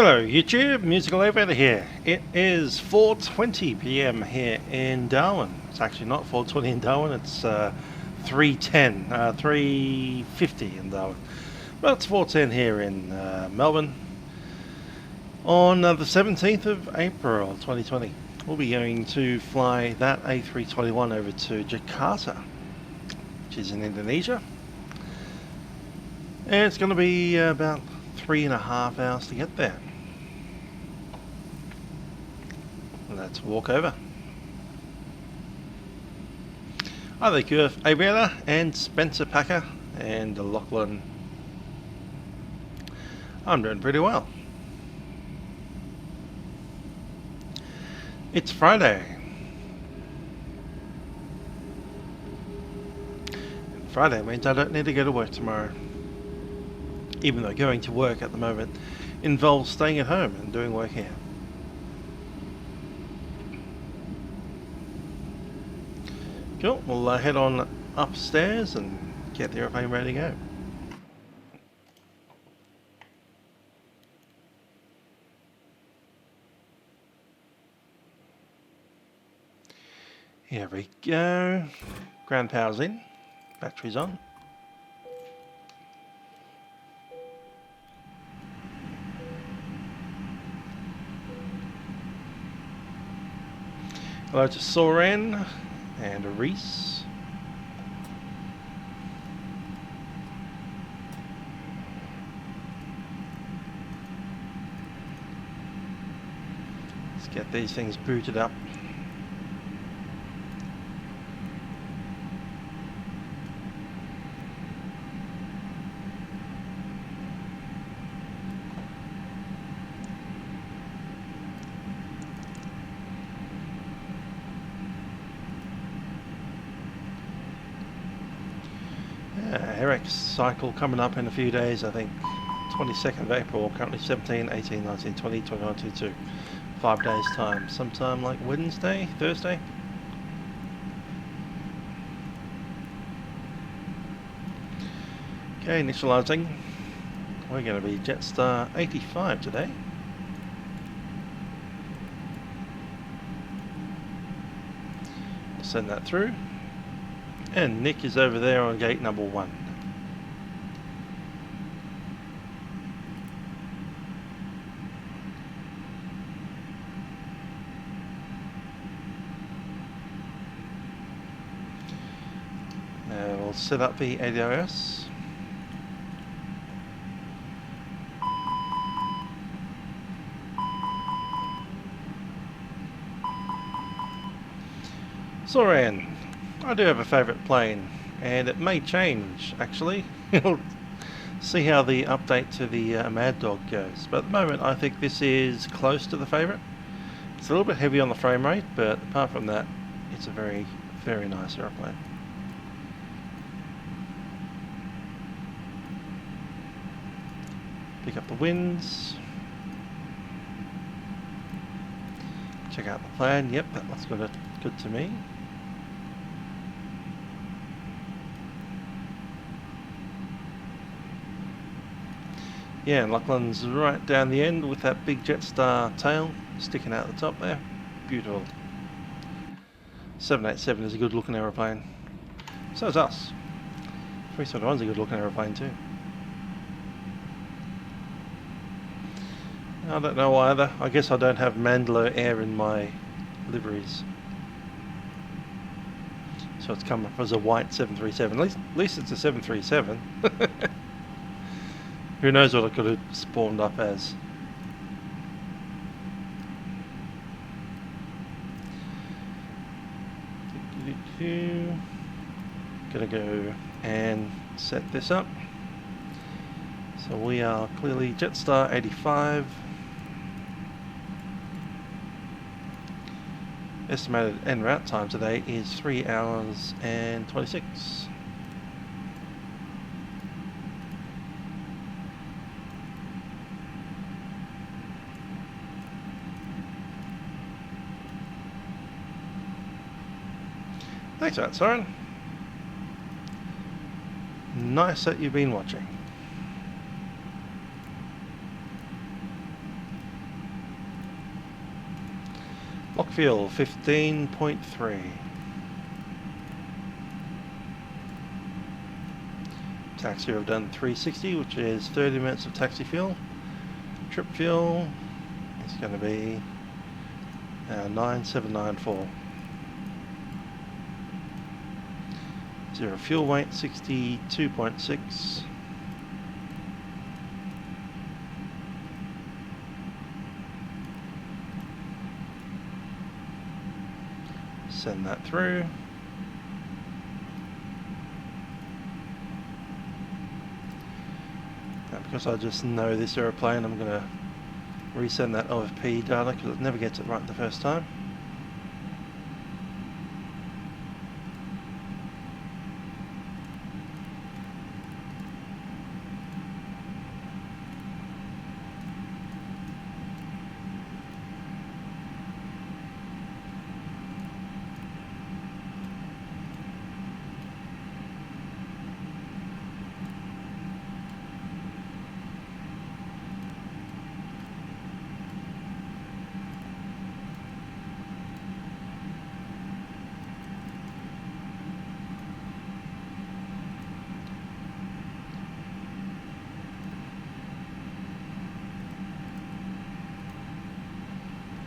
Hello YouTube, Musical Elevator here. It is 4:20 p.m. here in Darwin. It's actually not 4:20 in Darwin, it's 3:10, 3:50 in Darwin. But it's 4:10 here in Melbourne on the 17th of April 2020. We'll be going to fly that A321 over to Jakarta, which is in Indonesia. And it's going to be about 3.5 hours to get there. Let's walk over. Hi there, Kurt Aviator and Spencer Packer and Lachlan. I'm doing pretty well. It's Friday. And Friday means I don't need to go to work tomorrow. Even though going to work at the moment involves staying at home and doing work here. Cool, we'll head on upstairs and get the airplane ready to go. Here we go. Ground power's in, battery's on. Hello to Soren and a Reese. Let's get these things booted up. Herrick's cycle coming up in a few days, I think 22nd of April, currently 17, 18, 19, 20, 21, 22, 5 days time, sometime like Wednesday, Thursday. Okay, initializing. We're going to be Jetstar 85 today. Send that through. And Nick is over there on gate number 1. We'll set up the ADOS. Soren. I do have a favourite plane, and it may change actually. We'll see how the update to the Mad Dog goes, but at the moment I think this is close to the favourite. It's a little bit heavy on the frame rate, but apart from that it's a very, very nice aeroplane. Pick up the winds. Check out the plan. Yep, that looks good to me. Yeah, and Lachlan's right down the end with that big Jetstar tail sticking out the top there. Beautiful. 787 is a good looking aeroplane. So is us. 321's a good looking aeroplane too. I don't know either. I guess I don't have Mandela air in my liveries. So it's come up as a white 737. At least it's a 737. Who knows what it could have spawned up as. Gonna go and set this up. So we are clearly Jetstar 85. Estimated en route time today is 3 hours and 26. Thanks for that, Soren. Nice that you've been watching. Lock fuel 15.3. Taxi I've done 360, which is 30 minutes of taxi fuel. Trip fuel is going to be 9794. Zero fuel weight 62.6. Send that through. Now, because I just know this aeroplane, I'm going to resend that OFP data because it never gets it right the first time.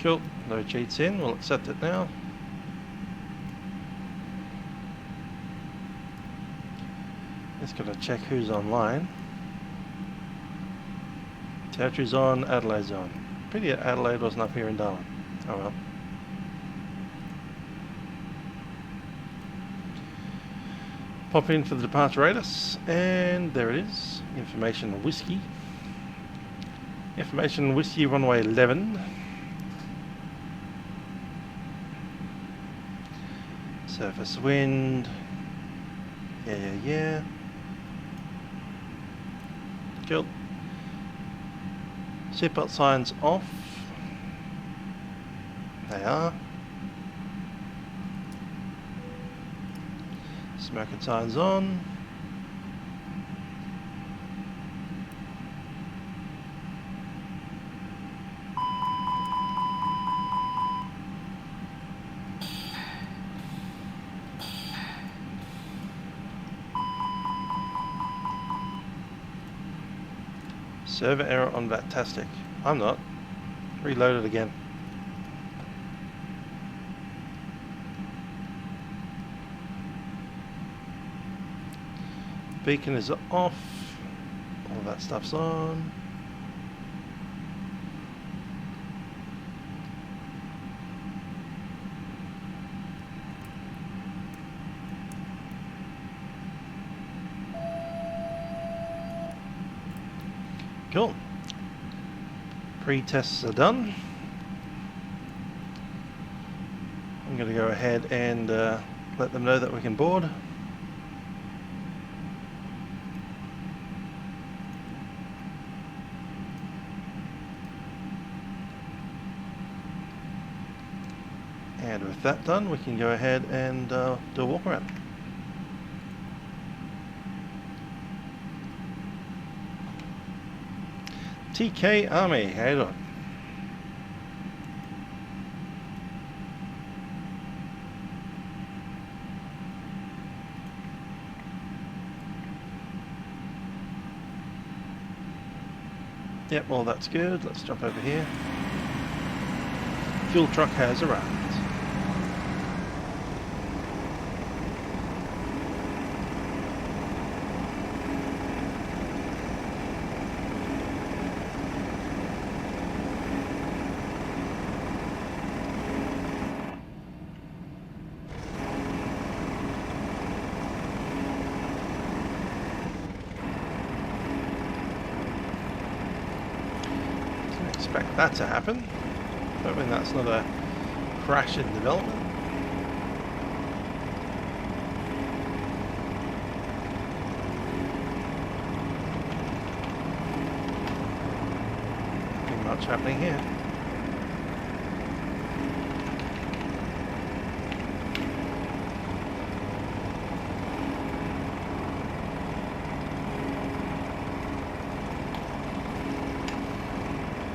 Cool, no cheats in, we'll accept it now. Just gotta check who's online. Territory's on, Adelaide's on. Pity Adelaide wasn't up here in Darwin. Oh well. Pop in for the departure radius, and there it is. Information whiskey. Information whiskey runway 11. Surface wind. Yeah. Cool. Seatbelt signs off. They are. Smoking signs on. Server error on Vatastic. I'm not. Reload it again. Beacon is off. All that stuff's on. Cool. Pre-tests are done. I'm going to go ahead and let them know that we can board. And with that done, we can go ahead and do a walk around. TK Army, how you doing? Yep, well that's good. Let's jump over here. Fuel truck has arrived. Expect that to happen. Hoping that's not a crash in development. Nothing much happening here.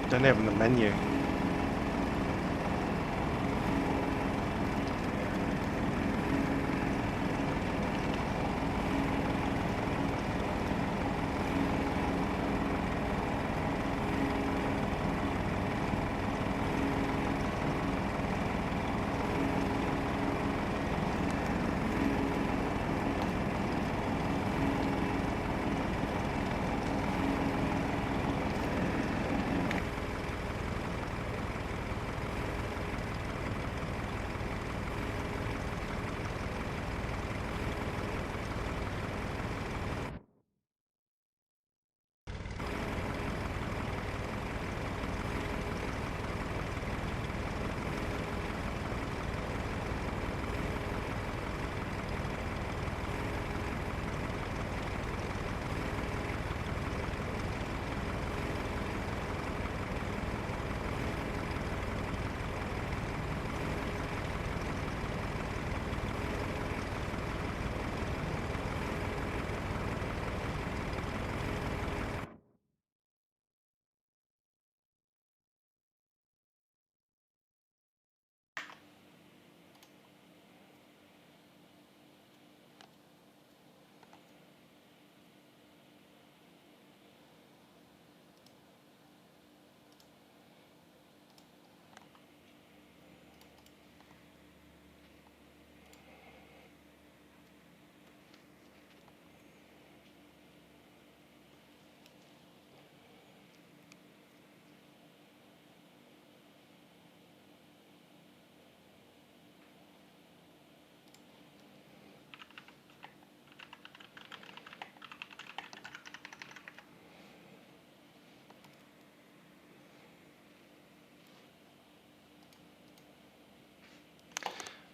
Don't have in the menu.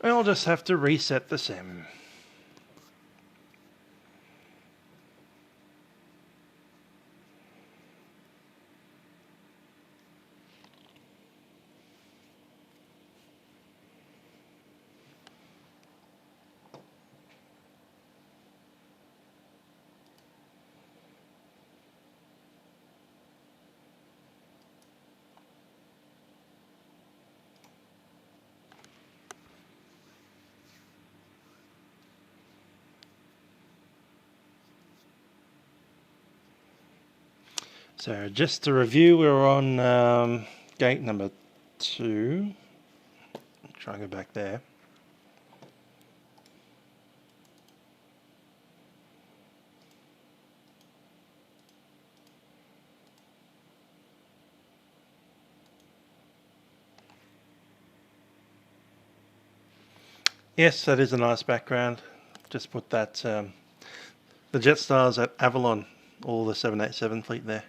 I'll just have to reset the sim. So just to review, we're on gate number 2. Try and go back there. Yes, that is a nice background. Just put that, the Jetstars at Avalon, all the 787 fleet there.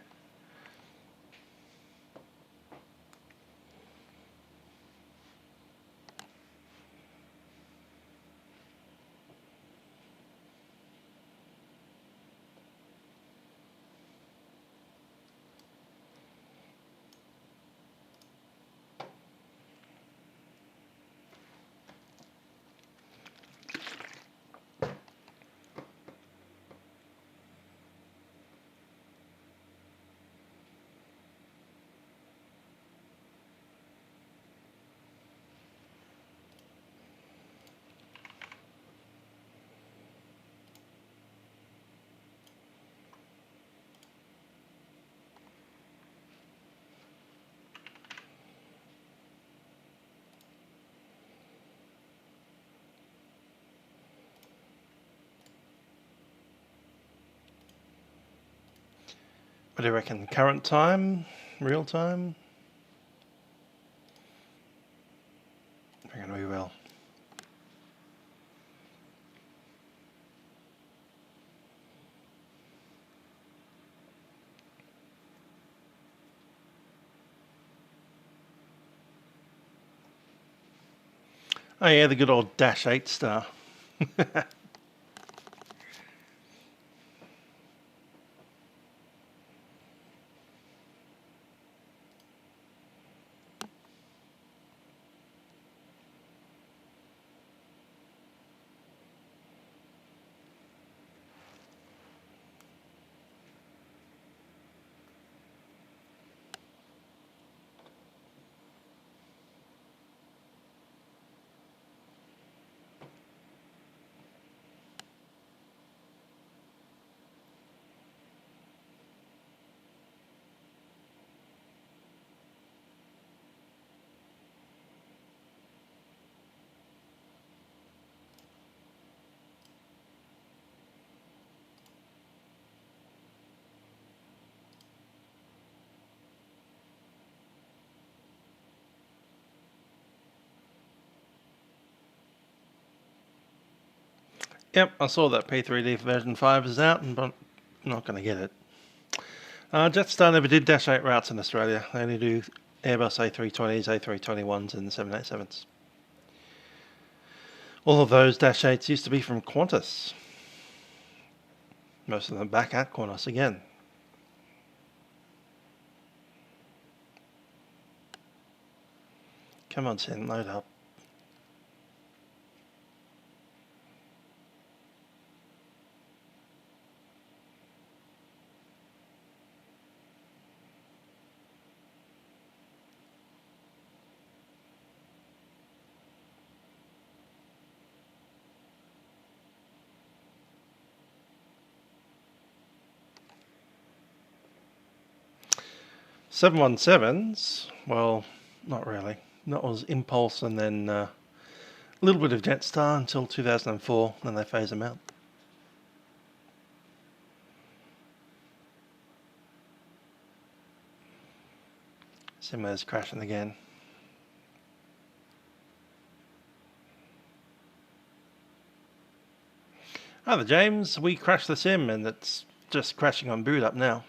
What do you reckon? Current time? Real time? I reckon we will. Oh yeah, the good old -8 star. Yep, I saw that P3D version 5 is out, but I'm not going to get it. Jetstar never did -8 routes in Australia. They only do Airbus A320s, A321s and 787s. All of those -8s used to be from Qantas. Most of them back at Qantas again. Come on, Sin, load up. $717s, well, not really. That was Impulse and then a little bit of Jetstar until 2004, then they phase them out. Simmer's crashing again. Hi there, James. We crashed the sim and it's just crashing on boot up now.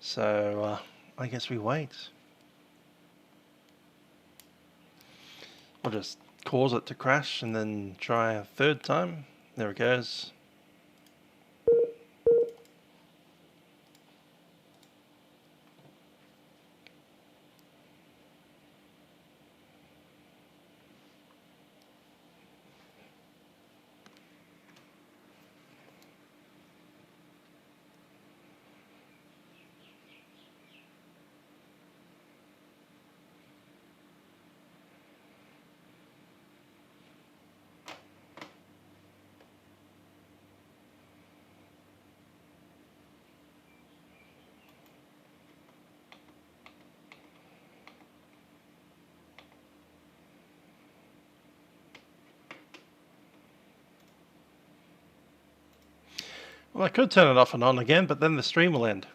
So I guess we wait. We'll just cause it to crash and then try a third time. There it goes. Well, I could turn it off and on again, but then the stream will end.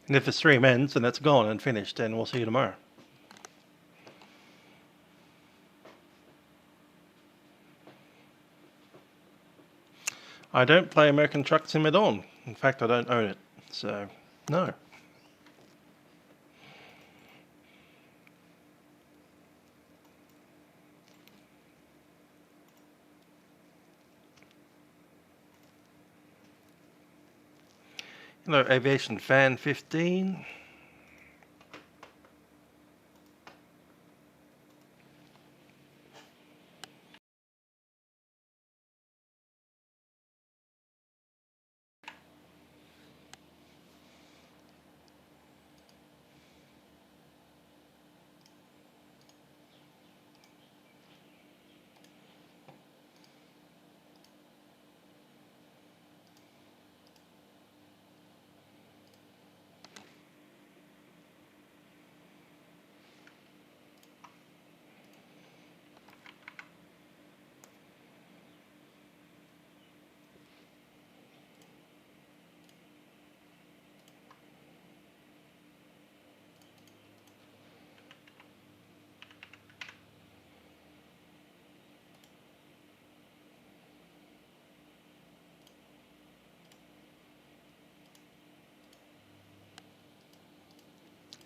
And if the stream ends and it's gone and finished, then we'll see you tomorrow. I don't play American Truck Sim at all. In fact, I don't own it. So, no. Hello, Aviation Fan 15.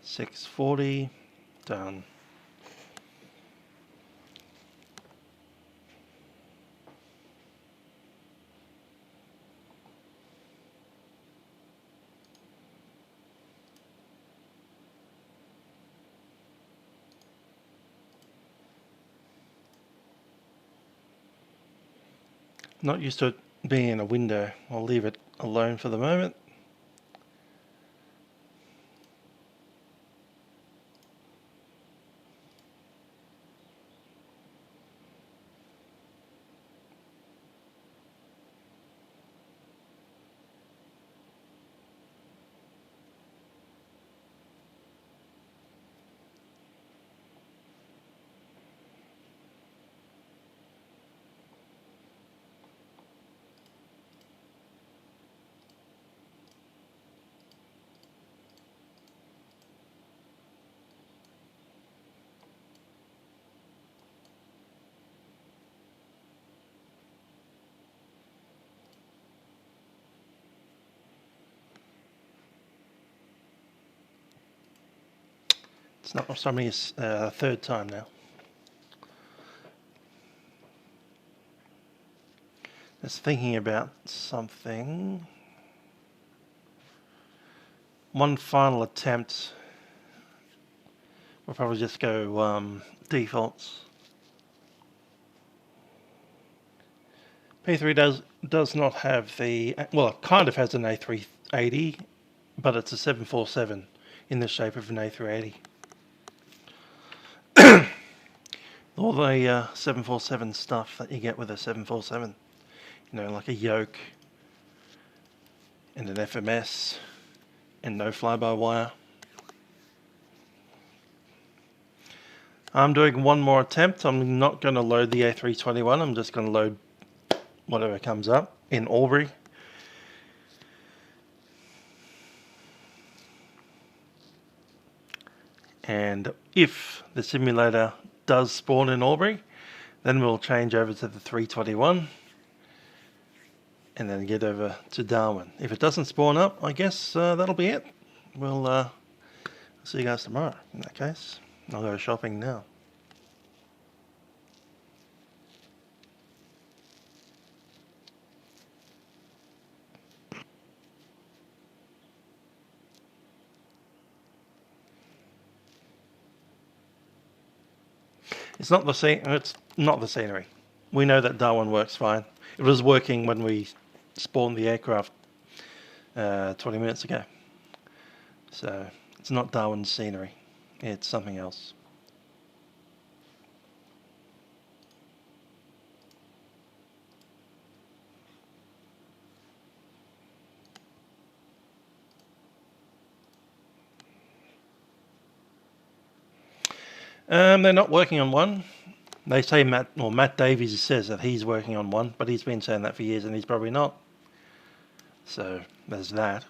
$6.40, done. Not used to it being in a window. I'll leave it alone for the moment. It's not Australia, it's third time now. Just thinking about something. One final attempt. We'll probably just go defaults. P3 does not have the, well, it kind of has an A380, but it's a 747 in the shape of an A380. All the 747 stuff that you get with a 747, you know, like a yoke and an FMS and no fly-by-wire. I'm doing one more attempt. I'm not going to load the A321. I'm just going to load whatever comes up in Albury. And if the simulator does spawn in Albury, then we'll change over to the 321 and then get over to Darwin. If it doesn't spawn up, I guess that'll be it. We'll see you guys tomorrow. In that case, I'll go shopping now. It's not the scenery. We know that Darwin works fine. It was working when we spawned the aircraft 20 minutes ago. So it's not Darwin's scenery. It's something else. They're not working on one. They say Matt Davies says that he's working on one, but he's been saying that for years and he's probably not. So there's that.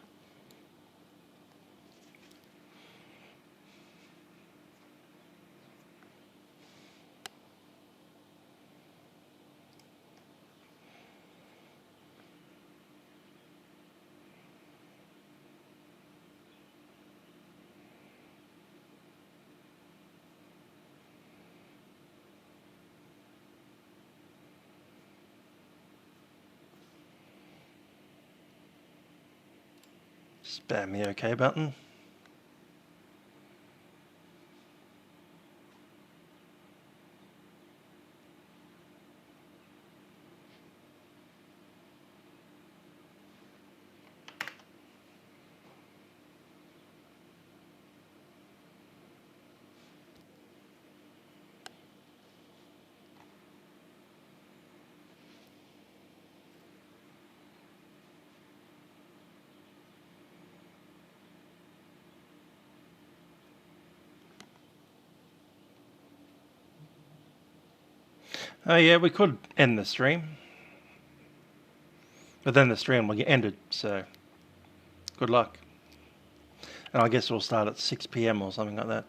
Spam the OK button. Oh yeah, we could end the stream. But then the stream will get ended, so good luck. And I guess we'll start at 6 PM or something like that.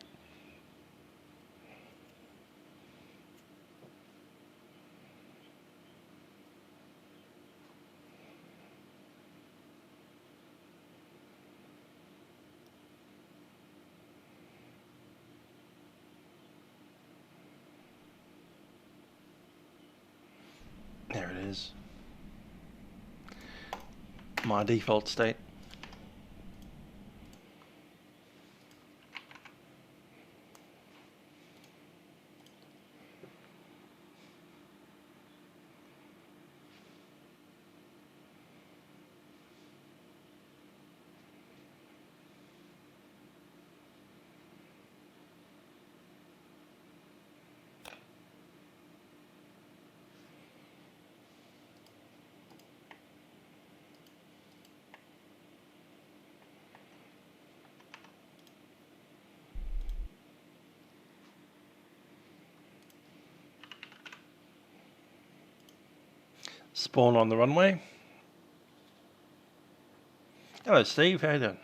There it is. My default state. Spawn on the runway. Hello Steve, how you doing?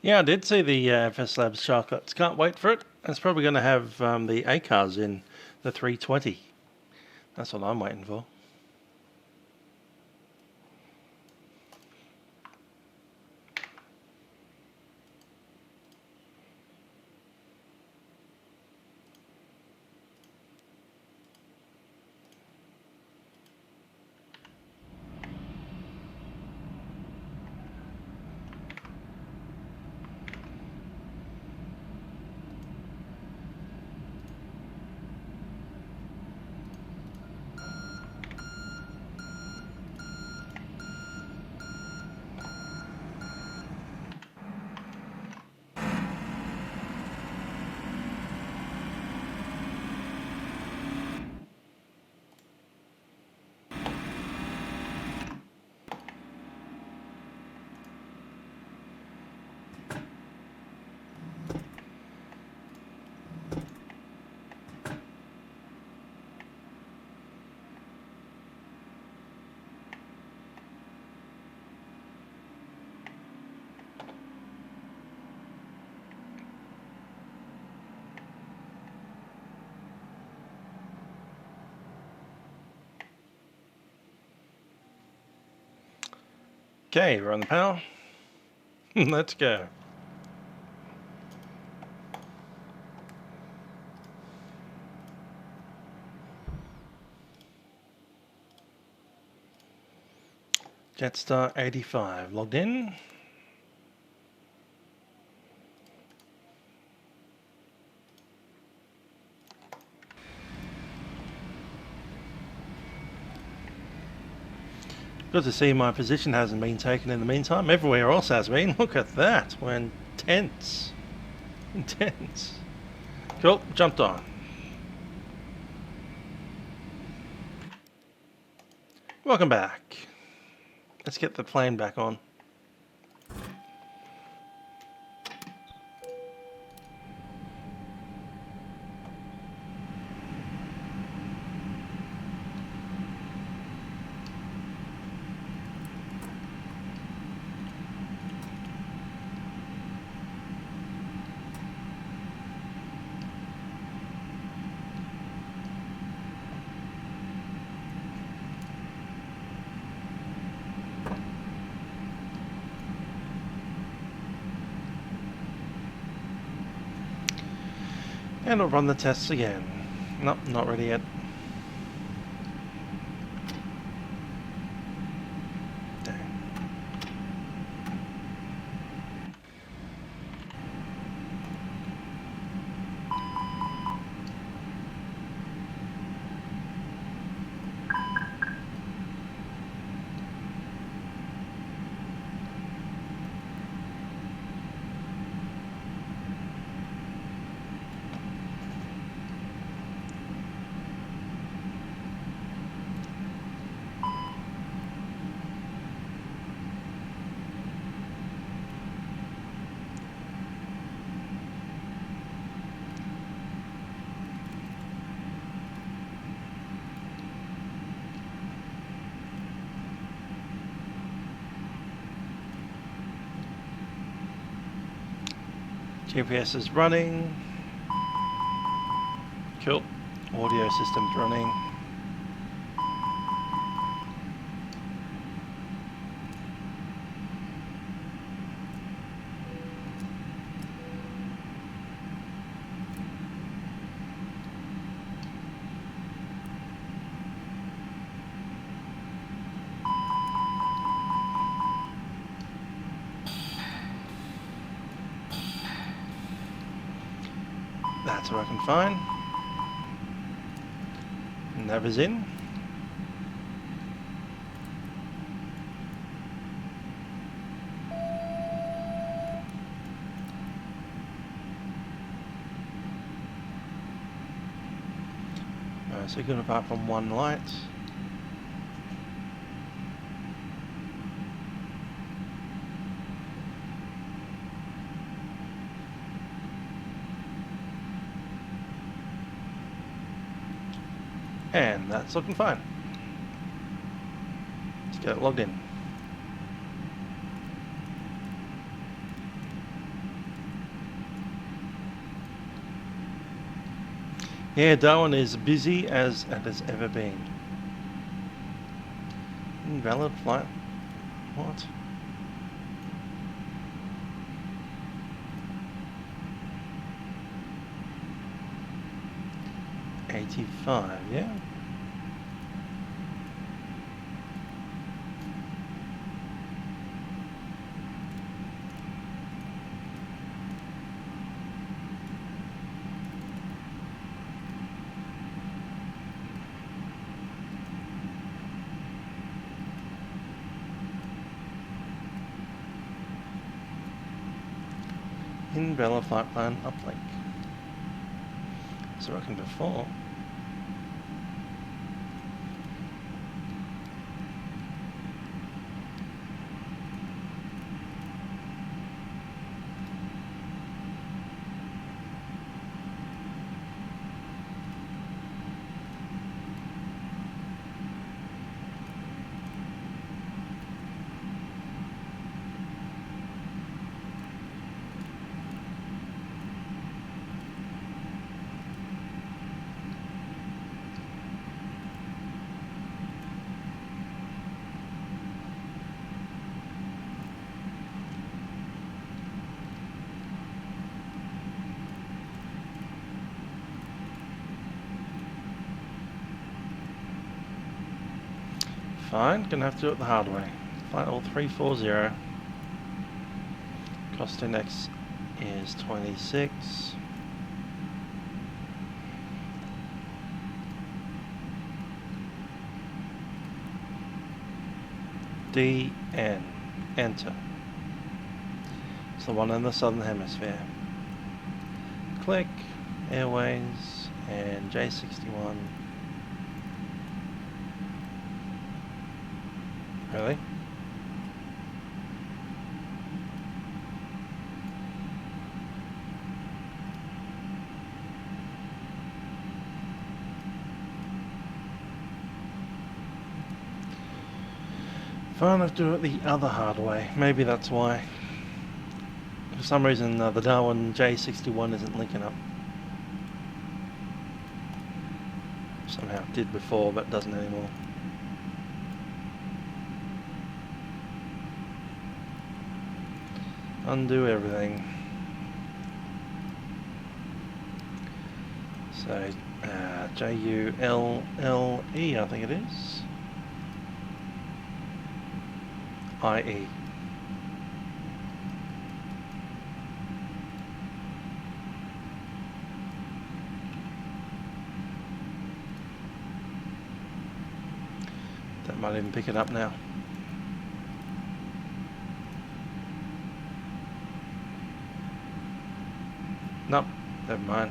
Yeah, I did see the FSlabs chocolates. Can't wait for it. It's probably going to have the ACARs in the 320. That's what I'm waiting for. Okay, we're on the power. Let's go. Jetstar 85 logged in. Good to see my position hasn't been taken in the meantime. Everywhere else has been. Look at that. We're intense. Intense. Cool. Jumped on. Welcome back. Let's get the plane back on. And we'll run the tests again. Nope, not ready yet. Dang. GPS is running. Cool. Audio system's running. That's working fine. Nav is in. So good apart from one light. And that's looking fine. Let's get it logged in. Yeah, Darwin is busy as it has ever been. Invalid flight. What? $85, yeah. Invalid flight plan uplink. It's working before. Fine, gonna have to do it the hard way. Flight level 340. Cost index is 26. DN. Enter. It's the one in the southern hemisphere. Click Airways and J61. Really? Fine, I'll do it the other hard way. Maybe that's why. For some reason, the Darwin J61 isn't linking up. Somehow it did before, but doesn't anymore. Undo everything. So, JULLE, I think it is. IE. That might even pick it up now. Nope, never mind.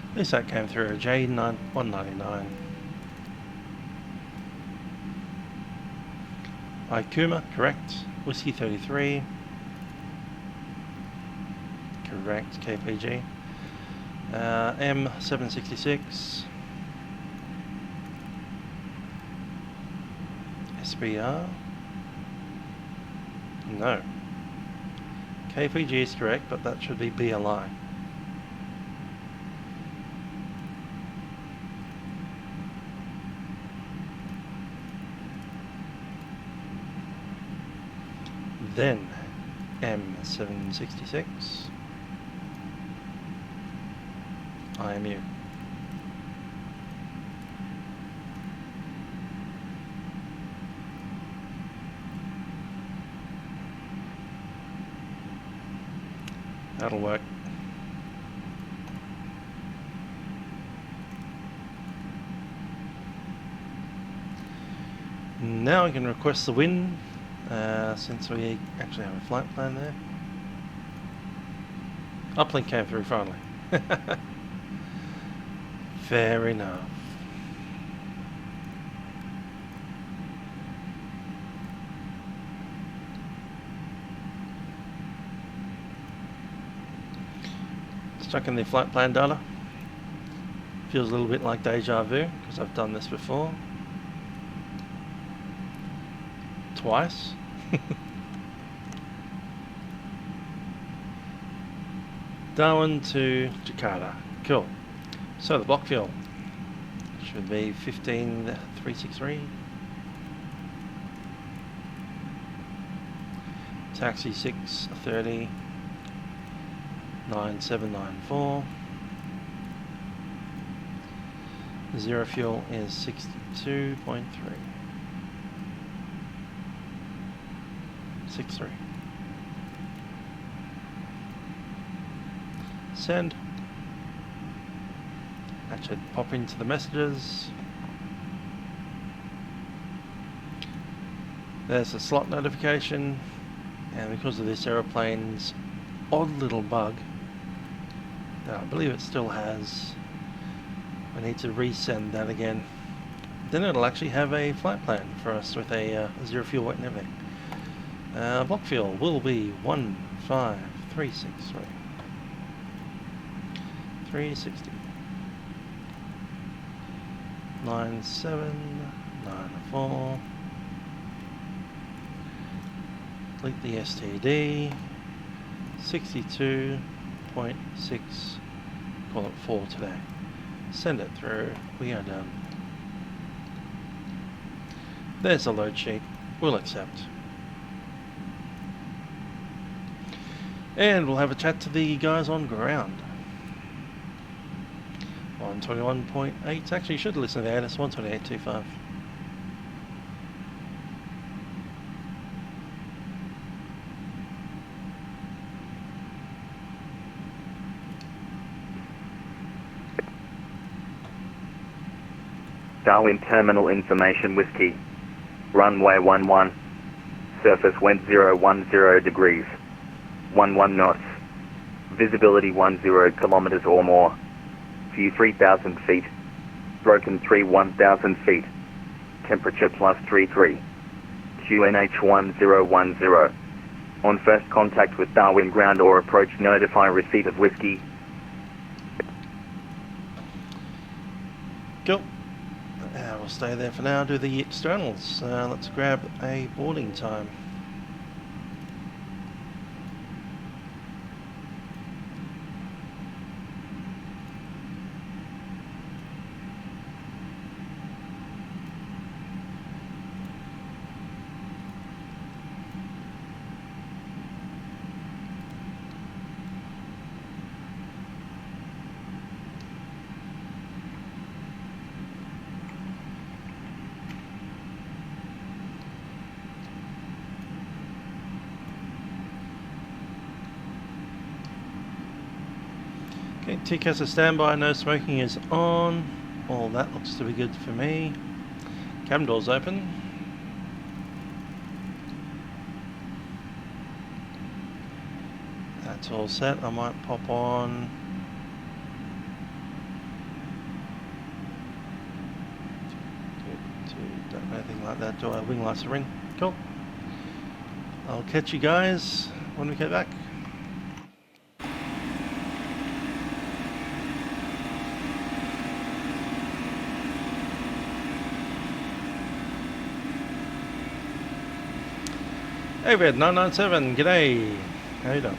At least that came through. J199. Ikuma, correct. Whiskey 33. Correct. KPG. M766. SBR. No. KPG is correct, but that should be BLI. Then M766 IMU. That'll work. Now I can request the win. Since we actually have a flight plan there. Uplink came through finally. Fair enough. Stuck in the flight plan data. Feels a little bit like deja vu because I've done this before. Twice. Darwin to Jakarta. Cool. So the block fuel should be 15363. Taxi 630 9794. Zero fuel is 62.3. 63. Send. That should pop into the messages. There's a slot notification, and because of this aeroplane's odd little bug that I believe it still has, I need to resend that again. Then it'll actually have a flight plan for us with a zero fuel weight and everything. Block fuel will be 15363. 360. 9794. Delete the STD. 62.6, call it 4 today. Send it through, we are done. There's the load sheet, we'll accept. And we'll have a chat to the guys on ground. 121.8, actually you should listen to that, it's 128.25. Darwin terminal information whiskey. Runway 11. Surface wind 010 degrees. 11 knots. Visibility 10 kilometers or more. View 3,000 feet. Broken 3 1,000 feet. Temperature +33. QNH 1010. On first contact with Darwin ground or approach, notify receipt of whiskey. Cool. We'll stay there for now, do the externals. Let's grab a boarding time. Okay, TCAS is standby, no smoking is on. All that looks to be good for me. Cabin doors open. That's all set. I might pop on. Don't know anything like that. Do I wing lights a ring? Cool. I'll catch you guys when we get back. Hey Red 997, g'day. How you doing?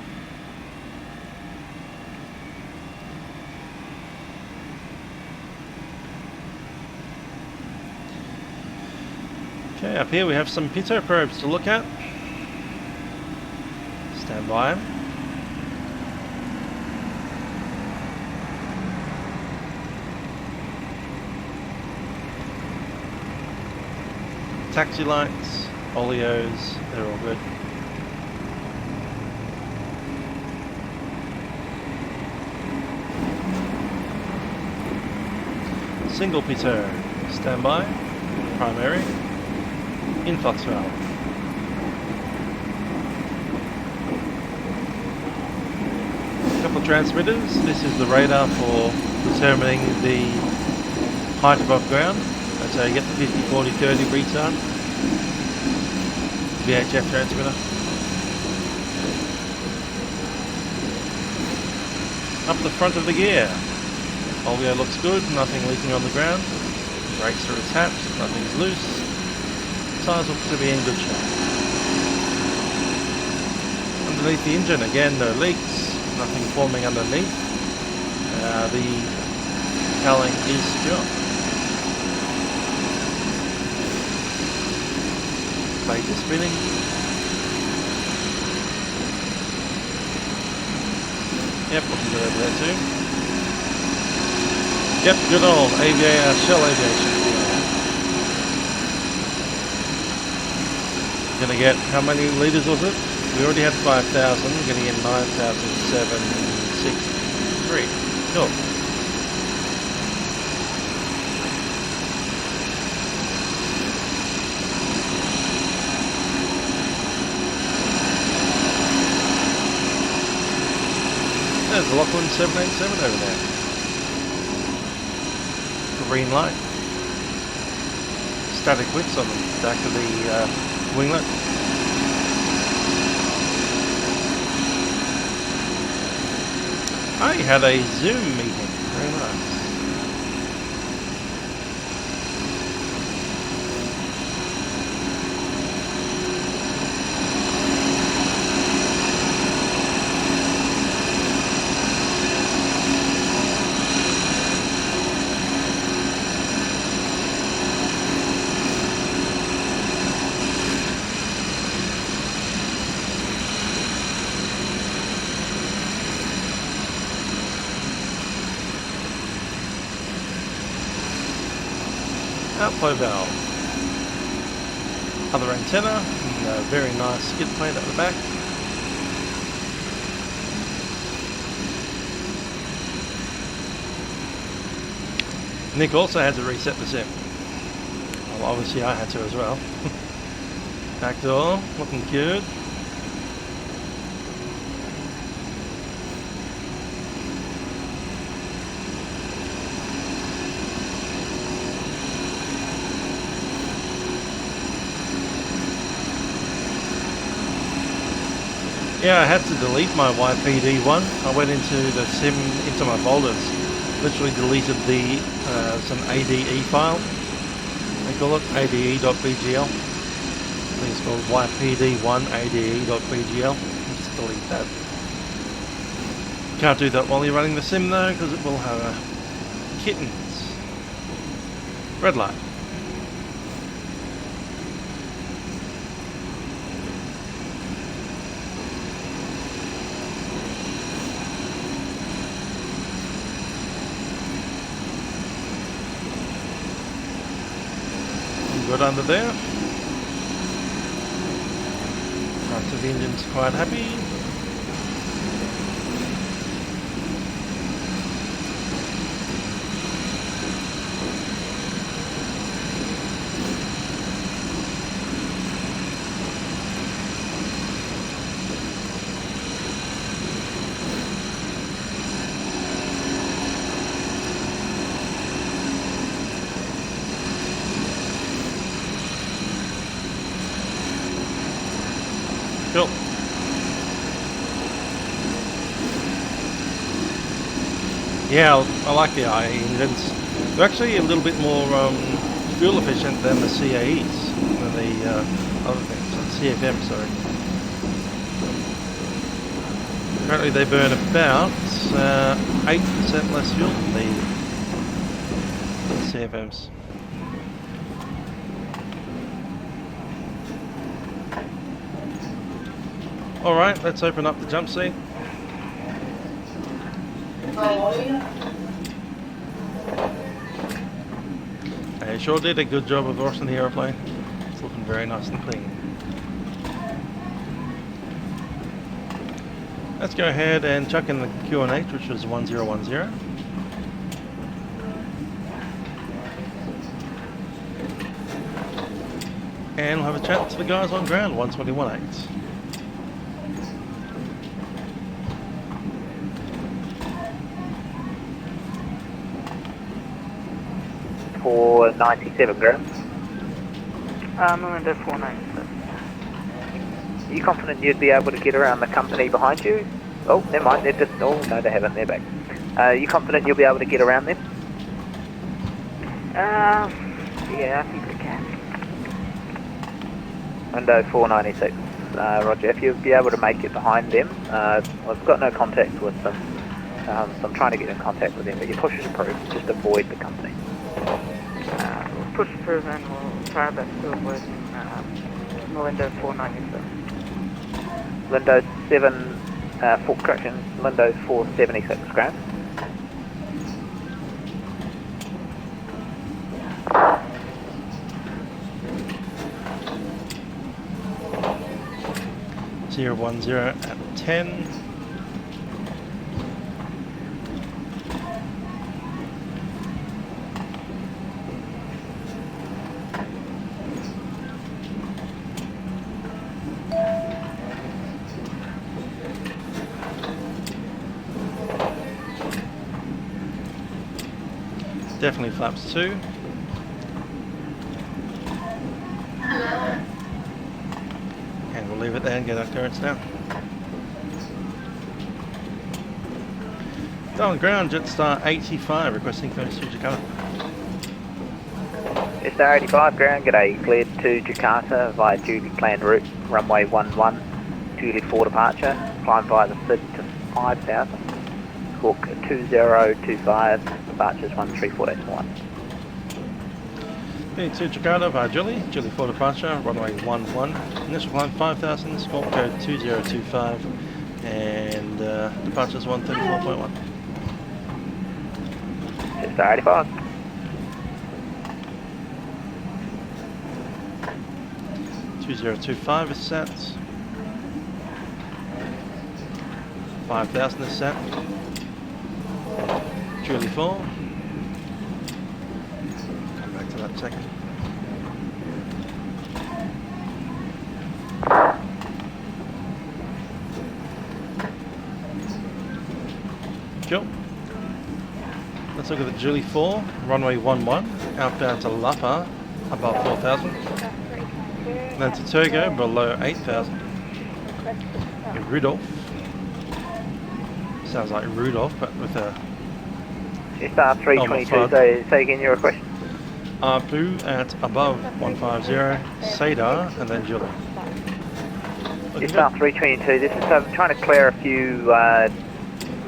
Okay, up here we have some pitot probes to look at. Stand by. Taxi lights, oleos, they're all good. Single pitot, standby, primary, influx valve. Couple of transmitters. This is the radar for determining the height above ground. That's how you get the 50, 40, 30 retard. VHF transmitter. Up the front of the gear. Oleo looks good, nothing leaking on the ground. Brakes are attached, nothing's loose. Tires look to be in good shape. Underneath the engine, again, no leaks, nothing forming underneath. The cowling is secure. Blade is spinning. Yep, looking good over there too. Yep, good old shell aviation. Gonna get, how many litres was it? We already had 5,000, gonna get 9,763. Cool. There's the Lockheed 787 over there. Green light. Static widths on the back of the winglet. I had a Zoom meeting. Very nice. outflow valve, other antenna, and a very nice skid plate at the back. Nick also had to reset the sim. Well, obviously I had to as well. Back door, looking good. Yeah, I had to delete my YPD one. I went into the sim, into my folders, literally deleted the some ADE file. They call it ade.bgl. I think it's called ypd1ade.bgl. Just delete that. Can't do that while you're running the sim though, because it will have kittens. Red light. Good under there. Front of the engine's quite happy. Cool. Yeah, I like the IE engines. They're actually a little bit more fuel efficient than the CAEs, than the other things, CFM, sorry. Apparently they burn about 8% less fuel than the CFMs. Alright, let's open up the jump seat. They sure did a good job of washing the aeroplane. It's looking very nice and clean. Let's go ahead and chuck in the QNH, which was 1010. And we'll have a chat to the guys on ground, 121.8. For 97 grams. Melinda 497. Are you confident you'd be able to get around the company behind you? Oh, never mind, they're just, oh no they haven't, they're back. Are you confident you'll be able to get around them? Yeah, I think we can. Window 496, roger. If you'll be able to make it behind them, I've got no contact with them, so I'm trying to get in contact with them, but you push it approved, just avoid the company. We'll push through and we'll try our best to avoid Melinda 497. Lindo 7, correction, Lindo 476 grams. Zero 10 at 10. Definitely flaps 2. And we'll leave it there and get our clearance down. Down ground, Jetstar 85 requesting clearance to Jakarta. Jetstar 85 ground, g'day, cleared to Jakarta via duly planned route, runway 11, duly for departure, climb via the SID to 5000, squawk 2025, departures 13481. Okay, to Jakarta via Julie for departure, runway 11, initial climb 5000, squawk code 2025, and departures 134.1. Jetstar 85. 2025 is set. 5000 is set. Julie 4. Come back to that second. Cool. Let's look at the Julie 4, runway 11, outbound to Lapa, above 4,000. Then to Turgo, below 8,000. Rudolph. Sounds like Rudolph, but with a... Jetstar 322, say again your question. Apu at above 150, Sadar, and then Julie. Jetstar 322, this is trying to clear a few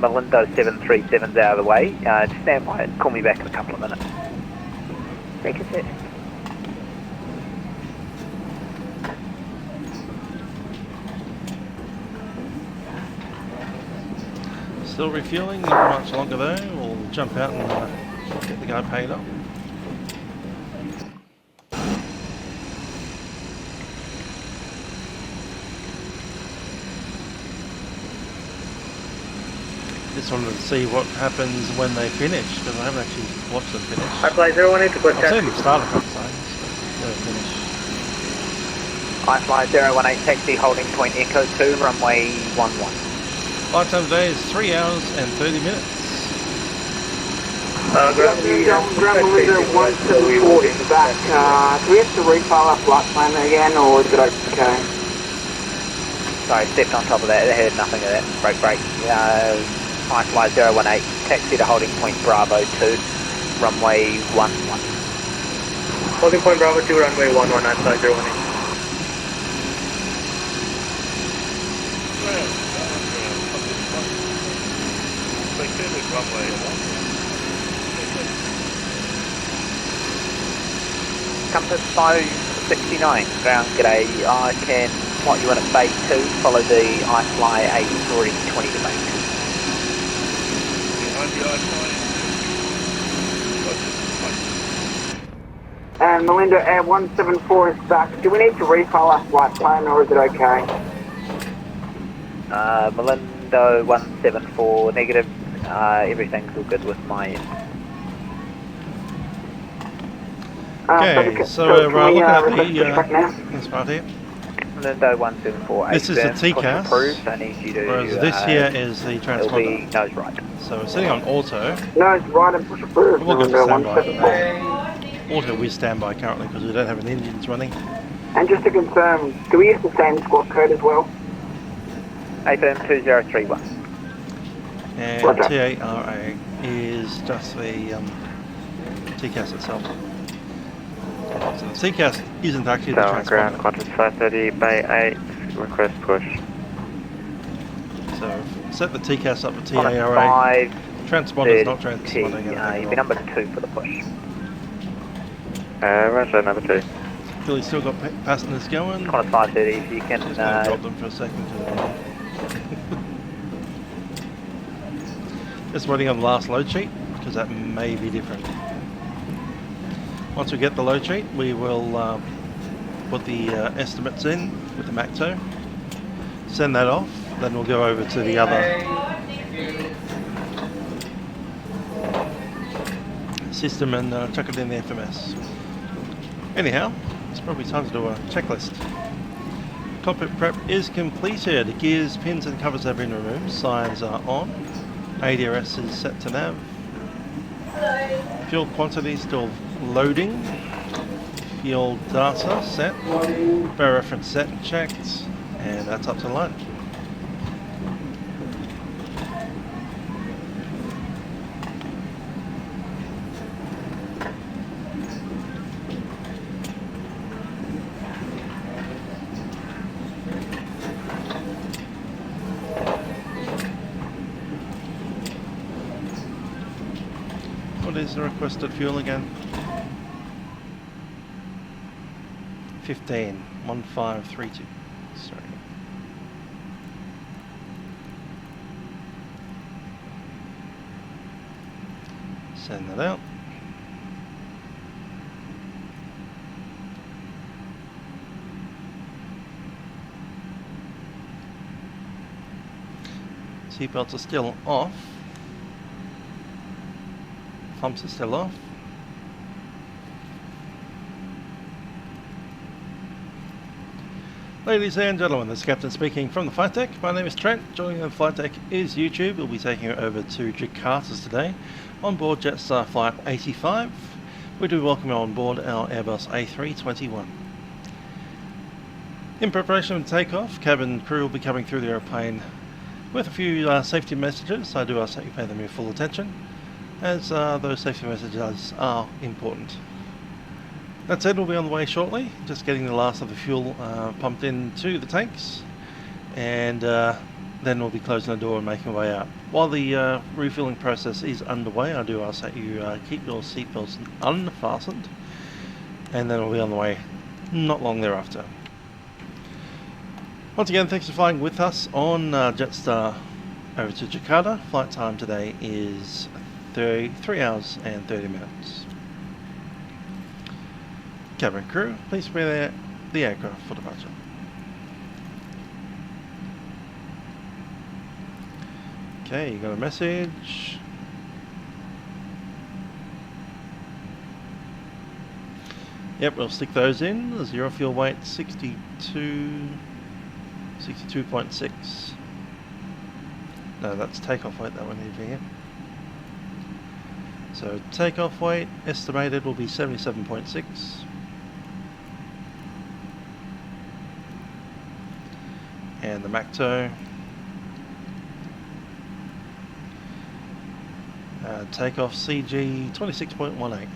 Malindo 737s out of the way. Just stand by and call me back in a couple of minutes. Take a sit. Still refueling, not much longer though. We'll jump out and get the guy paid up. Just wanted to see what happens when they finish, because I haven't actually watched them finish. FLAi 018 to good I've seen them start a couple times, but never finish. FLAi 018 taxi holding point Echo 2 runway 11. Flight time today is 3 hours and 30 minutes. Ground Leader 174 is back. Do we have to refile our flight plan again, or is it okay? Sorry, stepped on top of that, I heard nothing of that. Break. FLAi 018, taxi to holding point Bravo 2, runway 11. Holding point Bravo 2, runway 11, FLAi 018. Compass 569, ground g'day. I can plot you in at Bay 2, follow the FLAi A320 to Bay 2. And Melinda Air 174 is back. Do we need to refile our flight plan, or is it okay? Malindo 174, negative. Everything's all good with my end. Okay, so we're looking at the... this part here. Malindo 174. This is the TCAS, approved, I need you to, whereas this here is the it'll be transponder. nose right. So we're sitting on auto. Nose right and push approved. We'll go to Melinda standby. 174. Auto we're standby currently because we don't have any engines running. And just to confirm, do we use the same squawk code as well? AFM 2031. And Roger. TARA is just the TCAS itself. So the TCAS isn't actually the Tower ground, transponder. Qantas 530, Bay 8, request push. So set the TCAS up for Qantas TARA. 530, Transponder's not transponding anything at you'd all. be number 2 for the push. Roger, number 2. Philly's still got passengers going. Qantas 530, if you can... Just going to drop them for a second. Just waiting on the last load sheet, because that may be different. Once we get the load sheet, we will put the estimates in with the MACTO, send that off, then we'll go over to the other system and chuck it in the FMS. Anyhow, it's probably time to do a checklist. Cockpit prep is completed. Gears, pins and covers have been removed. Signs are on. ADRS is set to nav. Fuel quantity still loading. Fuel data set. Bear reference set and checked. And that's up to line. What is the requested fuel again? 15.1532. Sorry. Send that out. Seatbelts are still off. Pumps are still off. Ladies and gentlemen, this is Captain speaking from the Flight Deck. My name is Trent. Joining the Flight Deck is YouTube. We'll be taking you over to Jakarta today on board Jetstar Flight 85. We do welcome you on board our Airbus A321. In preparation for takeoff, cabin crew will be coming through the airplane with a few safety messages. I do ask that you pay them your full attention, as those safety messages are important. That said, we'll be on the way shortly, just getting the last of the fuel pumped into the tanks, and then we'll be closing the door and making our way out. While the refueling process is underway, I do ask that you keep your seatbelts unfastened, and then we'll be on the way not long thereafter. Once again, thanks for flying with us on Jetstar over to Jakarta. Flight time today is 3 hours and 30 minutes. Cabin crew, please prepare the aircraft for departure. Okay, you got a message. Yep, we'll stick those in. The zero fuel weight 62.6. No, that's takeoff weight that we need here. So takeoff weight estimated will be 77.6. And the MACTO. Takeoff CG 26.18.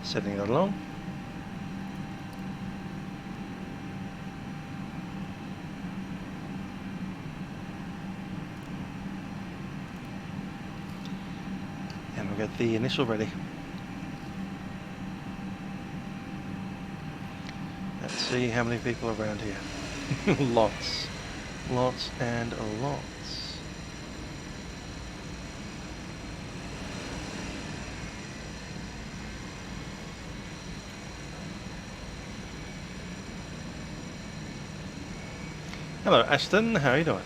Setting that along. And we'll get the initial ready. Let's see how many people are around here. Lots. Lots and lots. Hello Ashton, how are you doing?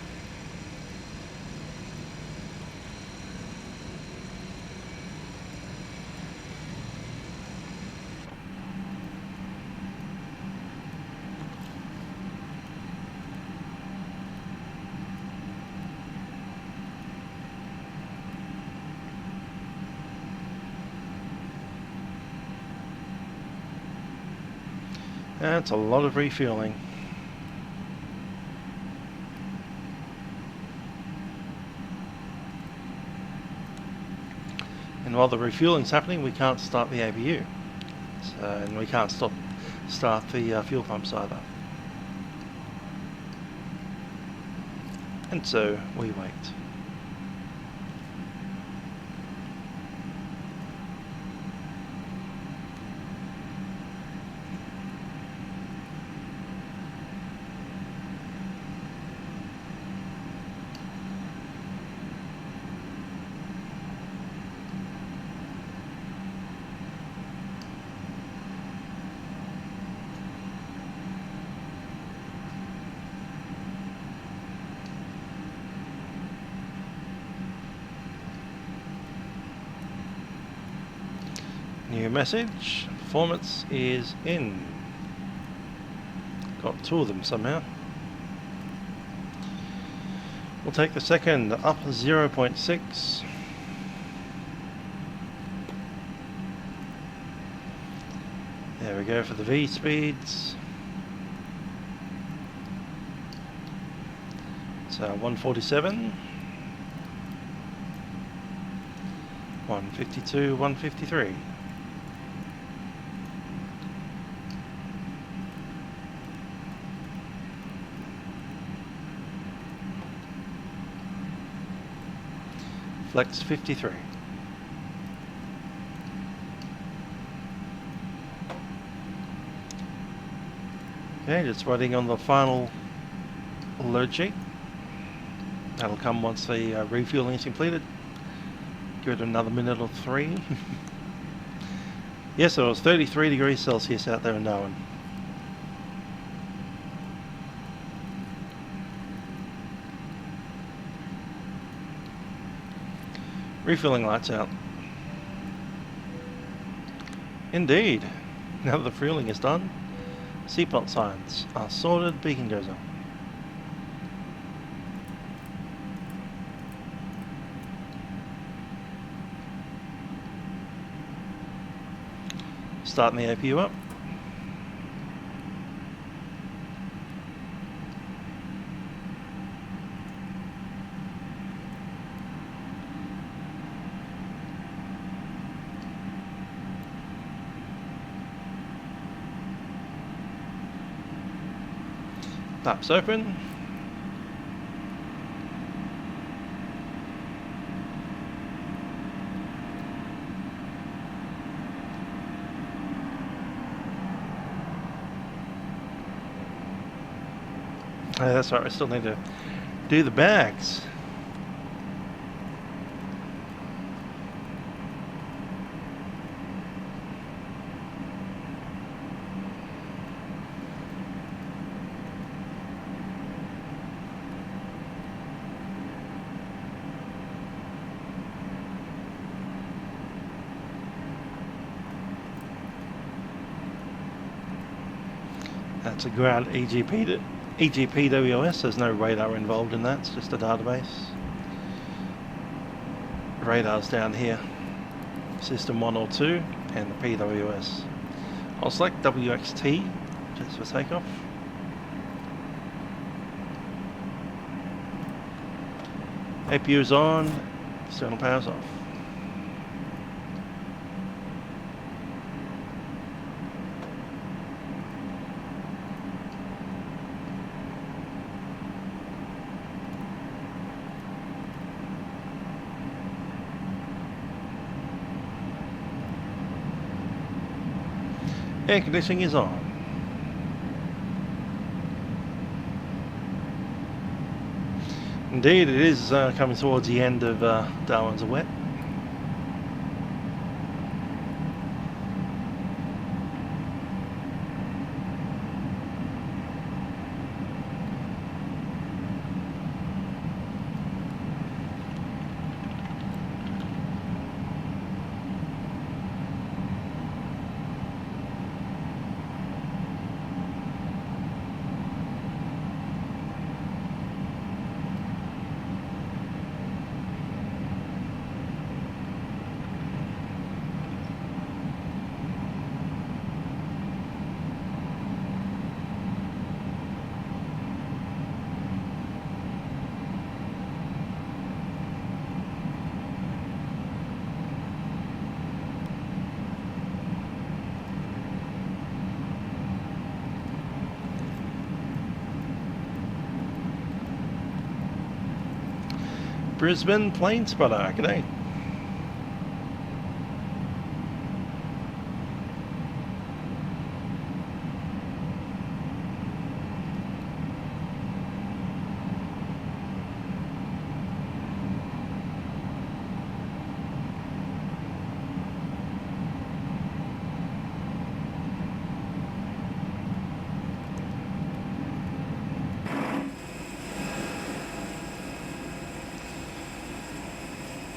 That's a lot of refueling. And while the refueling's happening, we can't start the ABU. And we can't start the fuel pumps either. And so we wait. New message, performance is in. Got two of them somehow. We'll take the second up 0.6. There we go for the V speeds. So 147, 152, 153. Flex 53. Okay, just waiting on the final load sheet. That'll come once the refueling is completed. Give it another minute or three. Yes, it was 33 degrees Celsius out there in Darwin. Refueling lights out. Indeed. Now that the fueling is done, seatbelt signs are sorted, beacon goes on. Starting the APU up. Flaps open. Oh, that's right, I still need to do the bags. That's a ground EGPWS, there's no radar involved in that, it's just a database. Radar's down here, system 1 or 2, and the PWS. I'll select WXT just for takeoff. APU's on, external power's off. Air conditioning is on. Indeed, it is coming towards the end of Darwin's wet. Brisbane plane spotter, g'day.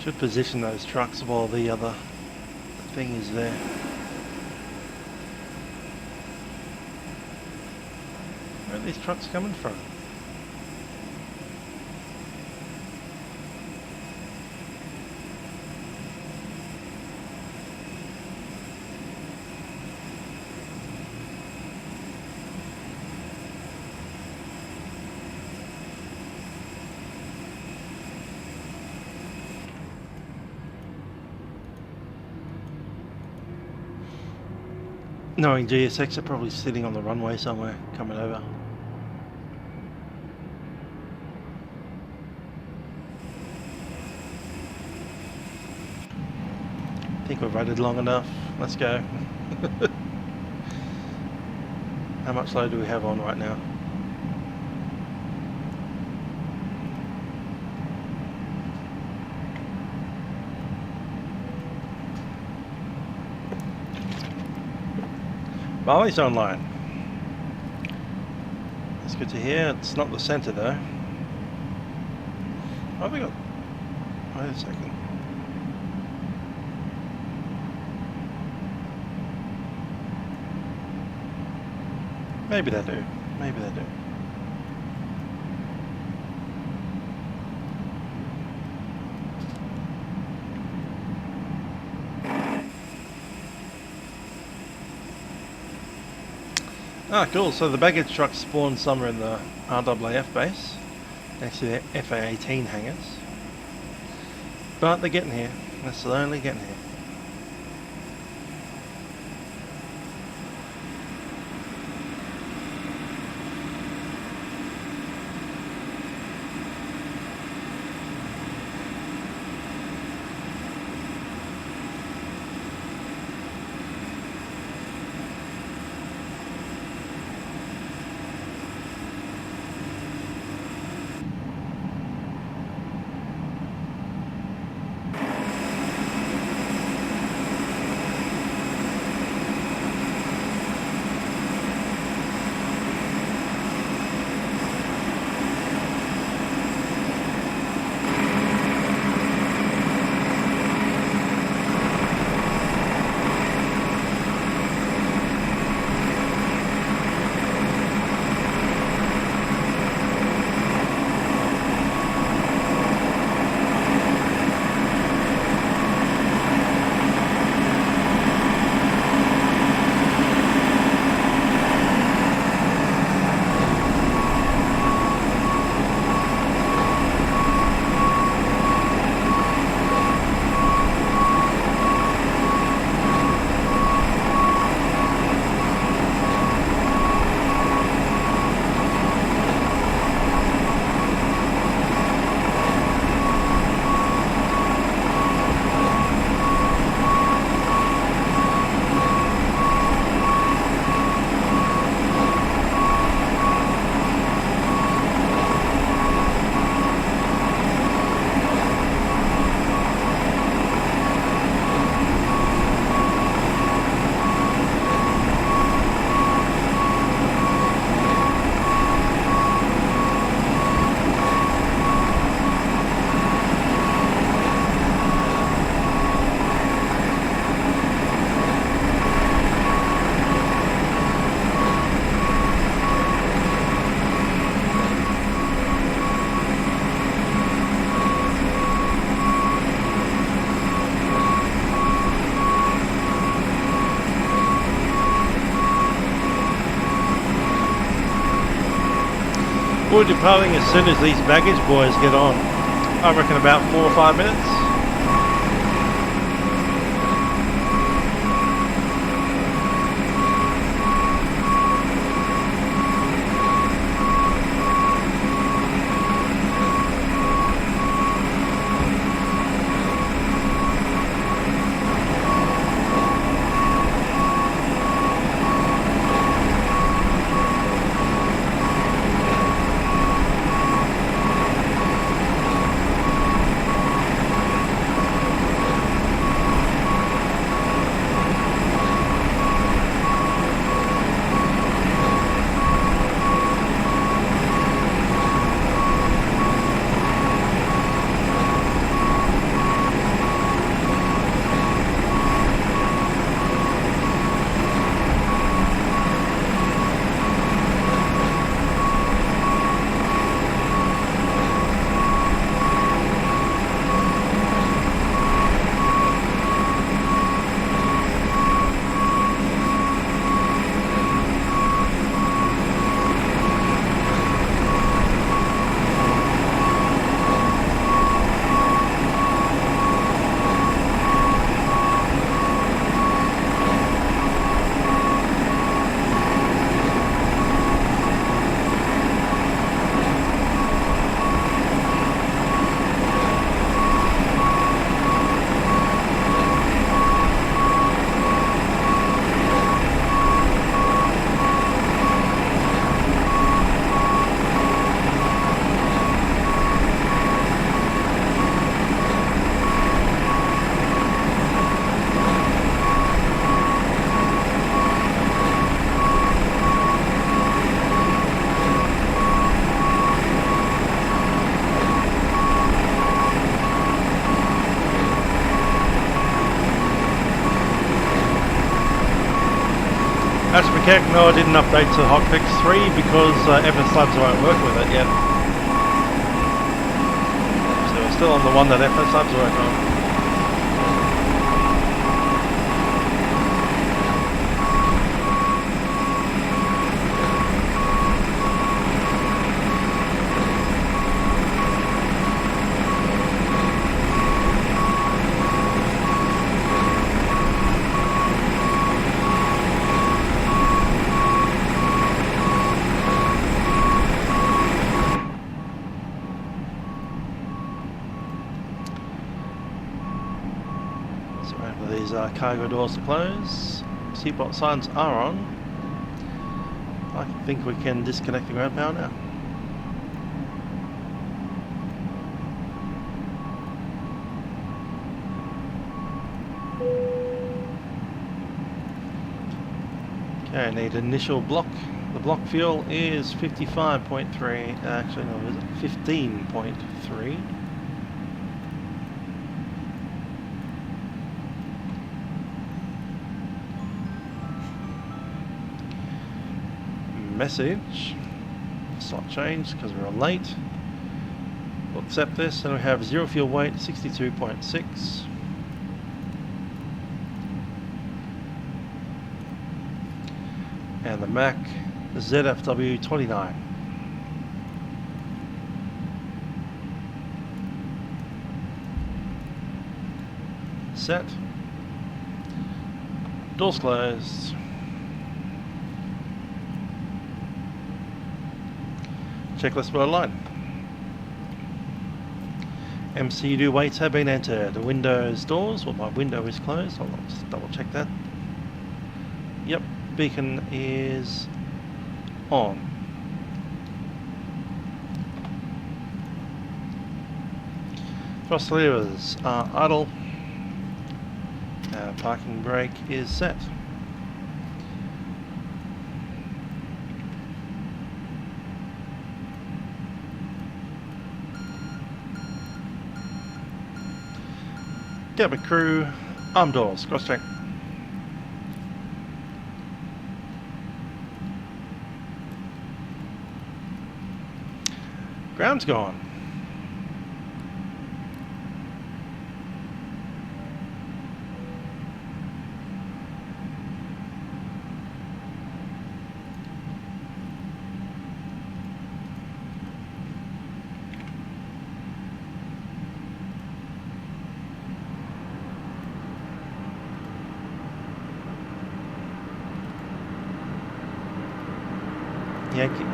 Should position those trucks while the other thing is there. Where are these trucks coming from? Knowing GSX are probably sitting on the runway somewhere, coming over. I think we've waited long enough. Let's go. How much load do we have on right now? Bali's online. That's good to hear. It's not the centre though. Oh, we got. Wait a second. Maybe they do. Maybe they do. Ah, cool. So the baggage truck spawned somewhere in the RAAF base, next to the FA-18 hangars. But they're getting here. They're slowly getting here. We're departing as soon as these baggage boys get on. I reckon about 4 or 5 minutes. Okay, no, I didn't update to hotfix 3 because FSlabs won't work with it yet. So we're still on the one that FSlabs work on. Cargo doors to close. Seatbelt signs are on. I think we can disconnect the ground power now. Okay, I need initial block. The block fuel is 55.3. Actually, no, is it 15.3? Message, slot change because we're late. We'll accept this and we have 0 fuel weight 62.6. And the Mac ZFW 29. Set. Doors closed. Checklist were aligned. MCU weights have been entered. The Windows doors, well, my window is closed. Hold on, just double check that. Yep, beacon is on. Thrust levers are idle. Parking brake is set. Cabin crew, arm doors, cross check. Ground's gone. Yankee.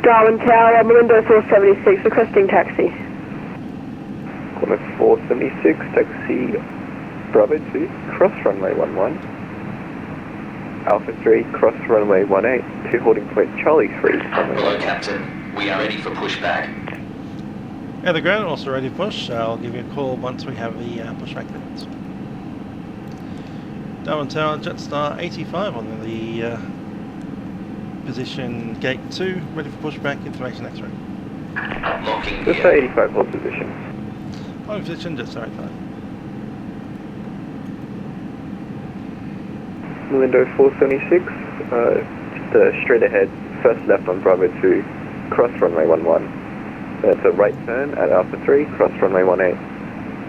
Darwin Tower, Malindo 476, requesting taxi. Corner 476, taxi Bravo 2, cross runway 11. Alpha 3, cross runway 18, to holding point Charlie 3, runway Hello, 1. Captain. We are ready for pushback. Yeah, the ground also ready to push. I'll give you a call once we have the pushback limits. Darwin Tower, Jetstar 85 on the position gate 2, ready for pushback, information X-ray. Locking Just gear. 85 hold position. On position, Jetstar 85. Malindo 476, just straight ahead, first left on Bravo 2, cross runway 11. Then it's a right turn at Alpha 3, cross runway 18.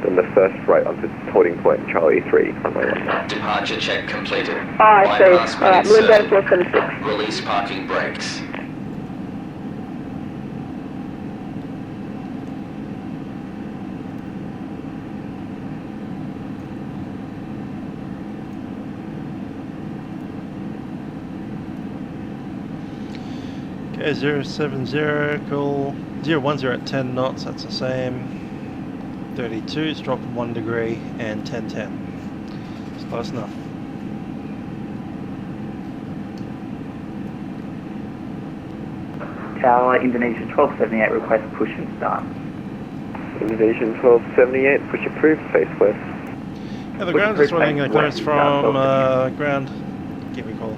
Then the first right onto holding point Charlie 3, runway 11. Departure check completed. I see. Bypass Alright, made Malindo certain. 476. Release parking brakes. Okay, 070, call 010 at 10 knots, that's the same. 32, it's dropped 1 degree, and 1010. It's close enough. Tower, Indonesia 1278, request push and start. Indonesian 1278, push approved, face west. Yeah, the Push ground is approved, running a face clearance west, from start ground. Give me a call.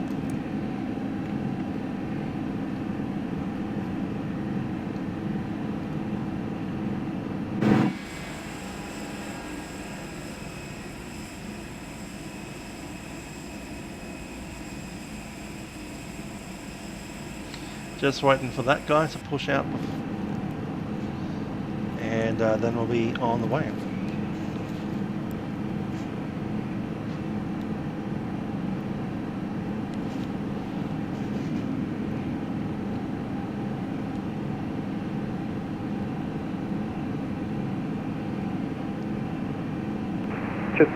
Just waiting for that guy to push out. And then we'll be on the way. Just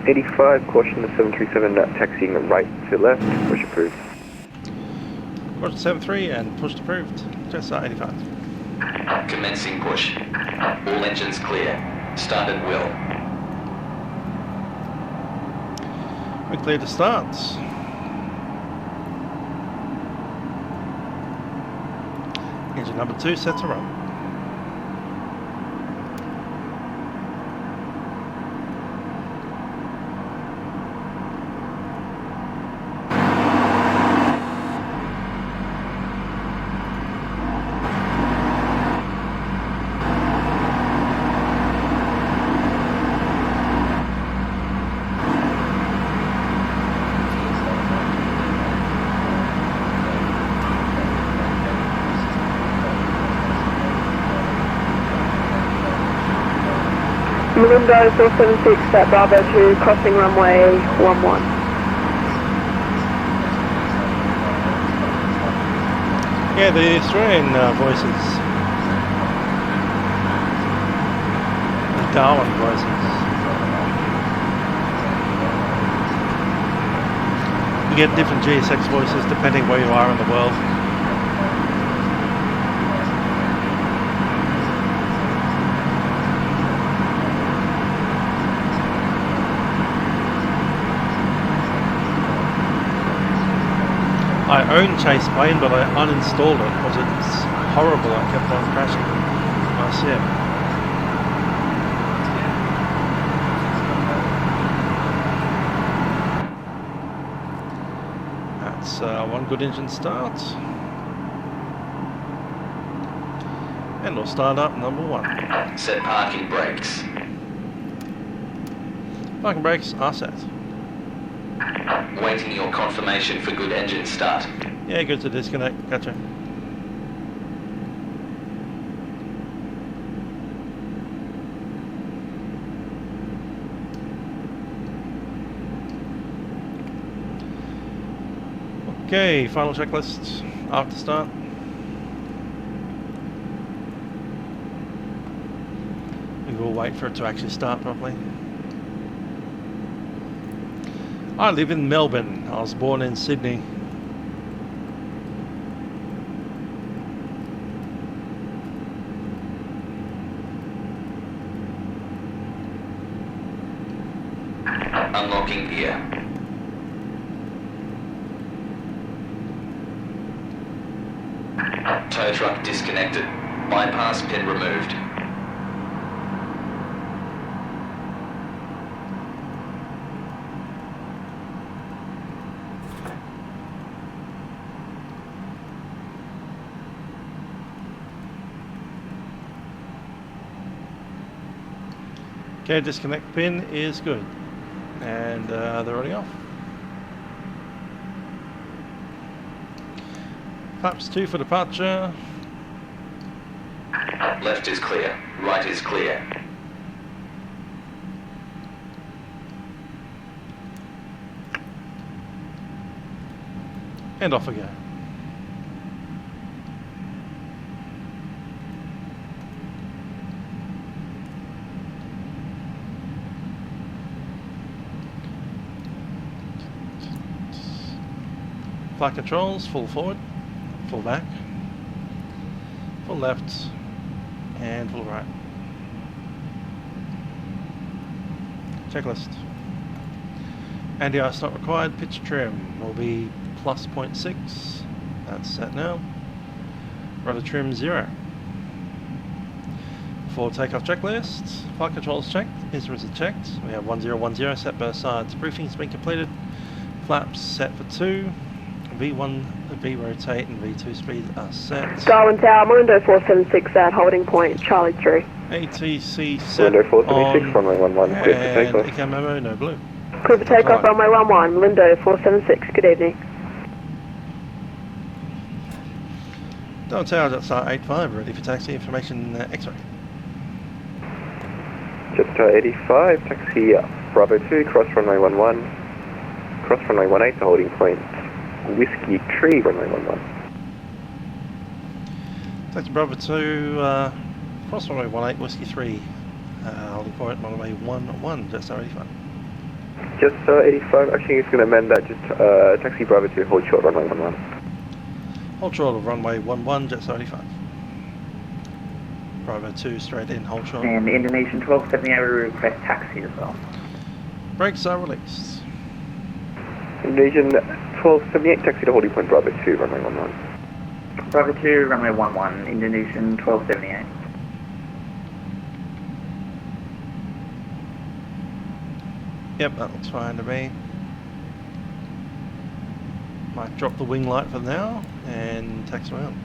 85, caution the 737 taxiing right to left, push approved. Roger 73 and pushed approved. Jetstar 85. Commencing push. All engines clear. Start at will. We're clear to start. Engine number 2 set to run. Malindo 476 at Bravo 2, crossing runway 11. Yeah, the Australian voices. The Darwin voices. You get different GSX voices depending where you are in the world. I own Chase Plane, but I uninstalled it because it's horrible. I kept on crashing. Nice, yeah. That's one good engine start. And we'll start up number 1. Set parking brakes. Parking brakes are set. Waiting your confirmation for good engine start. Yeah, good to disconnect. Gotcha. Okay, final checklist after start. We will wait for it to actually start properly. I live in Melbourne. I was born in Sydney. Unlocking gear. Tow truck disconnected. Bypass pin removed. Okay, disconnect pin is good. And they're already off. Flaps 2 for departure. Left is clear. Right is clear. And off we go. Flight controls, full forward, full back, full left, and full right. Checklist. Anti-ice not required, pitch trim will be plus 0.6, that's set now. Rudder trim 0. For takeoff checklist, flight controls checked, instruments are checked, we have 1010 set both sides, briefing's been completed, flaps set for 2. V1, V rotate and V2 speed are set. Darwin Tower, Malindo 476 at holding point, Charlie 3. ATC set Malindo 476, runway 11, clear for and takeoff. ECAM memo, no blue. Clear for takeoff, runway 11, Malindo 476, good evening. Darwin Tower, Jetstar 85, ready for taxi information X-ray. Jetstar 85, taxi Bravo 2, cross runway 11, cross runway 18 to holding point, Whiskey Tree, runway 11. Taxi Bravo 2, cross runway 18, Whiskey 3, holding point runway 11, Jetstar 85. Jetstar 85, actually it's going to amend that, just taxi Bravo 2, hold short runway 11. Hold short of runway 11, Jetstar 85. Bravo 2, straight in, hold short. And Indonesian 1278, we request taxi as well. Brakes are released. Indonesian 1278, taxi to holding point Bravo 2, runway 11. Bravo 2, runway 11, Indonesian 1278. Yep, that looks fine to me. Might drop the wing light for now and taxi around.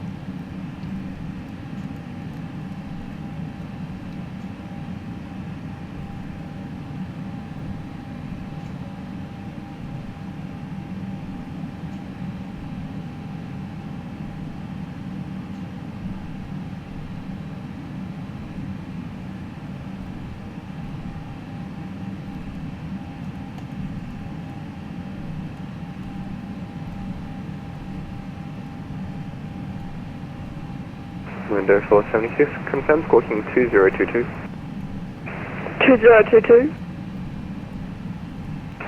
Window 476, confirm squawking 2022. 2022.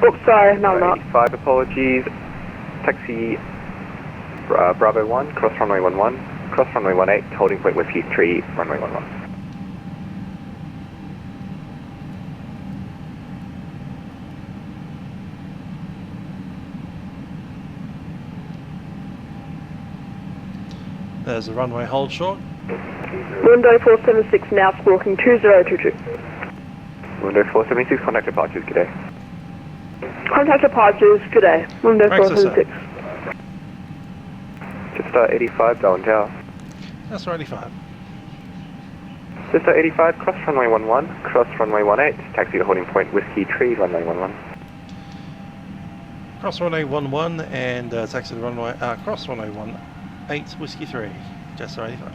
Oh, sorry, no, I'm not. 85, apologies. Taxi Bravo 1, cross runway 11, cross runway 18, holding point Whiskey 3, runway 11. There's the runway hold short. Window 476 now squawking 2022. Window 476, contact departures, good day. Contact departures, good day. Window Brakes are set. 476. Jetstar 85, Darwin Tower. That's 85. Jetstar 85, cross runway 11, cross runway 18, taxi to holding point Whiskey Tree, runway 11. Cross runway 11 and taxi to runway, cross runway 18, Whiskey 3, Jetstar 85.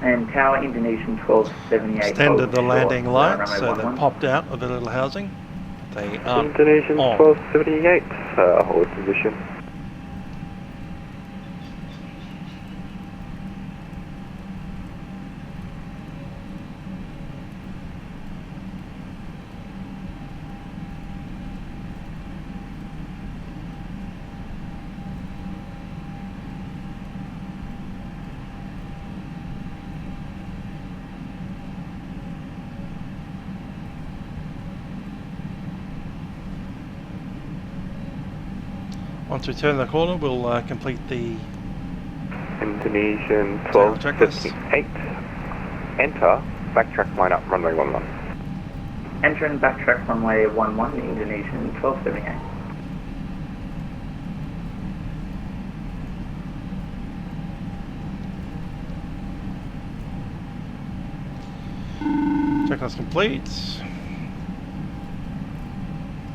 And Tower Indonesian 1278. Extended the hold landing short, light, runway so 11. they popped out of the little housing. They are Indonesian on. 1278, hold position. Once we turn the corner, we'll complete the Indonesian Tower checklist. 1278, enter, backtrack line up, runway 11. Enter and backtrack runway 11, Indonesian 1278. Checklist complete.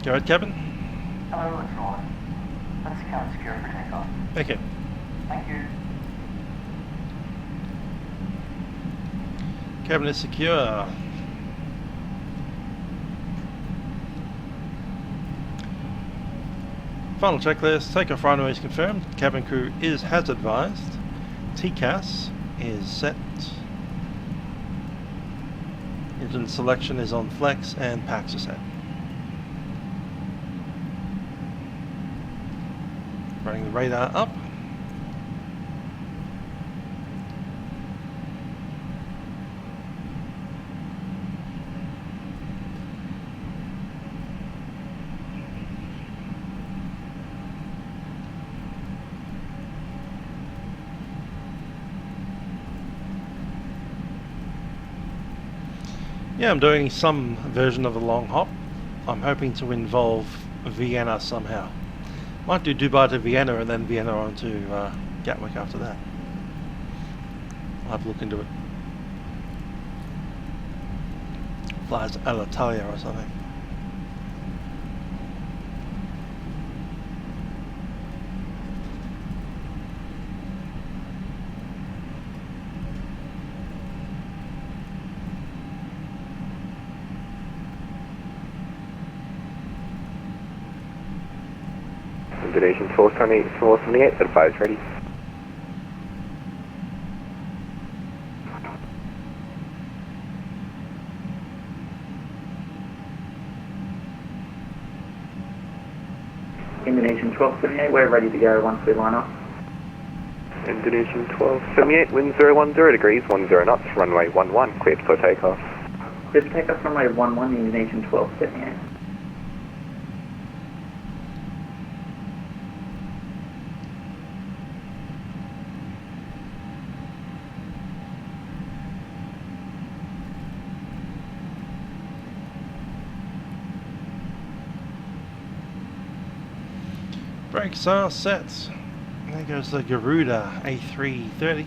Go ahead, cabin. Hello, it's Roy. Let's count secure for takeoff. Okay. Thank you. Cabin is secure. Final checklist. Takeoff runway is confirmed. Cabin crew has advised. TCAS is set. Engine selection is on flex and packs are set. Running the radar up. Yeah, I'm doing some version of a long hop. I'm hoping to involve Vienna somehow. Might do Dubai to Vienna and then Vienna on to Gatwick after that. I'll have a look into it. Flies to Alitalia or something. Indonesian 478, advise ready. Indonesian 1278, we're ready to go once we line up. Indonesian 1278, wind 010 degrees, 10 knots, runway 11, cleared for takeoff. Cleared for takeoff, runway 11, Indonesian 1278. Brakes are set. There goes the Garuda A330.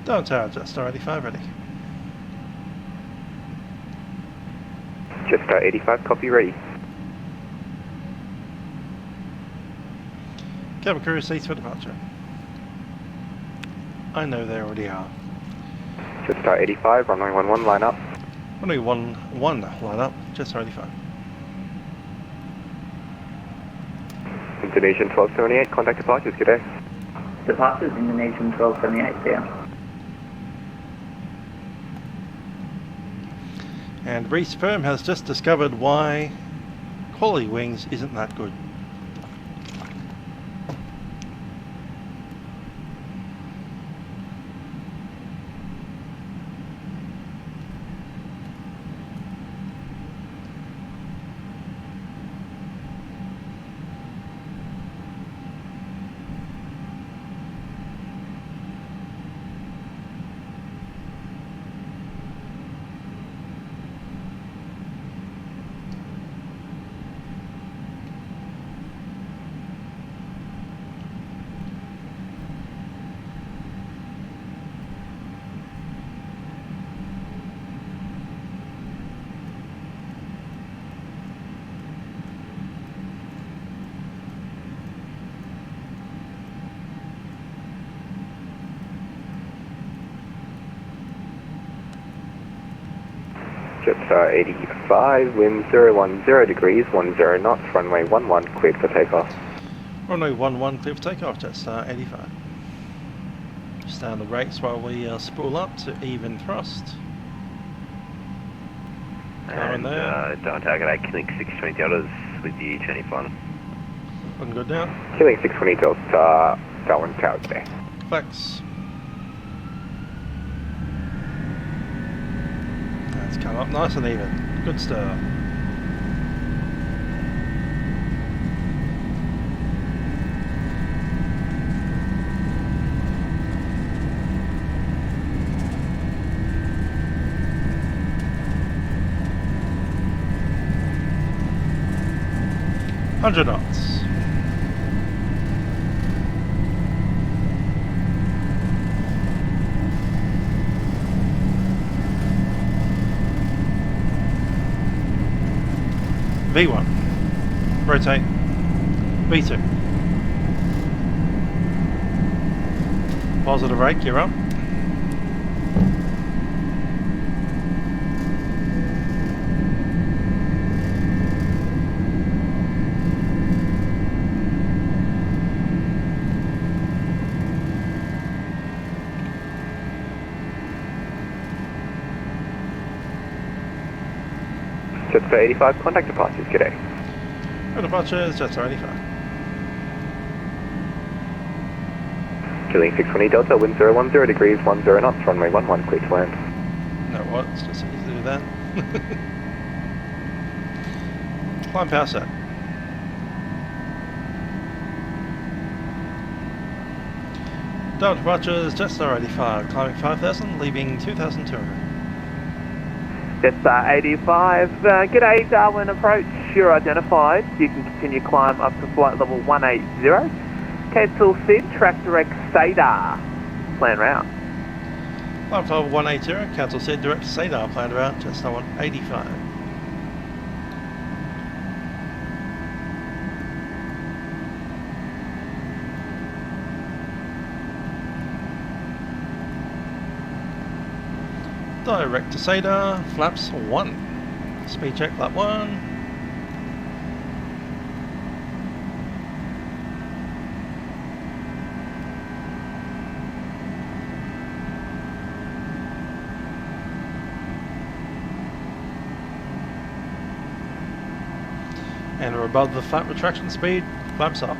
Don't tower, Jetstar 85 ready. Jetstar 85, copy, ready. Cabin crew seats for departure. I know they already are. Jetstar 85, runway 11, line up. Runway 11, line up, Jetstar 85. Indonesian 1278, contact departures, good day. Departures, Indonesian 1278, down. And Reese Perm has just discovered why quality wings isn't that good. Jetstar 85, wind 010 degrees, 10 knots, runway 11, cleared for takeoff. Runway 11, clear for takeoff, Jetstar 85. Just down the brakes while we spool up to even thrust. And don't target 8, killing 620 Deltas with the turning final. Looking good now. Killing 620 Delta, Darwin tower today. Flex. That's come up nice and even. Good start. $100 knots. V1, rotate, V2, positive rake, you're up. Jetstar 85, contact departures, g'day. Departures, Jetstar 85. Killing 620 Delta, wind 010 degrees, 10 knots, runway 11, clear to land. No what, it's just easy to do that. Climb power set. Darwin departures, Jetstar 85, climbing 5,000, leaving 2,200. Jetstar 85, g'day Darwin approach, you're identified. You can continue climb up to flight level 180. Cancel SID, track direct SADAR. Plan route. Climb level 180, cancel SID, direct SADAR, planned route, Jetstar 185. Direct to SADAR, flaps 1. Speed check, flap 1. And we're above the flap retraction speed, flaps up.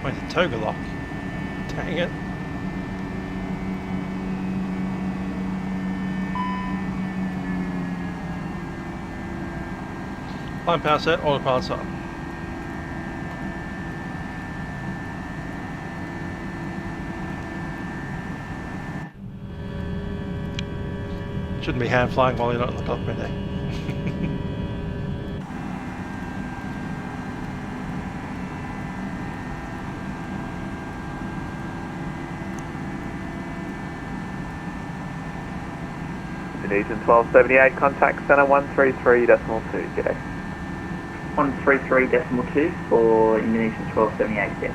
Where's the toga lock? Dang it. Climb power set, autopilot's on. Shouldn't be hand flying while you're not in the cockpit, eh? Indonesian 1278, contact center 133.2, g'day. 133.2 for Indonesian 1278, yeah.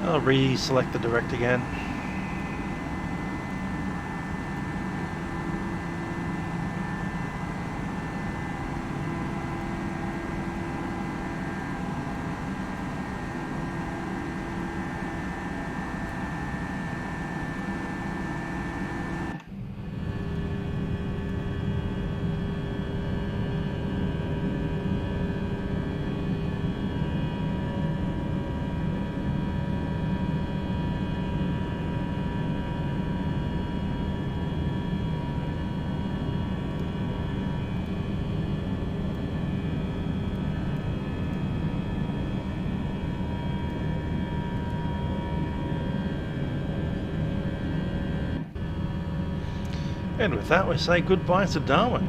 I'll reselect the direct again. And with that, we say goodbye to Darwin.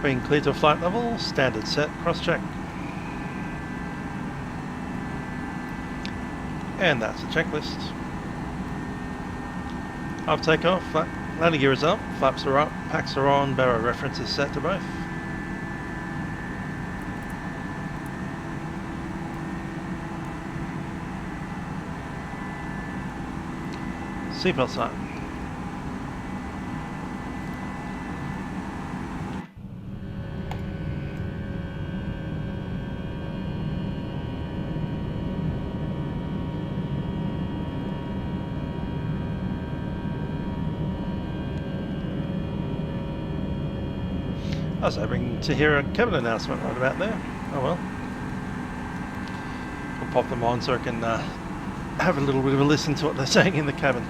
Being cleared to flight level, standard set, cross-check. And that's the checklist. After takeoff, landing gear is up, flaps are up, packs are on, barrow reference is set to both. Seatbelt sign. I was hoping to hear a cabin announcement right about there. Oh well. pop them on so I can have a little bit of a listen to what they're saying in the cabin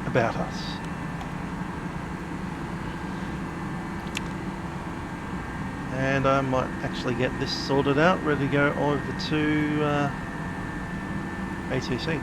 about us. And I might actually get this sorted out, ready to go over to ATC.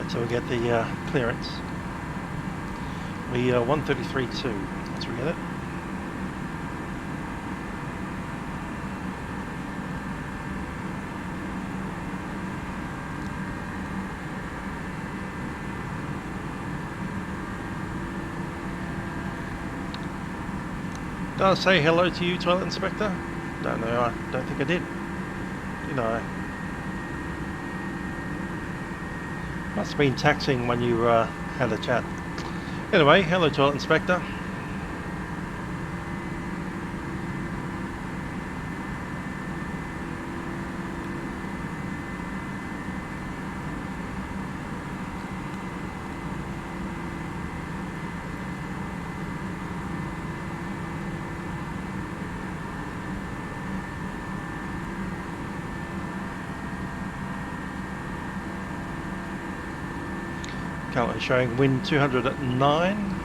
So we get the clearance. We 133.2. Let's forget it. Did I say hello to you, Toilet Inspector? Don't know. I don't think I did. Did I? Must have been taxing when you had a chat. Anyway, hello Toilet Inspector. Currently showing wind 200 at 9.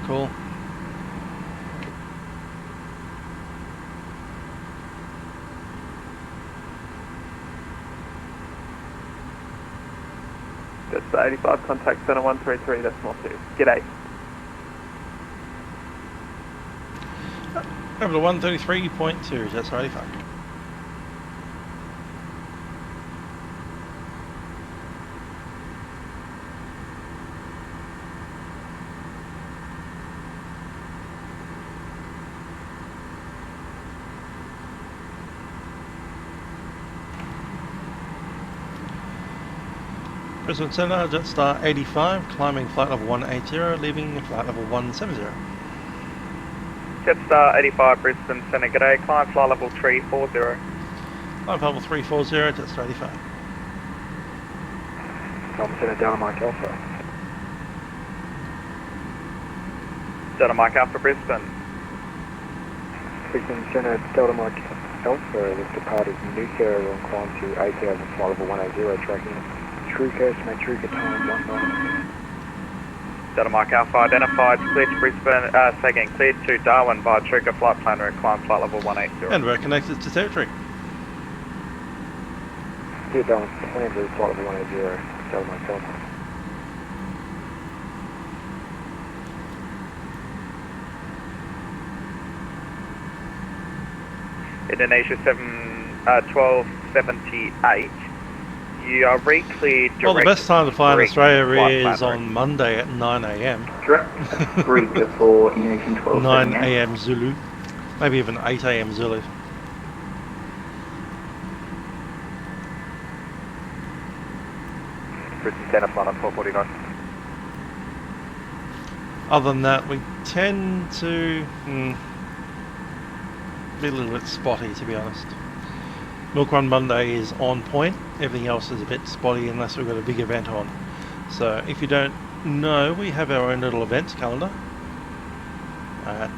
Cool. Jetstar 85, contact center 133, decimal 2. G'day. Over to 133.2, Jetstar 85. Brisbane Centre, Jetstar 85, climbing flight level 180, leaving flight level 170. Jetstar 85, Brisbane Centre, g'day, climb flight level 340. Climb level 340, Jetstar 85. Brisbane Centre, Delta Mike Alpha. Delta Mike Alpha, Brisbane. Brisbane Centre, Delta Mike Alpha, this departed nuclear on climb to 8000, flight level 180, tracking Truca, estimate Truca time 1 mile. Delta Mike Alpha identified, cleared to Brisbane, say again, cleared to Darwin by Truca flight planner and climb flight level 180. And we're connected to territory. Clear Darwin, plan to flight level 180, Delta Mike Alpha. Indonesia 1278. You are re-cleared direct. Well, the best time to fly in Australia is on Monday at 9 AM. Direct Breaker for Indonesia 12. 9 AM Zulu. Maybe even 8 AM Zulu. Brisbane Centre, flight on 1249. Other than that, we tend to be a little bit spotty, to be honest. Milk Run Monday is on point. Everything else is a bit spotty unless we've got a big event on. So if you don't know, we have our own little events calendar at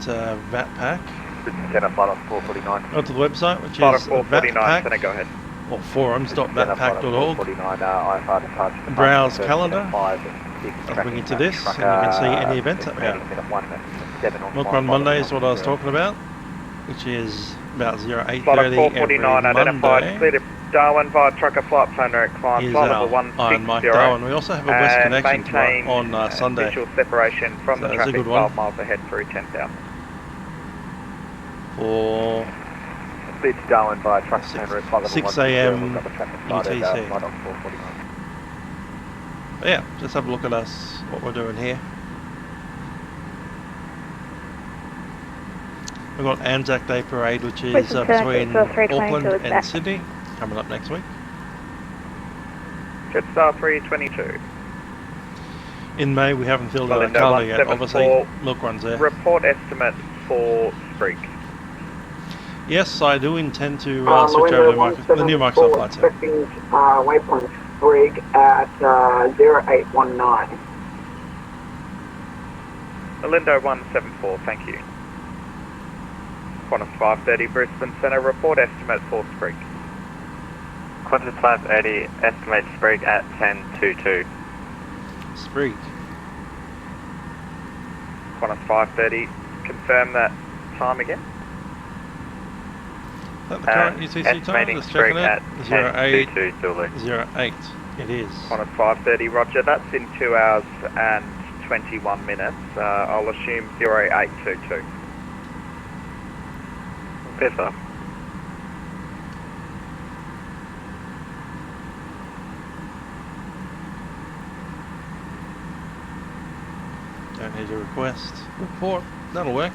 VatPack. Center flight on 449. Go to the website, which Flight is on 449, Center, VatPack, go ahead. or forums.vatpack.org. 449, IFR departure. Browse calendar. I'll bring you to this, and you can see any events up here. Milk Run Monday is what I was talking about, which is about 08:30 every Monday. Clear to Darwin via trucker flight plan direct climb, flight level 160. Iron Mic Darwin. We also have a West Connection tonight on Sunday. Visual separation from So the that's a traffic good one. 12 miles ahead through 10,000. For Clear to Darwin via trucker plan direct flight level 6 160. a.m. We've got the traffic started, UTC. flight on 449. But yeah, just have a look at us, what we're doing here. We've got Anzac Day Parade, which is between Auckland and Sydney, coming up next week. Jetstar 322. In May, we haven't filled out our Melinda calendar yet, obviously. 174. Milk Run's there. Report estimate for Sprig. Yes, I do intend to switch over to the new Microsoft flight sim. Expecting waypoint Sprig at 0819. Melinda 174, thank you. Qantas 530 Brisbane Centre, report estimate for Sprig. Qantas 580, estimate Sprig at 1022. Sprig. Qantas 530, confirm that time again. Is that the current UTC time? Estimating Just Sprig checking at it. 1022 Zulu. 08. It is. Qantas 530, roger, that's in 2 hours and 21 minutes. I'll assume 0822. Yes, sir. Don't need to request report. That'll work.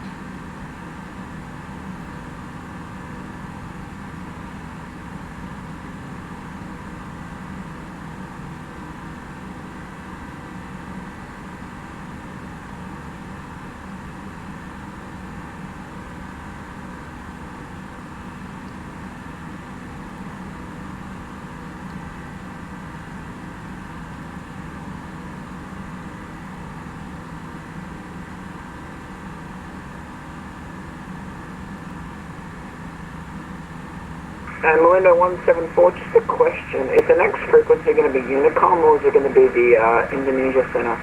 And Melinda 174, just a question. Is the next frequency going to be Unicom or is it going to be the Indonesia Center?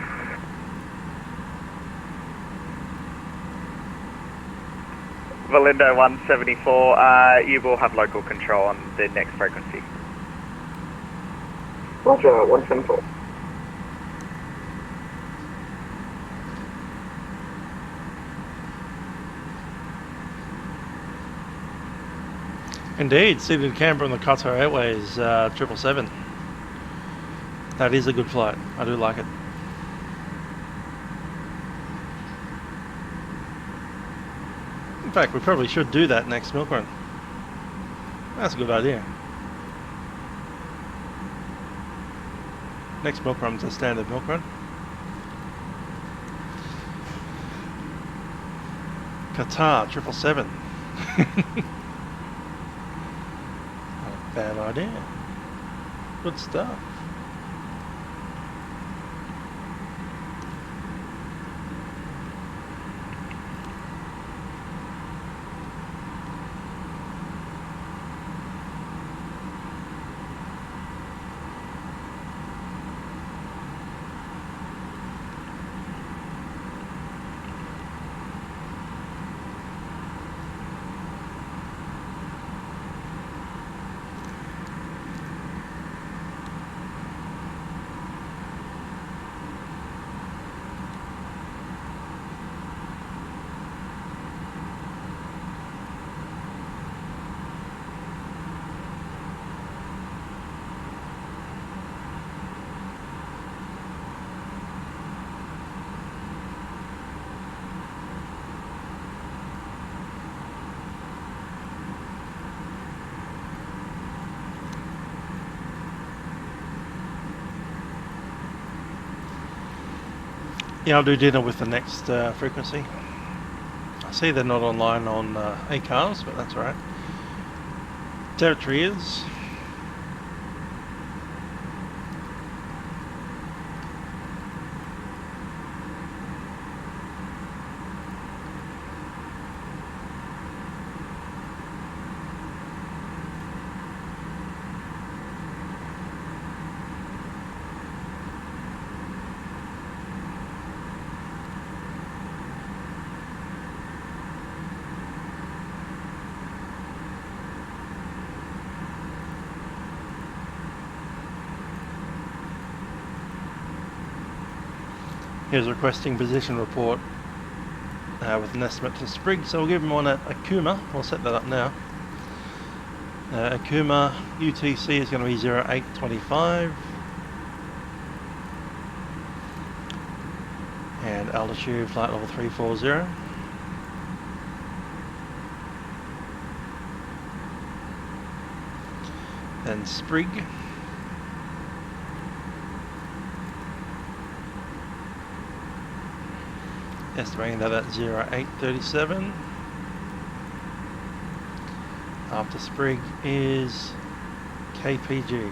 Melinda 174, you will have local control on the next frequency. Roger, 174. Indeed, Sydney to Canberra on the Qatar Airways 777. That is a good flight. I do like it. In fact, we probably should do that next milk run. That's a good idea. Next milk run's a standard milk run. Qatar 777. Bad idea. Good stuff. Yeah, I'll do dinner with the next frequency. see they're not online on ACARS, but that's alright. Territory is here's requesting position report with an estimate to Sprig, so we'll give him one at Akuma. We'll set that up now. Akuma UTC is going to be 0825 and altitude flight level 340. Then Sprig. Estimating that at 0837. After Sprig is KPG.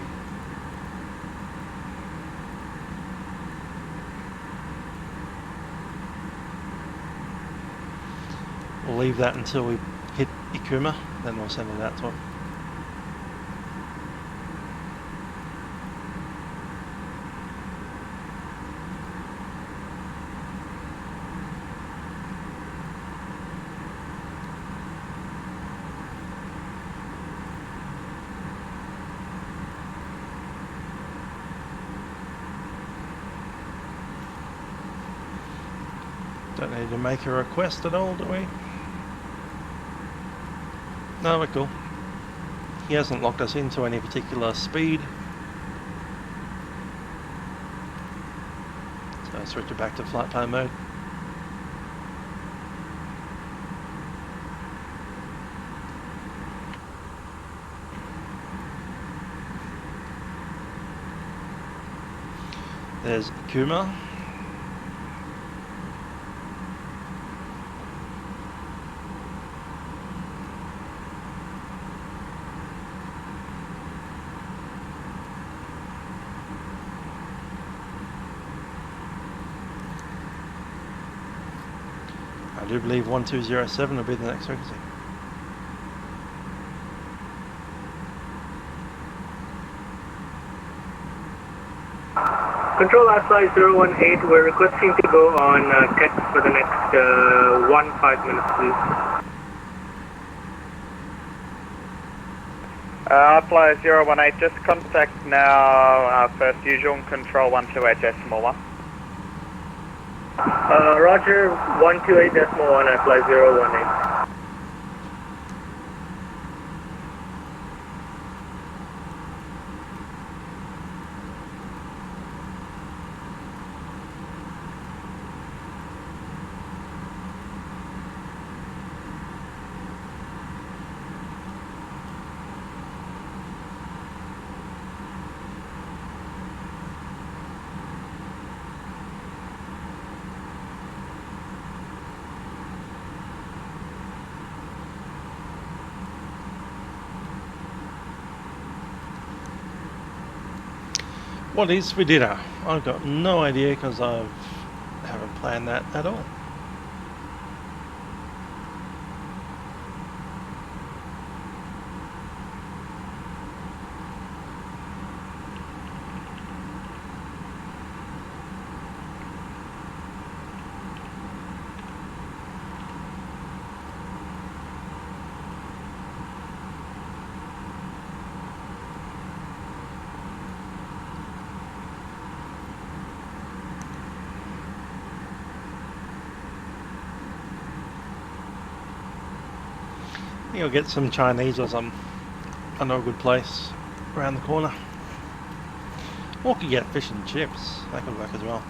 We'll leave that until we hit Ikuma, then we'll send it out to him. Don't need to make a request at all, do we? No, we're cool. He hasn't locked us into any particular speed. So I'll switch it back to flight plan mode. There's Akuma. I do believe 1207 will be the next frequency. Control ActiveSky 018, we're requesting to go on CAT for the next 5 minutes, please. ActiveSky 018, just contact now first usual and control 128.1. Roger, 128.1 ActiveSky 018. What is for dinner? I've got no idea because I haven't planned that at all. I think I'll get some Chinese or some. I know a good place around the corner. Or could get fish and chips. That could work as well.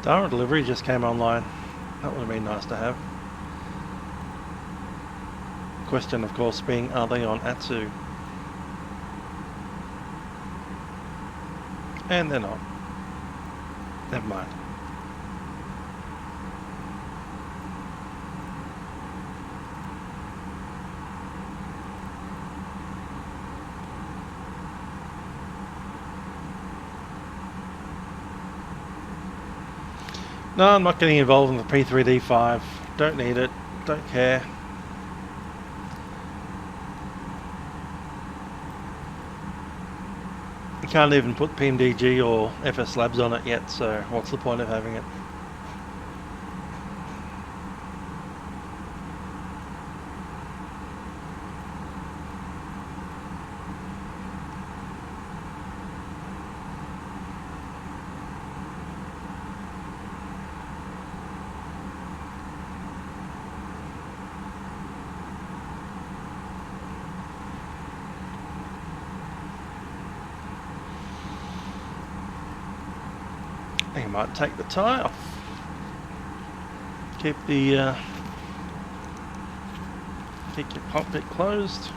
Darwin delivery just came online. That would have been nice to have. Question, of course, being, are they on Atsu? And they're not. Never mind. No, I'm not getting involved in the P3D5. Don't need it. Don't care. You can't even put PMDG or FSlabs on it yet, so what's the point of having it? You might take the tie off. Keep your cockpit closed.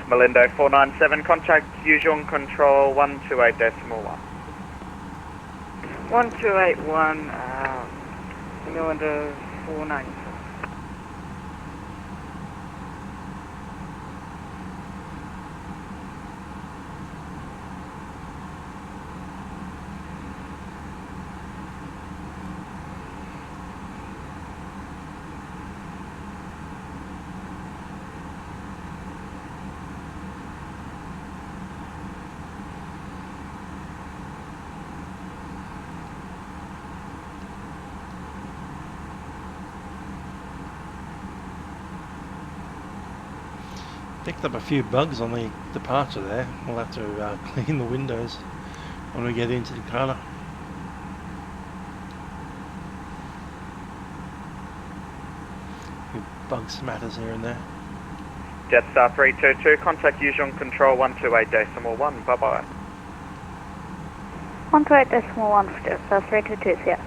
Malindo 497, contact Yuzhong Control 128.1. 1281, Malindo 497. Picked up a few bugs on the departure there. We'll have to clean the windows when we get into Jakarta. A few bug smatters here and there. Jetstar 322, contact Yuzhong Control 128.1. Bye bye. 128.1 for Jetstar 322, yeah.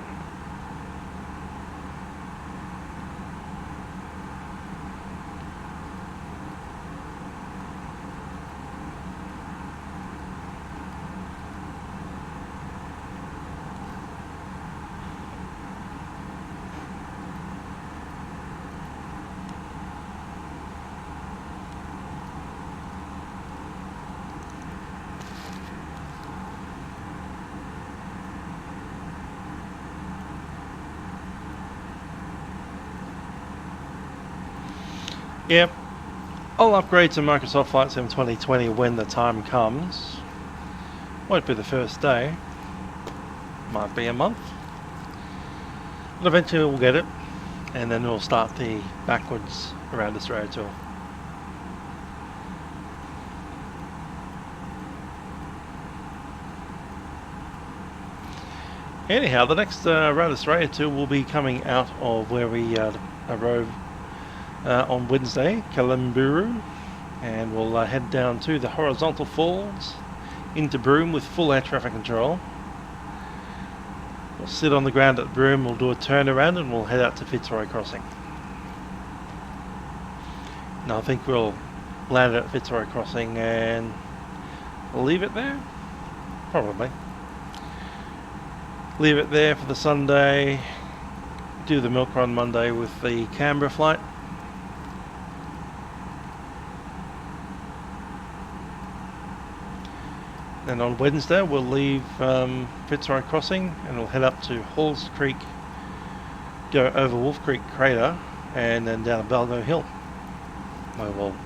Yep, I'll upgrade to Microsoft Flight Sim 2020 when the time comes. Won't be the first day, might be a month, but eventually we'll get it, and then we'll start the backwards around Australia tour. Anyhow, the next Round Australia tour will be coming out of where we arrive on Wednesday, Kalamburu, and we'll head down to the horizontal falls into Broome with full air traffic control. We'll sit on the ground at Broome, we'll do a turnaround, and we'll head out to Fitzroy Crossing. Now I think we'll land at Fitzroy Crossing and we'll leave it there, probably. Leave it there for the Sunday, do the milk run Monday with the Canberra flight. And on Wednesday we'll leave Fitzroy Crossing and we'll head up to Halls Creek, go over Wolf Creek Crater, and then down Balgo Hill, where we'll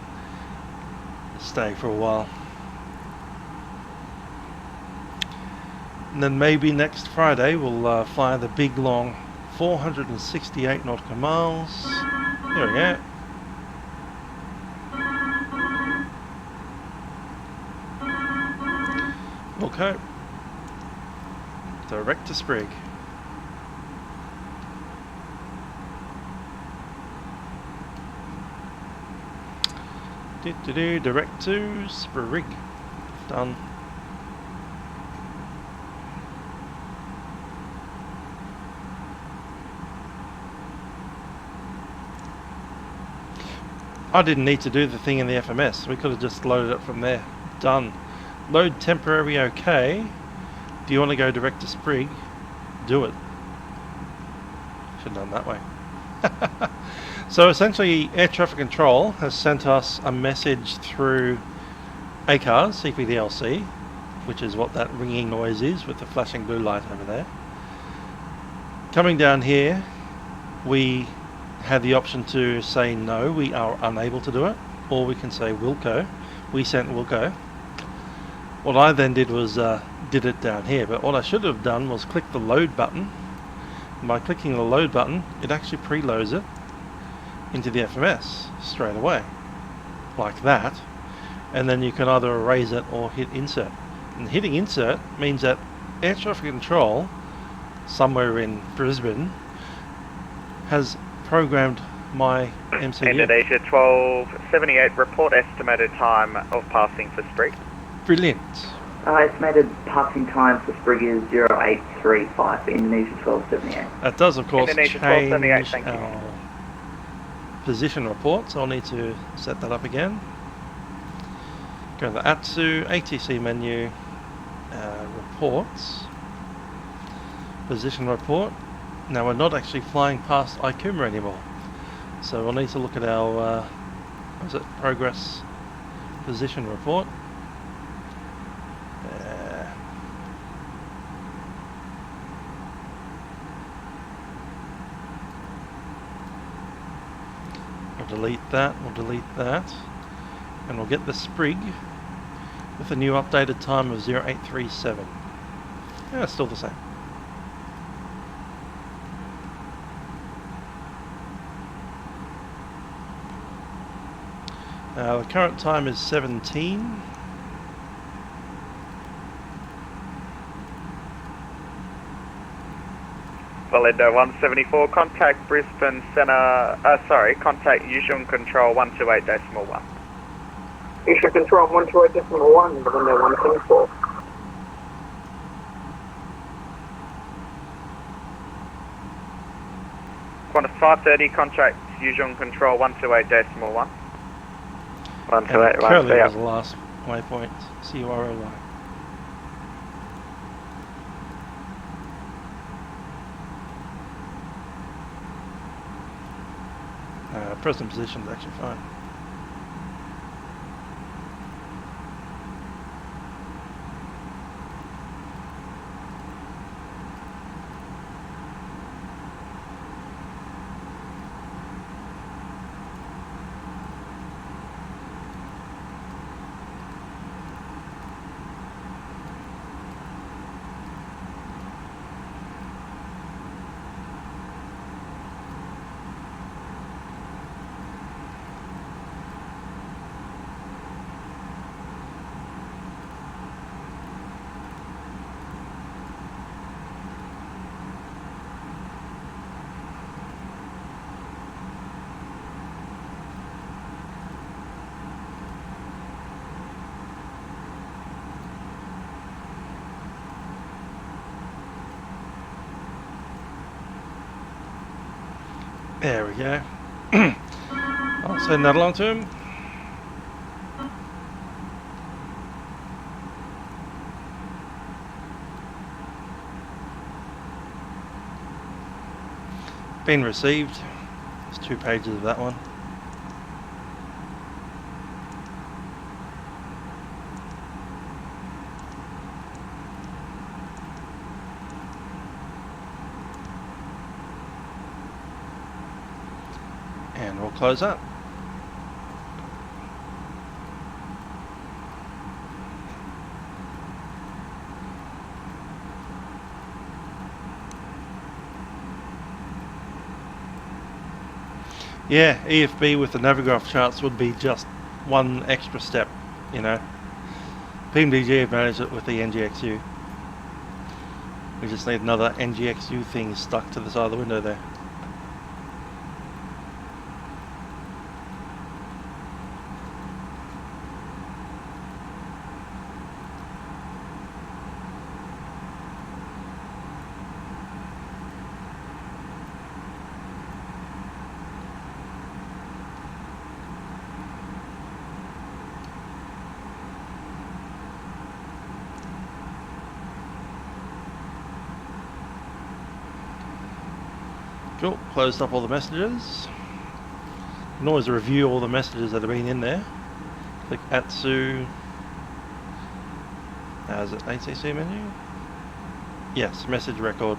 stay for a while. And then maybe next Friday we'll fly the big long 468 nautical miles There we go. Okay. Direct to Sprig. Direct to Sprig. Done. I didn't need to do the thing in the FMS. We could have just loaded it from there. Done. Load temporary OK. Do you want to go direct to Sprig? Do it. Should have done that way. So essentially, air traffic control has sent us a message through ACARS, cpdlc, which is what that ringing noise is with the flashing blue light over there. Coming down here, we had the option to say no, we are unable to do it, or we can say Wilco. We sent Wilco. What I then did was did it down here, but what I should have done was click the load button. And by clicking the load button, it actually preloads it into the FMS straight away, like that, and then you can either erase it or hit insert. And hitting insert means that air traffic control somewhere in Brisbane has programmed my MCU. Indonesia 1278, report estimated time of passing for Sprig. Brilliant. Estimated passing time for Sprig is 0835 for Indonesia 1278. That does, of course, Indonesia change 1278, thank you. our position report, so I'll need to set that up again. Go to the ATSU, ATC menu, reports, position report. Now we're not actually flying past Ikuma anymore, so we'll need to look at our what is it, progress position report. Delete that, we'll delete that, and we'll get the Sprig with a new updated time of 0837. Yeah, it's still the same. The current time is 17. Valindo 174, contact Brisbane Centre, contact Yuzhong Control 128.1. Yuzhong Control 128.1, Valindo 174. Qantas 530, contact Yuzhong Control 128.1. 128, Curly right, was the last waypoint, CURLY. Present position is actually fine. There we go. I'll send that along to him. Been received. There's 2 pages of that one. And we'll close up. Yeah, EFB with the Navigraph charts would be just one extra step, you know. PMDG have managed it with the NGXU. We just need another NGXU thing stuck to the side of the window there. Cool, closed up all the messages. You can always review all the messages that have been in there. Click Atsu. Is it ACC menu? Yes, message record.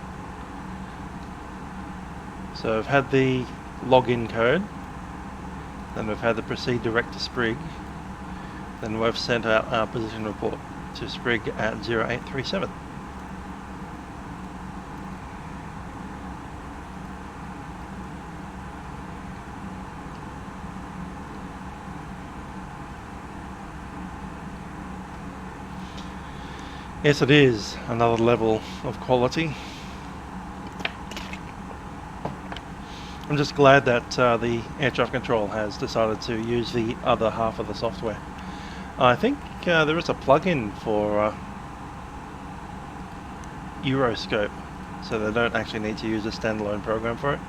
So I've had the login code, then we've had the proceed direct to Sprig, then we've sent out our position report to Sprig at 0837. Yes, it is another level of quality. I'm just glad that the air traffic control has decided to use the other half of the software. I think there is a plugin for Euroscope, so they don't actually need to use a standalone program for it.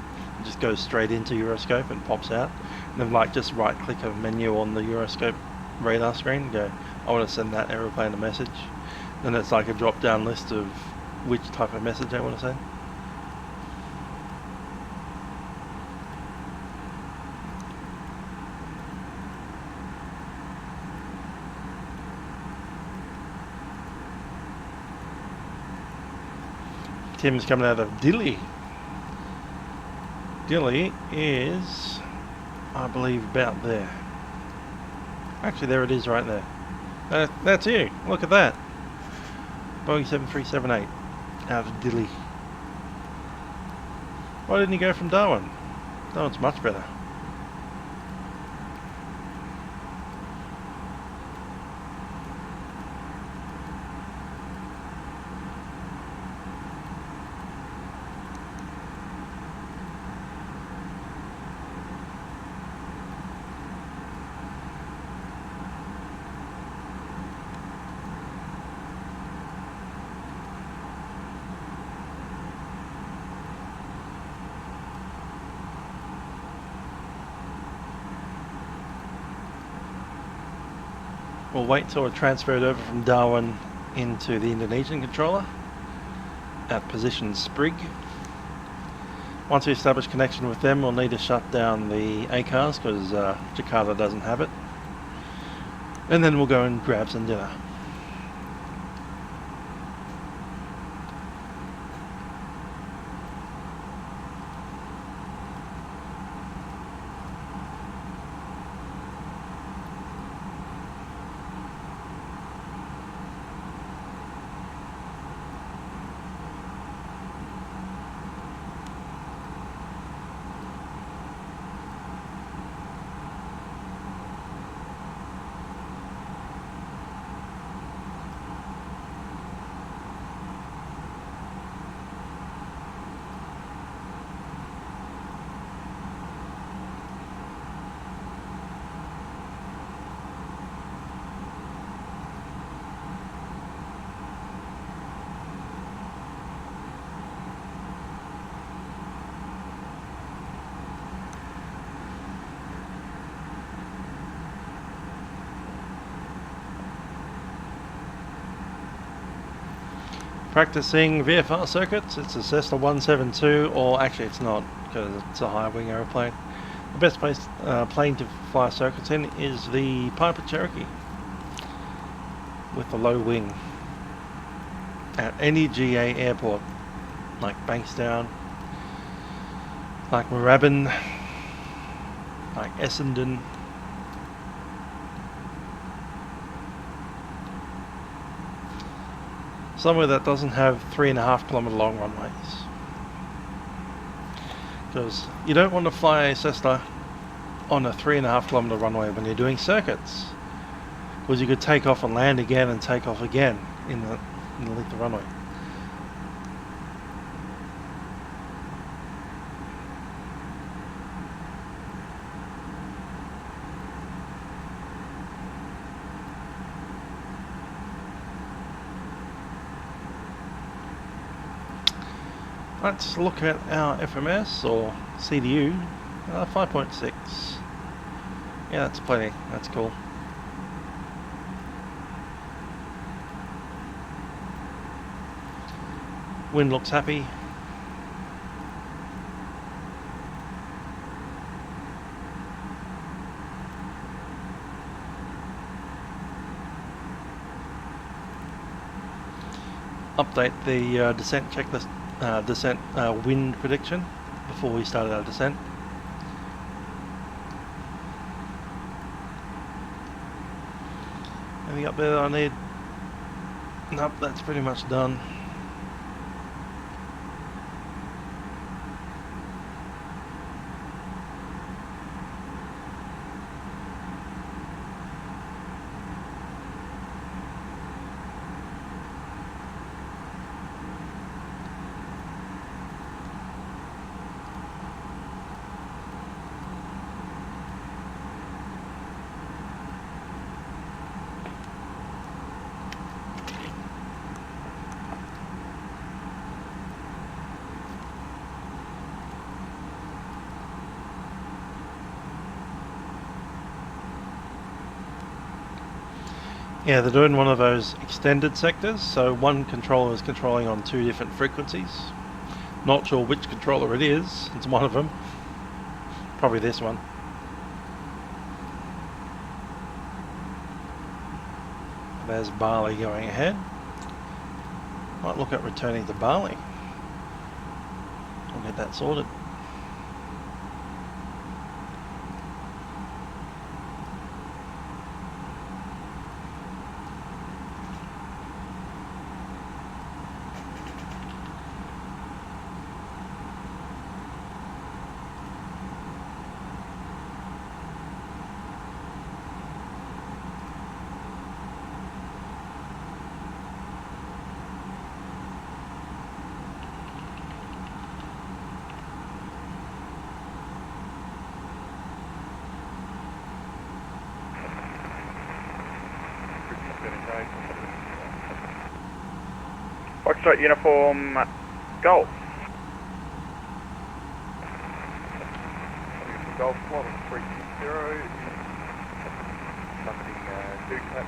It just goes straight into Euroscope and pops out. And then like just right click a menu on the Euroscope radar screen and go, I want to send that aeroplane a message. Then it's like a drop down list of which type of message I want to send. Tim's coming out of Dili. Dili is, I believe, about there. Actually, there it is right there. That's you. Look at that. Boeing 7378 out of Dili. Why didn't you go from Darwin? Darwin's much better. We'll wait till we're transferred over from Darwin into the Indonesian controller at position Sprig. Once we establish connection with them, we'll need to shut down the ACARS because Jakarta doesn't have it. And then we'll go and grab some dinner. Practicing VFR circuits. It's a Cessna 172, or actually it's not because it's a high wing aeroplane. The best plane to fly circuits in is the Piper Cherokee with the low wing at any GA airport like Bankstown, like Moorabbin, like Essendon. Somewhere that doesn't have 3.5 kilometre long runways. Because you don't want to fly a Cessna on a 3.5 kilometre runway when you're doing circuits, because you could take off and land again and take off again in the length of runway. Let's look at our FMS or CDU, 5.6. Yeah, that's plenty. That's cool. Wind looks happy. Update the descent checklist. Descent wind prediction before we started our descent. Anything up there that I need? Nope, that's pretty much done. Yeah, they're doing one of those extended sectors, so one controller is controlling on 2 different frequencies. Not sure which controller it is, it's one of them. Probably this one. There's Bali going ahead. Might look at returning to Bali. I'll get that sorted. Foxtrot uniform Golf. Golf model 360. Something Ducat.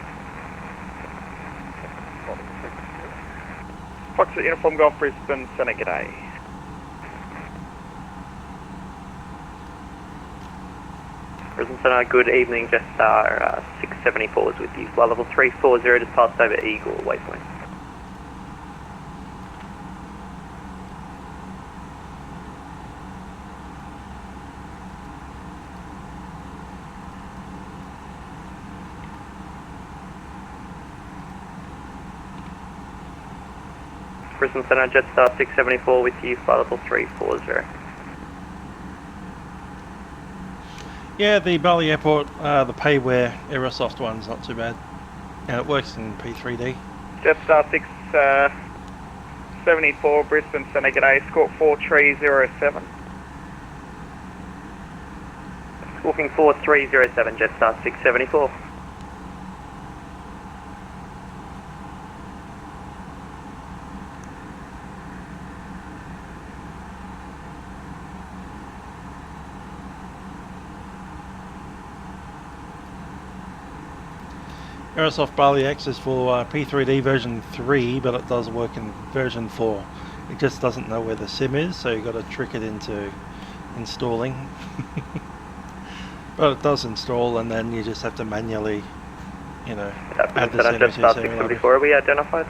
Model 360. Foxtrot uniform Golf Brisbane, Centre, g'day. Brisbane Centre, good evening. Jetstar 674 is with you. Flight level 340, just passed over Eagle waypoint. Brisbane Centre, Jetstar 674 with you, flight level 340. Yeah, the Bali Airport, the payware Aerosoft one's not too bad. And it works in P3D. Jetstar 674, Brisbane Centre, g'day, Squawk 4307. Squawking 4307, Jetstar 674. Aerosoft Bali X is for P3D version 3, but it does work in version 4. It just doesn't know where the SIM is, so you've got to trick it into installing. But it does install, and then you just have to manually, you know, add the SIM to your SIM library. Are we identified?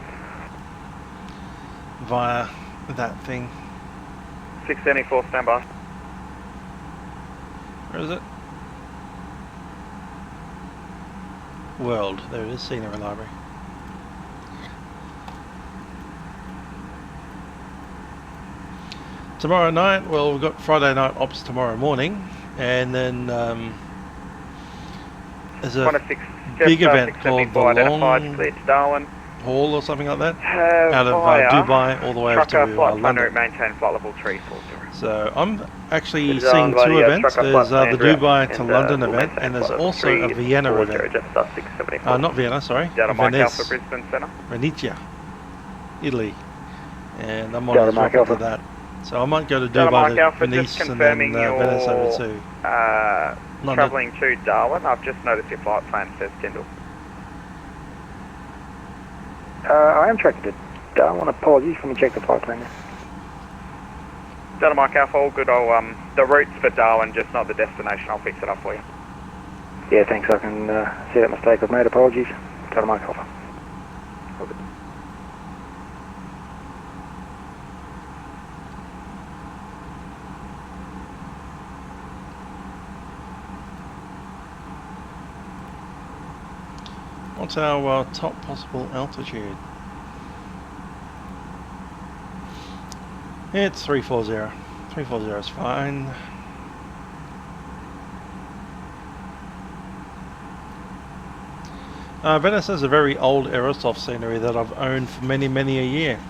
Via that thing. 674, standby. Where is it? World, there it is, scenery library. Tomorrow night, well, we've got Friday night ops tomorrow morning, And then there's a 106, big event called the identified, Long cleared to Darwin. Haul or something like that, out of Dubai all the way up to London. Maintain flight level 340. So I'm actually seeing two events. There's the Dubai to London event, and there's also a Vienna event. Not Vienna, sorry. Venice. Venezia, Italy. And I'm on the rocket to that. So I might go to Dubai to Venice and then Venice over to travelling to Darwin. I've just noticed your flight plan says Tyndall. I am tracking to Darwin. Apologies, let me check the flight plan. Delta Mike Alpha, all good. The route's for Darwin, just not the destination. I'll fix it up for you. Yeah, thanks. I can see that mistake I've made. Apologies. Delta Mike Alpha. All good. What's our top possible altitude? It's 340. 340 is fine. Venice is a very old Aerosoft scenery that I've owned for many a year.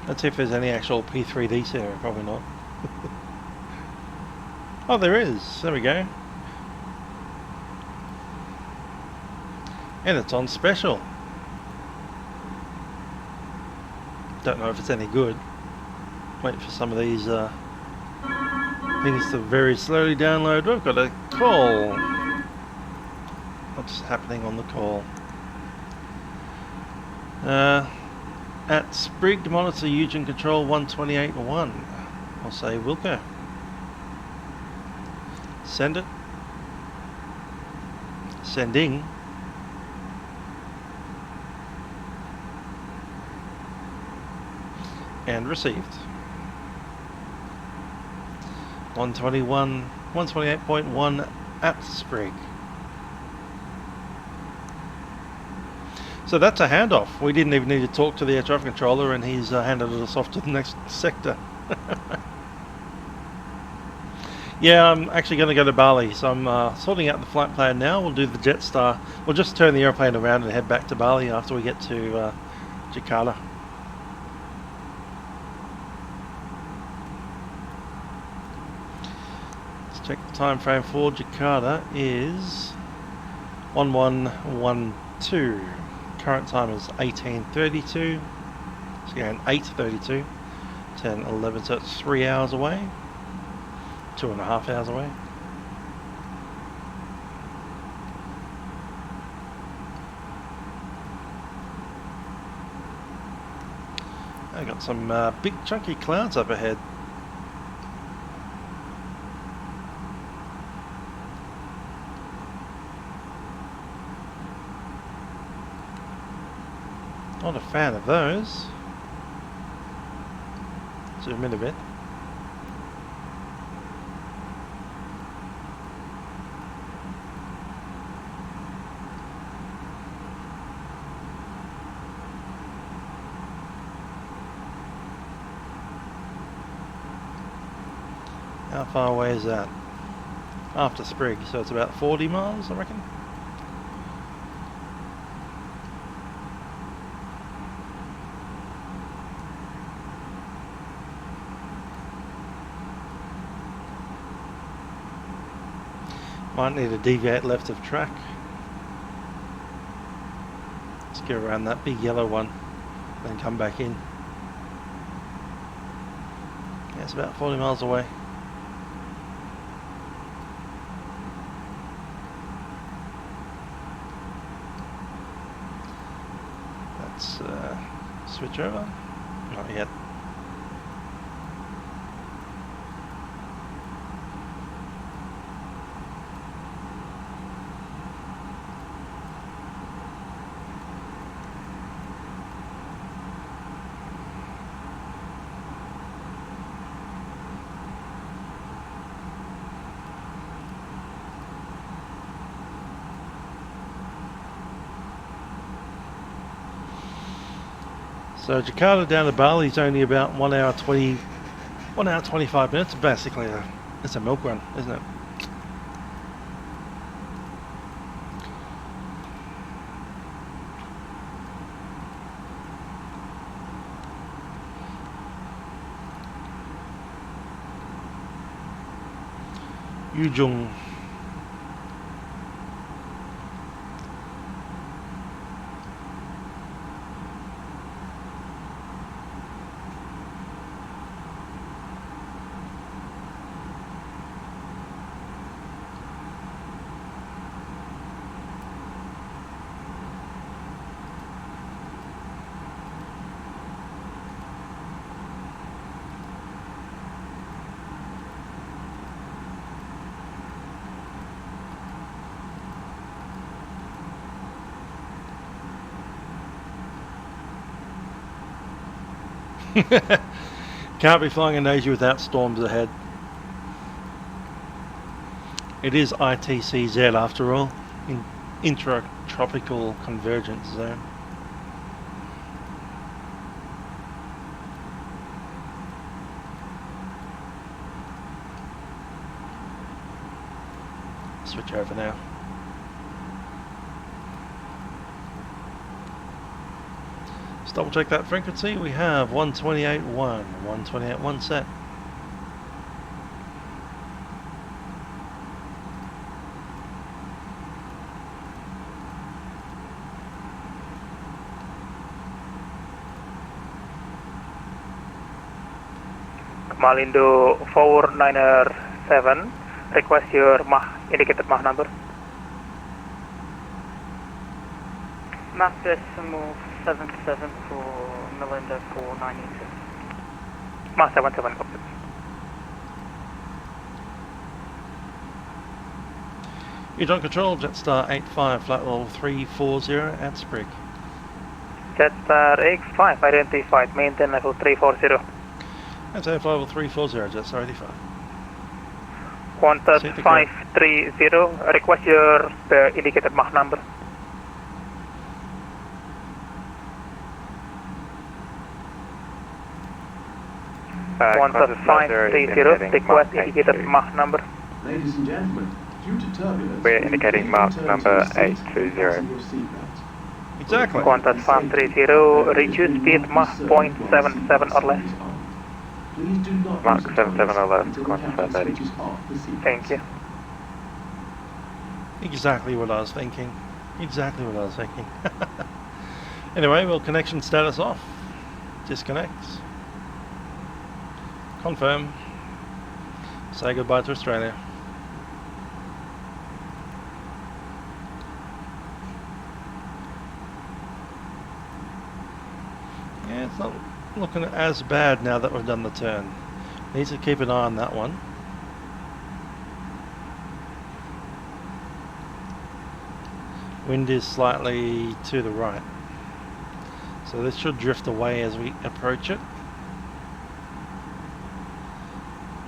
Let's see if there's any actual P3D scenery. Probably not. Oh, there is. There we go. And it's on special. Don't know if it's any good. Wait for some of these things to very slowly download. We've got a call. What's happening on the call? At Sprig, monitor Eugene Control 128.1. I'll say Wilco. Send it. Sending. And received. 128.1 at Sprig. So that's a handoff. We didn't even need to talk to the air traffic controller, and he's handed us off to the next sector. Yeah, I'm actually going to go to Bali, so I'm sorting out the flight plan now. We'll do the Jetstar. We'll just turn the airplane around and head back to Bali after we get to Jakarta. Check the time frame for Jakarta is 1112. Current time is 1832. It's going 8:32, 10:11. So it's 3 hours away, 2.5 hours away. I got some big chunky clouds up ahead. Not a fan of those. Zoom in a bit. How far away is that? After Sprig, so it's about 40 miles, I reckon. Might need to deviate left of track. Let's go around that big yellow one, then come back in. Yeah, it's about 40 miles away. Let's switch over. Not yet. So Jakarta down to Bali is only about 1 hour 20 1 hour 25 minutes, basically it's a milk run, isn't it? Yujung. Can't be flying in Asia without storms ahead. It is ITCZ after all, in intratropical convergence zone. Switch over now. Double check that frequency. We have 128.1, 128.1 set. Malindo 497, request your indicated Mach number. Mach decimal 77 for Melinda 492. Mach 77, copy. You're on control, Jetstar 85, flight level 340 at Sprig. Jetstar 85, identified, maintain level 340. That's flight level 340, Jetstar 85. Qantas 530, request your indicated Mach number. Qantas 530, request indicated Mach number. Ladies and gentlemen, due to turbulence, we're indicating Mach number 820. Exactly. Qantas 530, reduce speed Mach 0.77 or less. Mach 77 or less, Qantas 530. Thank you. Exactly what I was thinking. Exactly what I was thinking. Anyway, well, connection status off. Disconnect. Confirm. Say goodbye to Australia. Yeah, it's not looking as bad now that we've done the turn. Need to keep an eye on that one. Wind is slightly to the right, so this should drift away as we approach it.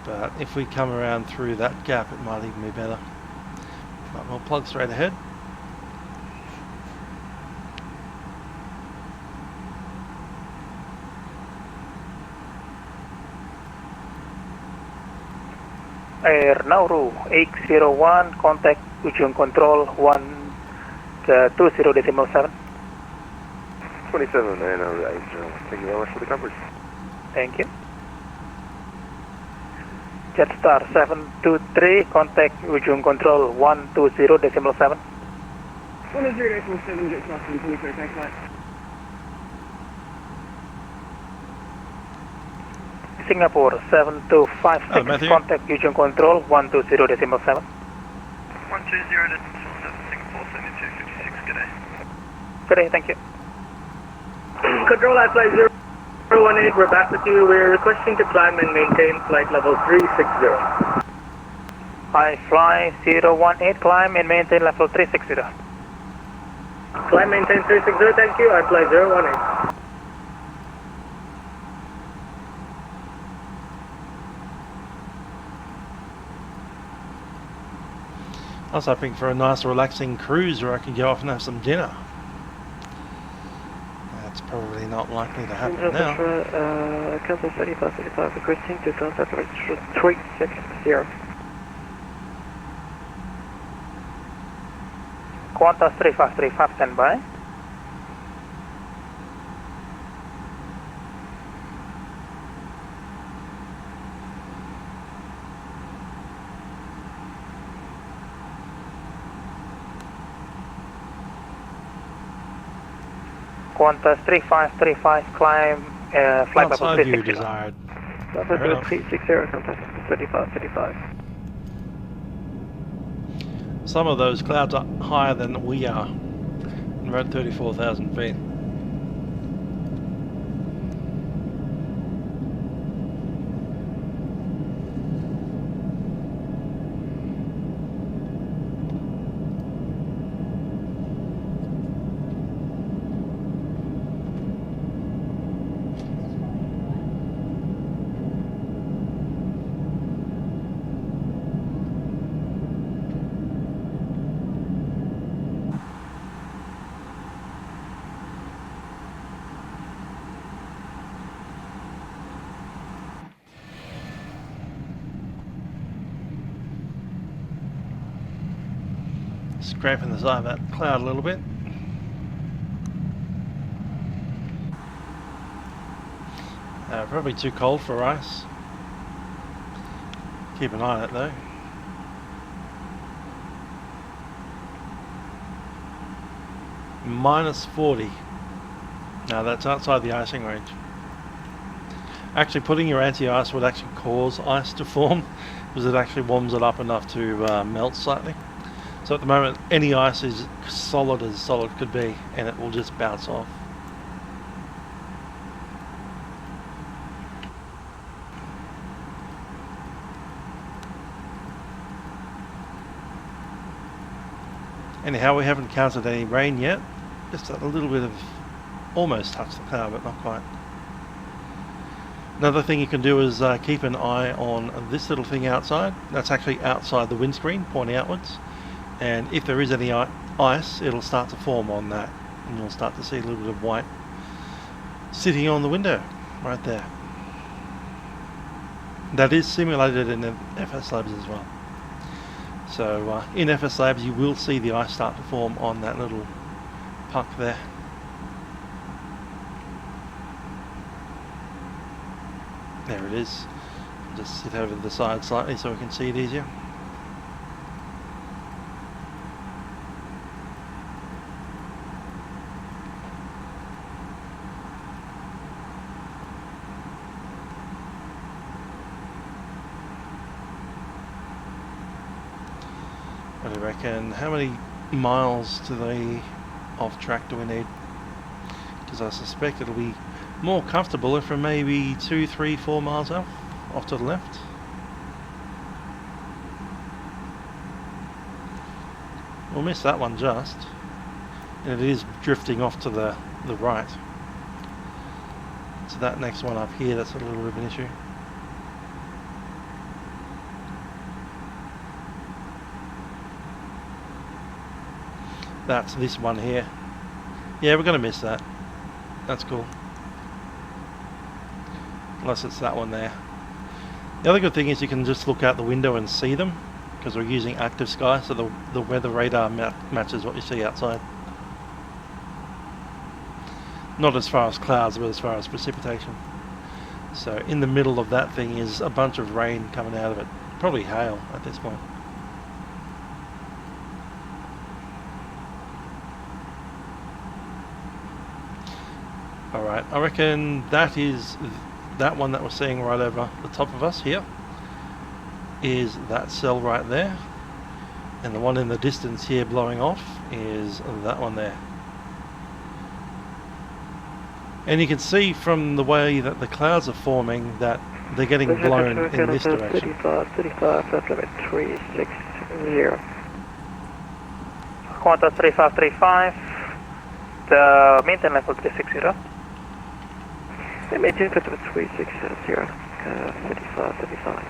But if we come around through that gap, it might even be better. But we'll plug straight ahead. Air Nauru 801, contact Ujung Control 120.7. 27 and 801. Thank you very much for the coverage. Thank you. Jetstar 723, contact Ujung Control 120.7. 103.7, Jetstar 723, thanks mate. Singapore 7256, contact Ujung Control 120.7. 120.7, Singapore 7256, good day. Good day, thank you. Control FLAi 018, we're back with you. We're requesting to climb and maintain flight level 360. FLAi 018, climb and maintain level 360. Climb, maintain 360, thank you. FLAi 018. I was hoping for a nice relaxing cruise where I can go off and have some dinner. That's probably not likely to happen now. Cancel 35 requesting to turn that 360. Qantas 3535 standby. Qantas 3535 climb flight level Outside you 360. desired. Fair enough. 360 contact 3535. Some of those clouds are higher than we are, around 34,000 feet. Scraping the side of that cloud a little bit. Probably too cold for ice. Keep an eye on it though. -40. Now that's outside the icing range. Actually putting your anti-ice would actually cause ice to form because it actually warms it up enough to melt slightly. So at the moment any ice is solid as solid could be and it will just bounce off. Anyhow, we haven't encountered any rain yet. Just a little bit of, almost touched the cloud, but not quite. Another thing you can do is keep an eye on this little thing outside. That's actually outside the windscreen, pointing outwards. And if there is any ice, it'll start to form on that. And you'll start to see a little bit of white sitting on the window, right there. That is simulated in the FSlabs as well. So in FSlabs you will see the ice start to form on that little puck there. There it is. Just sit over to the side slightly so we can see it easier. What do you reckon? How many miles to the off track do we need? Because I suspect it'll be more comfortable if we're maybe 2, 3, 4 miles off to the left. We'll miss that one just, and it is drifting off to the right. So that next one up here, that's a little bit of an issue. That's this one here. Yeah, we're going to miss that. That's cool. Unless it's that one there. The other good thing is you can just look out the window and see them, because we're using ActiveSky, so the weather radar matches what you see outside. Not as far as clouds, but as far as precipitation. So in the middle of that thing is a bunch of rain coming out of it. Probably hail at this point. Alright, I reckon that is that one that we're seeing right over the top of us here is that cell right there, and the one in the distance here blowing off is that one there. And you can see from the way that the clouds are forming that they're getting blown in this direction. 35, flight level 360. Qantas 3535, the maintain level 360. Maintain flight level 360, 35.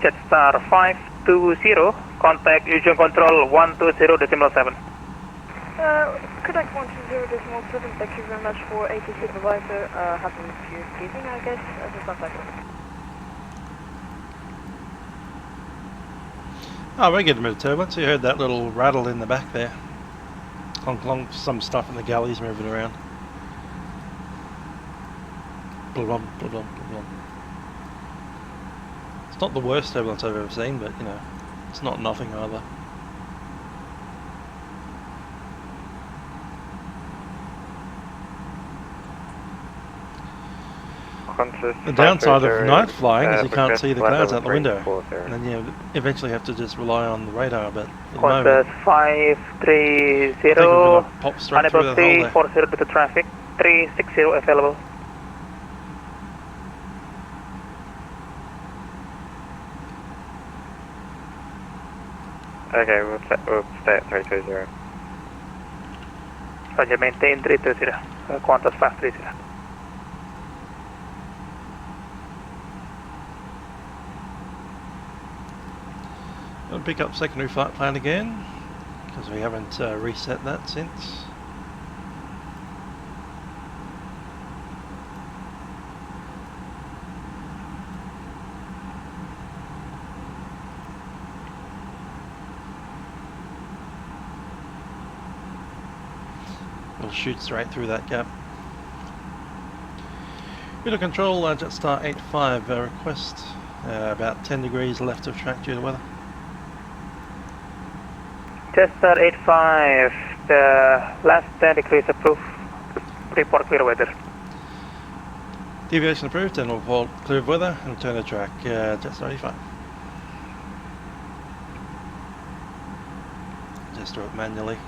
Jetstar 520, contact Eugene Control 120.7. Contact 120.7, thank you very much for AT Supervisor. Happy Thanksgiving, I guess, as a contact. Oh, we're getting a bit of turbulence. You heard that little rattle in the back there. Clonk clonk, some stuff in the galleys moving around. Blum, blum, blum, blum. It's not the worst turbulence I've ever seen, but you know, it's not nothing either. The downside of night flying is you can't see the clouds out the window, and then you eventually have to just rely on the radar. But at the moment, 530, pop straight through unable the hole to there. 40 to the traffic, 360 available. Okay, we'll stay at 320. Roger, maintain 330, Qantas 530. I'll pick up secondary flight plan again, because we haven't reset that since. We'll shoot straight through that gap. Unit control, Jetstar 85, request about 10 degrees left of track due to weather. Jetstar 85, the last 10 degrees approved. Report clear weather. Deviation approved, and we'll report clear of weather and return to track. Jetstar 85. Just do it manually.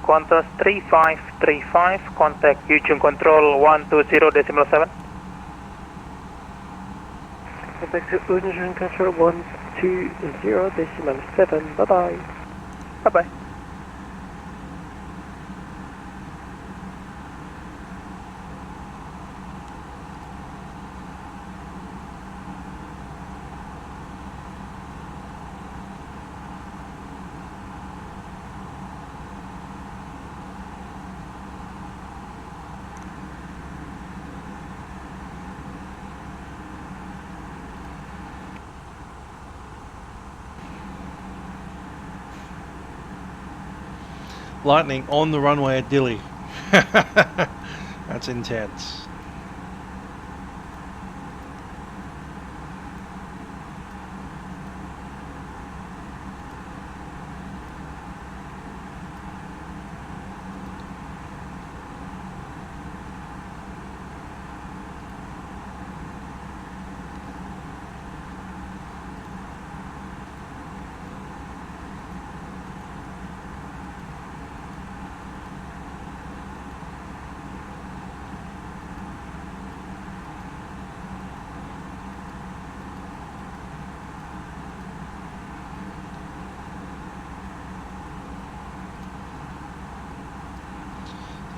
Qantas 3535, contact Eugene Control 120.7. Contact Eugene Control 120.7, bye bye. Bye bye. Lightning on the runway at Dili. That's intense.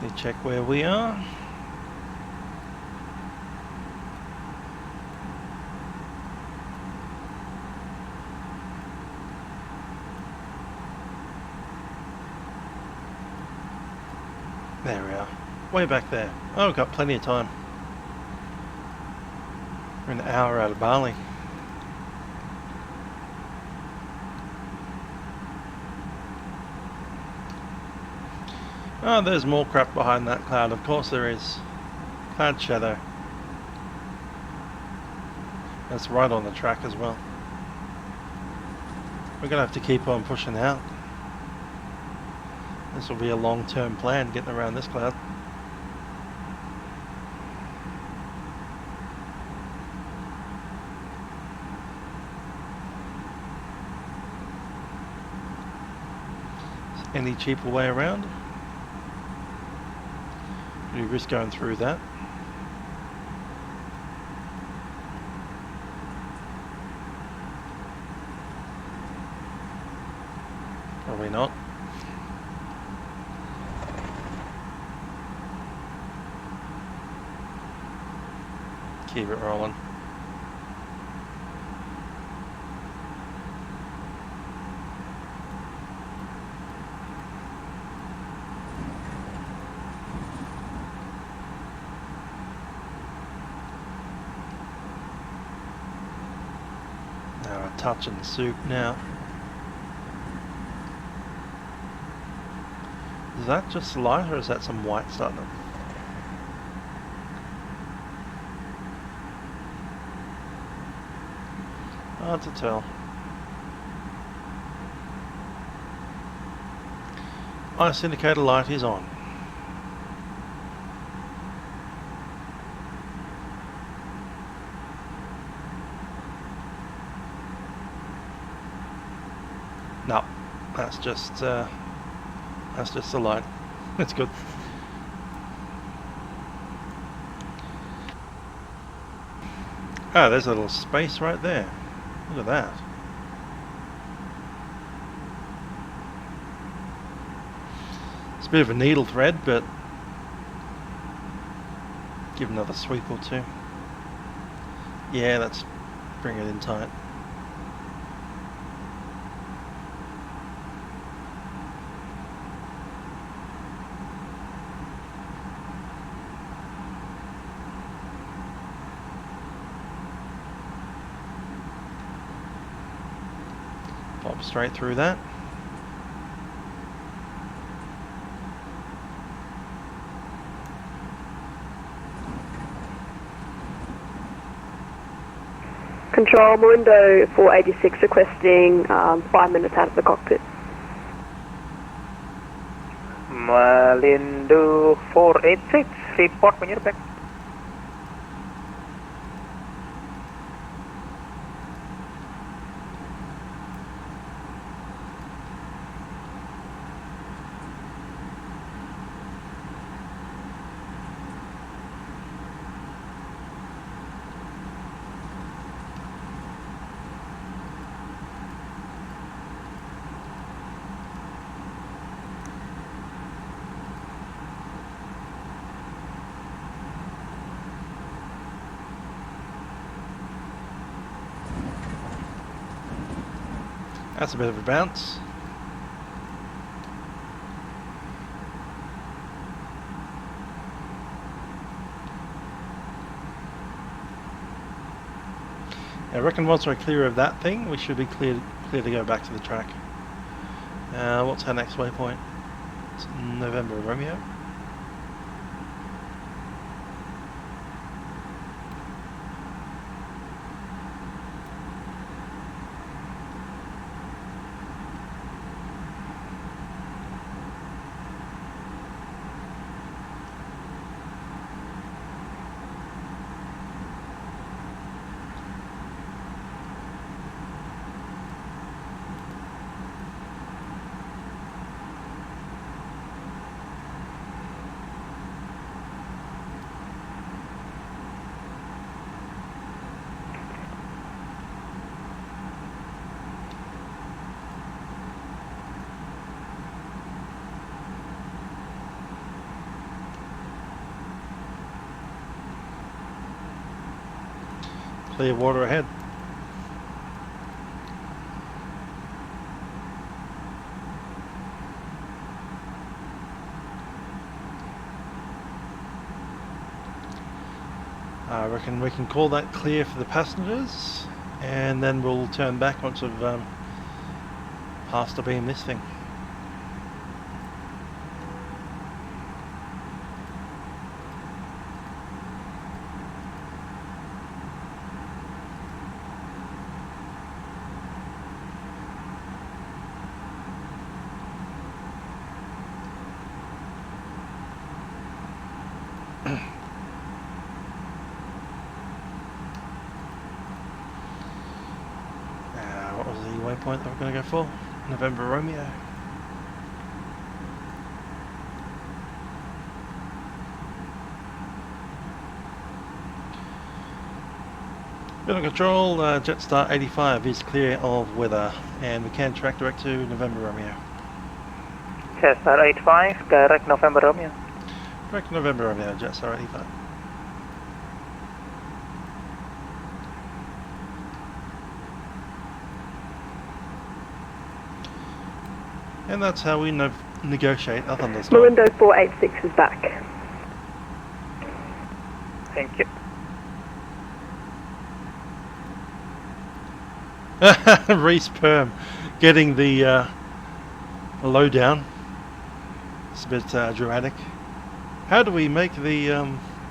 Let me check where we are. There we are. Way back there. Oh, we've got plenty of time. We're an hour out of Bali. Oh, there's more crap behind that cloud. Of course there is. Cloud shadow. That's right on the track as well. We're going to have to keep on pushing out. This will be a long-term plan, getting around this cloud. any cheaper way around. You risk going through that. Probably not. Keep it rolling. Touching the soup now. Is that just light or is that some white starting up? Hard to tell. Ice indicator light is on. No, that's just the light. That's good. Oh, there's a little space right there. Look at that. It's a bit of a needle thread, but give another sweep or two. Yeah, let's bring it in tight. Pop straight through that. Control, Malindo 486 requesting 5 minutes out of the cockpit. Malindo 486, report when you're back. That's a bit of a bounce. I reckon once we're clear of that thing, we should be clear to go back to the track. What's our next waypoint? It's November Romeo. Clear water ahead. I reckon we can call that clear for the passengers, and then we'll turn back once we've passed the beam this thing. What was the waypoint that we're going to go for? November Romeo. Bit of control, Jetstar 85 is clear of weather, and we can track direct to November Romeo. Jetstar 85, direct November Romeo. Direct November Romeo, Jetstar 85. And that's how we negotiate a thunderstorm. Window 486 is back. Thank you. Reese Perm getting the lowdown. It's a bit dramatic. How do we make the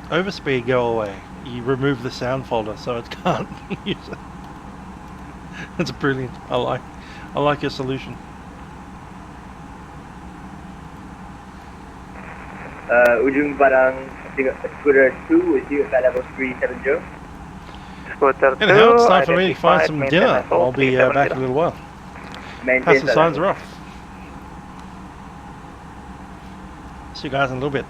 overspeed go away? You remove the sound folder so it can't use it. That's brilliant. I like your solution. Ujung Padang Scooter 2 with you at level 370. Scooter 2, And now it's time for me to find some maintain dinner. level I'll be back in a little while. Pass the signs are off. See you guys in a little bit.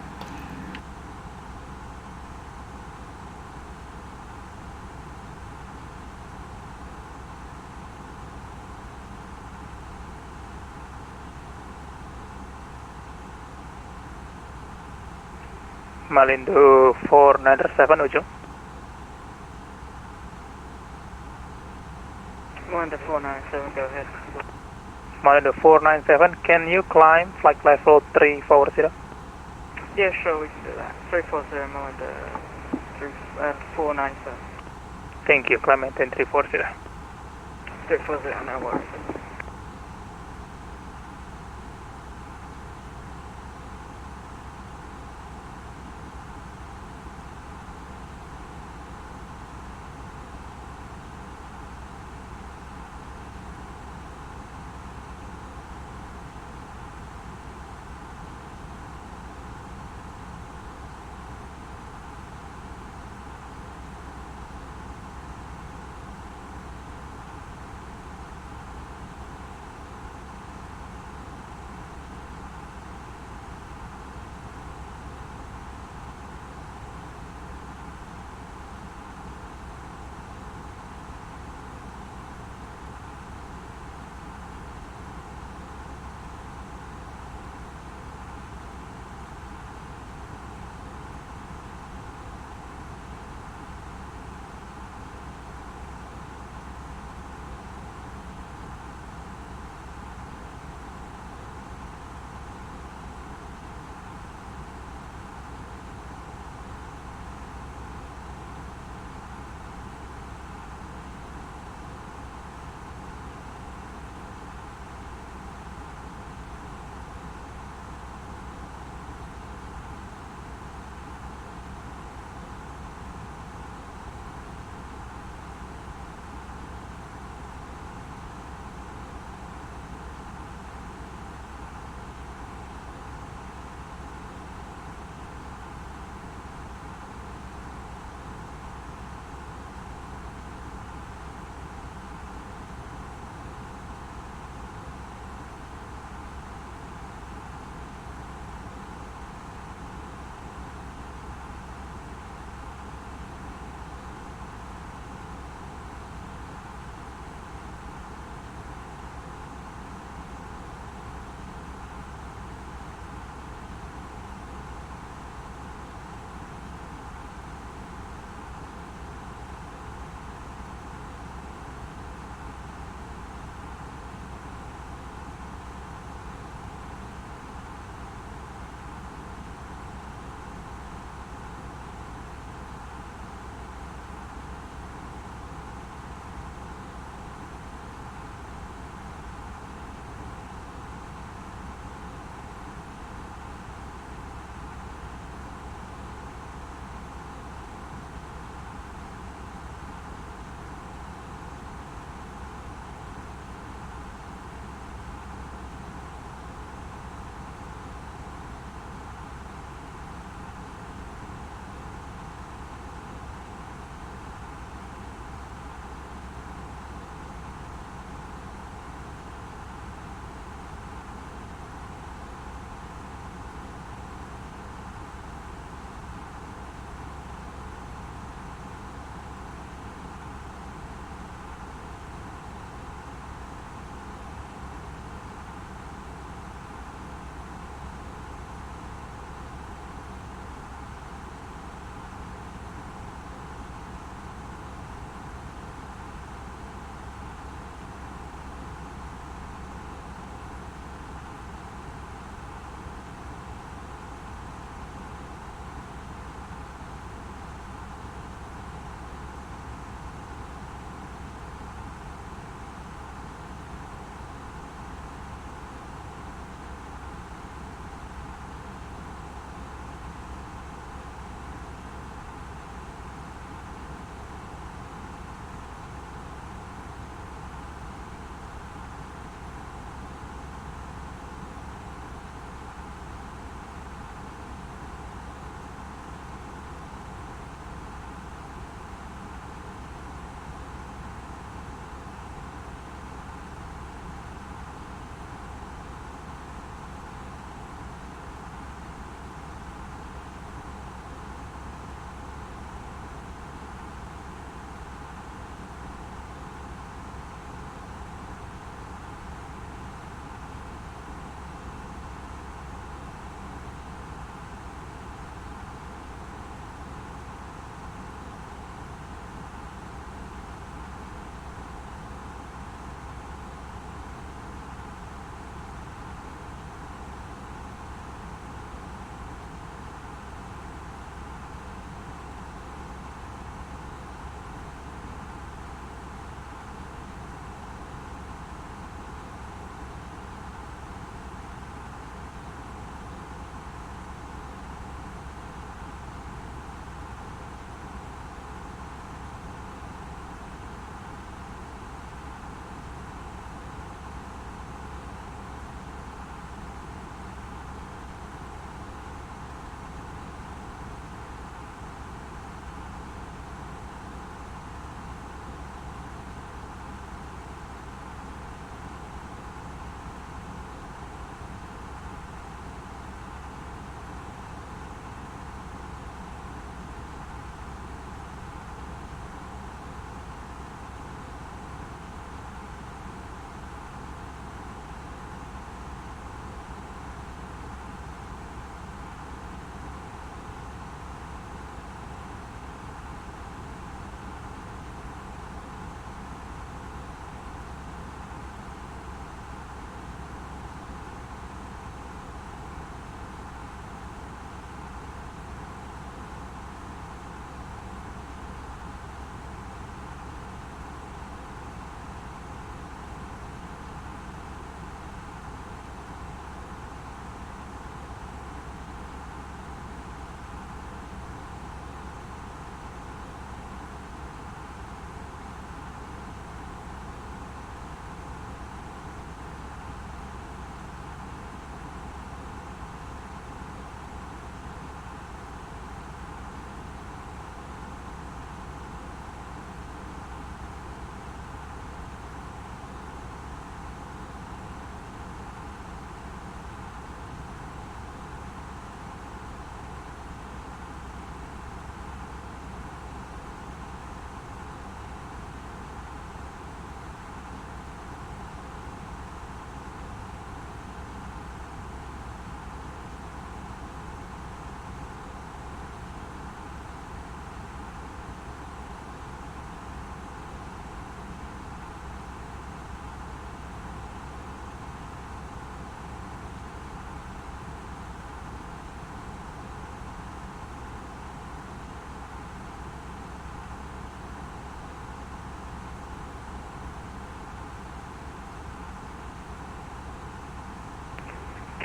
Malindo 497 Ujung. Malindo 497, go ahead. Malindo 497, can you climb flight level 340? Yeah, sure, we can do that. 340, Malindo 497. Thank you, climb maintain 340. 340, no worries.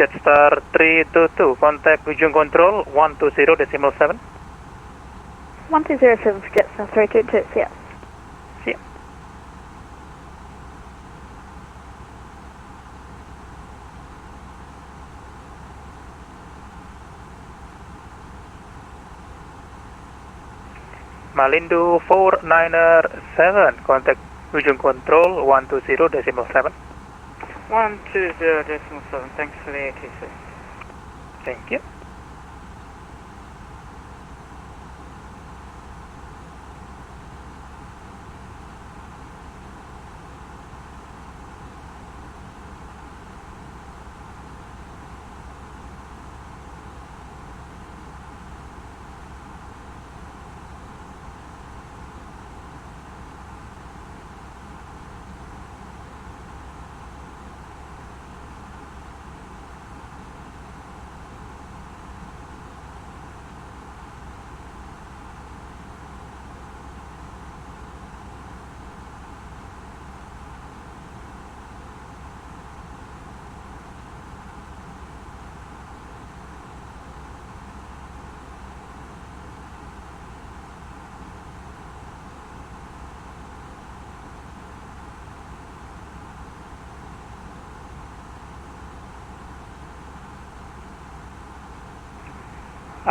Jetstar 322, contact Ujung Control 120.7. 1207 for Jetstar 322, see ya. See ya. Malindo 497, contact Ujung Control 120.7. 120.7, thanks for the ATC. Thank you.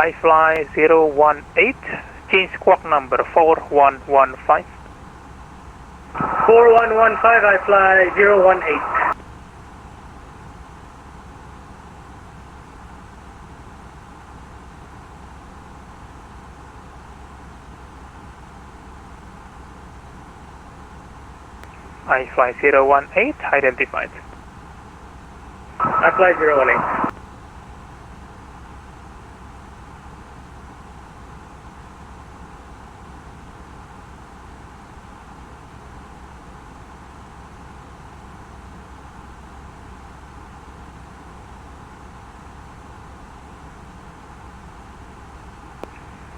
iFly 018, change squawk number 4115. 4115, iFly 018. iFly 018, identified. iFly 018.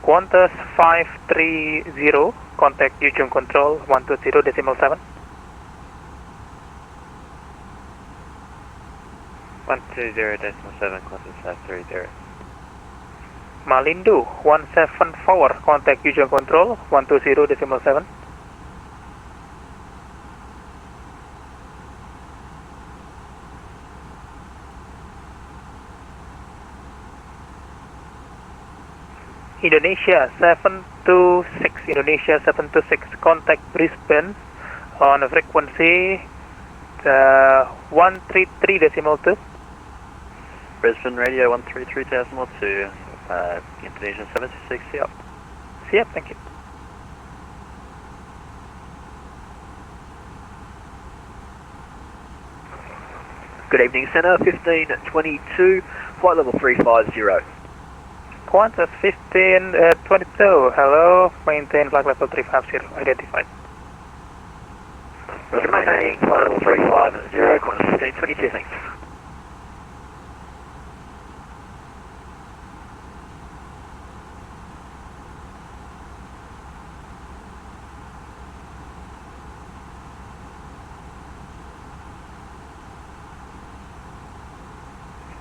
Qantas 530, contact Ujung Control 120.7. 120.7, Qantas 530. Malindo 174, contact Ujung Control 120.7. Indonesia 726, Indonesia 726, contact Brisbane on a frequency 133.2. Brisbane Radio 133.2, Indonesian 726, see ya. See ya, thank you. Good evening, Centre, 1522, flight level 350. Qantas 1522, hello, maintain flight level 350, identified. Maintaining flight level 350, Qantas 1522, thanks.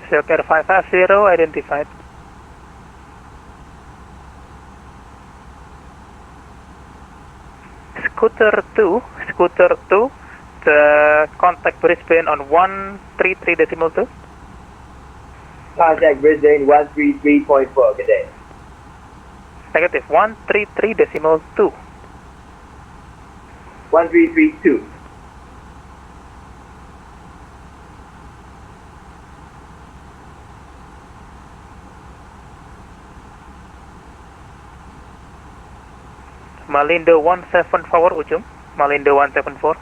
Silker 550, identified. Scooter 2, the contact Brisbane on 133.2. Contact Brisbane 133.4, good day. Negative, 133.2. 1332. Malindo 174, Ujung. Malindo 174.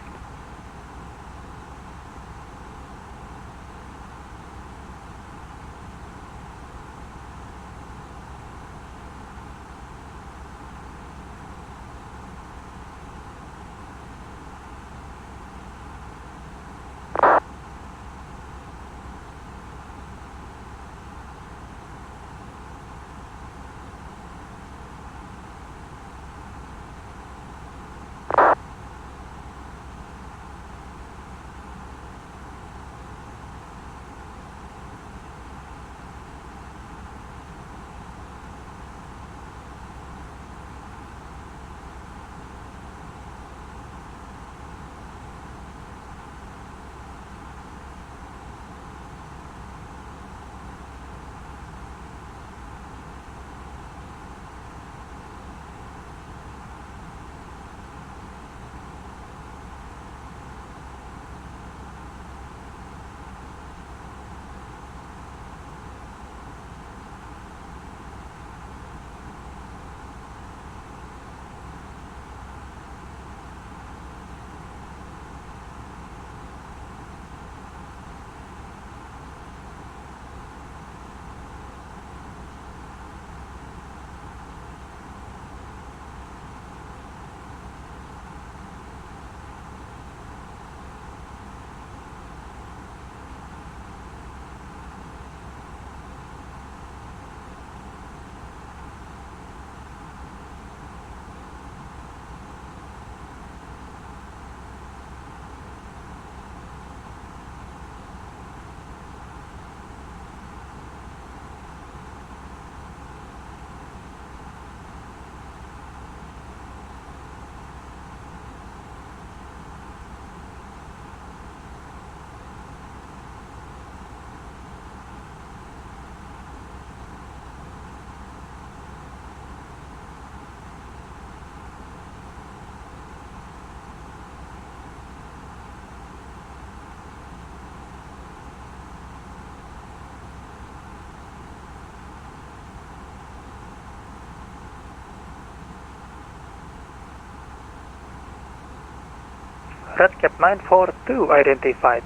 Redcap 942 identified.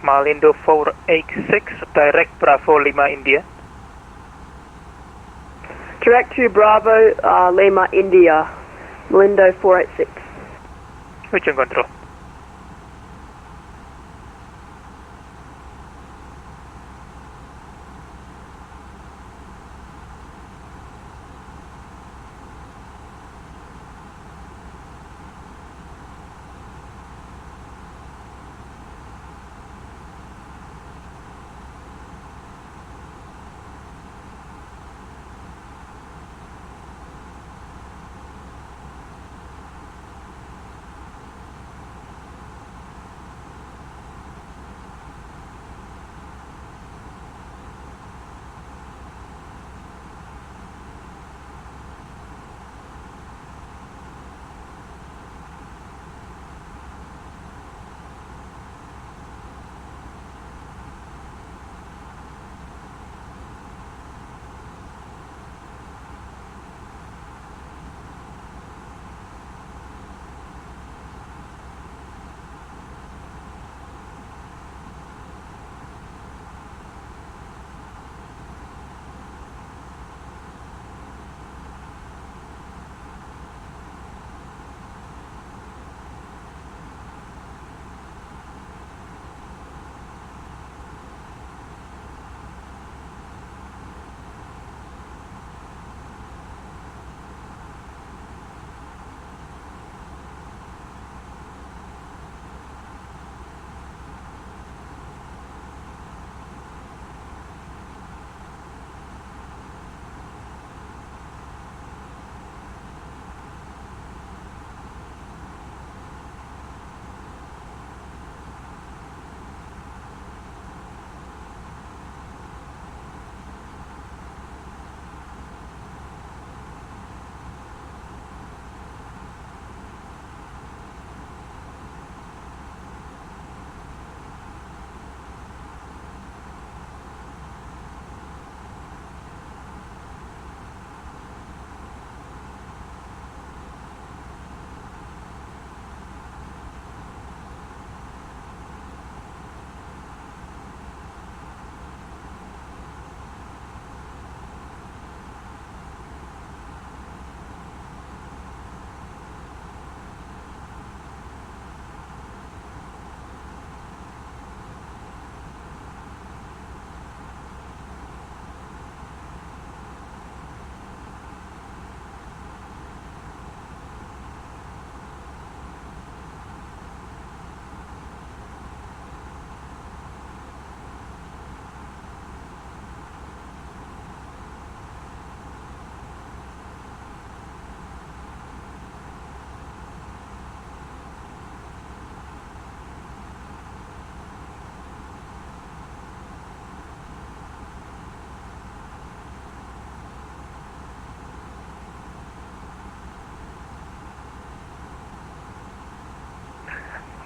Malindo 486, direct Bravo Lima India. Direct to Bravo, Lima, India, Malindo 486. Ujung control.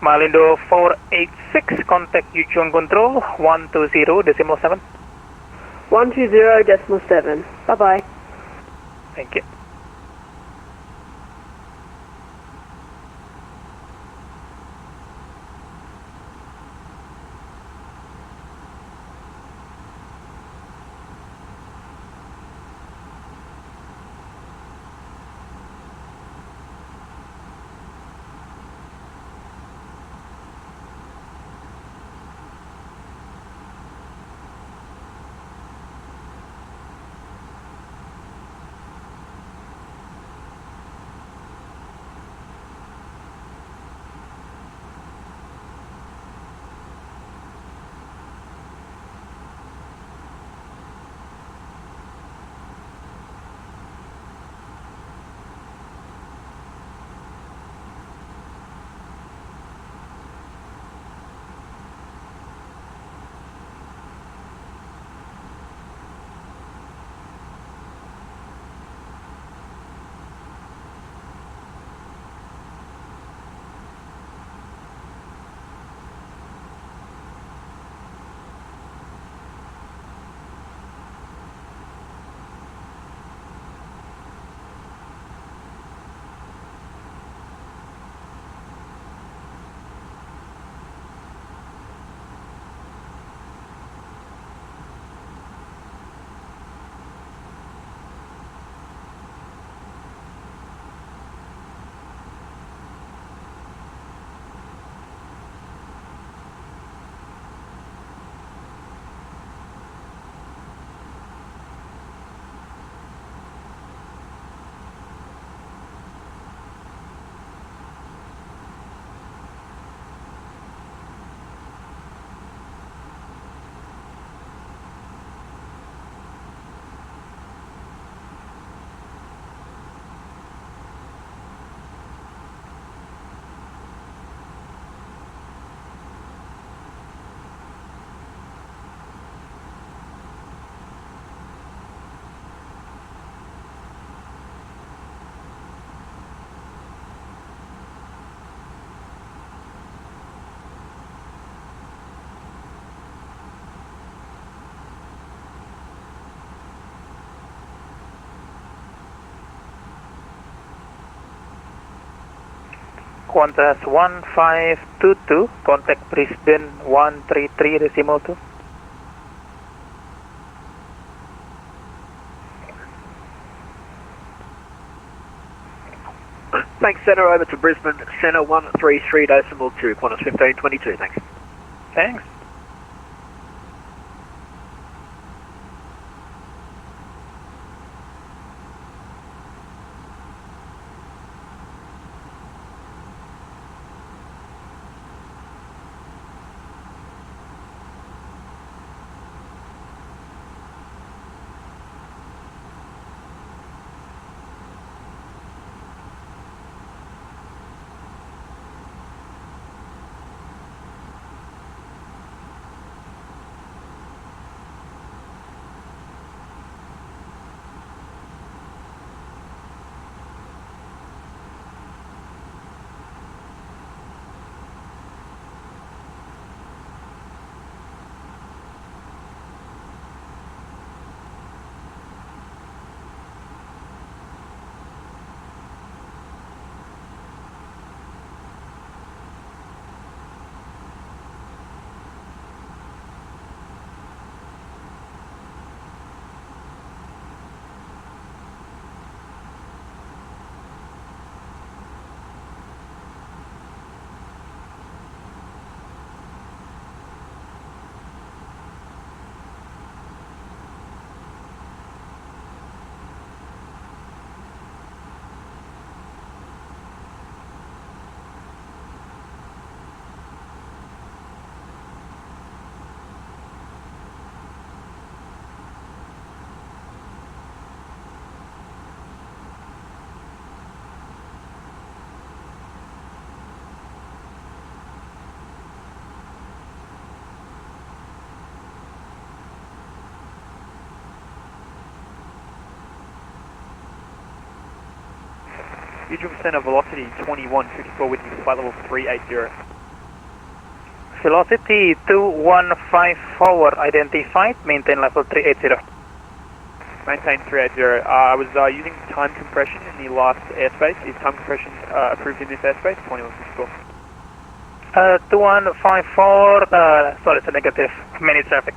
Malindo 486, contact Yuzhong Control 120.7. 120.7. Bye-bye. Thank you. Qantas 1522, contact Brisbane 133.2. Thanks, Centre, over to Brisbane, Centre 133.2, Qantas 1522, thanks. Thanks. Eugene Center velocity 2154 with you, flight level 380. Velocity 2154 identified, maintain level 380. Maintain 380. I was using time compression in the last airspace. Is time compression approved in this airspace? 2154. 2154, sorry, it's a negative. Many traffic.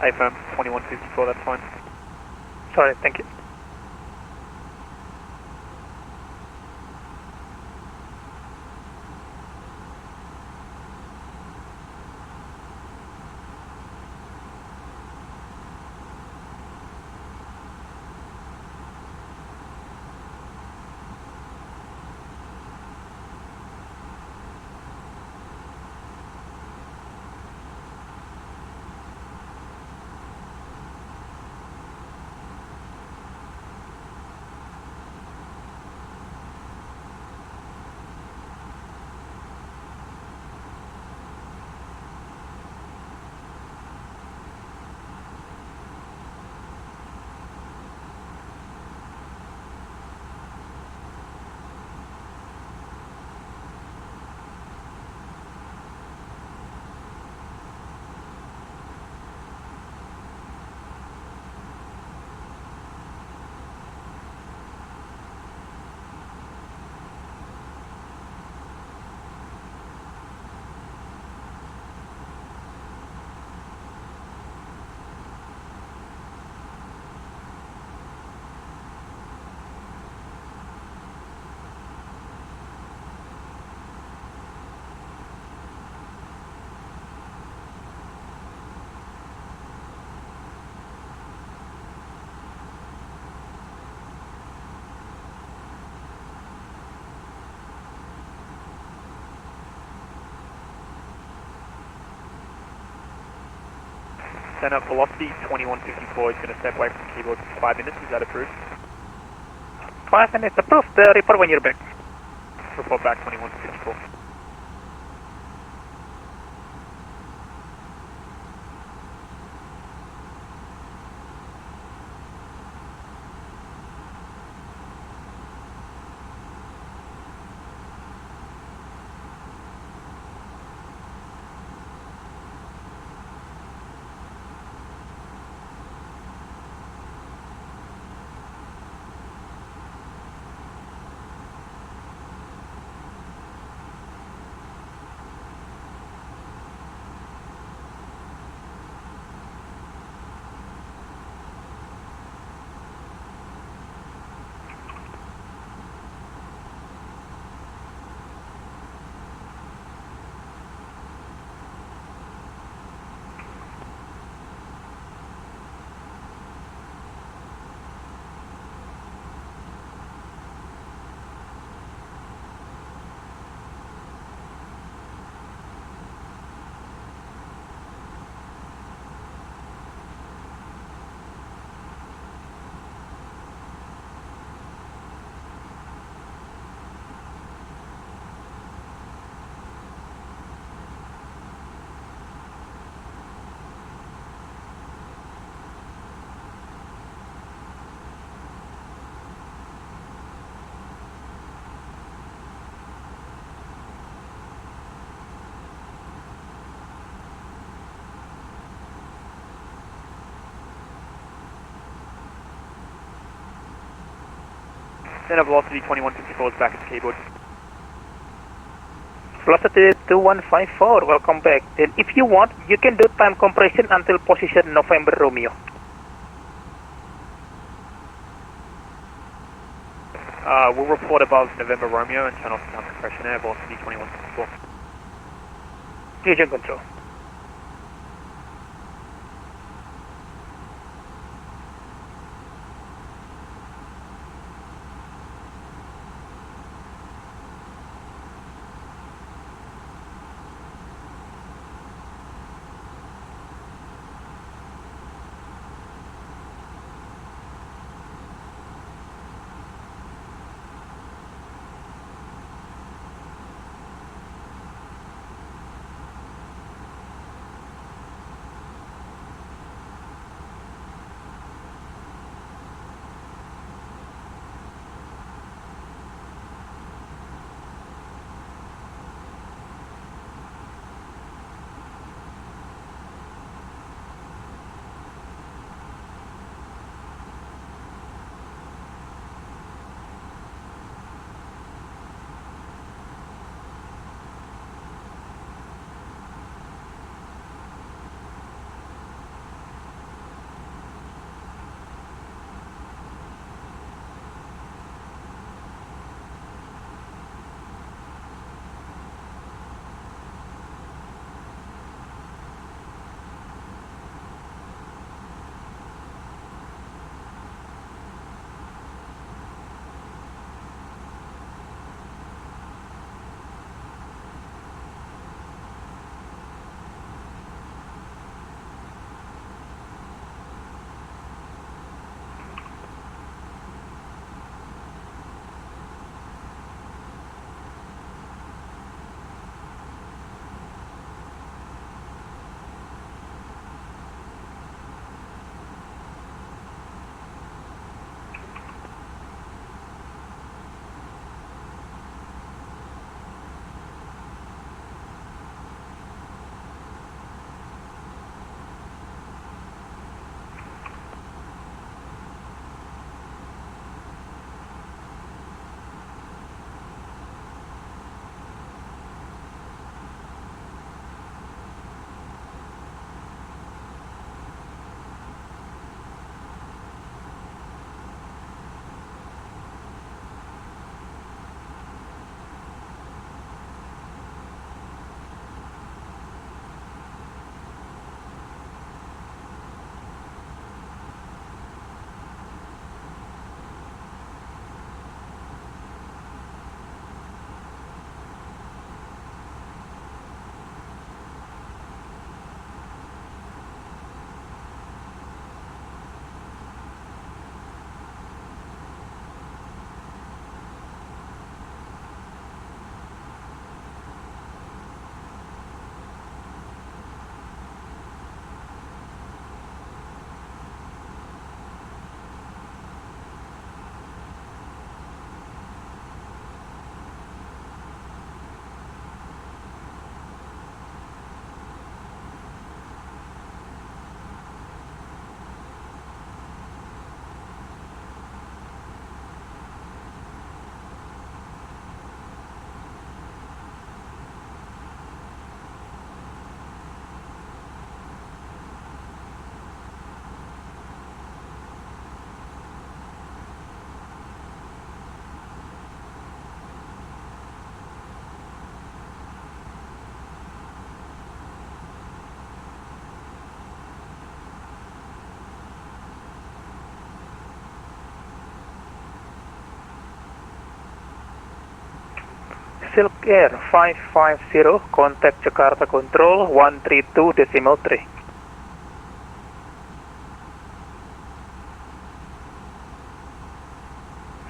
Affirm, 2154, that's fine. Sorry, thank you. Center velocity 2154 is going to step away from keyboard for 5 minutes. Is that approved? 5 minutes approved. Report when you're back. Report back 2154. Center velocity 2154 is back at the keyboard. Velocity 2154, welcome back. Then if you want, you can do time compression until position November Romeo. We'll report above November Romeo and turn off the time compression there, velocity 2154. Fusion control. Silk Air 550, contact Jakarta Control 132.3.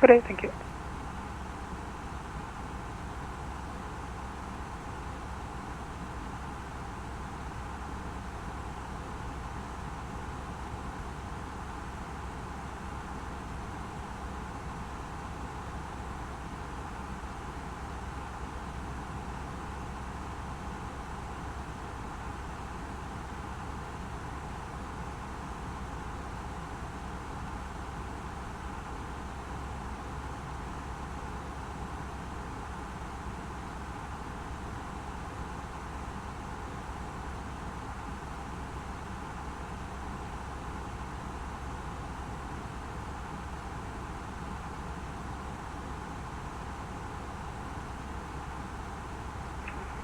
Great, thank you.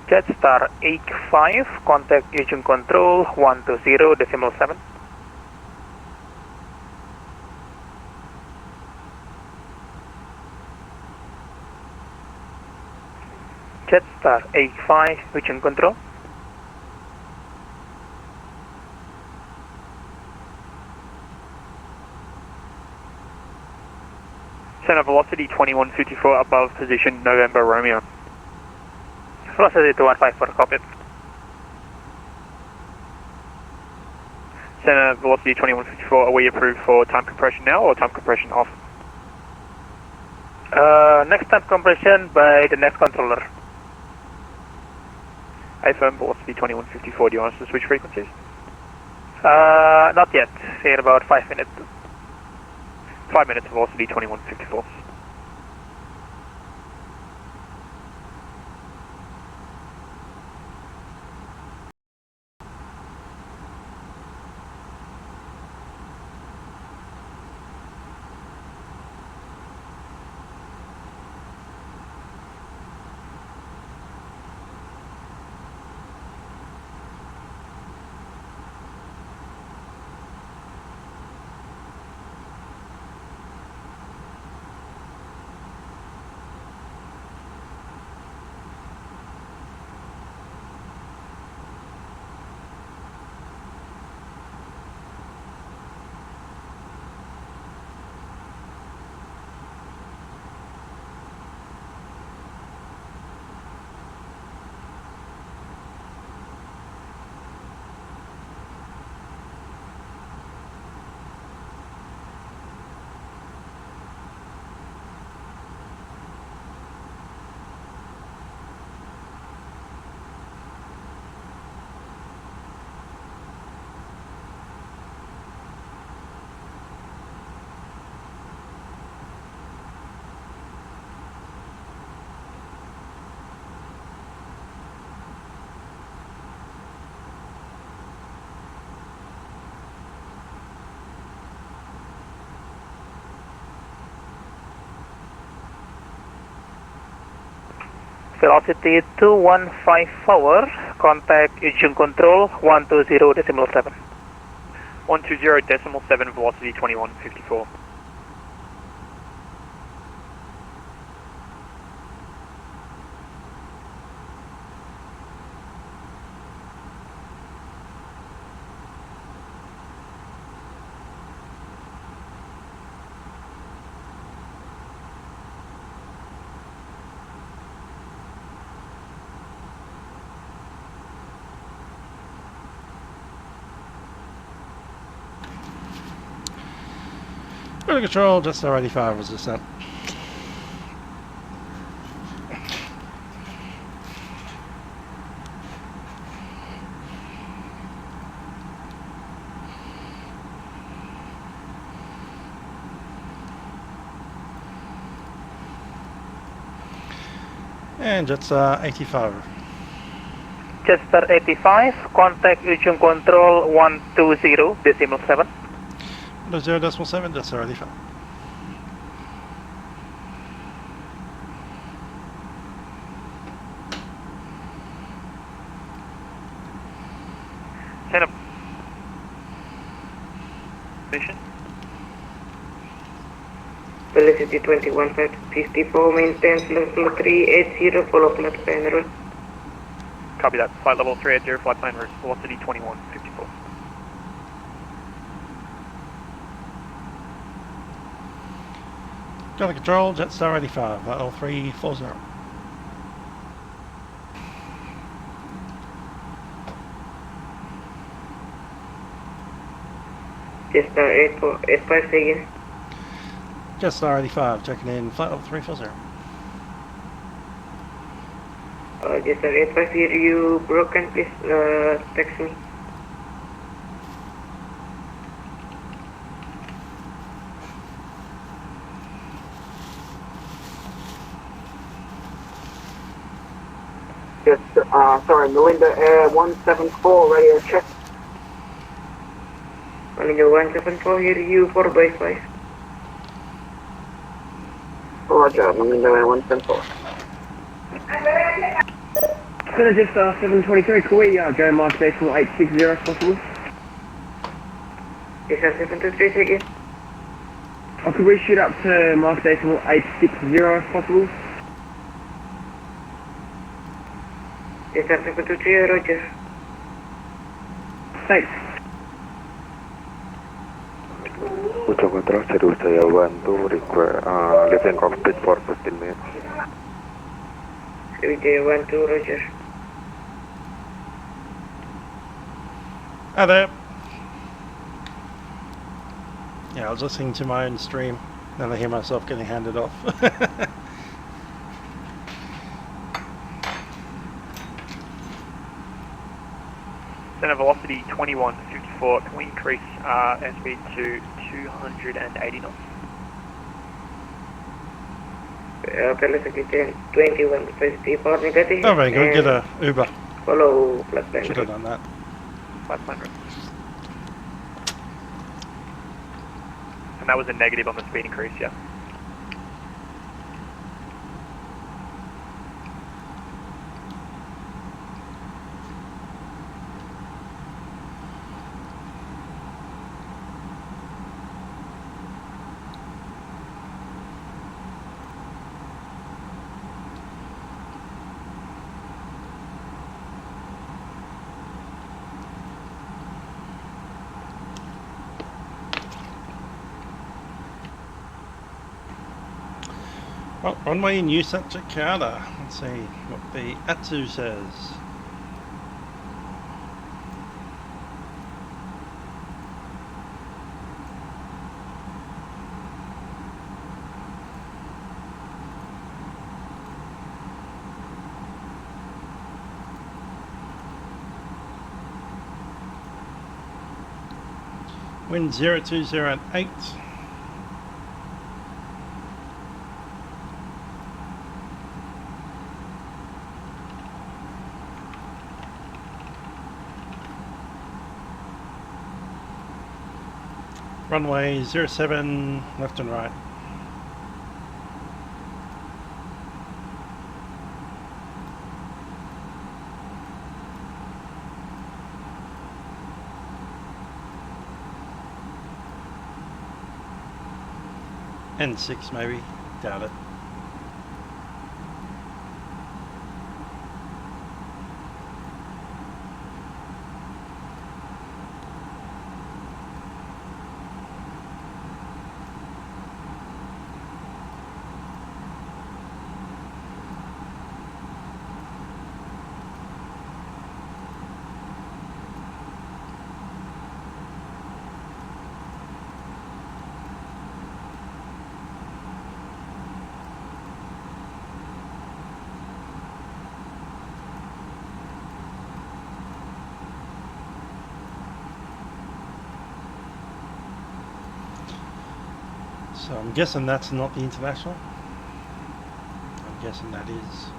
Jetstar 85, contact engine control 120.7. Jetstar 85, engine control. Center velocity 2154 above position November Romeo. Velocity 215 copy. Center velocity 2154, are we approved for time compression now or time compression off? Next time compression by the next controller. Affirm velocity 2154, do you want us to switch frequencies? Not yet, say in about 5 minutes. 5 minutes velocity 2154. Velocity 2154, contact engine control 120.7. 120.7, velocity 2154. Under control, Jetstar 85 was descent. And Jetstar 85. Jetstar 85, contact engine control 120.7. 0.7, Jetstar 85. Set up. Mission. Velocity 2154, maintain level 380, follow flight plan route. Copy that. Flight level 380, flight plan route, velocity 2154. Under control, Jetstar 85, level 340. Jetstar 85 again. Jetstar 85, checking in, flight level 340. Jetstar 85, hear you broken, please text me. Yes, sorry, Melinda Air 174, radio check. Melinda 174, hear you 4x5. Roger, Melinda Air 174. Center Jetstar 723, can we go mark decimal 860 if possible? Jetstar 723, say again. Or could we shoot up to mark decimal 860 if possible? Jetstar 723, roger. Thanks. Ucho Control, Seru saya bantu leaving cockpit for 15 minutes. Seru 12, roger. Hi there. Yeah, I was listening to my own stream, and I hear myself getting handed off. Center velocity 2154. Can we increase airspeed to 280 knots? Okay, let's get 21 capacity for negative. Oh, very good. Get a Uber. Follow flat plane. Should have done that. Flat plane route. And that was a negative on the speed increase, yeah? Well, runway in use at Jakarta. Let's see what the ATSU says. Wind 020 at 8. Runway 07, left and right. N6 maybe, doubt it. So I'm guessing that's not the international. I'm guessing that is.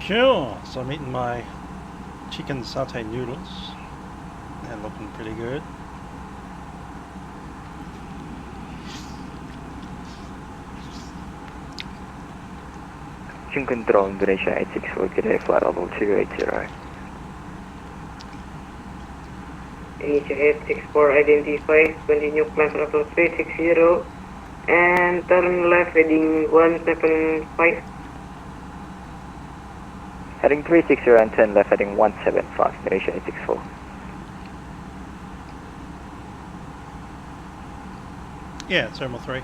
Cool, so I'm eating my chicken satay noodles. They're looking pretty good. Jim Control Indonesia 864, get a flight level 280. Indonesia 864, identify, continue climb level 360, And turn left heading 175. Heading 360 and turn left heading 175, Malaysia 864. Yeah, Terminal 3.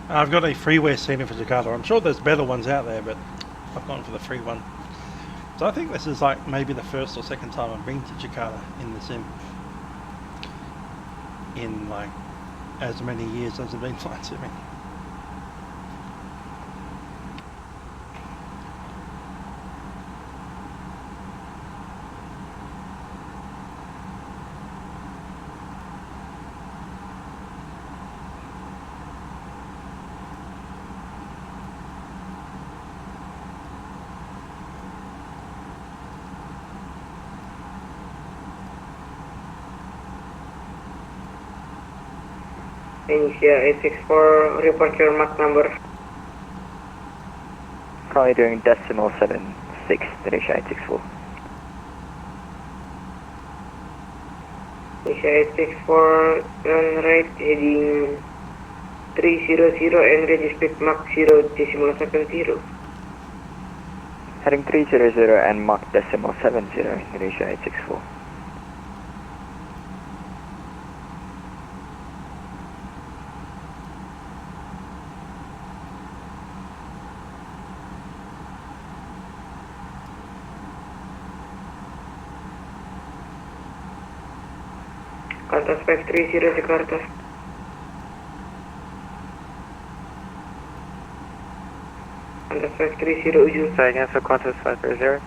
I've got a freeware setting for Jakarta. I'm sure there's better ones out there, but I've gone for the free one. So I think this is like maybe the first or second time I've been to Jakarta in the sim. In like as many years as I've been flight simming. India 864, report your Mach number. Currently doing decimal 76, Malaysia 864. India 864, turn right heading 300 and ready speed Mach 0.70. Heading 300 and Mach decimal 70, Malaysia 864. Qantas 530 Jakarta. Qantas 530 Ujung. Say again for Qantas 530.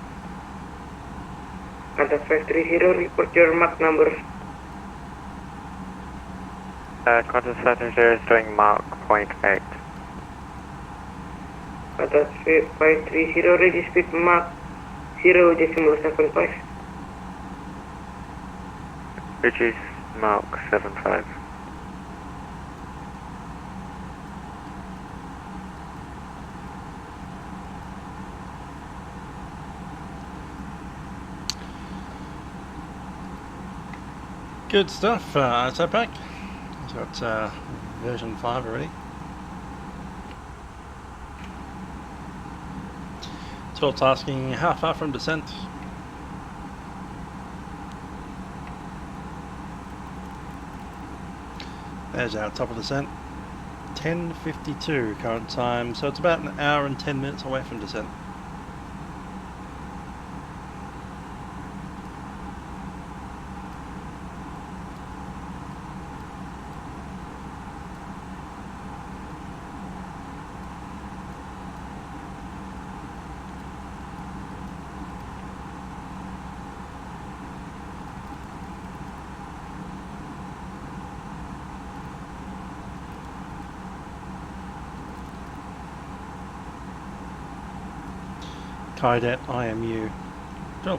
Qantas 530, report your Mach number. Qantas 530 is doing Mach 0.8. Qantas 530, ready speed Mach 0.75. Which is Mach 75. Good stuff, Setback. It's got version 5 already. 12's asking how far from descent. There's our top of descent. 10:52 current time, so it's about an hour and 10 minutes away from descent. Cadet IMU. Cool.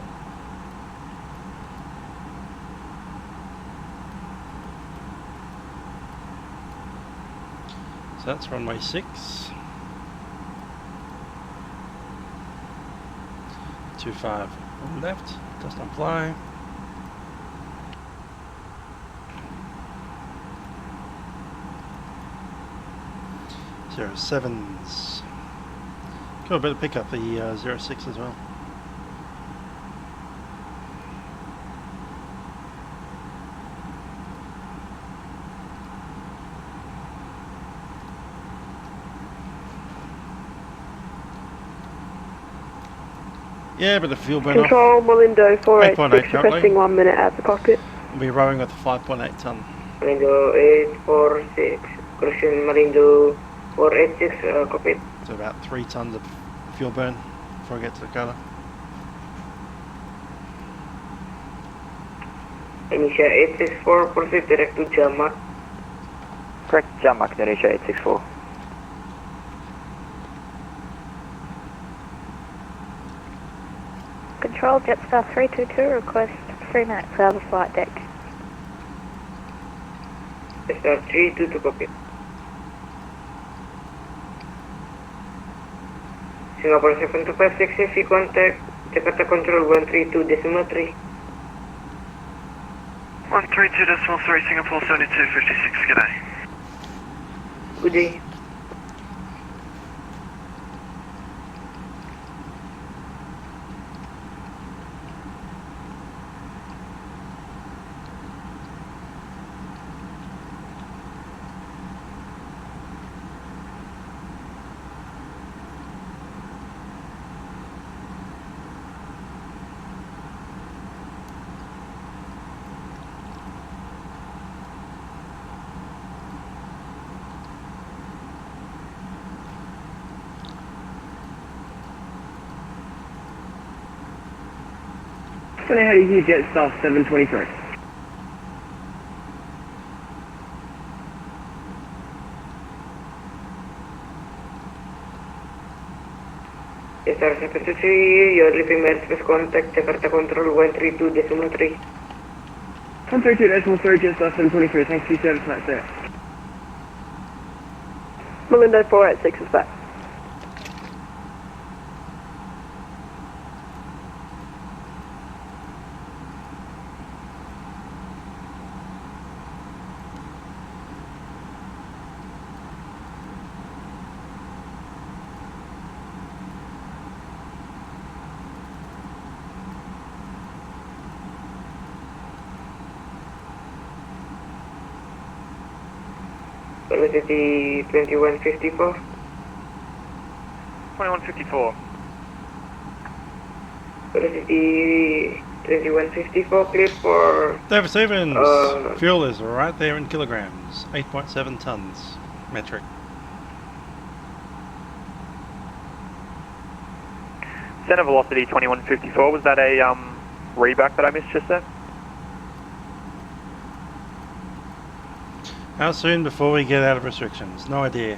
So that's runway 6. 25 left, just on fly. Zero 7s. Cool, better pick up the 06 as well. Yeah, but the fuel burn Control, Malindo 486, currently. requesting 1 minute at the cockpit. We'll be rowing with a 5.8 ton. Malindo 846, cruising Malindo 486, cockpit. So about 3 tons of fuel burn before I get to the Jakarta. Indonesia 864, proceed direct to Jamak. Correct, Jamak, Indonesia 864. Control, Jetstar 322, request 3 minutes out of flight deck. Jetstar 322, copy. Singapore 7256, if you contact Jakarta Control 132.3. 132.3, Singapore 7256, g'day. Good day. How do you Jetstar 723? Jetstar 723, you're leaving airspace contact Jakarta Control 132.3. 132.3, Jetstar 723, thanks for your service, that's it. Malindo 486 is back. Velocity 2154. 2154. Velocity 2154, clear for... David Stevens, fuel is right there in kilograms, 8.7 tons metric. Center velocity 2154, was that a reback that I missed just there? How soon before we get out of restrictions? No idea.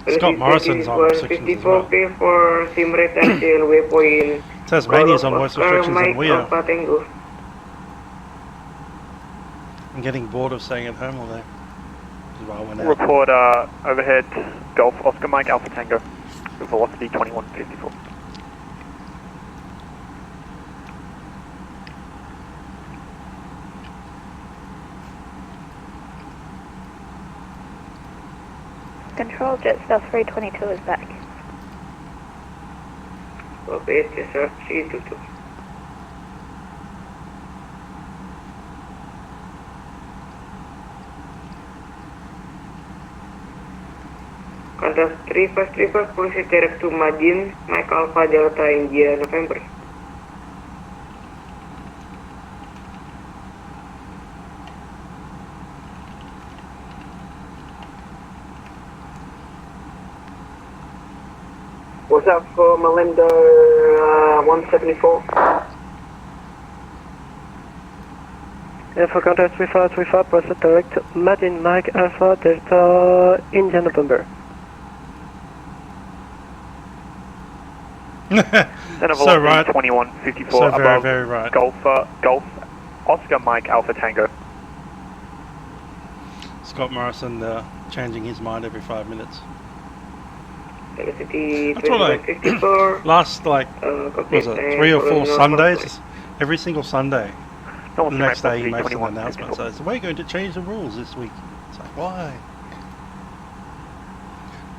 Scott Morrison's on restrictions as well. For sim rate until waypoint. Tasmania's on worse restrictions than we are. Alpha Tango. I'm getting bored of staying at home all day. Report overhead Golf Oscar Mike Alpha Tango, velocity 2154. Control, Jetstar 322 is back. Okay, Jetstar 322. Contact 3535, proceed direct to Madin, Mike Alpha Delta India November. What's up for Malindo 174? For contact 3535, proceed direct Madin Mike Alpha Delta India November. Center velocity So right. 2154 So above very right. Golf Oscar Mike Alpha Tango. Scott Morrison changing his mind every 5 minutes. Velocity That's what I 2154. last was it 3 or 4 Sundays? Every single Sunday. The next day he makes an announcement. So we're going to change the rules this week. It's like, why?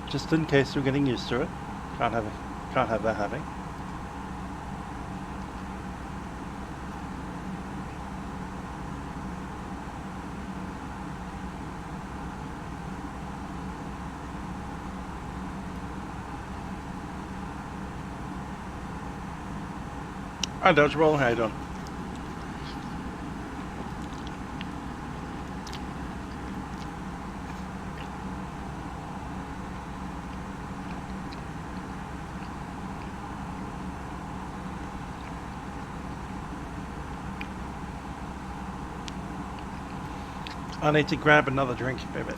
Just in case we're getting used to it. Can't have that happening. Hi Dodgeball, how you doing? I need to grab another drink, baby.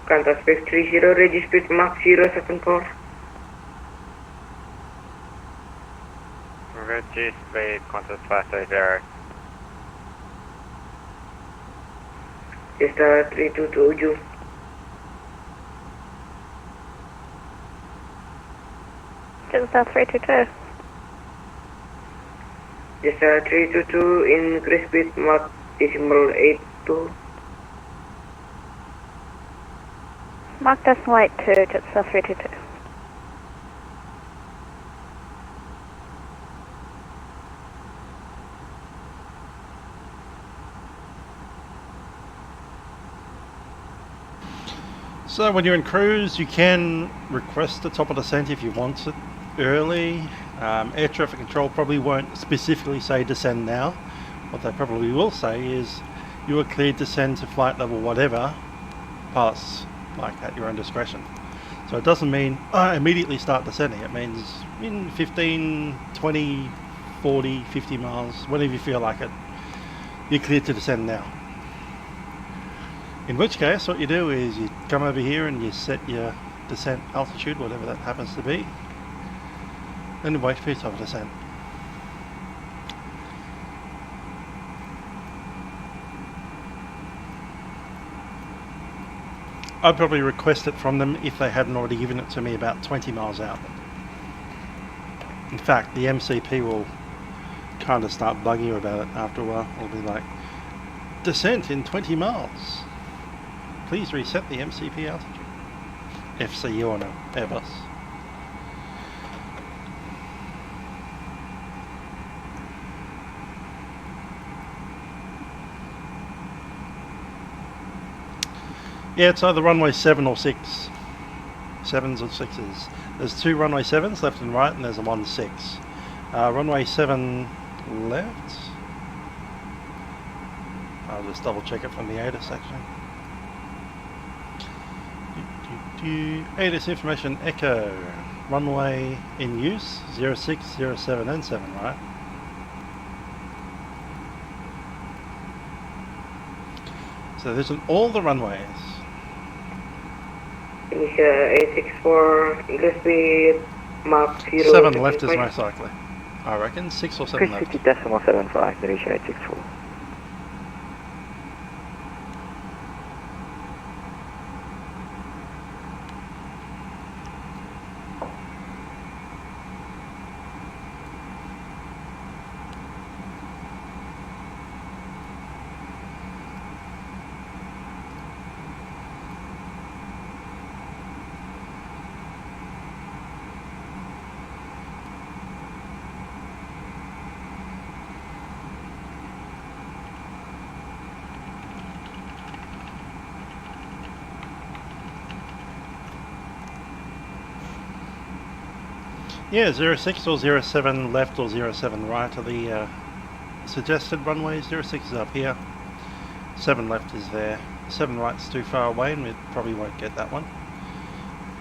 Qantas Space 30, register speed Mach 074. Register speed Qantas 530. Jetstar 322 Ujung. Jetstar 322. Jetstar 322 increase speed Mach 0.82. Mach 0.82, Jetstar 322. So when you're in cruise, you can request the top of descent if you want it early. Air traffic control probably won't specifically say descend now. What they probably will say is you are cleared to descend to flight level whatever, pilots like at your own discretion. So it doesn't mean immediately start descending. It means in 15, 20, 40, 50 miles, whenever you feel like it, you're cleared to descend now. In which case, what you do is you come over here and you set your descent altitude, whatever that happens to be, and you wait for your top of descent. I'd probably request it from them if they hadn't already given it to me about 20 miles out. In fact, the MCP will kind of start bugging you about it after a while. It'll be like, descent in 20 miles. Please reset the MCP altitude. FCU on an Airbus. Yeah, it's either runway 7 or 6. 7s or 6s. There's 2 runway 7s left and right, and there's a 1-6. Runway 7 left. I'll just double check it from the ATIS actually. ATIS information echo. Runway in use 06, 07 and 7, right? So there's all the runways. It's 864, increase speed Mach 0. 7 left is most likely. I reckon 6 or 7 left. 50.75, duration 864. Yeah, 06 or 07 left or 07 right are the suggested runways. 06 is up here, 7 left is there, 7 right's too far away and we probably won't get that one.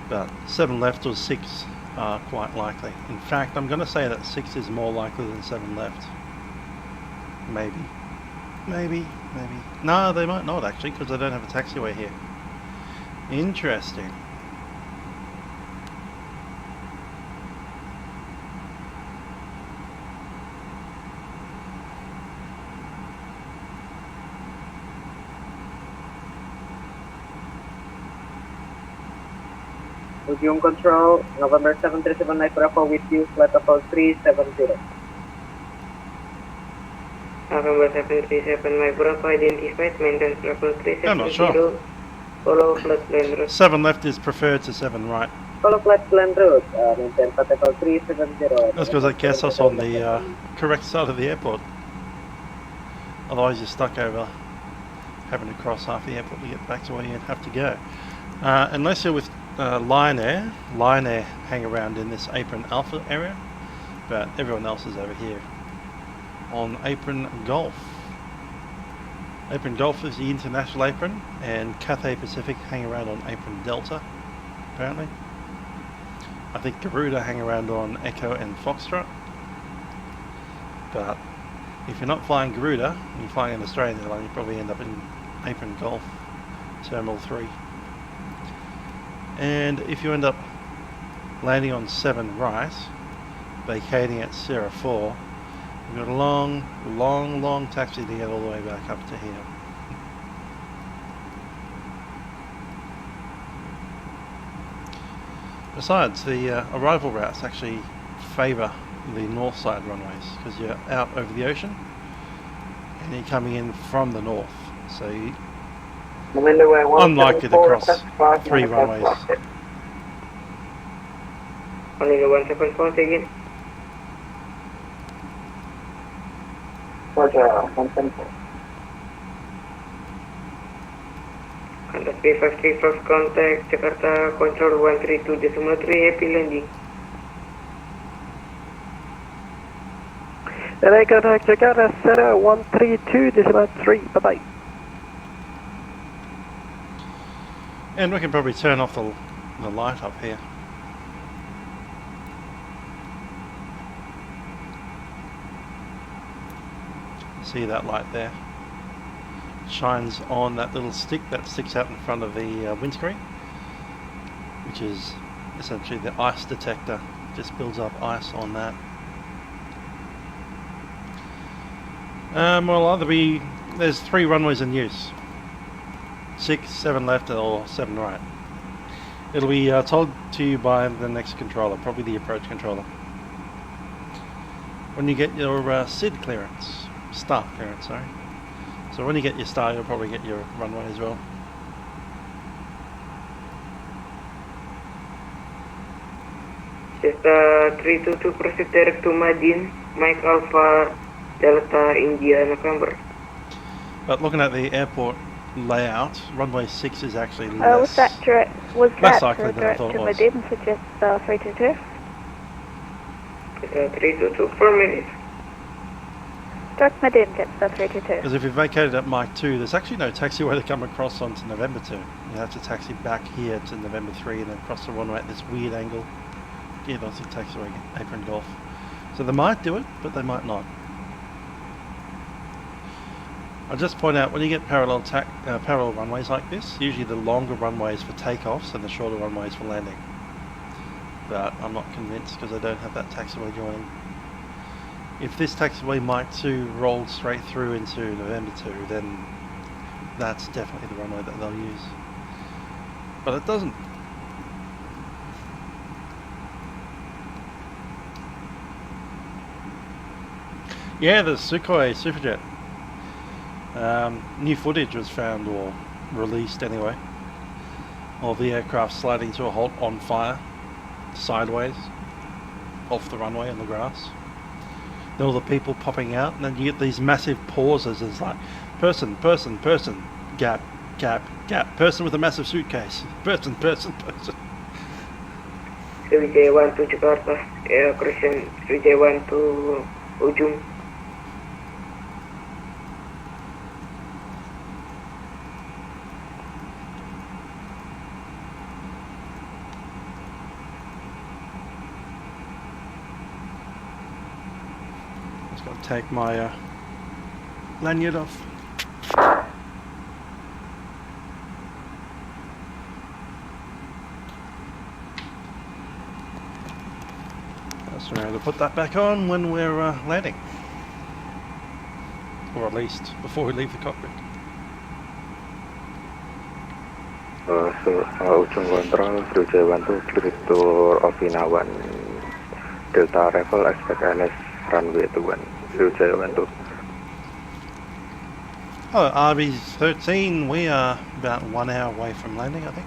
But 7 left or 6 are quite likely. In fact, I'm going to say that 6 is more likely than 7 left. Maybe. Maybe. No, they might not actually, because they don't have a taxiway here. Interesting. Ujung control, November 737 Mike Bravo with you, flight level 370. November 737 Mike Bravo identified, maintenance level 370. I'm not sure. Follow flight plan route. 7 left is preferred to 7 right. Follow flight plan route, maintain flight level 370. That's because that gets us on the correct side of the airport. Otherwise you're stuck over having to cross half the airport to get back to where you have to go. Unless you're with Lion Air hang around in this apron alpha area, but everyone else is over here on apron Golf. Apron Golf is the international apron, and Cathay Pacific hang around on apron Delta, apparently. I think Garuda hang around on Echo and Foxtrot, but if you're not flying Garuda and you're flying an Australian airline, you probably end up in apron Golf, Terminal 3. And if you end up landing on 7 right, vacating at Sierra 4, you've got a long taxi to get all the way back up to here. Besides, the arrival routes actually favour the north side runways because you're out over the ocean and you're coming in from the north, so you unlikely to cross 3 runways. Only 174 again. Roger, 174. Contact P53 first contact, Jakarta control 132.3, happy landing. LA contact Jakarta 132.3, bye bye. And we can probably turn off the light up here. See that light there? Shines on that little stick that sticks out in front of the windscreen, which is essentially the ice detector. Just builds up ice on that. Will either be, there's 3 runways in use. 6, 7 left or 7 right. It'll be told to you by the next controller, probably the approach controller. When you get your SID clearance, star clearance, sorry. So when you get your star, you'll probably get your runway as well. Just 322 proceed direct to Madin, Mike Alpha Delta India November. But looking at the airport layout, runway 6 is actually less, was that direct likely than I thought it was. Madin for just 322? 322 4 minutes. Direct Madin gets 322. Because if you vacated at Mike 2, there's actually no taxiway to come across onto November 2. You have to taxi back here to November 3 and then cross the runway at this weird angle. Yeah, that's the taxiway, apron golf. So they might do it, but they might not. I'll just point out, when you get parallel runways like this, usually the longer runways for takeoffs and the shorter runways for landing. But I'm not convinced because I don't have that taxiway joining. If this taxiway Mike 2 rolled straight through into November 2, then that's definitely the runway that they'll use. But it doesn't. Yeah, the Sukhoi Superjet. New footage was found, or released anyway, of the aircraft sliding to a halt on fire, sideways, off the runway on the grass. Then all the people popping out, and then you get these massive pauses. It's like person, person, person, gap, gap, gap, person with a massive suitcase, person, person, person. Sriwijaya 1 to Jakarta, correction, Sriwijaya 1 to Ujung. Take my lanyard off. So we're going to put that back on when we're landing, or at least before we leave the cockpit. So Ujung Control, Sriwijaya 1 to clear to Ovina 1 Delta Arrival, expect NS runway 21. Oh, RB13, we are about 1 hour away from landing, I think.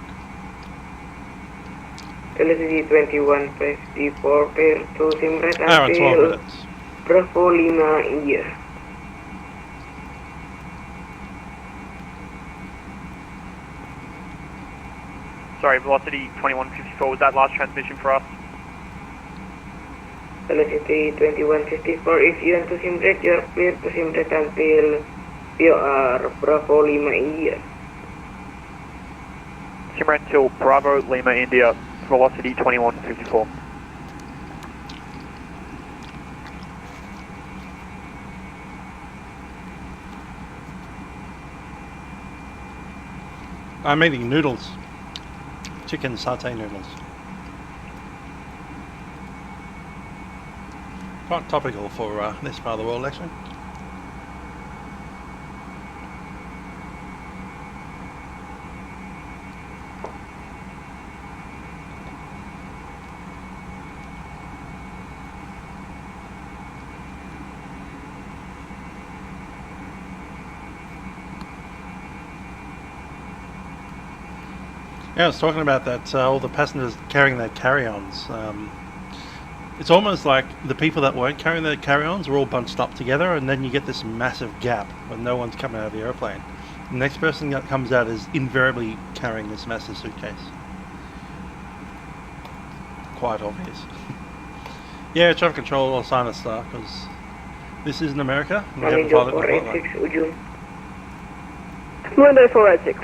LSG 2154 pair to Simrat Hour and 12 minutes. Bravo 5 India. Sorry, velocity 2154, was that last transmission for us? Velocity 2154, if you want to simulate, you are clear to simulate until you are Bravo 5 India. Simran till Bravo Lima India, velocity 2154. I'm eating noodles. chicken satay noodles. Quite topical for this part of the world, actually. Yeah, I was talking about that, all the passengers carrying their carry-ons. It's almost like the people that weren't carrying their carry-ons were all bunched up together, and then you get this massive gap when no one's coming out of the airplane. The next person that comes out is invariably carrying this massive suitcase. Quite obvious. Yeah, traffic control or sign a star, because this isn't America. We haven't followed it before. Window 486.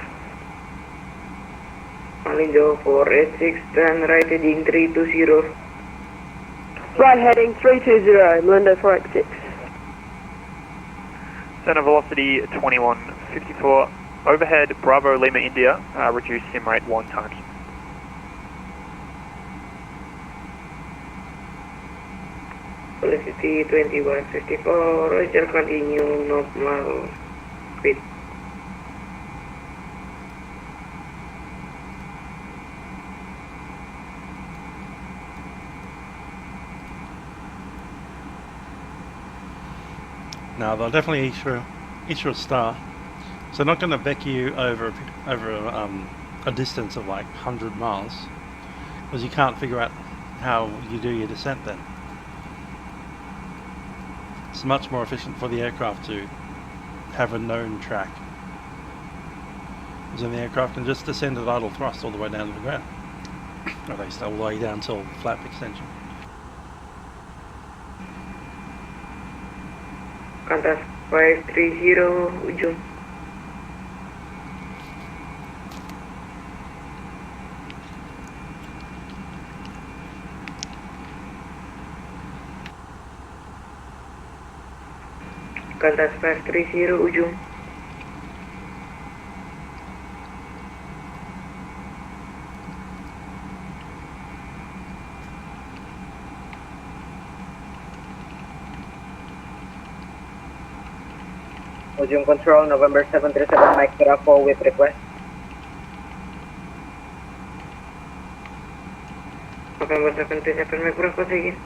Malindo 486, turn right heading 320. Right heading 320, Malindo 486. Center velocity 2154. Overhead Bravo Lima India, reduce sim rate 1 times. Velocity 2154, Roger, continue normal speed. Now they'll definitely issue a star, so they're not going to beck you over a distance of like 100 miles, because you can't figure out how you do your descent then. It's much more efficient for the aircraft to have a known track, because then the aircraft can just descend at idle thrust all the way down to the ground, or at least all the way down till flap extension. Qantas 530, ujung. Qantas 530, ujung. Ujung control, November 737 Mike Bravo with request. November 737 Mike Bravo again.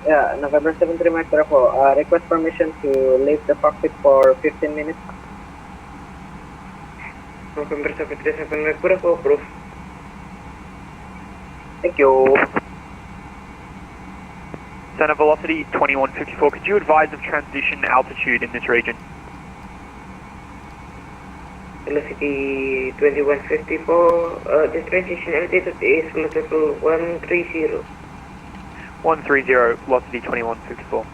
Yeah, November 73 Mike Bravo. Request permission to leave the cockpit for 15 minutes. November 737 Mike Bravo, approve. Thank you. Center velocity 2154. Could you advise of transition altitude in this region? Velocity 2154. The transition altitude is level 130. 130, velocity 2154.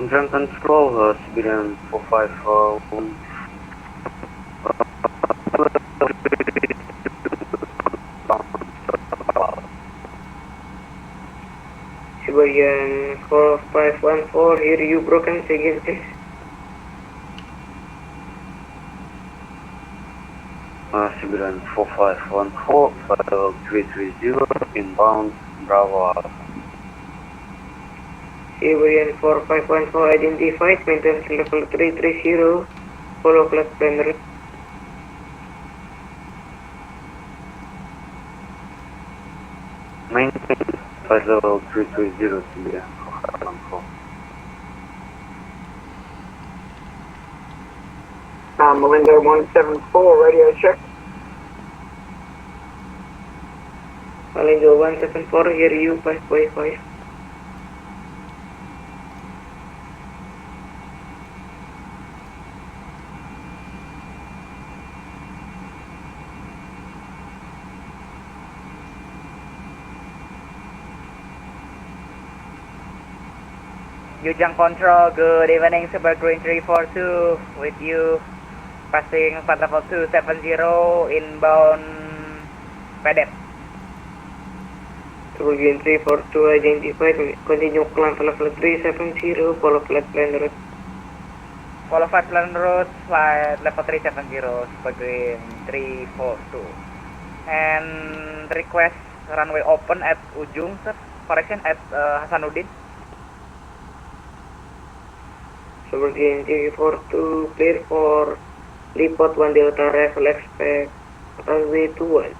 Ground control, Siberian 451. Siberian 4514, hear you broken, again please. Siberian 4514, flight 330, inbound, Bravo Alpha. Siberian 4514 identified, maintenance level 330, follow flight plan route. Maintain flight level 330, Siberian 4514. Malindo 174, radio check. Malindo 174, hear you 555. Yujang Control, good evening, Super Green 342 with you. Passing flight level 270, inbound Pedet. Super Green 342 identified, continue climb level 370, follow flight plan route. follow 5 plan route, flight level 370, super green 342. And request runway open at Ujung, sir. Correction at Hasanuddin. Super green 342, clear for report 1 Delta Revel expect runway 21.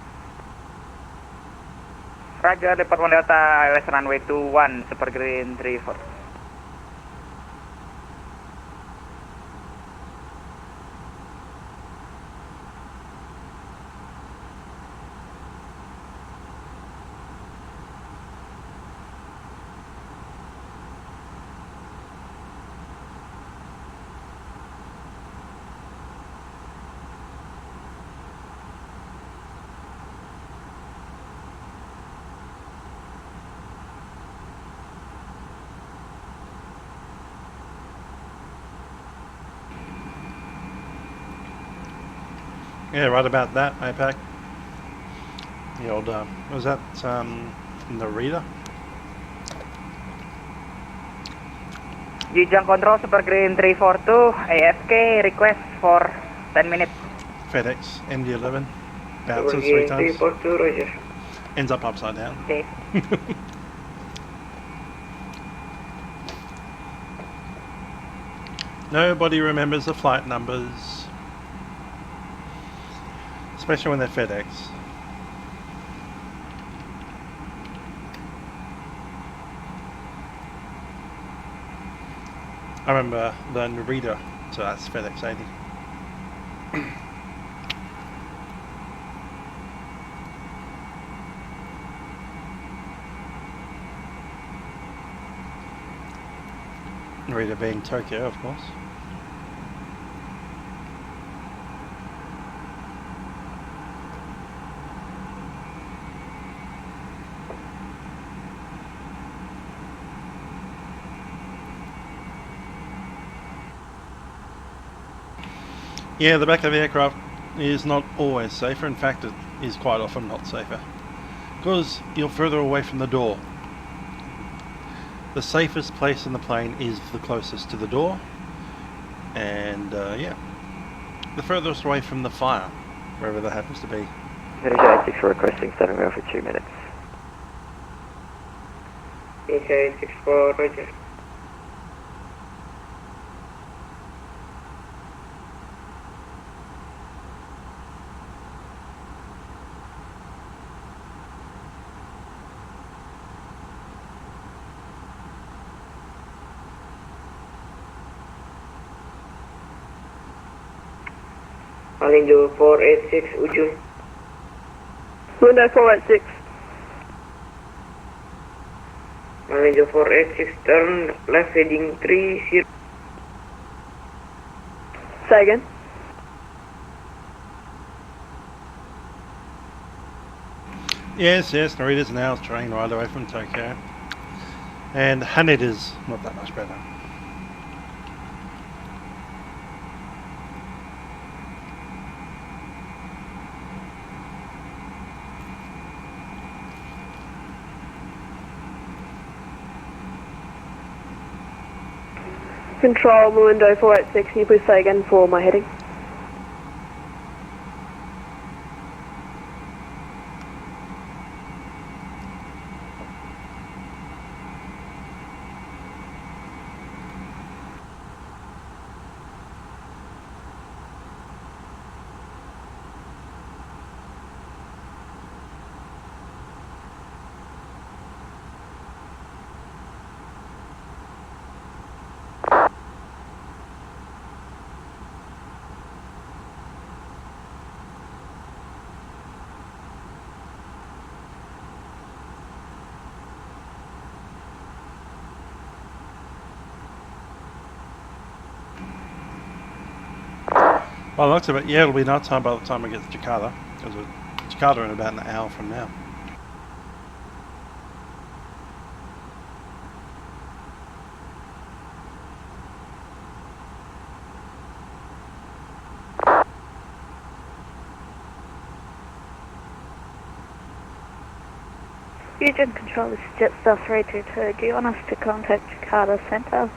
Roger, report 1 Delta ILS runway 21, super green 34. Yeah, right about that, APAC. The old, was that the reader? Yijang control, super green 342, AFK, request for 10 minutes. FedEx, MD-11, Super bounces 3 green times. 342, roger. Ends up upside down. Okay. Nobody remembers the flight numbers. Especially when they're FedEx. I remember the Narita, so that's FedEx 80. Narita being Tokyo, of course. Yeah, the back of the aircraft is not always safer. In fact, it is quite often not safer. Because you're further away from the door. The safest place in the plane is the closest to the door. And yeah, the furthest away from the fire, wherever that happens to be. VH-VWW requesting standing over 2 minutes. VH-VWW, roger. Malindo 486 Ujung. Window 486. Malindo 486 turn left heading 30. Say again. Yes, Narita's now train right away from Tokyo. And Haneda's not that much better. Control, Malindo 486, can you please say again for my heading? Well, looks of it, yeah, it'll be night time by the time we get to Jakarta. Because we're Jakarta in about an hour from now. Fusion Control, this is Jetstar 322. Do you want us to contact Jakarta Centre?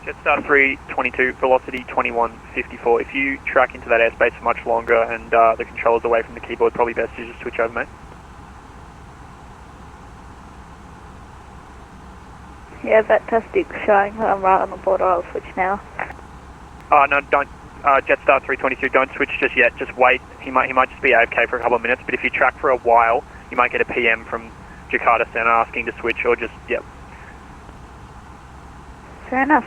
Jetstar 322, velocity 2154. If you track into that airspace for much longer and the controller's away from the keyboard, probably best to just switch over, mate. Yeah, fantastic. Showing that I'm right on the border. I'll switch now. No, don't. Jetstar 322, don't switch just yet. Just wait. He might just be AFK for a couple of minutes, but if you track for a while, you might get a PM from Jakarta Center asking to switch, or just, yep. Fair enough.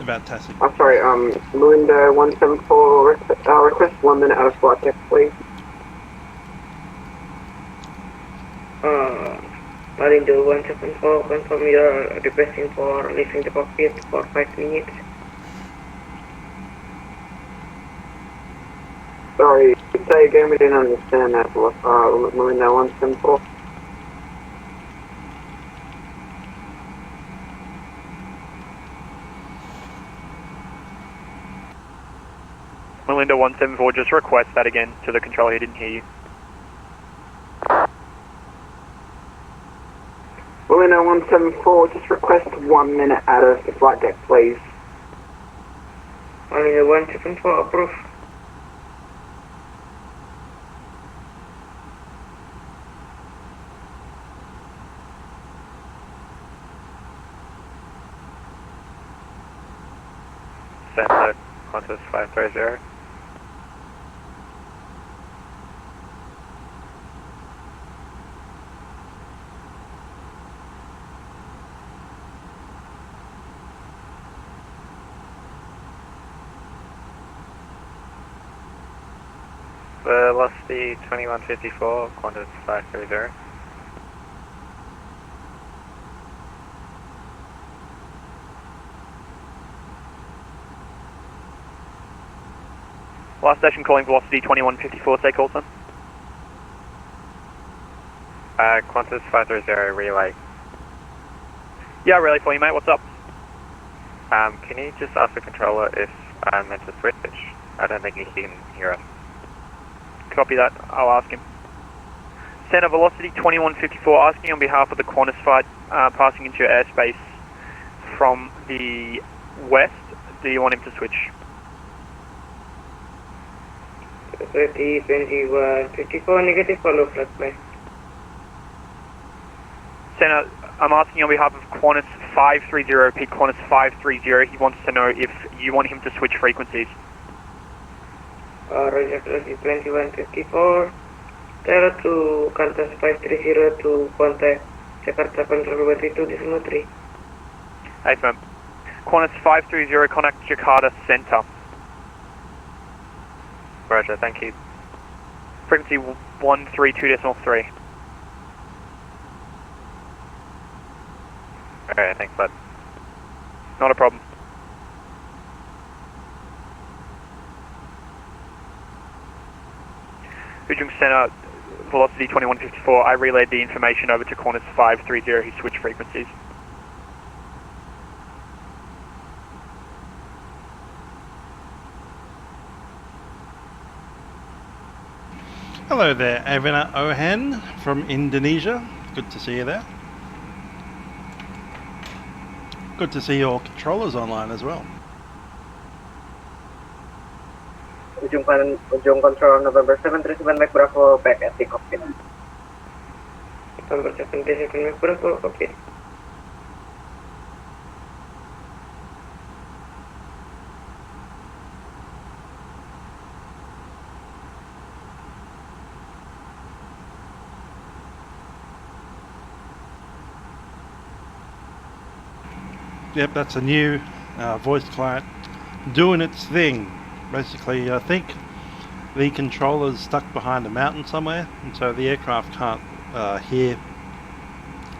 Fantastic. I'm sorry, Melinda 174, request 1 minute out of flight deck, please. Melinda 174, confirm you're requesting for leaving the cockpit for 5 minutes. Sorry, say again, we didn't understand that. Melinda 174. Melinda 174, just request that again to the controller, he didn't hear you. Melinda 174, just request 1 minute out of the flight deck, please. Melinda 174, approve. Center, Qantas 530. Velocity 2154, Qantas 530. Last station calling velocity 2154, say call sign. Qantas 530, relay. Yeah, relay for you, mate, what's up? Can you just ask the controller if I'm meant to switch? I don't think he can hear us. Copy that, I'll ask him. Center, velocity 2154, asking on behalf of the Qantas flight passing into your airspace from the west, do you want him to switch? 2154, negative, follow flight plan. Center, I'm asking on behalf of Qantas 530, repeat Qantas 530, he wants to know if you want him to switch frequencies. Roger, 2154, Terra to Qantas 530 to contact Jakarta Control 132.3. Affirm. Qantas 530, contact Jakarta Center. Roger, thank you. Frequency 132.3. Alright, thanks bud. Not a problem. Ujung Center, velocity 2154, I relayed the information over to Qantas 530, he switched frequencies. Hello there, Avina Ohan from Indonesia. Good to see you there. Good to see your controllers online as well. Ujung control November 737 Mike Bravo back at the cockpit. November 737 Mike Bravo, cockpit. Yep, that's a new voice client doing its thing. Basically, I think the controller's stuck behind a mountain somewhere, and so the aircraft can't hear.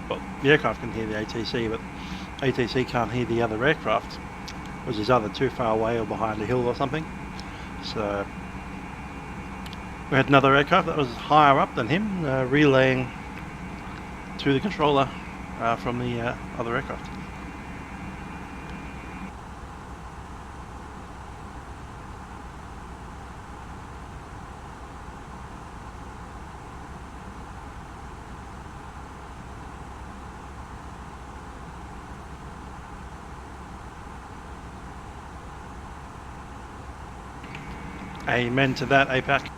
Well, the aircraft can hear the ATC, but ATC can't hear the other aircraft, which is either too far away or behind a hill or something. So we had another aircraft that was higher up than him, relaying to the controller from the other aircraft. Amen to that, APAC.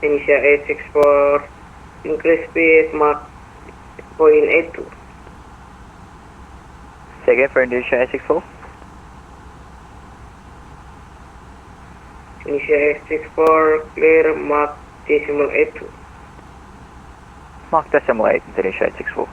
Indonesia 864, increase speed Mach 0.82. Say again for Indonesia 864. Indonesia 864, clear Mach 0.82. Mach 0.8, Indonesia 864.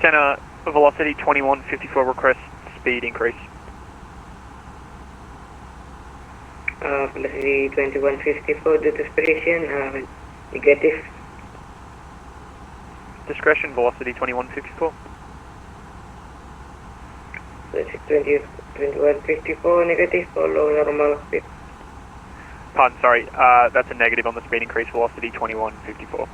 Center velocity 2154, request speed increase. Velocity 2154 due to aspiration, negative. Discretion velocity 2154. Velocity 2154 negative, follow normal speed. Pardon, sorry, that's a negative on the speed increase, velocity 2154.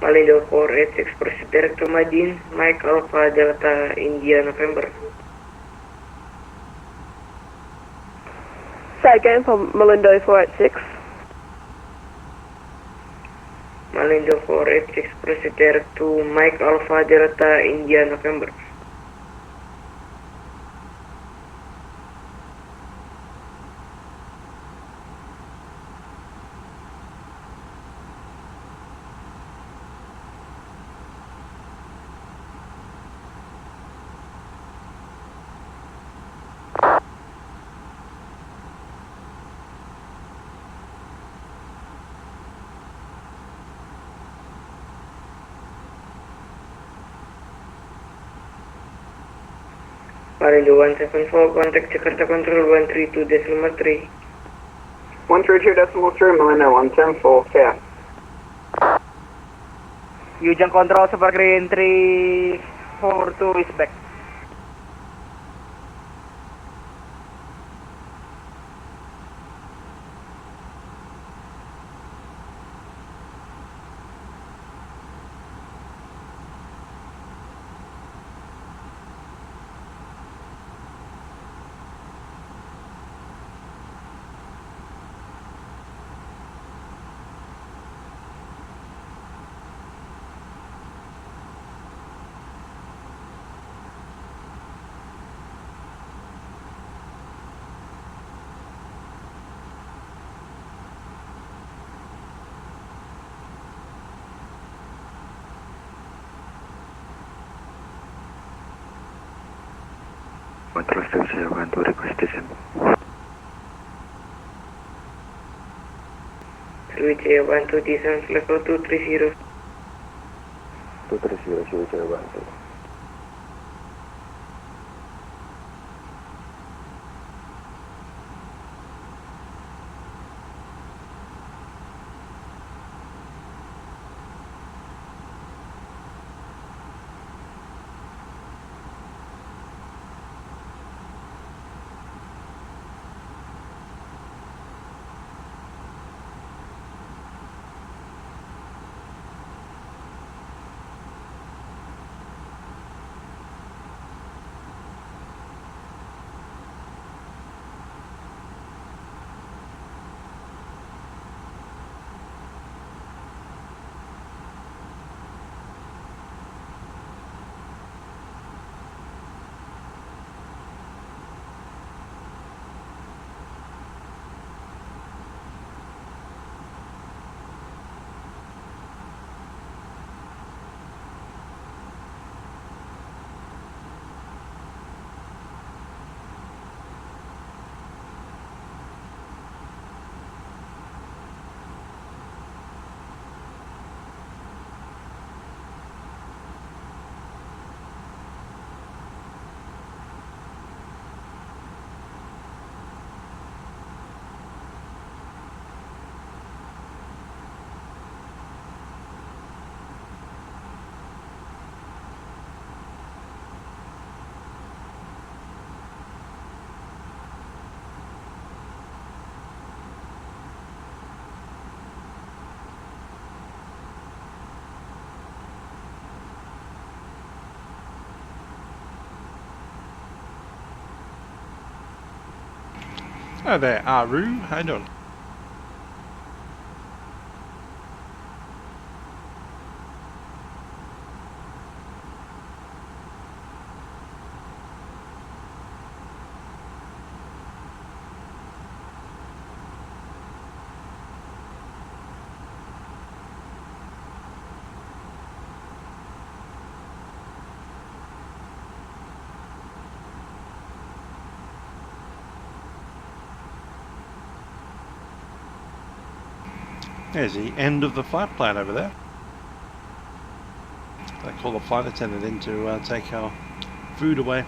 Malindo 486, proceed direct to Madin, Mike Alpha Delta India November. Say again for Malindo 486. Malindo 486, proceed direct to Mike Alpha Delta India November. Malindo 174, contact Jakarta Control 132.3. 132.3, Malindo 174, clear. Ujung control Super Green 342 is back. control station 1 to request descent. Sriwijaya 1 to descent level 230. 230 Sriwijaya 1 to. Hi there, Aru. How you doing? There's the end of the flight plan over there. I call the flight attendant in to take our food away.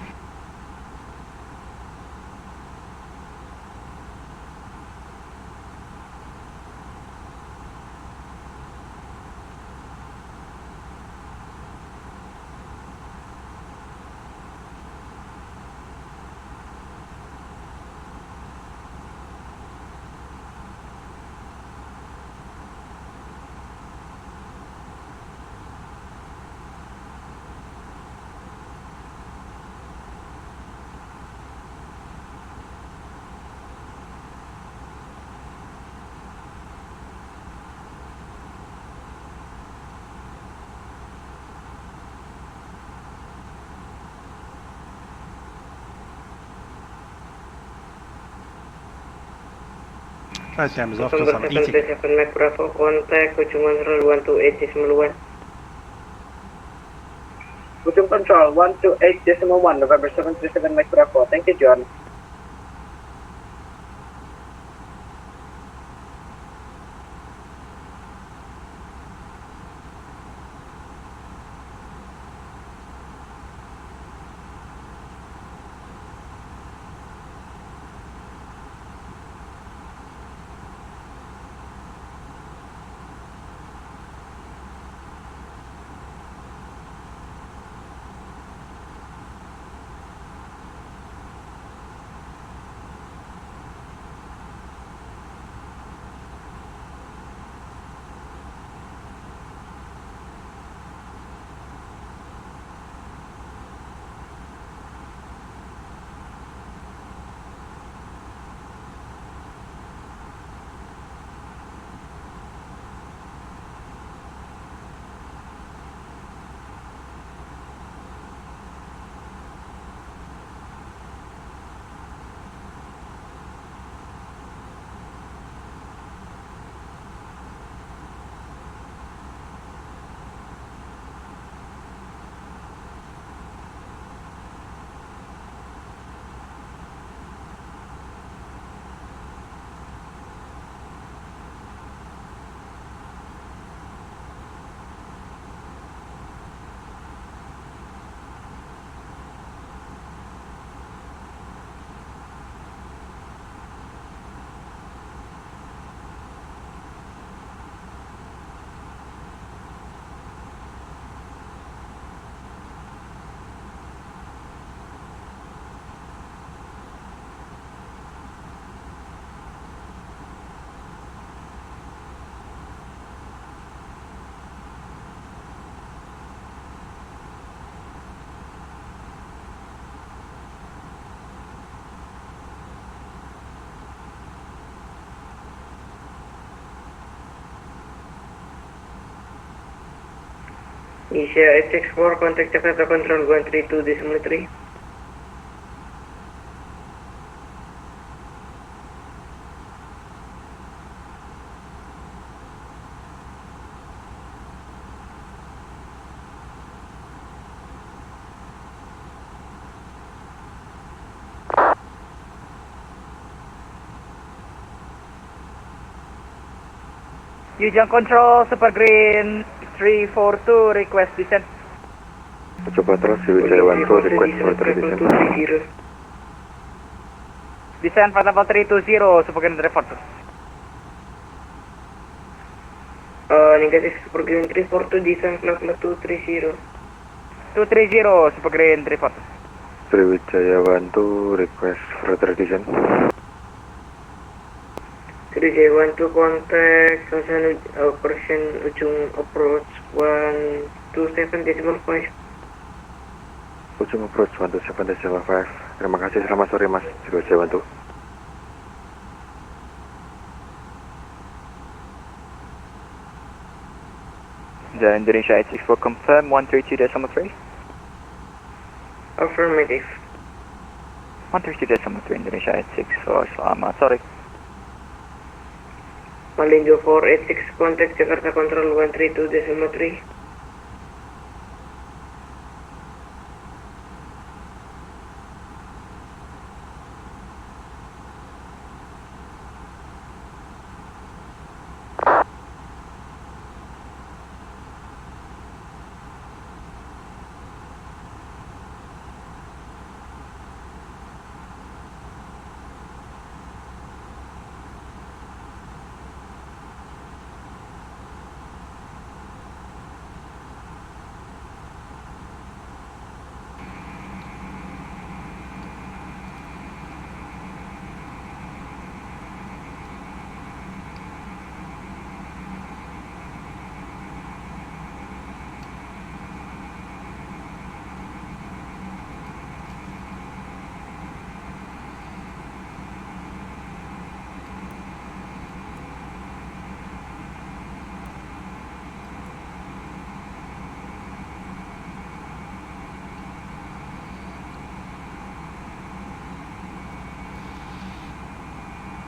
Facecam is off because I'm eating. 737 Mac Bravo, contact Ujung Control 128.1. Ujung Control 128.1, November 737 Mac Bravo. Thank you, John. Asia FTX4, contact Jakarta Control 132.3. Ujung Control, Super Green 342, request descent. Coba terus Sriwijaya 1 request further descent. Descent for level 320, Super Green 342. Negative Super Green 342, descent level 230. 230, Super Green 342. Sriwijaya 1 request further descent. Sriwijaya 1 contact operation ujung approach 127.5. Ujung approach 127.5. Terima kasih, selamat sore Mas Sriwijaya 1. The Indonesia 864 confirm 132.3. Affirmative. 132.3 Indonesia 864, selamat sore. Malinjo 486 contact Jakarta Control 132.3.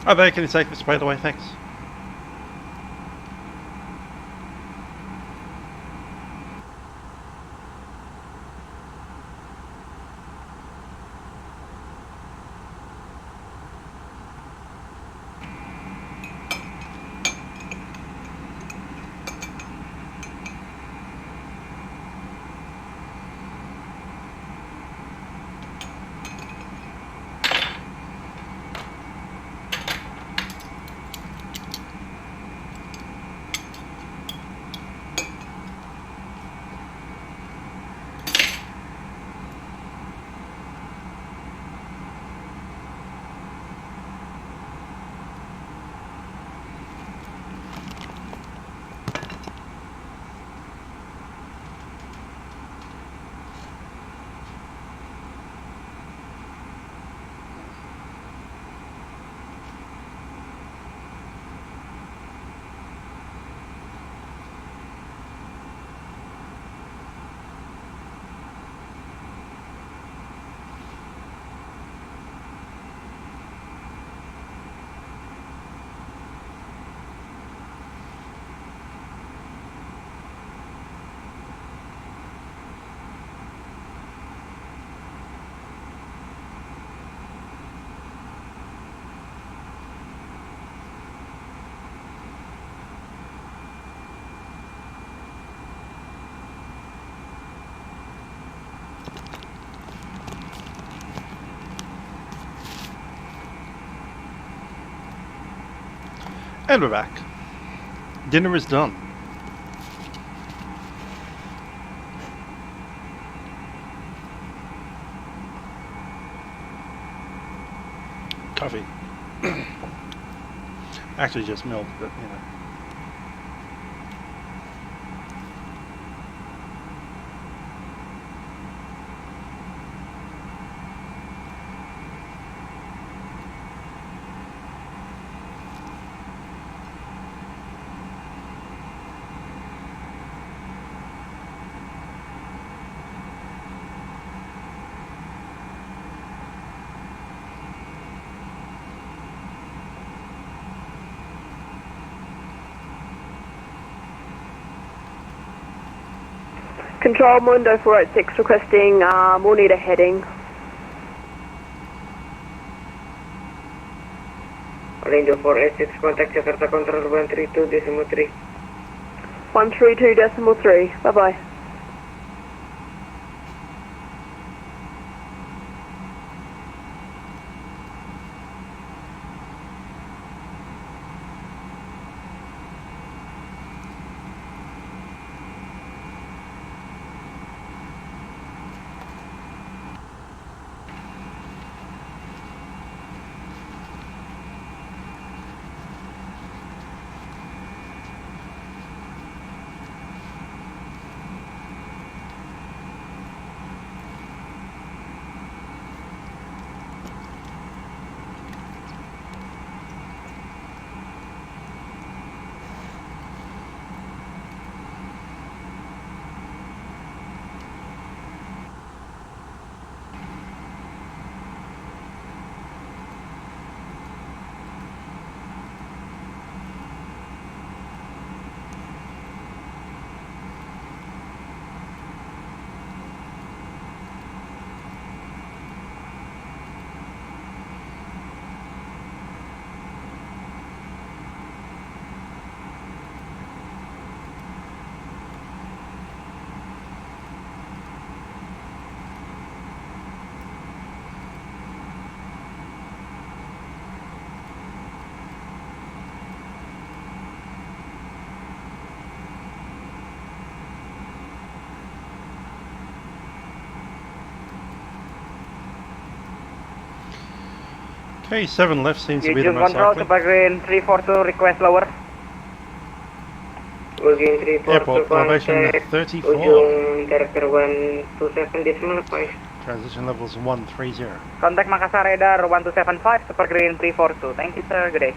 Hi there, can you take this by the way, thanks. And we're back. Dinner is done. Coffee. Actually just milk, but you know. Control Mundo 486 requesting, we'll need a heading. Indo 486, contact Jakarta Control 132.3. 132.3, bye-bye. Okay, 7 left seems to be the Ujung most control likely. Super Green 342 request lower. Ujung 342 Airport elevation contact. 34. Ujung director 127.5. Transition levels 130. Contact Makassar radar 1275 Super Green 342. Thank you sir, good day.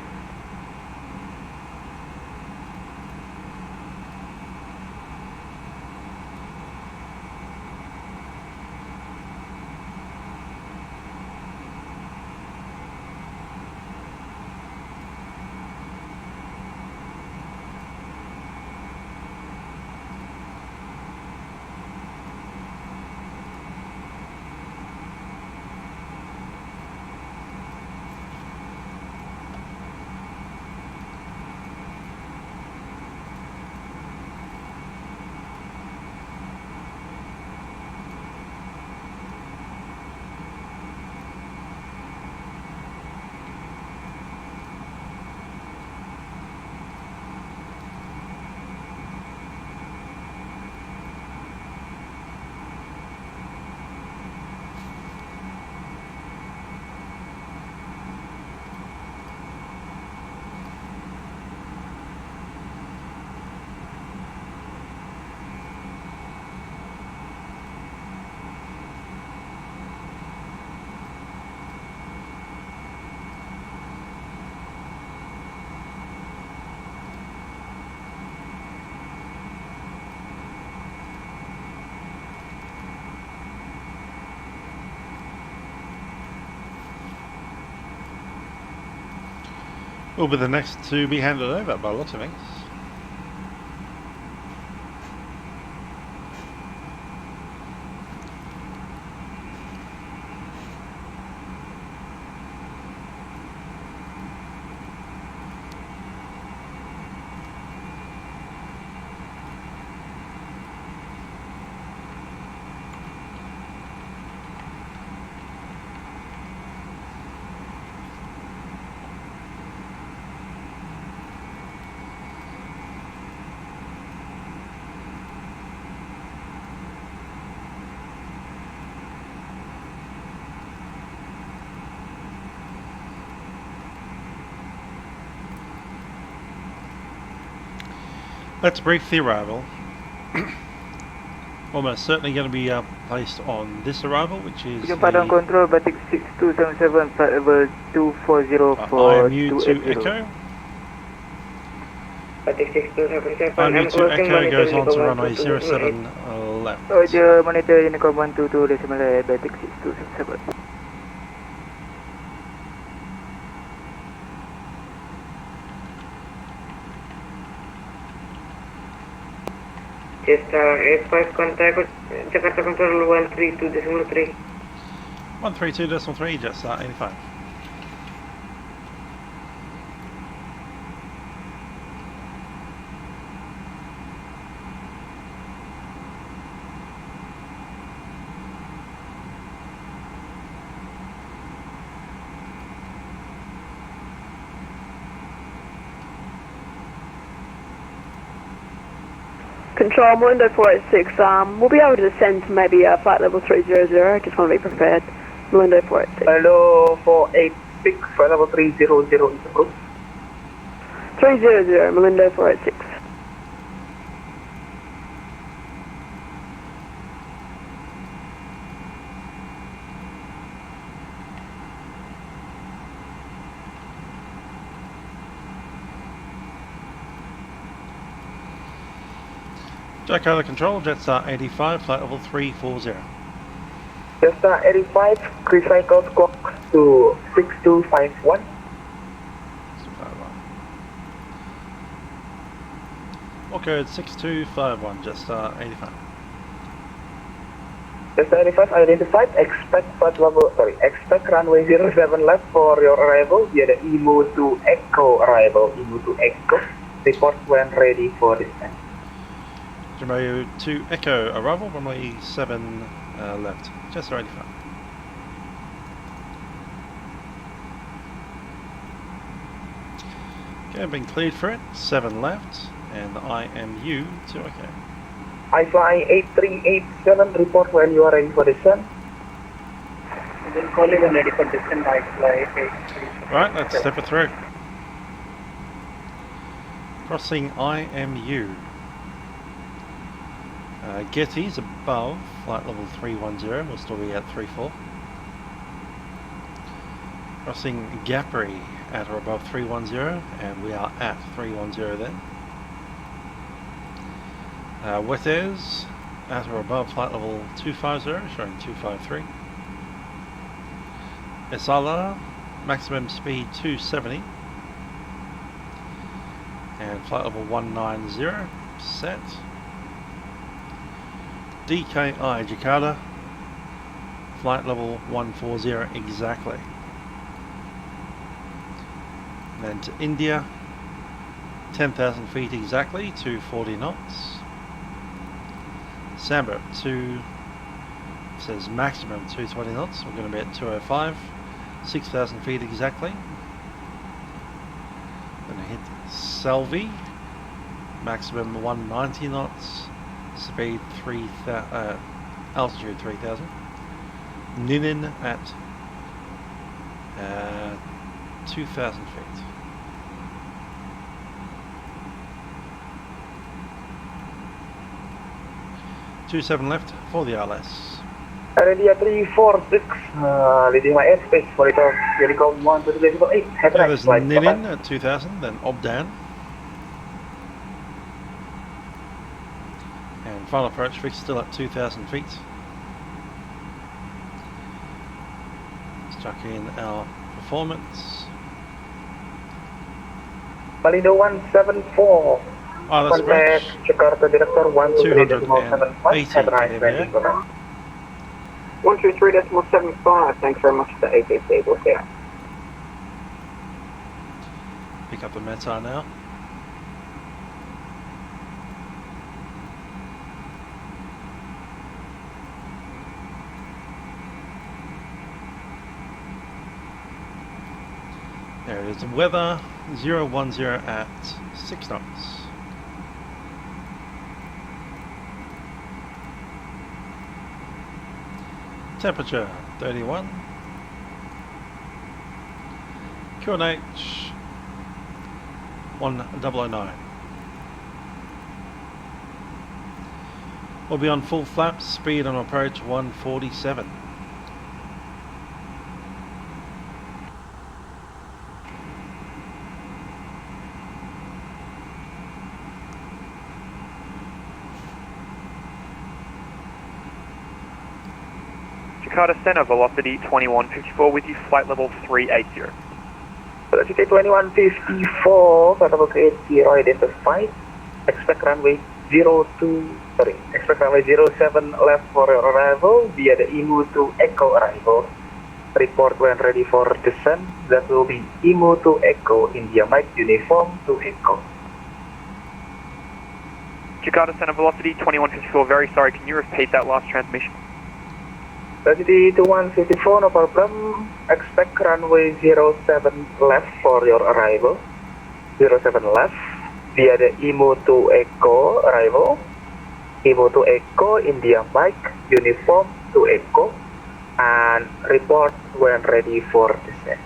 Will be the next to be handed over by lots of things. Let's brief the arrival. Almost certainly going to be placed on this arrival, which is Ujung Padang the Control Batik 6277 flight level 240 for IMU to Echo. Batik 6277. IMU to Echo goes on to runway 07 left. Roger, monitor Unicom 122.8 Batik 6277. Jetstar 85 contact with Jakarta control 132.3. 132.3, Jetstar 85. Control, Window 486, we'll be able to descend to maybe flight level 300, just want to be prepared. Window 486. Hello, 486, flight level 300 is approved. 300, Melinda 486. Jakarta Control, Jetstar 85, flight level 340. Jetstar 85, 3 cycles, clock to 6251. Or code 6251, Jetstar 85. Jetstar 85 identified, expect runway 07 left for your arrival via the EMO to Echo arrival, EMO to Echo. Report when ready for descent. Jumbo to Echo arrival, runway 7 left, Jetstar 85. Okay, been cleared for it, 7 left, and IMU to OK. iFly 8387, report when you are ready for descent. Then calling when ready for descent, iFly 8387. Right, let's step it through. Crossing IMU. Getty's above flight level 310, we'll still be at 34. Crossing Gapri at or above 310, and we are at 310 then. Wetairs at or above flight level 250, showing 253. Esala, maximum speed 270. And flight level 190, set. DKI Jakarta, flight level 140 exactly. And then to India, 10,000 feet exactly, 240 knots. Samba says maximum 220 knots, we're going to be at 205, 6,000 feet exactly. Going to hit Selvi, maximum 190 knots. Speed altitude 3000. Ninin at 2000 feet. Two-7 left for the RLS. Ready at 346, leading my airspace for it, Unicorn 1 to the 8. There's Ninin at 2000, then Obdan. And final approach fix still at 2000 feet. Let's chuck in our performance. Malindo 174. Oh, that's contact Jakarta Director 123.75. Have a nice landing. 123.75. Thanks very much for the 88 stable there. Pick up the METAR now. There it is, the weather 010 at 6 knots. Temperature 31. QNH 1009. We'll be on full flaps, speed on approach 147. Jakarta Center, velocity 2154 with you, flight level 380. Velocity 2154, flight level 380 identified. Expect runway expect runway 07 left for your arrival via the Emu to Echo arrival. Report when ready for descent. That will be Emu to Echo, India Mike, uniform to Echo. Jakarta Center velocity 2154, very sorry, can you repeat that last transmission? Velocity 2154, no problem. Expect runway 07 left for your arrival. 07 left via the Emu to Echo arrival. Emu to Echo, India Mike, uniform to Echo, and report when ready for descent.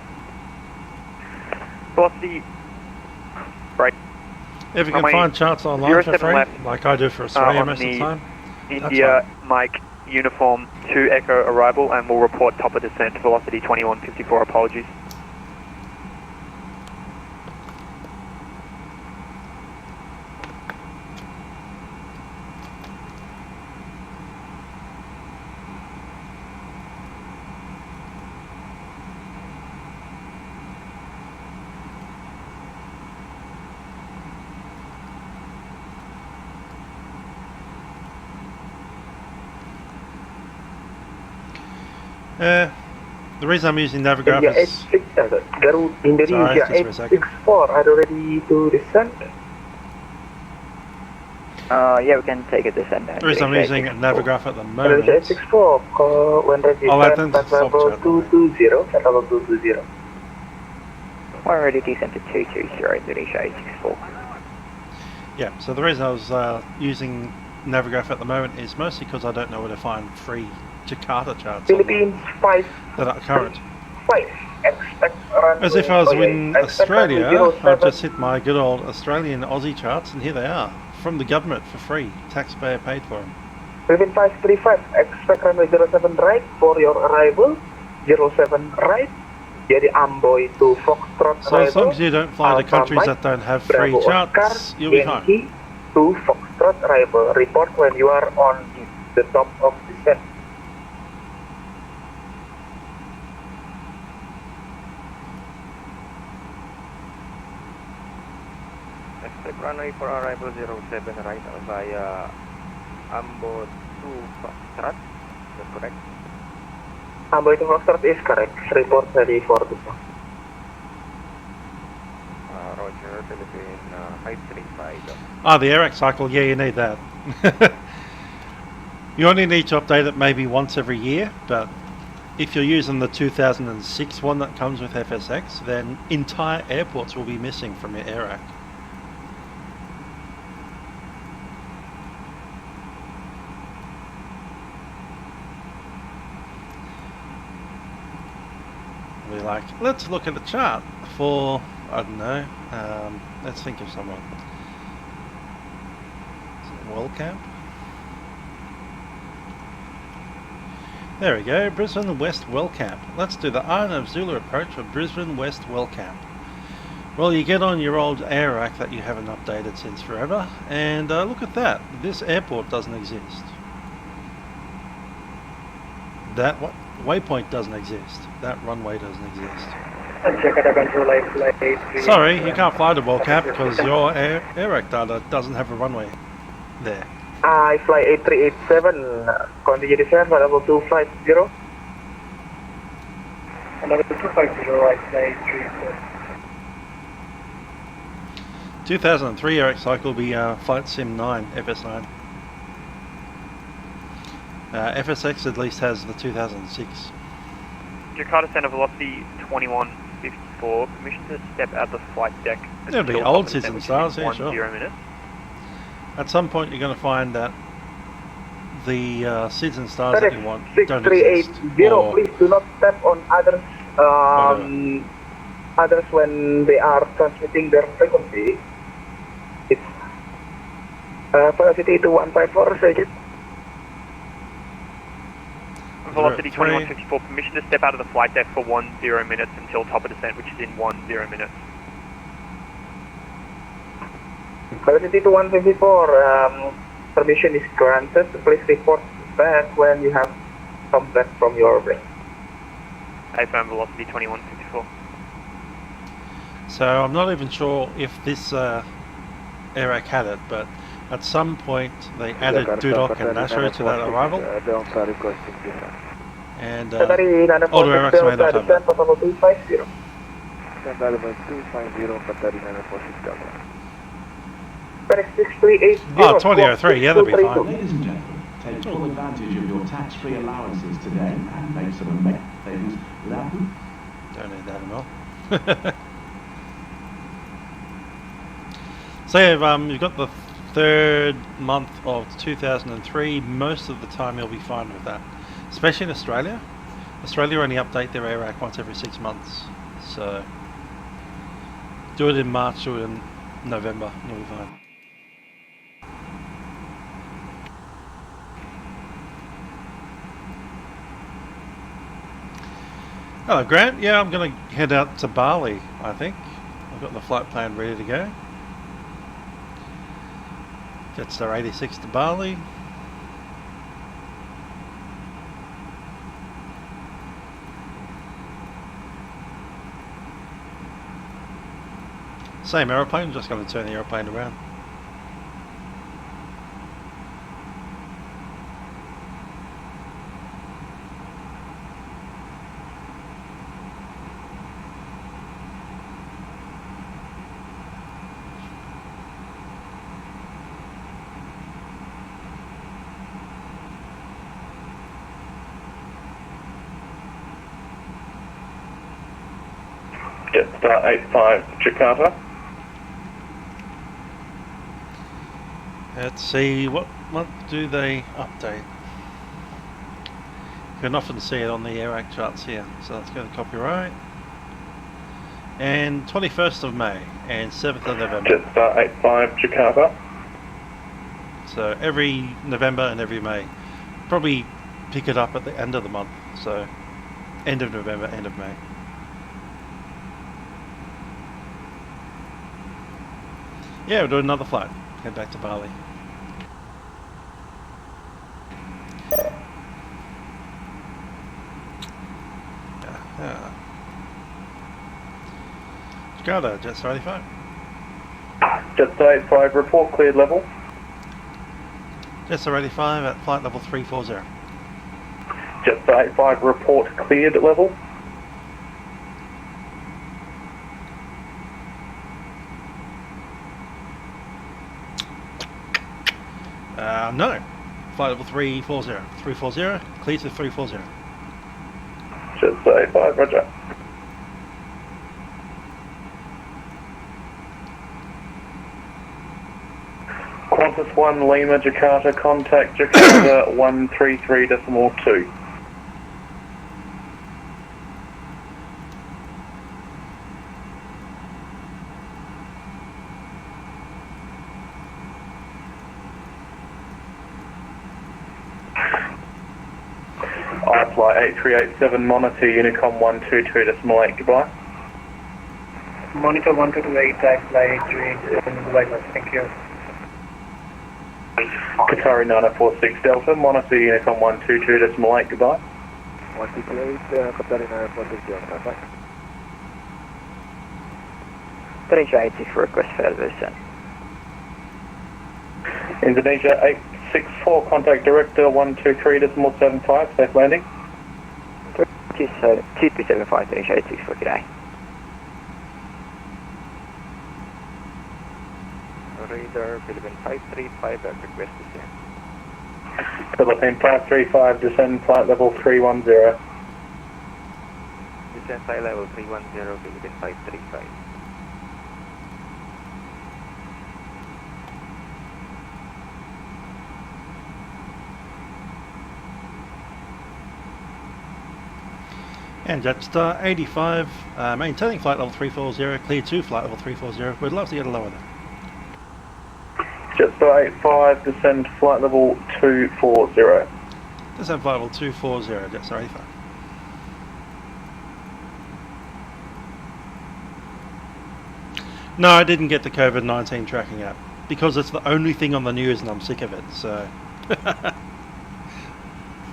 Velocity, right. If you can find charts online for free, like I do for Australia most of the time. India Mike, uniform to Echo arrival, and we'll report top of descent, velocity 2154, apologies. The reason I'm using Navigraph India is... Indonesia 864, are you ready to descend? Yeah, we can take a descent. The reason I'm using Navigraph at the moment... Indonesia 864, when ready descend at level 220, at level 220. When ready descend to 220, Indonesia 864. Yeah, so the reason I was using Navigraph at the moment is mostly because I don't know where to find free Jakarta charts. Philippines 5 that are current. 5. Expect runway. As if I was in Australia, I've just hit my good old Australian Aussie charts, and here they are from the government for free. Taxpayer paid for them. Philippines 535. Expect runway 07 right for your arrival. 07 right. Jadi Amboy to Foxtrot so as long as you don't fly to countries that don't have free charts, you'll be fine. To Foxtrot arrival. Report when you are on the top of descent. Expect runway for arrival 07 right via Ambo to Foxtrot. Is that correct? Amboy to Foxtrot is correct. Report ready for descent. Roger, Philippine 535. Ah, the AirX cycle, yeah, you need that. You only need to update it maybe once every year, but if you're using the 2006 one that comes with FSX, then entire airports will be missing from your AirX. We're like, let's look at the chart for, I don't know, let's think of someone. Wellcamp? There we go, Brisbane West Wellcamp. Let's do the Iron of Zulu approach of Brisbane West Wellcamp. Well, you get on your old AirAC that you haven't updated since forever, and look at that, this airport doesn't exist. That waypoint doesn't exist. That runway doesn't exist. Sorry, you can't fly to Wellcamp because your AirAC data doesn't have a runway there. I fly 8387, continue descent for level 250. Level 250, right, fly 8387. 2003 AirAC cycle will be Flight Sim 9, FS9. FSX at least has the 2006. Jakarta Center velocity 2154, permission to step out the flight deck. It'll be old Citizen Stars, yeah, 10 sure. minutes. At some point you're going to find that the Citizen Stars that you want don't 6380, exist. please do not step on others others when they are transmitting their frequency. It's velocity 2154, Sergeant. Velocity 2154, permission to step out of the flight deck for 10 minutes until top of descent, which is in 10 minutes. Velocity 2154, permission is granted. Please report back when you have come back from your break. AFM velocity 2154. So I'm not even sure if this AirAC had it, but At some point, they added Dudok and Nashro to that arrival. Delta requesting descent. And Dari all the Iraqs may not have descent, that. Papa 250. Stand by level 250, Qatari 946 Delta. FedEx 6380. Oh, 2003, yeah, that'd be fine. Ladies and gentlemen, take full advantage of your tax-free allowances today and make some amazing things without them. Don't need that at all. So yeah, you've got the third month of 2003. Most of the time you'll be fine with that. Especially in Australia. Australia only update their AIRAC once every 6 months. So do it in March, do it in November, you'll be fine. Hello Grant, yeah, I'm going to head out to Bali, I think. I've got the flight plan ready to go. Jetstar 86 to Bali. Same aeroplane, just going to turn the aeroplane around. Jetstar 85 Jakarta. Let's see, what do they update? You can often see it on the AIRAC charts here, so let's go to copyright. And 21st of May and 7th of November. Jetstar 85 Jakarta. So every November and every May. Probably pick it up at the end of the month, so end of November, end of May. Yeah, we'll do another flight. Head back to Bali. Jakarta, Jetstar 85. Jetstar 85, report cleared level. Jetstar 85 at flight level 340. Jetstar 85, report cleared level. No. Flight level 340. 340, clear to 340. Jetstar 85, roger. Qantas 1 Lima Jakarta, contact Jakarta 133.2. iFly 8387, monitor Unicom 122.8, goodbye. Monitor 1228, iFly 8387, goodbye, thank you. Qatari 9046 Delta, monitor Unicom 122.8, goodbye. 168, Qatari 946 Delta, bye. Indonesia 86 for request further descent. Indonesia 864, contact director 123.75, safe landing. 2375, Indonesia 86 for today. Radar Philippine 535 at request descent. Philippine 535, descend flight level 310. Descend flight level 310, Philippine 535. And Jetstar 85, maintaining flight level 340, clear to flight level 340. We'd love to get a lower there. Jetstar 85, descend flight level 240. Descend flight level 240, Jetstar 85. No, I didn't get the COVID-19 tracking app because it's the only thing on the news and I'm sick of it, so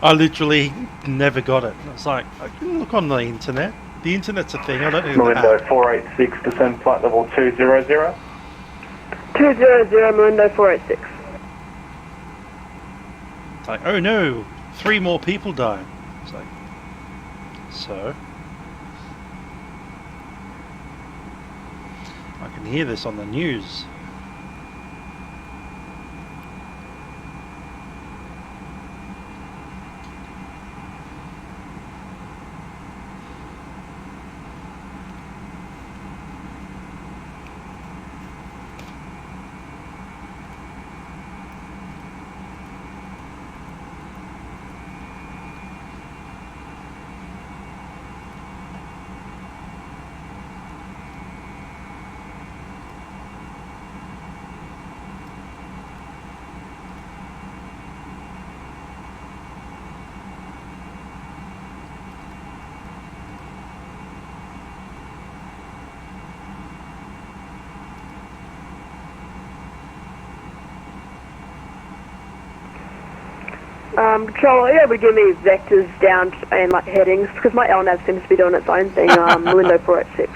I literally never got it. It's like, I can look on the internet. The internet's a thing, I don't need an Malindo app. 486, descend flight level 200. 200, Malindo 486. It's like, oh no, 3 more people died. It's like, so? I can hear this on the news. Control, are you able to give me vectors down and like headings? Because my LNAV seems to be doing its own thing. Window 486.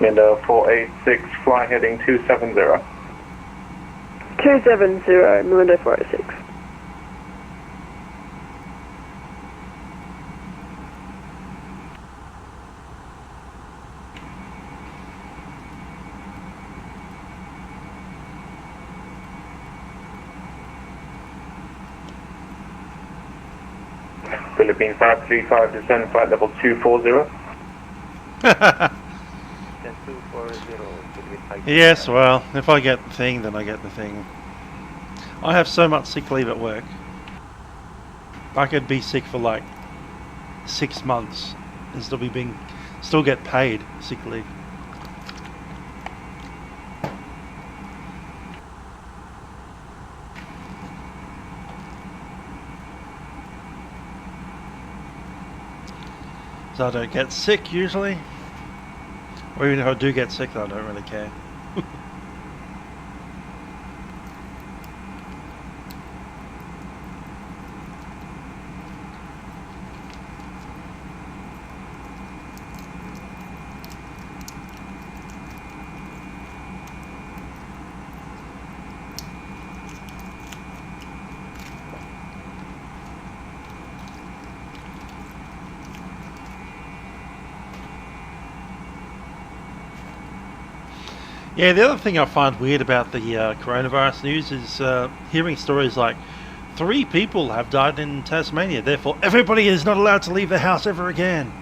Window 486, fly heading 270. 270, window 486. Philippine 535, descend flight level 240. Yes, well, if I get the thing, then I get the thing. I have so much sick leave at work. I could be sick for like 6 months and still get paid sick leave. So I don't get sick usually. Or even if I do get sick, I don't really care. Yeah, the other thing I find weird about the coronavirus news is hearing stories like 3 people have died in Tasmania, therefore everybody is not allowed to leave their house ever again.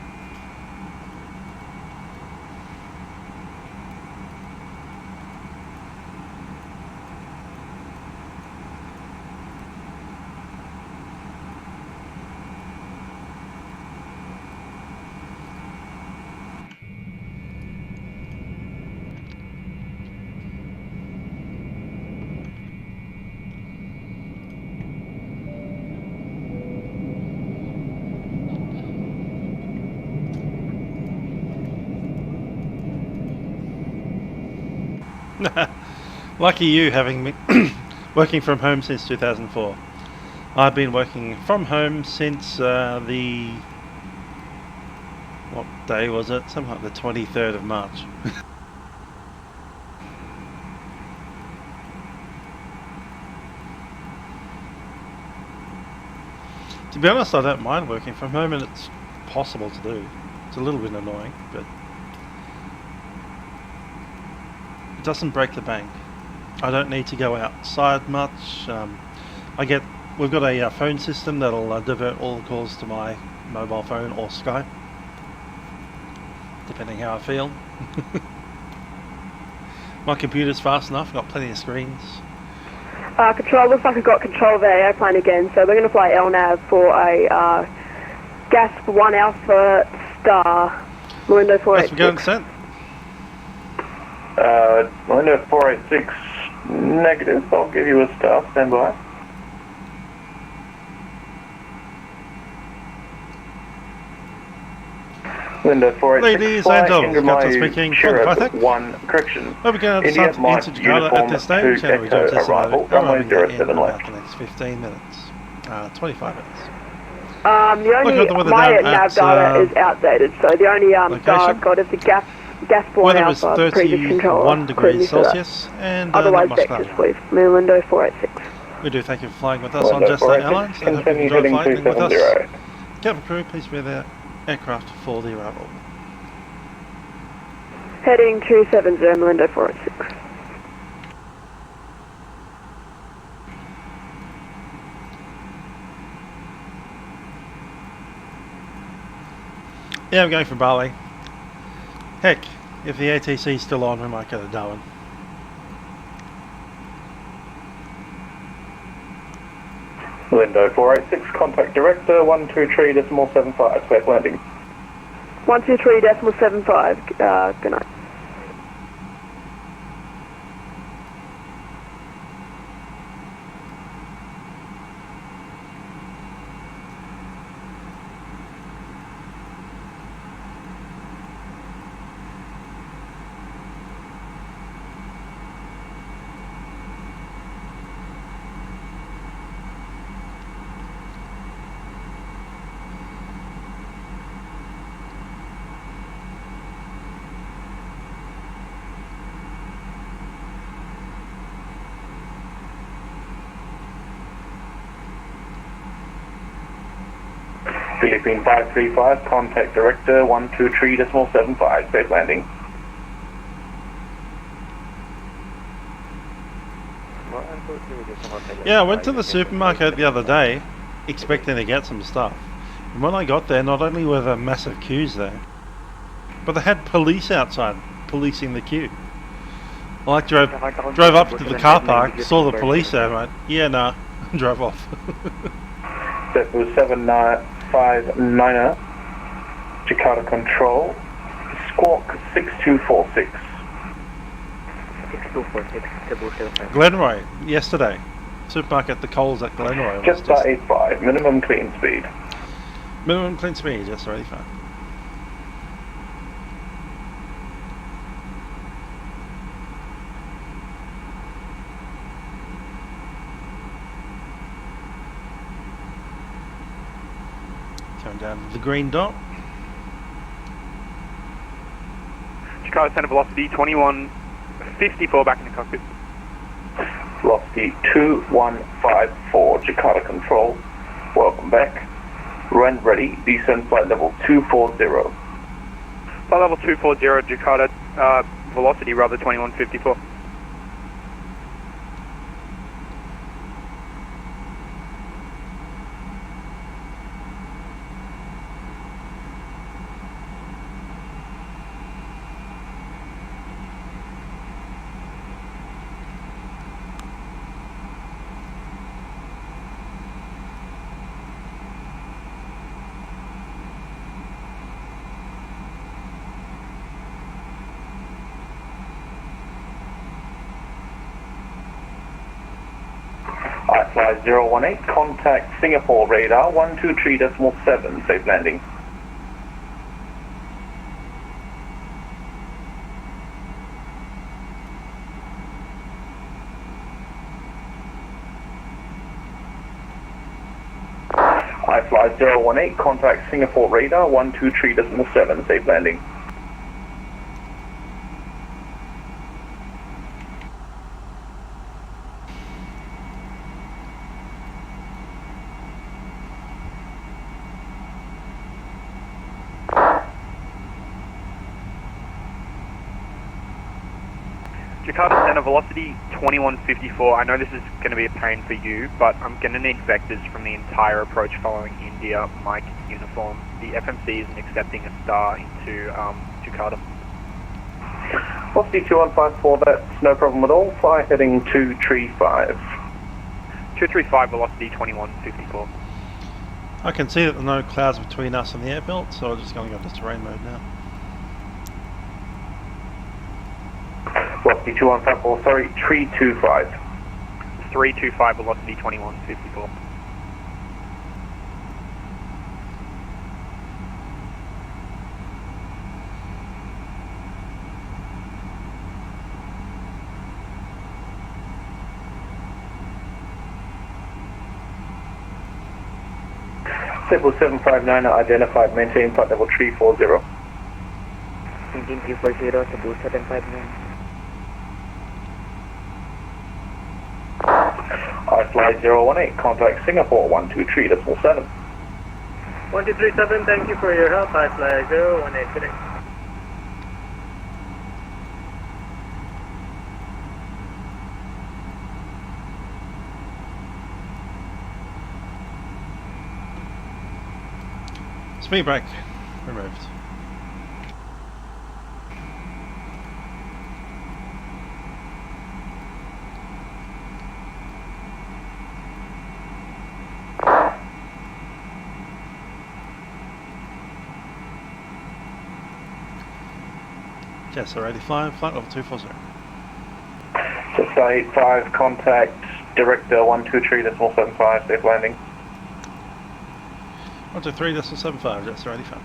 Lucky you, having me working from home since 2004. I've been working from home since what day was it? Something like the 23rd of March. To be honest, I don't mind working from home, and it's possible to do. It's a little bit annoying, but it doesn't break the bank. I don't need to go outside much. We've got a phone system that'll divert all the calls to my mobile phone or Skype, depending how I feel. My computer's fast enough, got plenty of screens. Control, looks like I've got control of the airplane again, so we're going to fly LNAV for a GASP 1 Alpha Star, window 486. Yes, we're going to send. Window 486, negative, I'll give you a star, stand by. Window 486, ladies and gentlemen, Captain speaking, Sheriff 1, correction. We're going to start into Jakarta at this stage, and we don't arrival, runway 07 left. The next 15 minutes, 25 minutes. The only, my nav data is outdated, so the only data I've got is the gas 1 Alpha previous control. 31 degrees Celsius, and otherwise not much vectors, please. Window 486. We do thank you for flying with us on Jetstar Airlines. I hope you enjoy flying with us. Cabin crew, please be there. Aircraft for the arrival. Heading 270, Melinda 406. Yeah, I'm going for Bali. Heck, if the ATC is still on, we might go to Darwin. Lindo 486, contact director 123.75, safe landing. 123.75, good night. Philippine 535, contact director 123.75, safe landing. Yeah, I went to the supermarket the other day expecting to get some stuff. And when I got there, not only were there massive queues there, but they had police outside policing the queue. I like drove up to the car park, saw the police there, right? Yeah, nah, drove off. That was 759er, Jakarta Control, Squawk 6246. 6246, Glenroy, yesterday. Supermarket, the Coles at Glenroy. Jetstar 85, minimum clean speed. Minimum clean speed, Jetstar 85. Coming down to the green dot. Jakarta center velocity 2154 back in the cockpit. Velocity 2154, Jakarta Control. Welcome back. Run ready, descend flight level 240. Flight level 240, Jakarta, velocity rather 2154. iFly 018, contact Singapore radar 123.7, safe landing. iFly 018, contact Singapore radar 123.7, safe landing. Jakarta center velocity 2154. I know this is going to be a pain for you, but I'm going to need vectors from the entire approach following India Mike uniform. The FMC isn't accepting a star into Jakarta. Velocity 2154, that's no problem at all. Fly heading 235. 235 velocity 2154. I can see that there are no clouds between us and the air belt, so I'm just going to go to terrain mode now. Velocity 2154, sorry, 325. 325 velocity 2154. Level 759 identified, maintain flight level 340. Engine 340, Cebu 759. HiFly 018, contact Singapore 123.7. 1237, thank you for your help. HiFly 018 today. Speed brake removed. Jetstar 85, flight level 240. Jetstar 85, contact Director 123.75, safe landing. 123.75, Jetstar 85.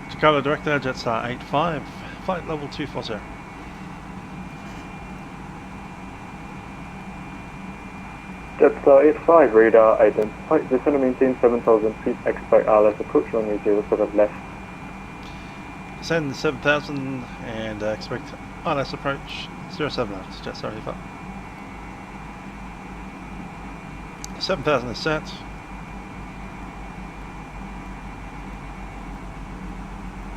Jakarta Director, Jetstar 85, flight level 240. Jetstar 85, radar identified. Descend and maintain 7,000 feet, expect RLS approach runway 07 left. Descend 7,000 and expect RLS approach 07 left, Jetstar 85. 7,000 is set.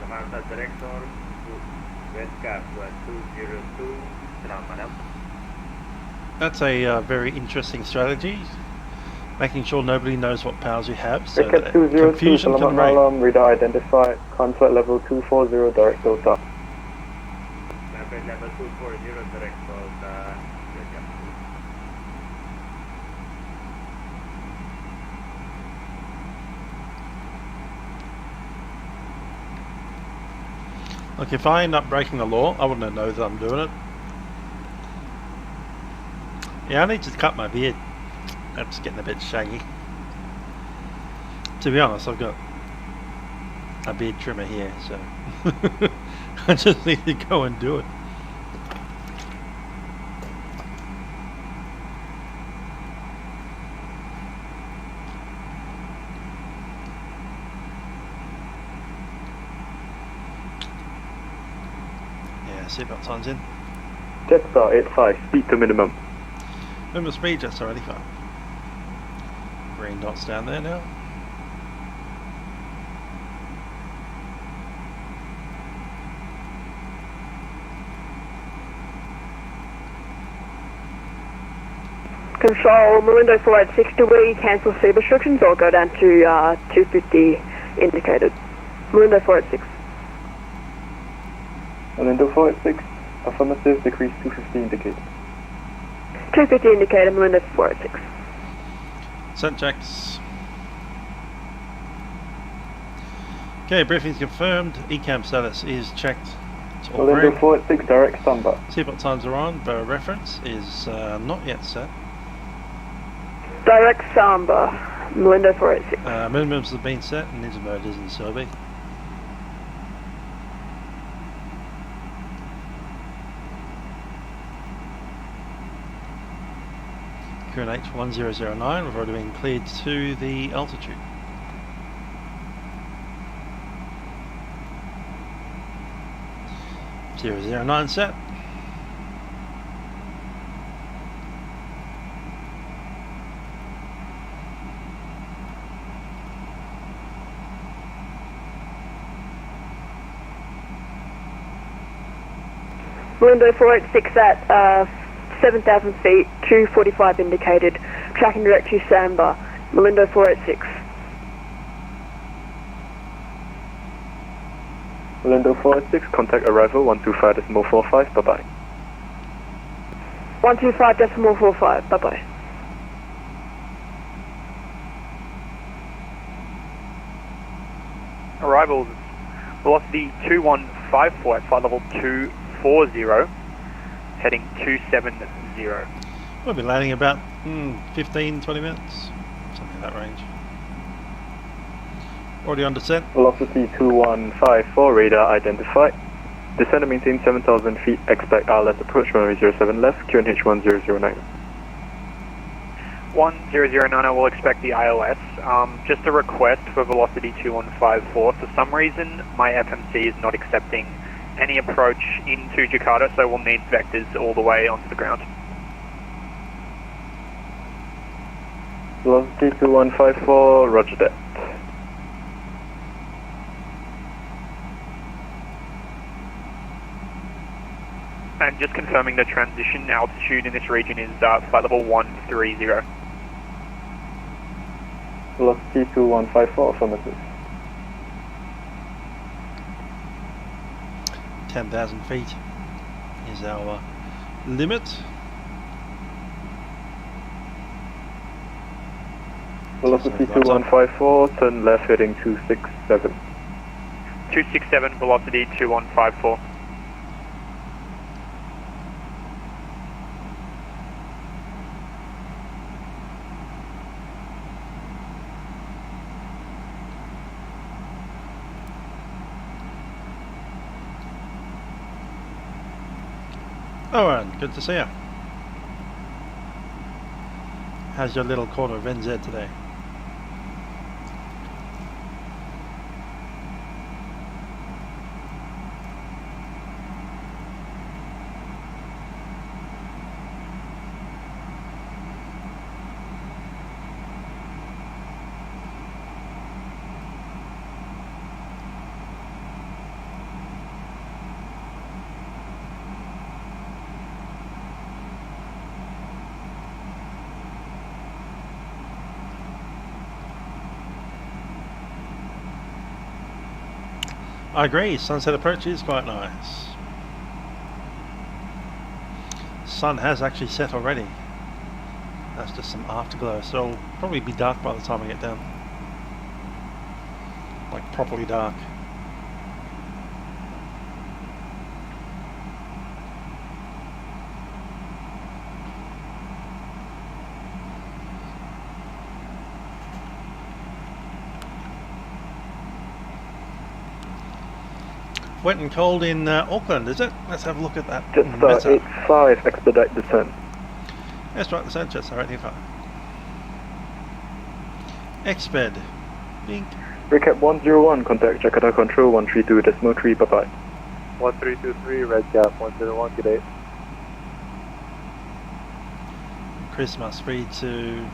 Jakarta Director, Westcap 202, selamat. That's a very interesting strategy, making sure nobody knows what powers you have, so that 202, confusion can reign. alarm, radar identified, contact level 240, direct delta. Level 240, direct delta. Look, if I end up breaking the law, I wouldn't know that I'm doing it. Yeah, I need to cut my beard. That's getting a bit shaggy. To be honest, I've got a beard trimmer here, so I just need to go and do it. Yeah, seatbelt signs in. Jetstar 85, speed to minimum. Minimum speed, Jetstar 85. Green dots down there now. Control, Malindo 486, do we cancel speed restrictions or go down to 250 indicated? Malindo 486. Malindo 486, affirmative, decrease 250 indicated. 250 indicated, Malindo 486. Scent checks. Okay, briefing's confirmed. ECAM status is checked. It's all Malindo green. 486, direct standby. Seatbelt times are on, but reference is not yet set. Direct Samba, Malindo 486. Minimums have been set and engine mode is in survey. QNH 1009, we've already been cleared to the altitude. .009 set. Malindo 486 at 7,000 feet, 245 indicated, tracking direct to Samba, Malindo 486. Malindo 486, contact arrival 125.45, bye bye. 125.45, bye bye. Arrivals, velocity 2154 at flight level 240, heading 270. We'll be landing about 15, 20 minutes, something in that range. Already on descent. Velocity 2154, radar identified. Descend and maintain 7,000 feet, expect RLS approach runway 07 left, QNH 1009. 1009, I will expect the ILS. Just a request for velocity 2154. For some reason, my FMC is not accepting any approach into Jakarta, so we'll need vectors all the way onto the ground. Velocity 2154, roger that. And just confirming the transition altitude in this region is flight level 130. Velocity 2154, affirmative. 10,000 feet is our limit. Velocity 2154, turn left heading 267. 267, velocity 2154. Owen, good to see you. How's your little corner of NZ today? I agree, sunset approach is quite nice. Sun has actually set already. That's just some afterglow, so it'll probably be dark by the time I get down. Like properly dark. Wet and cold in Auckland, is it? Let's have a look at that. Jetstar 85, expedite descent. That's right, descent, Jetstar 85. Exped. Bink. Recap 101, contact Jakarta Control 132.3, bye-bye. 1323, Redcap 101, good day. Chris must read to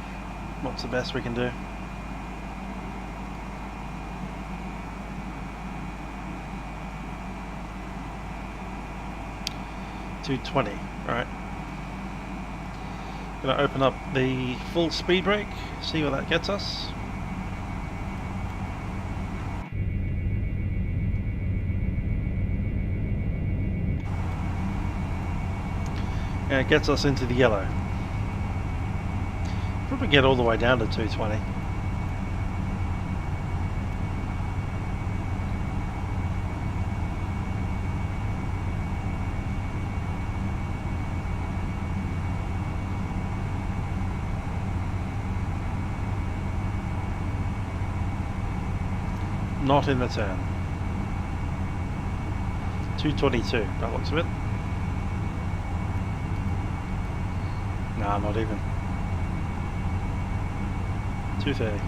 what's the best we can do. .220, right. Gonna open up the full speed brake, see where that gets us. And it gets us into the yellow. Probably get all the way down to 220. Not in the turn. 222, that looks a bit. Nah, not even. 230.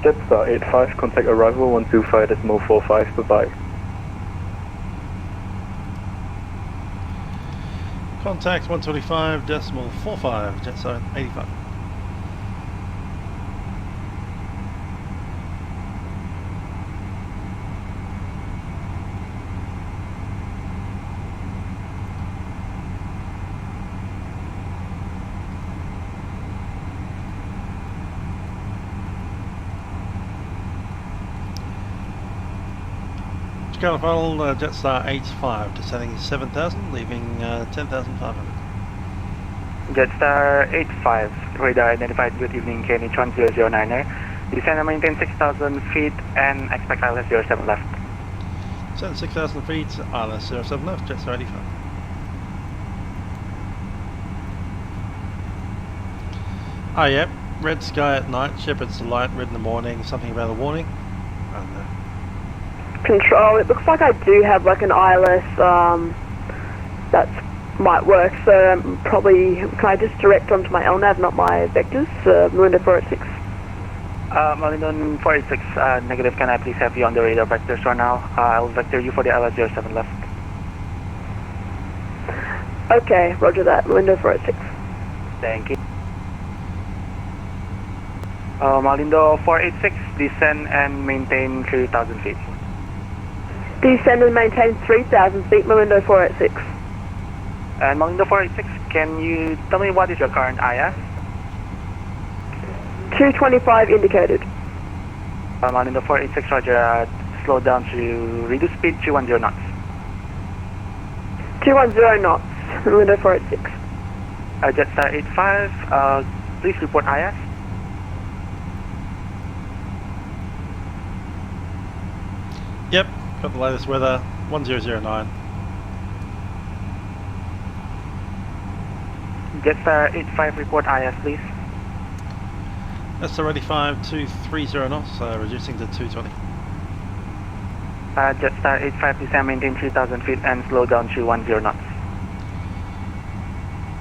Jetstar 85, contact arrival 125.45, bye-bye. Contact 125.45, Jetstar 85. Throttle Jetstar 85, descending 7,000, leaving 10,500. Jetstar 85, radar identified, good evening, Kenny Chon 009er. Descend and maintain 6,000 feet and expect ILS 07 left. Descend 6,000 feet, ILS 07 left, Jetstar 85. Oh, yep. Red sky at night, Shepherd's Delight, red in the morning, something about a warning. I don't know. Control, it looks like I do have like an ILS that might work, so probably, can I just direct onto my LNAV, not my vectors, window 486? Malindon 486, negative, can I please have you on the radar vectors right now? I'll vector you for the LS07 left. Okay, roger that, window 486. Thank you. Malindo 486, descend and maintain 3,000 feet. Descend and maintain 3,000 feet, Malindo 486. And Malindo 486, can you tell me what is your current IS? 225 indicated. Malindo 486, roger, slow down to reduce speed 210 knots. 210 knots, Malindo 486. Jetstar 85, please report IS. Yep, got the latest weather, 1009. Jetstar 85, report IS, please. That's already 5230 knots, reducing to 220. Jetstar 85, descend, maintain 3,000 feet and slow down to 10 knots.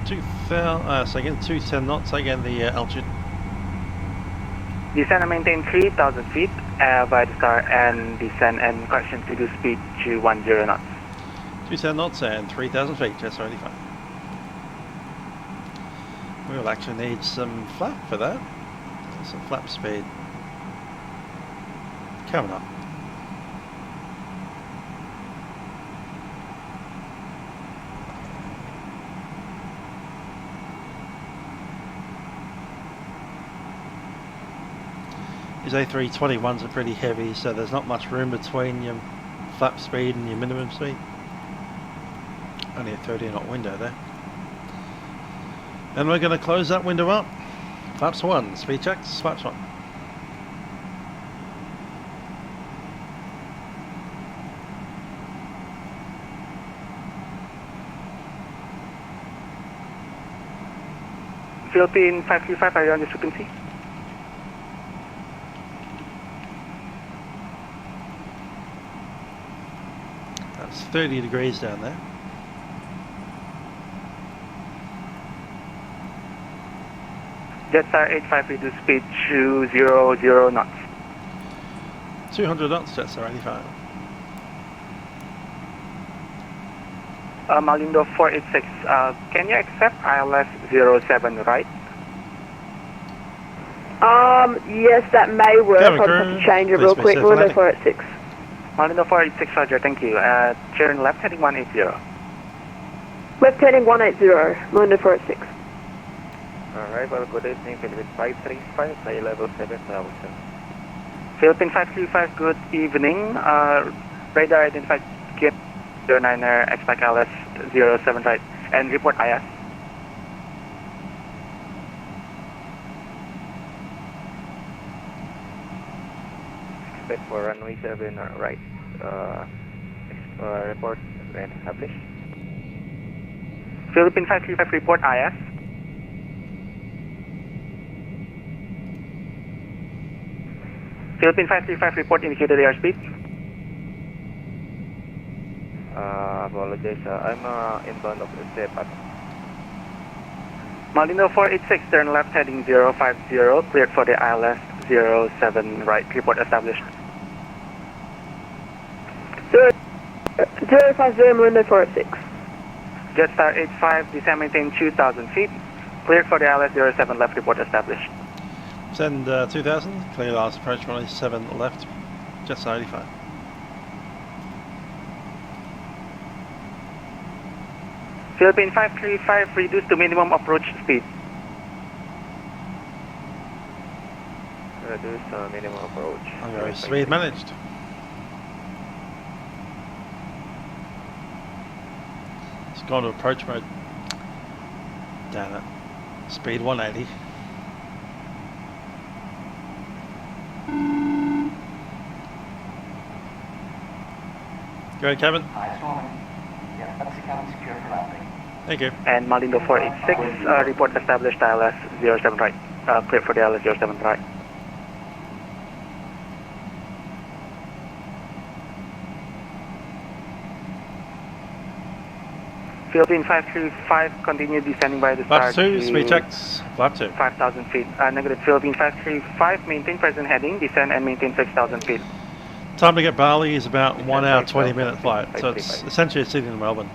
210 knots, again the altitude. Descend and maintain 3,000 feet via the star and descend and correction to the speed to 10 knots. 210 knots and 3,000 feet, Jetstar 85. We'll actually need some flap for that. Some flap speed. Coming up. These A321s are pretty heavy, so there's not much room between your flap speed and your minimum speed. Only a 30 knot window there. And we're going to close that window up. Flaps 1, speed checks, flaps 1. Philippine 535, are you on this frequency? That's 30 degrees down there. Jetstar 85, reduce speed to 00 knots. 200 knots, Jetstar 85. Malindo 486, can you accept ILS 07 right? Yes, that may work. I'll just have to change it real quick. Malindo 486. Malindo 486, roger, thank you. Turn left heading 180. Left heading 180, Malindo 486. Arrival, good evening, Philippine 535, high level 7,000. Philippine 535, good evening. Radar identified get 09er, expect ILS 07 right, and report IS. Expect for runway 7 right, report when established. Philippine 535, report IS. Philippine 535, report indicated airspeed. Apologize, I'm inbound of Stepat. Malindo 486, turn left heading 050, cleared for the ILS 07 right, report established. 050, Malindo 486. Jetstar 85, descend maintain 2,000 feet, cleared for the ILS 07 left, report established. Send 2000, clear last approach runway 7 left, Jetstar 85. Philippine 535, reduce to minimum approach speed. Reduce minimum approach. Okay, speed managed. It's gone to approach mode. Damn it. Speed 180. Go ahead, Kevin. Yeah, Facecam secure for landing. Thank you. And Malindo 486, report established ILS 07 right. clear for the LS07 right. Philippine 535, continue descending by the start. Flap 2, speed checks. Flap 2. 5,000 feet. Negative. Philippine 535, maintain present heading, descend and maintain 6,000 feet. Time to get Bali is about 1 hour 20-minute flight, so it's essentially Sydney and Melbourne.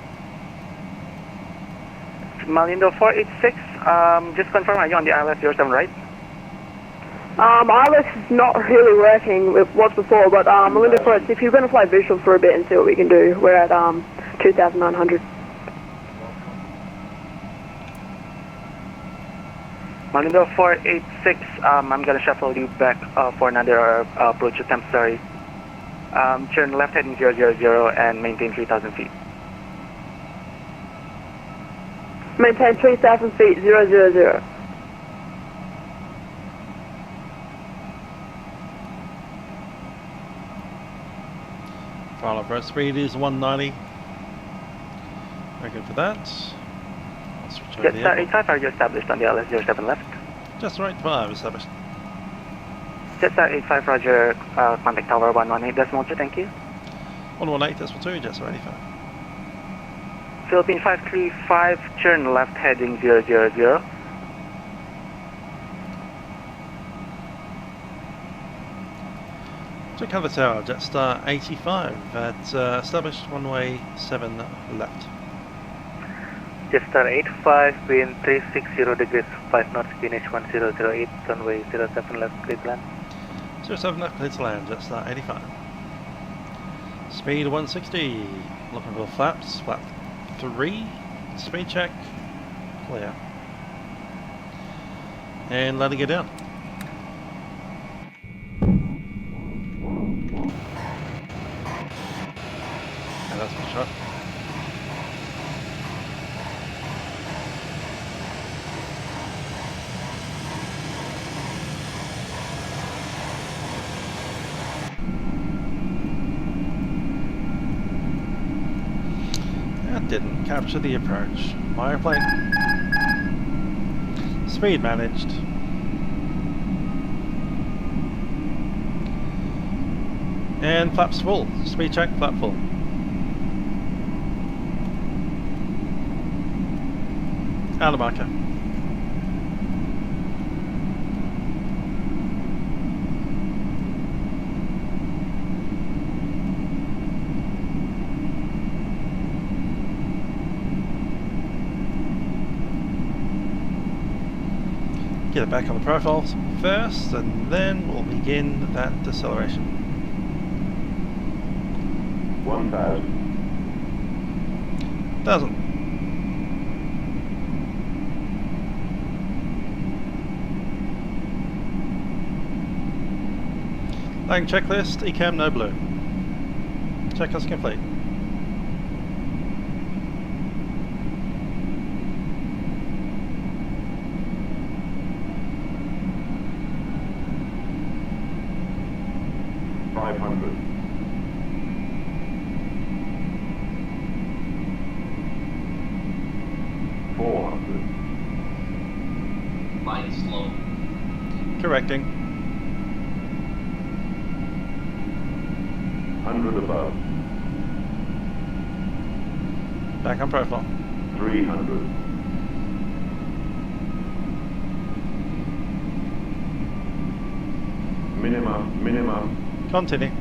Malindo 486, just confirm, are you on the ILS07 right? ILS is not really working. It was before, but Malindo 486, if you're going to fly visual for a bit and see what we can do, we're at 2,900. Malindo 486, I'm going to shuffle you back for another approach attempt, sorry. Turn left heading 000 and maintain 3,000 feet. Maintain 3,000 feet, 000. Final approach speed is 190. Very good for that. Jetstar 85, are you established on the LS07 left? Just right 5 established. Jetstar 85, roger, contact tower 118.2, thank you. 118.2, Jetstar 85. Philippine 535, turn left heading 000. To cover tower, Jetstar 85 at established runway 7 left. Jetstar 85, wind 360 degrees, 5 knots, VH 1008, runway 07 left, clear to land. 07 left, clear to land, Jetstar 85. Speed 160, looking for flaps, flap 3, speed check, clear. And letting it down. And that's my shot. That didn't capture the approach. My airplane. Speed managed. And flaps full. Speed check, flap full. Out of marker. Get it back on the profiles first, and then we'll begin that deceleration. 1,000. 1,000. Landing checklist, ECAM no blue. Checklist complete. Correcting. 100 above. Back on profile. 300. Minimum. Continue.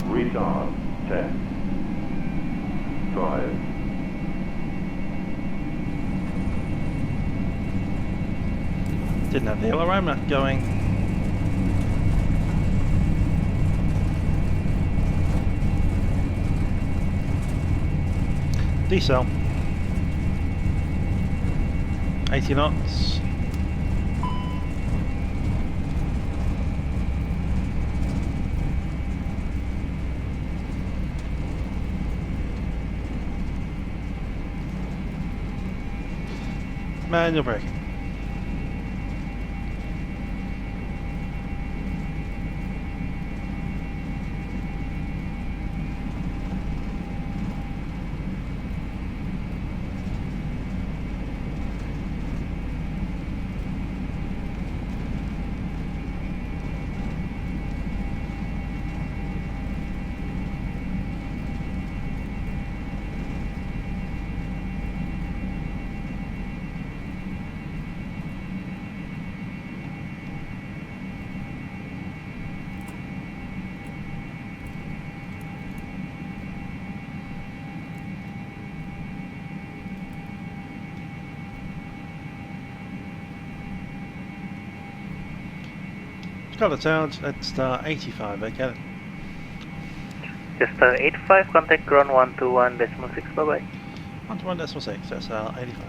Retard. 10. 5. Didn't have the aroma going. Decel. 80 knots. Manual braking. Got it out at star 85, okay. Jetstar 85, contact ground 121.6, bye bye. 121.6, that's 85.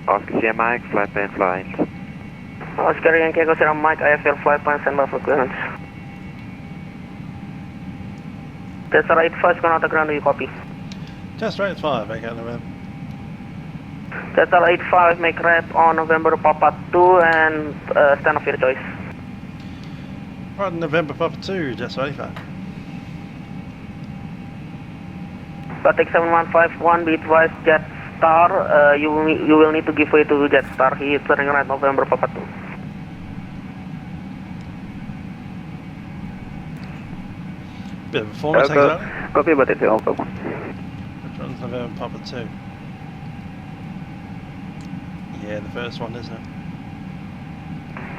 Oscar Mike, flight plan flight. Oscar Yankee Echo Sierra Mike, IFL flight plan, stand by for clearance. Jetstar 85 is going out the ground, do you copy? Jetstar 85, okay, November. Jetstar 85, make rep on November Papa 2 and stand off your choice. Right, November Papa 2, Jetstar 85. Batik 7151, be advised Jetstar, you will need to give way to Jetstar, he is turning right November Papa 2. Bit of performance anxiety. Copy, Batik Alpha 1. Which one's November Papa 2? Yeah, the first one, isn't it?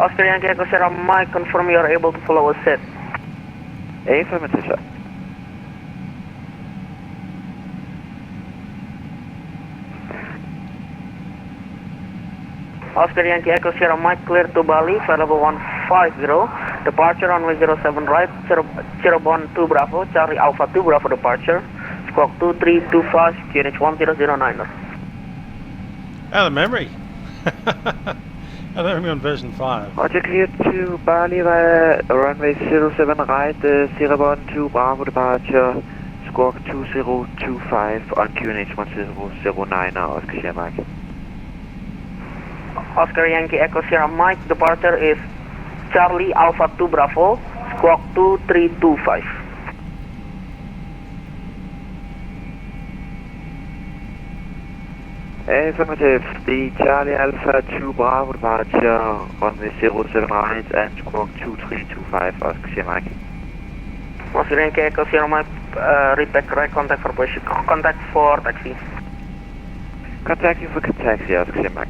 Oscar Yankee Echo Sierra Mike, confirm you are able to follow a set. Affirmative, sir. Oscar Yankee Echo Sierra Mike, clear to Bali, flight level 150, departure runway 07 right, 012 Bravo, Charlie Alpha 2 Bravo departure, squawk 2325, QNH 1009er. Out of memory. Out of memory on version 5. Roger, clear to Bali via runway 07 right, 012 Bravo departure, squawk 2025 on QNH 1009 now, Oscar Sierra Mike. Oscar Yankee Echo Sierra Mike, departure is Charlie Alpha 2 Bravo, squawk 2325. Affirmative, the Charlie Alpha 2 Bravo departure, runway 07 right and squawk 2325, Oscar Sierra Mike. Oscar Yankee Echo Sierra Mike, repack right, contact for taxi. Contact you for taxi, Oscar Sierra Mike.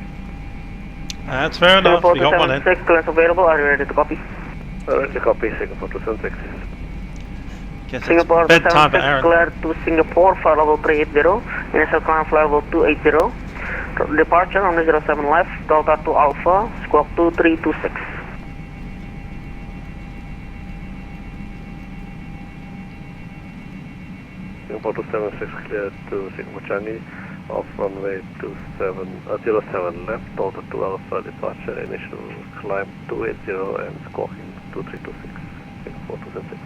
That's fair enough, we got one in. 6 clearance available, are you ready to copy? Ready to copy, Singapore 276. Guess Singapore it's bedtime for 276 Aaron. clear to Singapore, flight level 380, initial climb flight level 280, departure on 07 left, Delta 2 Alpha, squawk 2326. Singapore 276 clear to Singapore Changi, off runway 07 left, Delta 2 Alpha, departure, initial climb 280 and squawking 2326, Singapore 276.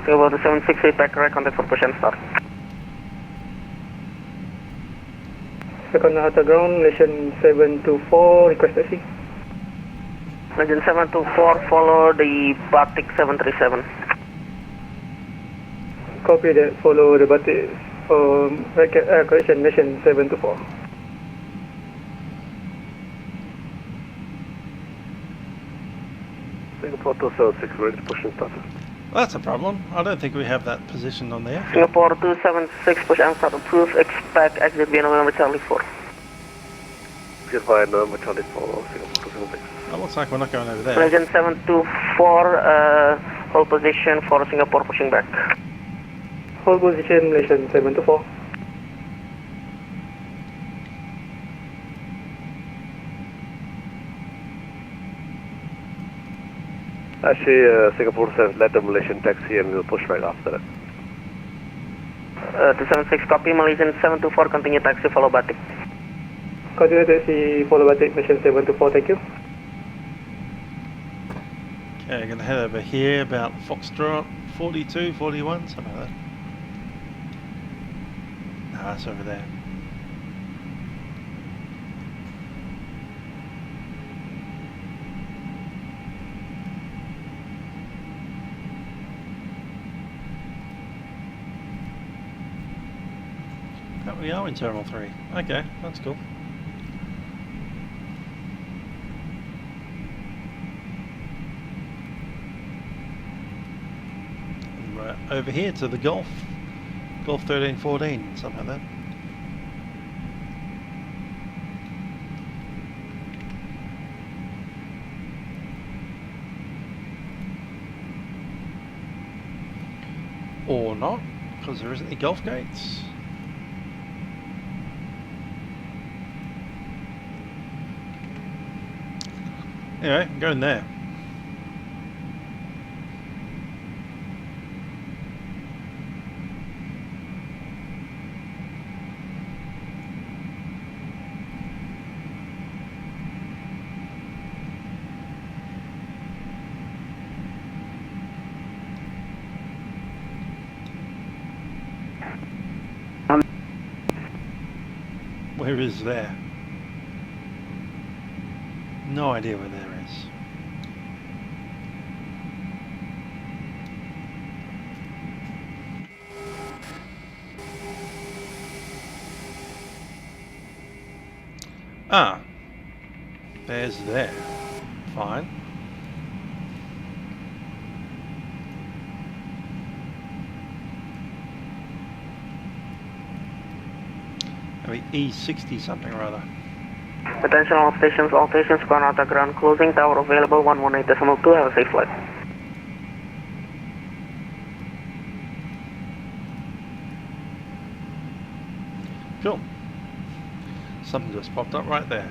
Singapore 276, repack right, contact for push and start. Second outer ground, Malaysian 724, request taxi. Legend 724, follow the Batik 737. Copy that, follow the Batik. Correction, Malaysian 724. Singapore 276, ready to push and start. That's a problem. I don't think we have that position on there. Singapore 276, push and start approved, expect exit via November Charlie 4. Get via November Charlie 4, Singapore 276. It looks like we're not going over there. Legend 724, hold position for Singapore pushing back. Hold position, Malaysian 724. Actually, Singapore says let the Malaysian taxi and we'll push right after that. 276, copy, Malaysian 724, continue taxi, follow Batik. Continue taxi, follow Batik, Malaysian 724, thank you. Okay, gonna head over here about Foxtrot 42, 41, something like that. Nah, it's over there. Oh, we are in Terminal 3. Okay, that's cool. And we're over here to the Golf 1314, something like that. Or not, because there isn't any Gulf gates. Anyway, I'm going there. Where is there? No idea where there is. Ah, there's there. Fine. Maybe E60 something or other. Attention all stations, Karnataka ground closing, tower available 118.2, have a safe flight. Cool. Something just popped up right there.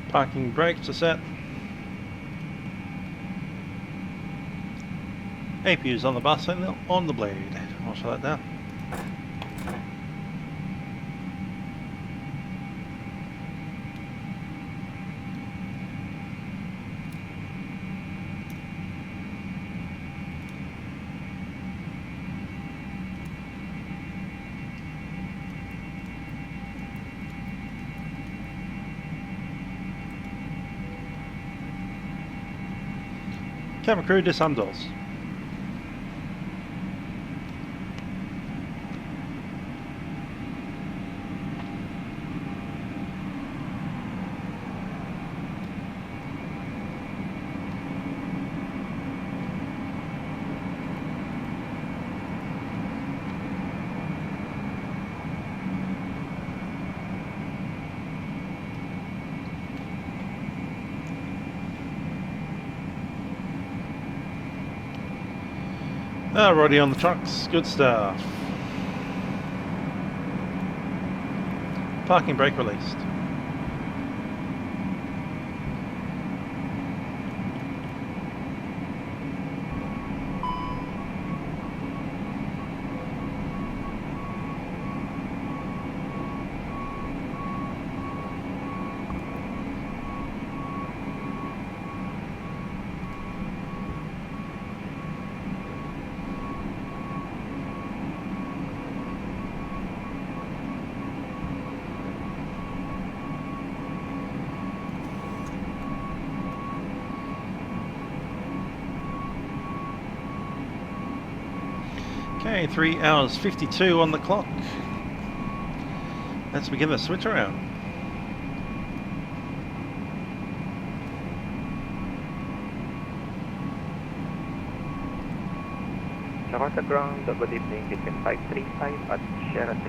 Parking brakes are set. APU's on the bus and on the blade. I'll shut that down. Camera crew disarm doors. Already on the trucks, good stuff. Parking brake released. Okay, 3 hours 52 on the clock. Let's begin the switch around. Jakarta ground, good evening, between 535 at Sierra 3.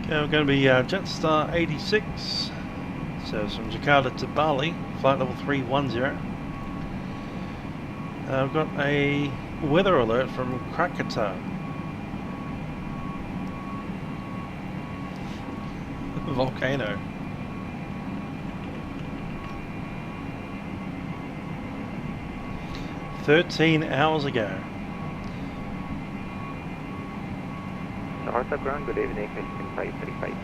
Okay, we're going to be Jetstar 86, so from Jakarta to Bali, flight level 310. I've got a weather alert from Krakatoa. Volcano. $13 ago. Jakarta ground, good evening, between 535.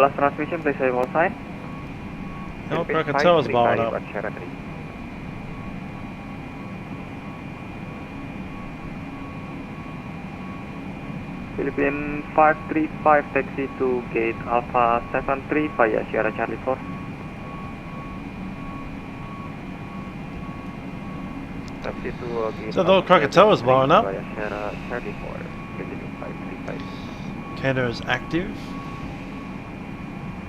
Last transmission, please say call sign. Oh, Krakatoa's blowing up. At Sierra 3. Philippine 535 taxi to gate Alpha 73 via Sierra Charlie 4. Taxi to gate So the old Krakatoa's blowing up. via Sierra Charlie 4, Philippine 535. Canada is active.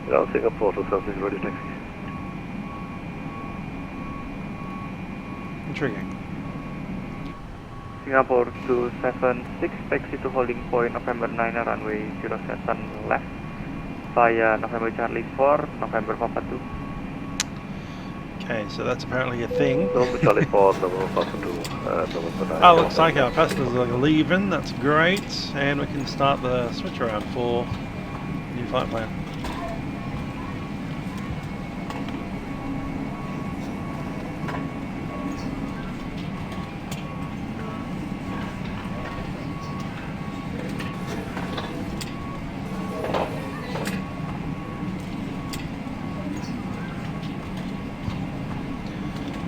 Ground Singapore to Southeast ready taxi. Intriguing. Singapore 276 taxi to holding point November 9 runway 07 left via November Charlie 4, November Papa 2. Okay, so that's apparently a thing. November Charlie 4, November Papa 2, November 9. Oh, looks like our passengers are leaving, that's great. And we can start the switch around for new flight plan.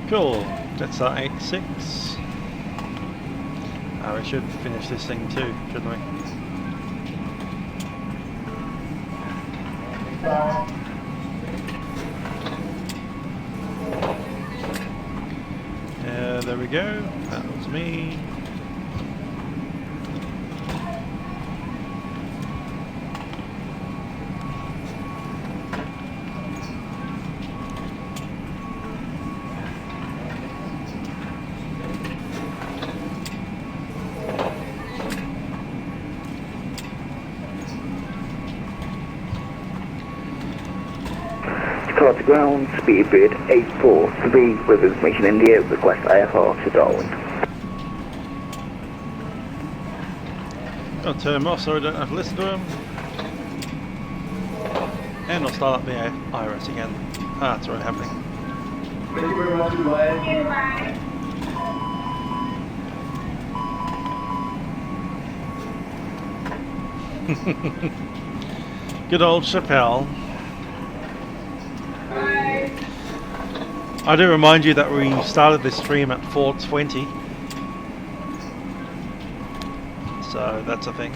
Cool, Jetstar 86. We should finish this thing too, shouldn't we? There we go, that was me. Jakarta ground, speedbird 843 with information India, request IFR to Darwin. I'll turn them off so I don't have to listen to them. And I'll start up the iris again. Ah, it's already happening. Thank you very much, goodbye. Good old Chappelle. I do remind you that we started this stream at 4:20, so that's a thing.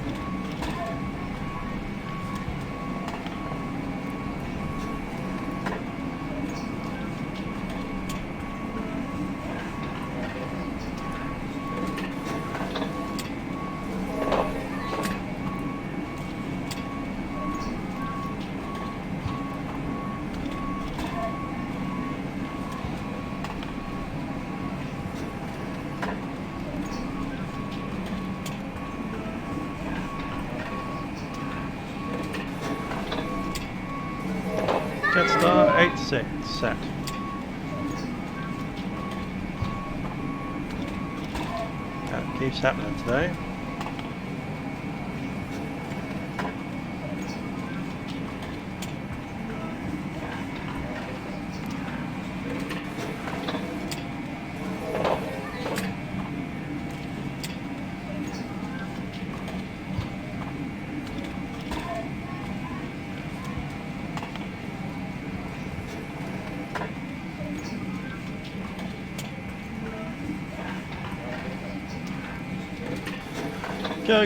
Jetstar 86 set. That keeps happening today.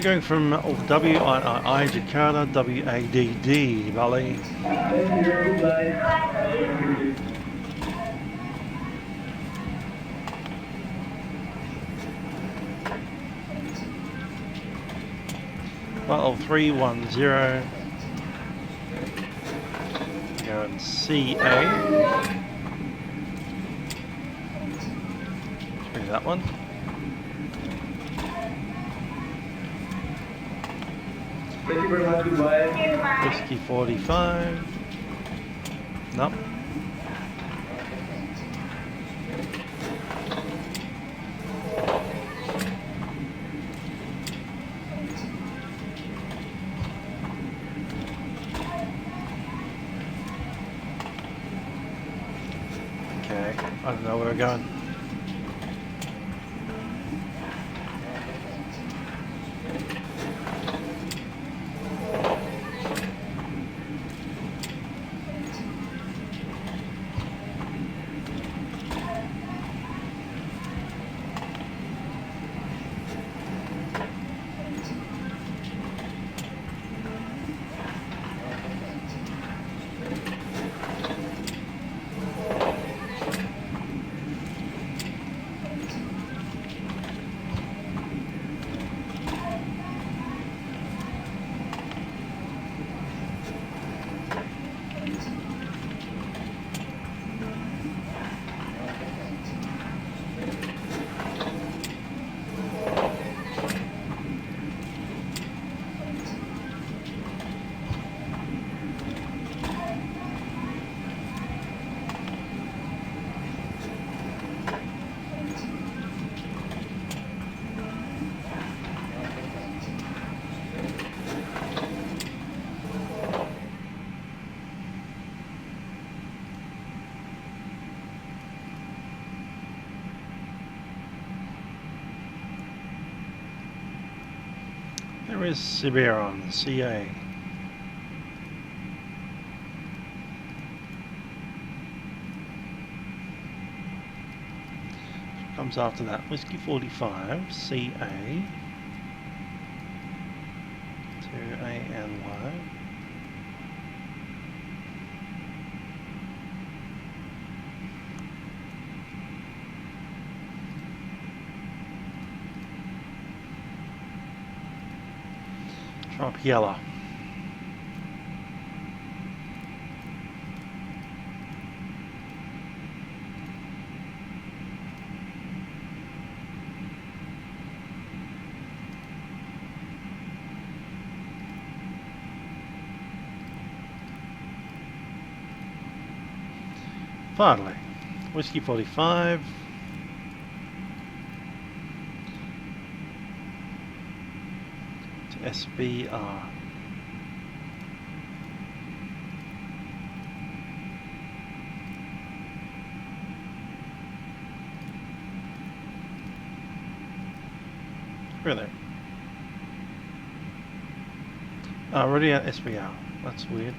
Going from WII Jakarta, WADD Bali. Well, 310. Go here in CA. Through that one. Thank you very much, goodbye. Whiskey 45. Nope. Okay, I don't know where we're going. There is Siberon, CA. Comes after that, Whiskey 45, CA. To ANY. Trump yellow. Finally, Whiskey 45. SBR. Really? Already at SBR. That's weird.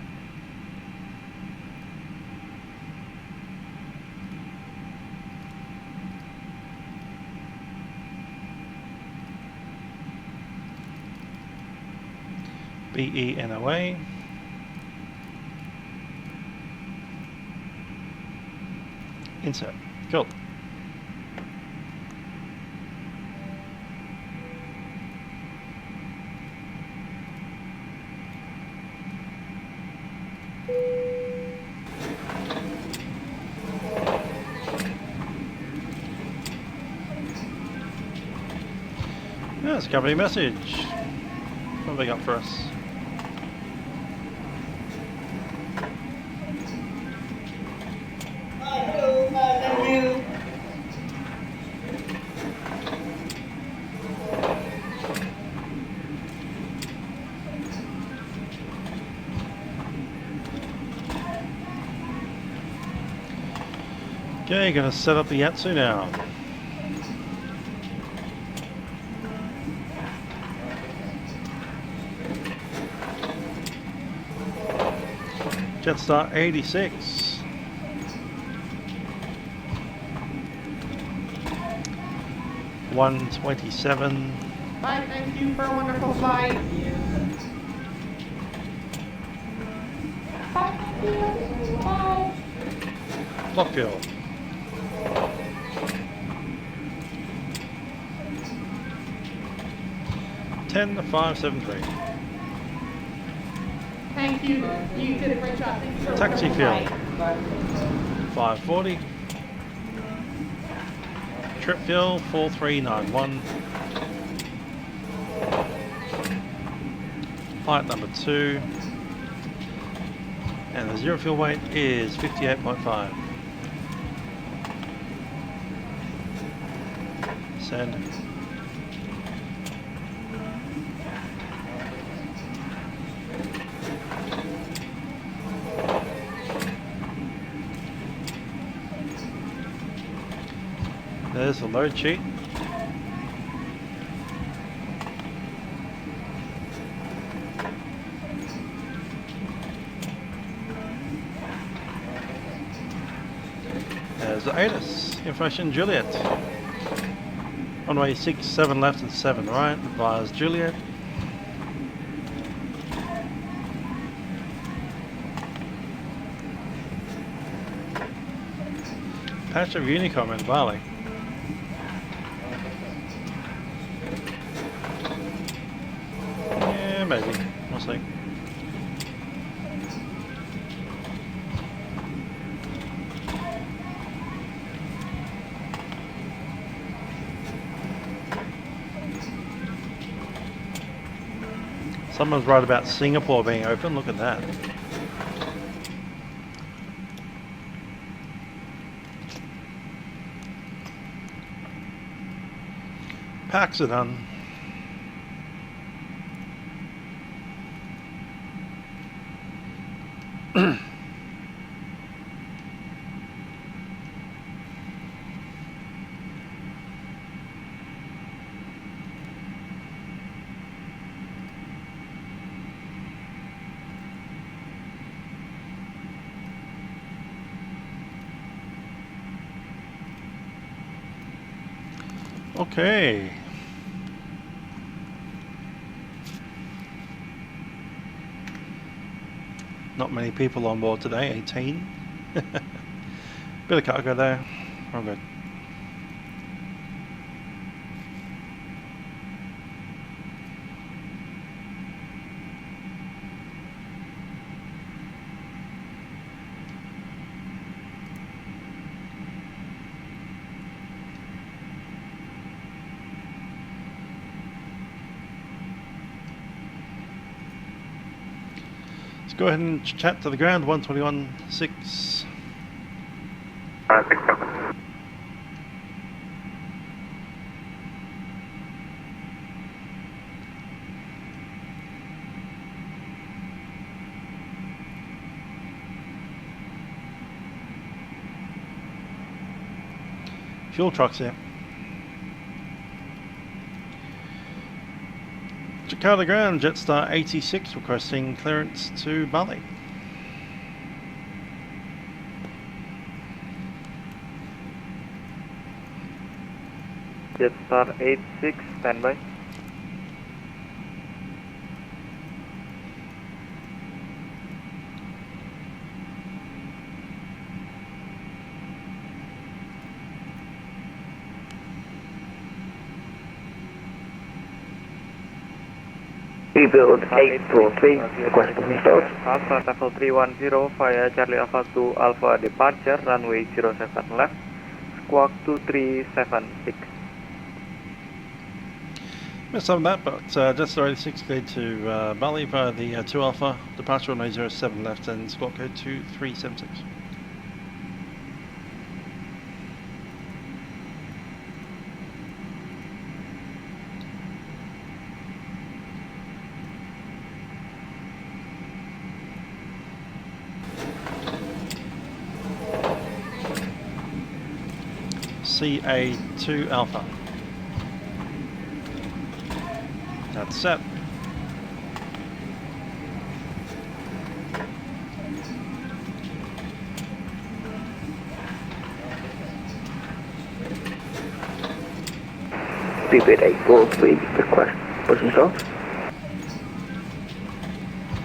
BENOA. Insert. Cool. That's a company message. What have they got for us? Okay, gonna set up the Yatsu now. Jetstar 86. $127. Bye, thank you for a wonderful flight. Bye, thank you. Bye. Lockfield. $10,573. Thank you. You did a great job. Thank you for Taxi fuel. 540. Trip fuel 4391. Flight number 2. And the zero fuel weight is 58.5. Send. There's the load sheet. There's the ATIS, information Juliet. Runway 67 left and 7 right, advise Juliet. Patch of Unicom in Bali. Yeah, maybe. We'll see. Someone's right about Singapore being open. Look at that. Packs are done. Okay. Not many people on board today, 18. Bit of cargo there. All good. Go ahead and chat to the ground, 121.6. Fuel trucks here. Jakarta ground, Jetstar 86 requesting clearance to Bali. Jetstar 86, standby. Rebuild 843, request installed. Alpha Level 310 via Charlie Alpha 2 Alpha departure, runway 07 left, squawk 2376. Missed some of that, but Jetstar 86 cleared to Bali via the 2 Alpha, departure runway 07 left and squawk code 2376. CA2 Alpha. That's set. Speedbird 843, request pushing start.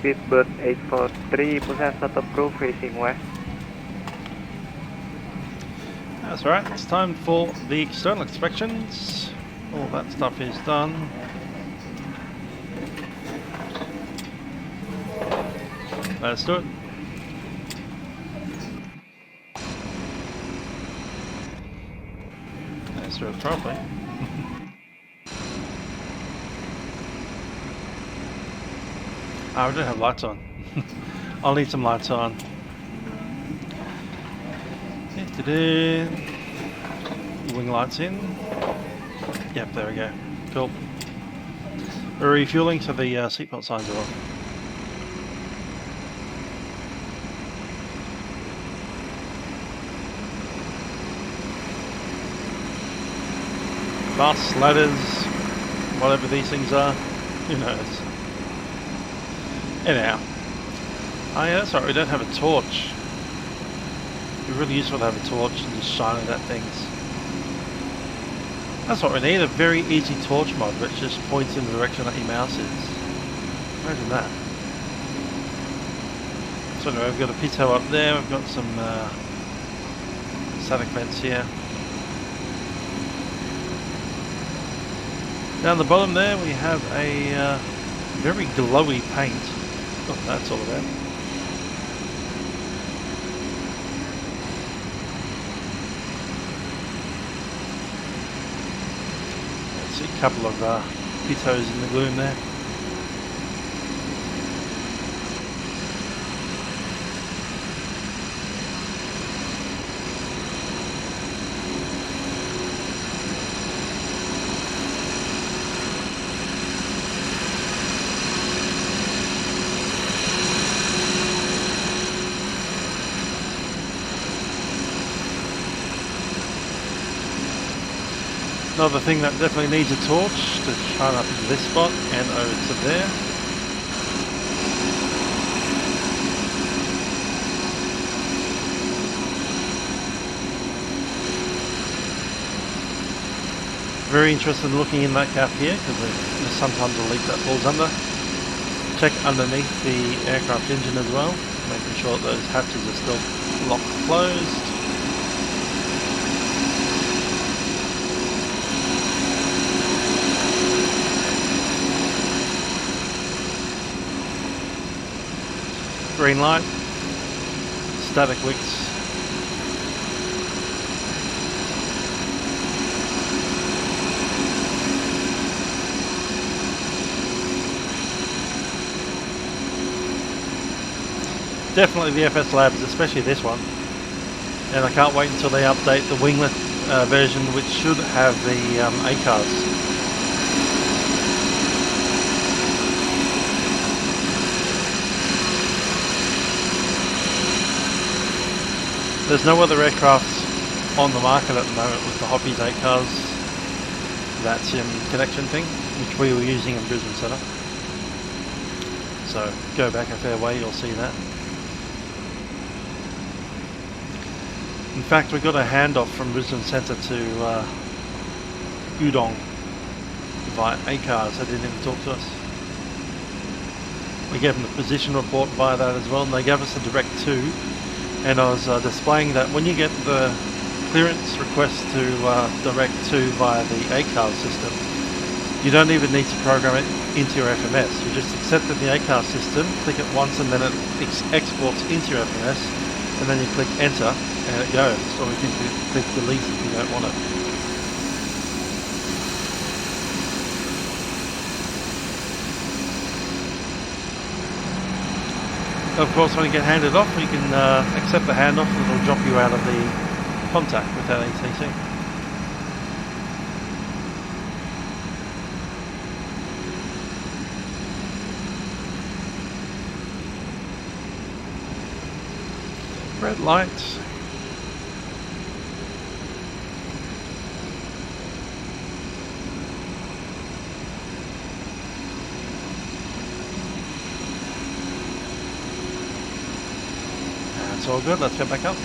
Speedbird 843, push start approved, facing west. That's right, it's time for the external inspections. All that stuff is done. Let's do it. Let's do it properly. I don't have lights on. I'll need some lights on. Wing lights in. Yep, there we go. Cool. We're refueling, so the seatbelt signs are off. Bus, ladders, whatever these things are, who knows. Anyhow. Oh yeah, that's right, we don't have a torch. It'd be really useful to have a torch and just shine it at things. That's what we need, a very easy torch mod which just points in the direction that your mouse is. Imagine that. So anyway, we've got a pitot up there, we've got some static vents here. Down the bottom there we have a very glowy paint. What that's all about. Let's see a couple of pitots in the gloom there. Another thing that definitely needs a torch to shine up into this spot and over to there. Very interested in looking in that gap here because there's sometimes a leak that falls under. Check underneath the aircraft engine as well, making sure that those hatches are still locked closed. Green light, static wicks. Definitely the FSlabs, especially this one. And I can't wait until they update the winglet version, which should have the ACARS. There's no other aircraft on the market at the moment with the hoppies ACARS Vatsim connection thing, which we were using in Brisbane Centre. So go back a fair way, you'll see that. In fact, we got a handoff from Brisbane Centre to Udong via ACARS. They didn't even talk to us. We gave them the position report via that as well, and they gave us a direct to. And I was displaying that when you get the clearance request to direct to via the ACARS system, you don't even need to program it into your FMS. You just accept it in the ACARS system, click it once, and then it exports into your FMS, and then you click enter, and it goes. Or you can click delete if you don't want it. Of course, when you get handed off, you can accept the handoff and it'll drop you out of the contact without ATC. Red light. It's all good, let's get back up.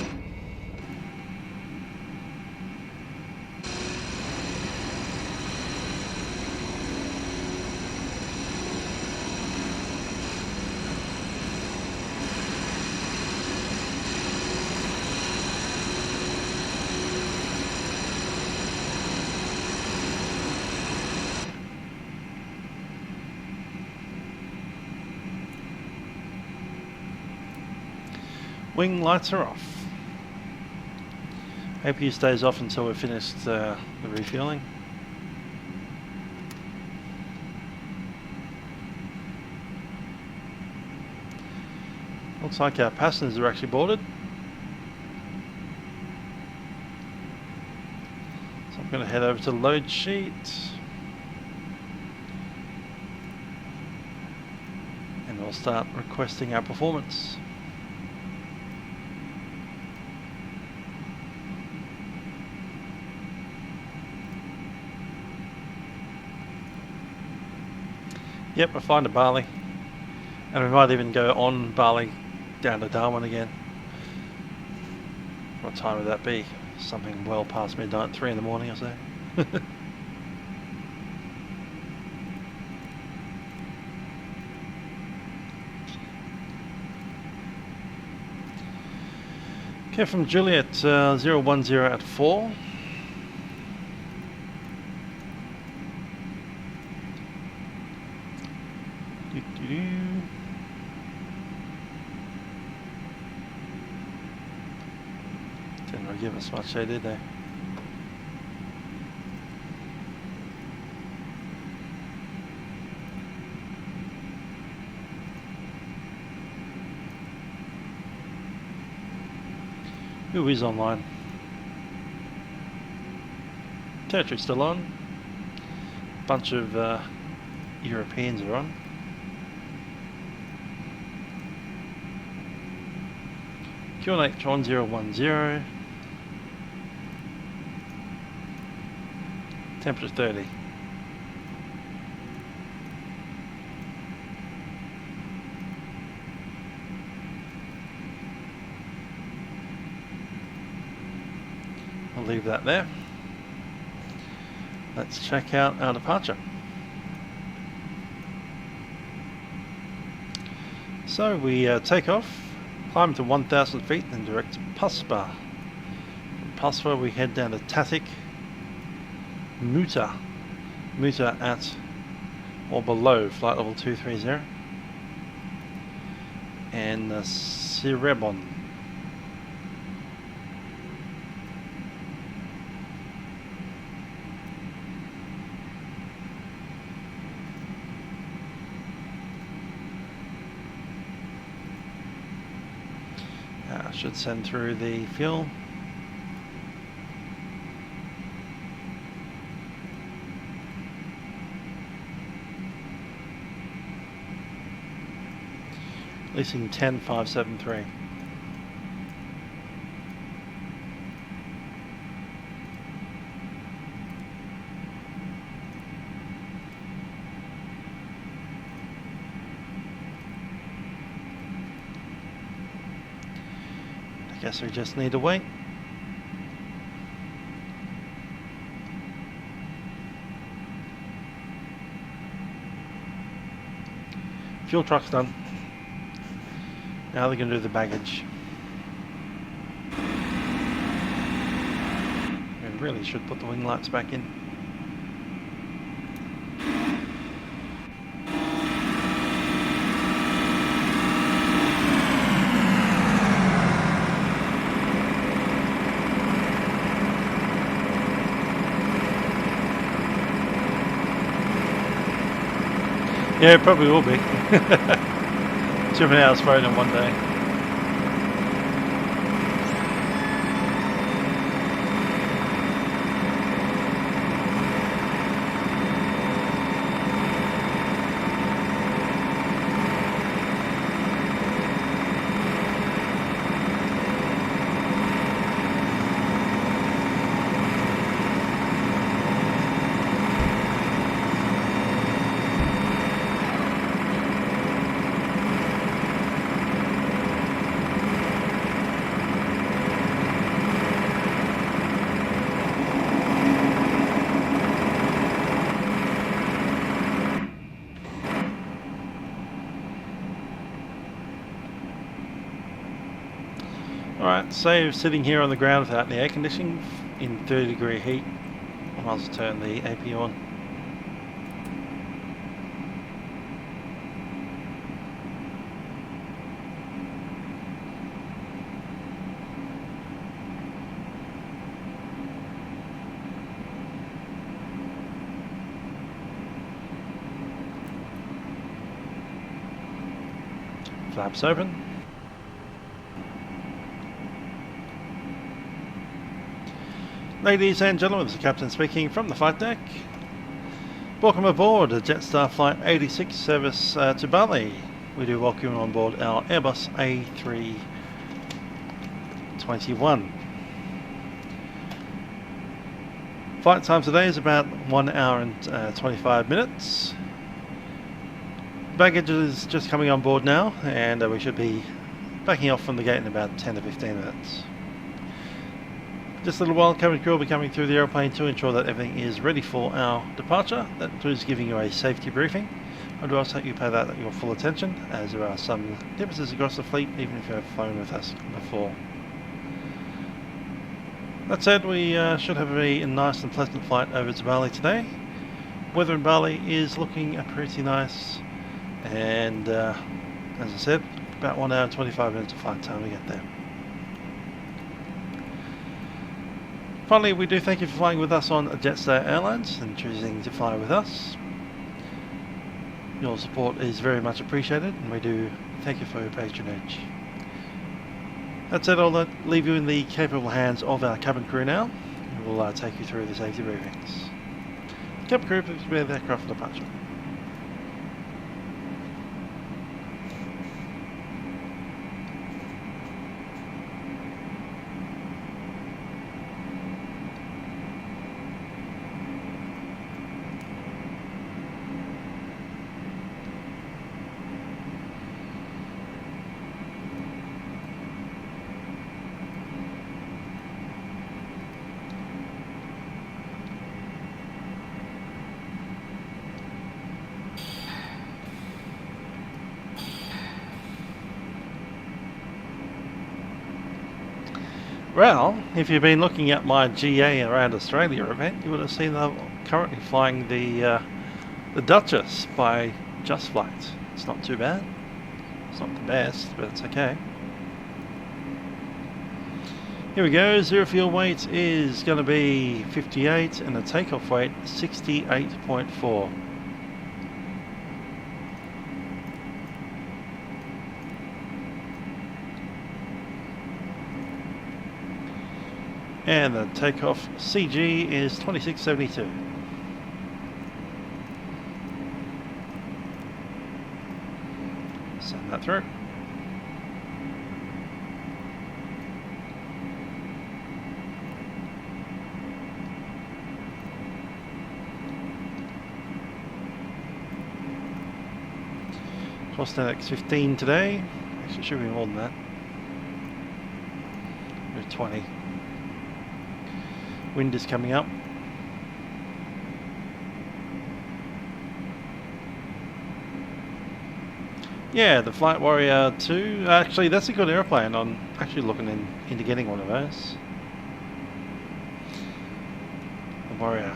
Wing lights are off. APU stays off until we've finished the refueling. Looks like our passengers are actually boarded. So I'm going to head over to the load sheet. And we'll start requesting our performance. Yep, we're flying to Bali. And we might even go on Bali down to Darwin again. What time would that be? Something well past midnight, 3 in the morning or so. Okay, from Juliet 010 at 4. Didn't really give us much, did they? Who is online? Territory still on. Bunch of Europeans are on. QNH 1010. Temperature 30. I'll leave that there. Let's check out our departure. So we take off, climb to 1,000 feet, then direct to Puspa. From Puspa we head down to Tatik, Muta at or below flight level 230, and Cirebon. Should send through the fuel. Leasing 10573. Guess we just need to wait. Fuel truck's done. Now they're going to do the baggage. We really should put the wing lights back in. Yeah, it probably will be. Too many hours flown in one day. Alright, so sitting here on the ground without the air conditioning in 30-degree heat, I might as well turn the APU on. Flaps open. Ladies and gentlemen, this is the Captain speaking from the flight deck. Welcome aboard the Jetstar Flight 86 service to Bali. We do welcome you on board our Airbus A321. Flight time today is about 1 hour and 25 minutes. Baggage is just coming on board now, and we should be backing off from the gate in about 10 to 15 minutes. Just a little while, cabin crew will be coming through the aeroplane to ensure that everything is ready for our departure. That includes giving you a safety briefing. I do ask that you pay that your full attention, as there are some differences across the fleet, even if you have flown with us before. That said, we should have a nice and pleasant flight over to Bali today. Weather in Bali is looking pretty nice, and as I said, about 1 hour and 25 minutes of flight time to get there. Finally, we do thank you for flying with us on Jetstar Airlines and choosing to fly with us. Your support is very much appreciated, and we do thank you for your patronage. That said, I'll leave you in the capable hands of our cabin crew now, and we'll take you through the safety briefings. Cabin crew, please prepare the aircraft for departure. Well, if you've been looking at my GA around Australia event, you would have seen that I'm currently flying the Duchess by Just Flight. It's not too bad. It's not the best, but it's okay. Here we go. Zero fuel weight is going to be 58 and the takeoff weight 68.4. And the takeoff CG is 2672. Send that through. Cost X 15 today. Actually, should be more than that. 20. Wind is coming up. Yeah, the Flight Warrior 2. Actually, that's a good airplane. I'm actually looking into getting one of those. The Warrior.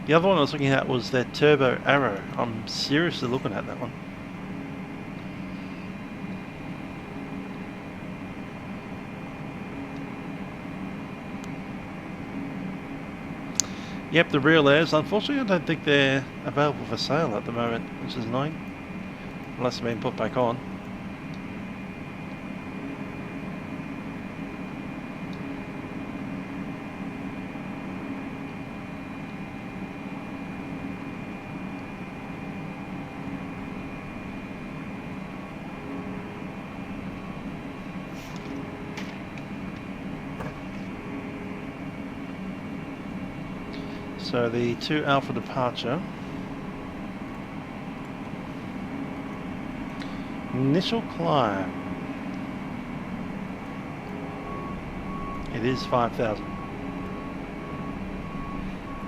The other one I was looking at was their Turbo Arrow. I'm seriously looking at that one. Yep, the real airs. Unfortunately, I don't think they're available for sale at the moment, which is annoying. Unless they've been put back on. So the 2 Alpha departure. Initial climb. It is 5,000.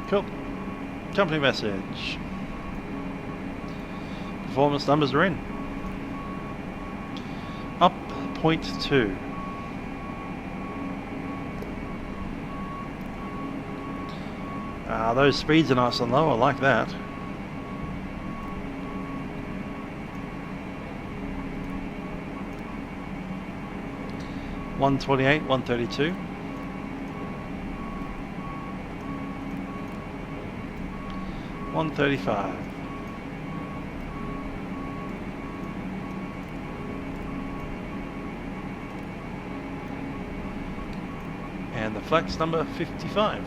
Cool. Company message. Performance numbers are in. Up 0.2. Those speeds are nice and low, I like that. $128, $132. $135. and the flex number 55.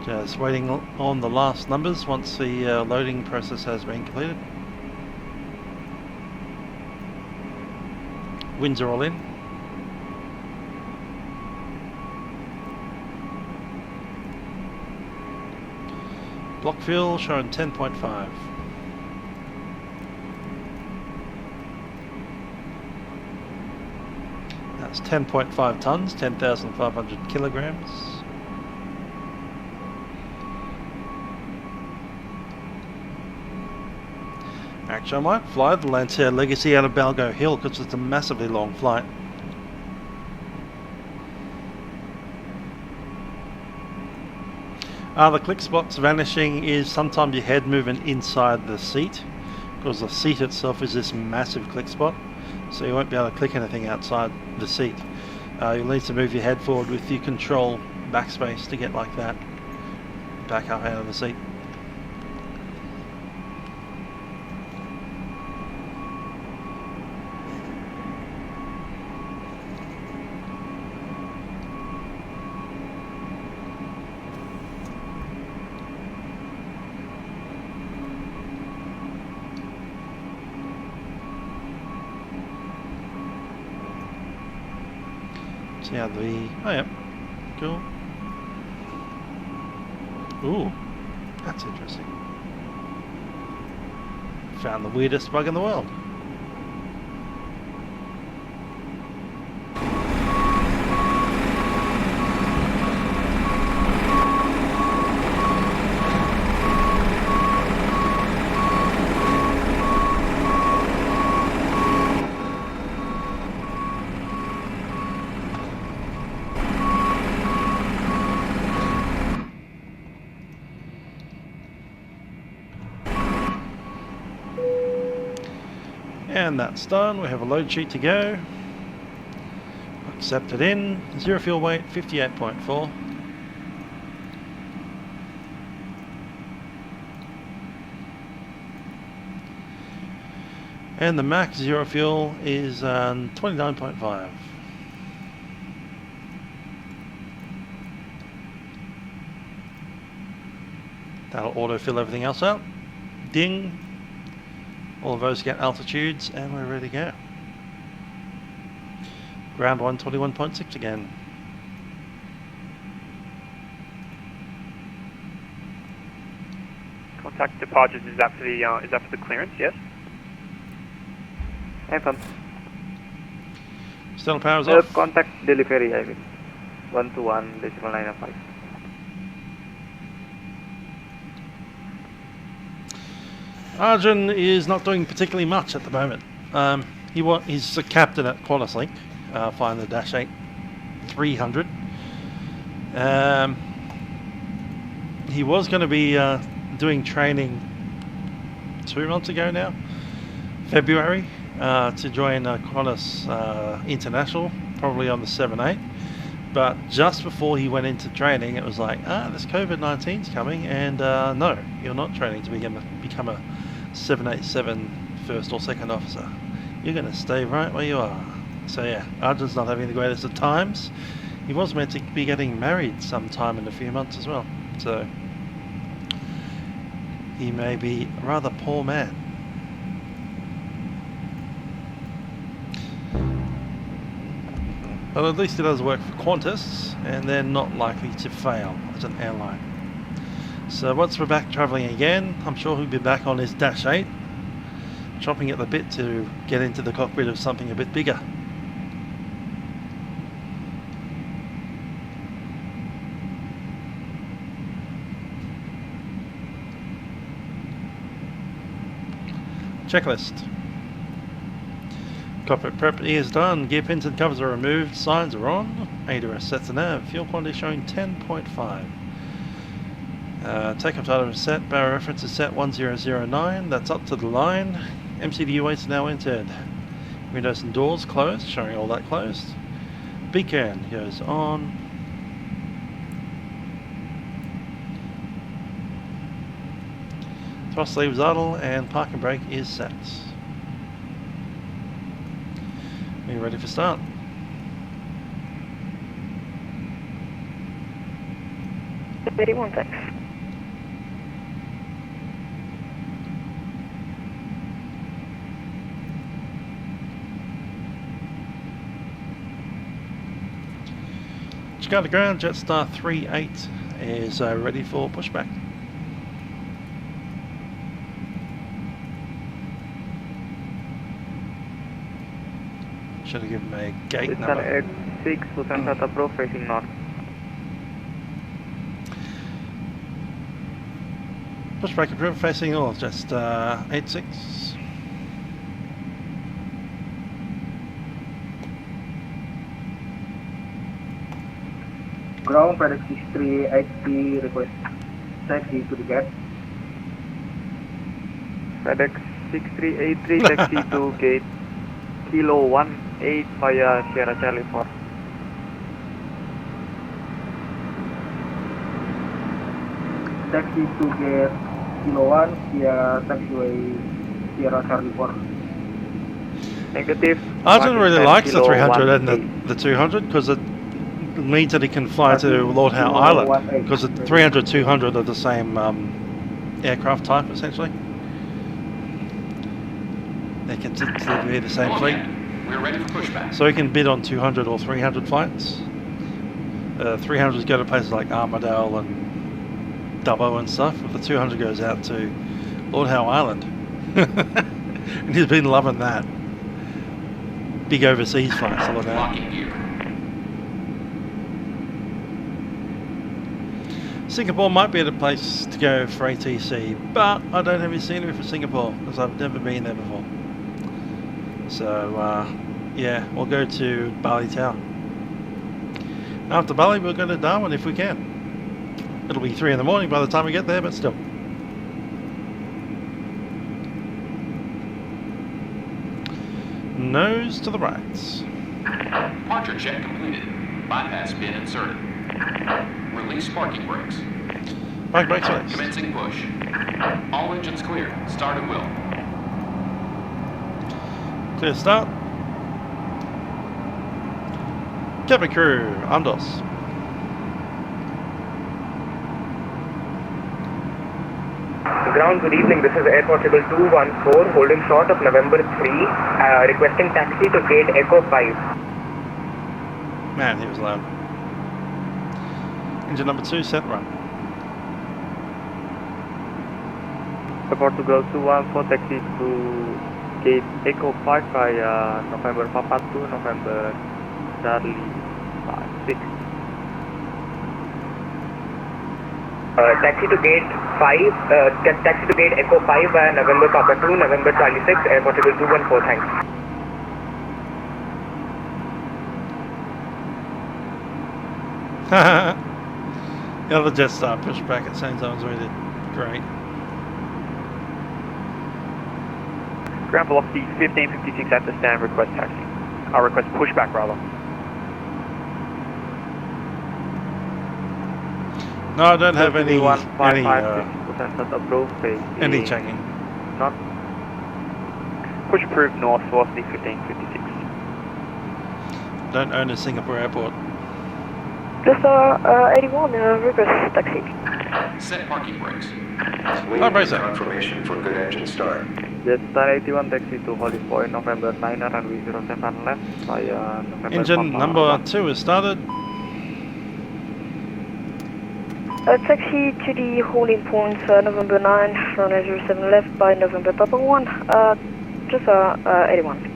Just waiting on the last numbers once the loading process has been completed. Winds are all in. Block fuel showing 10.5. That's 10.5 tons, 10,500 kilograms. Actually, I might fly the Lancer Legacy out of Balgo Hill because it's a massively long flight. The click spots vanishing is sometimes your head moving inside the seat, because the seat itself is this massive click spot, so you won't be able to click anything outside the seat. You'll need to move your head forward with your control backspace to get like that, back up out of the seat. See how the... oh yeah, cool. Ooh, that's interesting. Found the weirdest bug in the world. And that's done. We have a load sheet to go. Accept it in. Zero fuel weight, 58.4. And the max zero fuel is 29.5. That'll autofill everything else out. Ding. All of those get altitudes, and we're ready to go. Ground 121.6 again. Contact departures, is that for the clearance? Yes. FM. Still powers off. Contact delivery, I mean. 121.905. Arjun is not doing particularly much at the moment. He's a captain at QantasLink, flying the Dash 8 300. He was going to be doing training 2 months ago now, February, to join Qantas International, probably on the 7-8. But just before he went into training, it was like, this COVID-19's coming, and no, you're not training to become a 787 first or second officer. You're going to stay right where you are. So yeah, Arjun's not having the greatest of times. He was meant to be getting married sometime in a few months as well. So he may be a rather poor man. But at least he does work for Qantas, and they're not likely to fail as an airline. So once we're back travelling again, I'm sure he'll be back on his Dash 8, chomping at the bit to get into the cockpit of something a bit bigger. Checklist. Cockpit prep is done, gear pins and covers are removed, signs are on, ADRS sets the nav, fuel quantity showing 10.5. Takeoff time is set, barrel reference is set 1009, that's up to the line. MCDU weights are now entered. Windows and doors closed, showing all that closed. Beacon goes on. Thrust leaves idle and parking brake is set. Are you ready for start? One, thanks. Jakarta ground, Jetstar 38 is ready for pushback. Should have given me a gate number. X6, Lusantata Pro facing north. Pushback approved facing north, just 86. Ground FedEx 6380 request taxi to the gate. FedEx 6383 taxi to gate Kilo 18 via Sierra Charlie 4. Taxi to gate Kilo 1 via taxiway Sierra Charlie 4. Negative. Arjun really likes the 300 and the 200 because it means that he can fly to Lord Howe Island, because the 300 200 are the same aircraft type essentially. They can be the same fleet. We're ready for pushback. So he can bid on 200 or 300 flights. 300s go to places like Armidale and Dubbo and stuff, but the 200 goes out to Lord Howe Island. And he's been loving that. Big overseas flights all about. Singapore might be the place to go for ATC, but I don't have any scenery for Singapore because I've never been there before. So yeah, we'll go to Bali Tower. After Bali we'll go to Darwin if we can. It'll be 3 in the morning by the time we get there, but still. Nose to the right. Departure check completed. Bypass pin inserted. Release parking brakes. Parking brakes released. Commencing push. All engines clear. Start at will. Clear start. Cabin crew, Amdos. Ground, good evening. This is Air Portable 214, holding short of November 3, requesting taxi to gate Echo 5. Man, he was loud. Engine number 2, set run. Air Portugal 214, taxi to gate Echo 5 via November Papa 2, November Charlie 6. Taxi to gate 5, taxi to gate Echo 5 via November Papa 2, November Charlie 6, Air Portable 214, thanks. Yeah, the Jetstar pushback at St. John's really great. Ground velocity 1556 at the stand, request taxi. Request pushback rather. No, I don't have any checking. Not. Push approved north, velocity 1556. Don't own a Singapore airport. Jetstar 81, request taxi. Set parking brakes. We need confirmation for good engine start. Jetstar 81 taxi to Holly Point, November 9 runway 07 left via November Engine number 2 is started. Taxi to the holding point, November 9, runway 07 left by November Papa 1, Jetstar 81.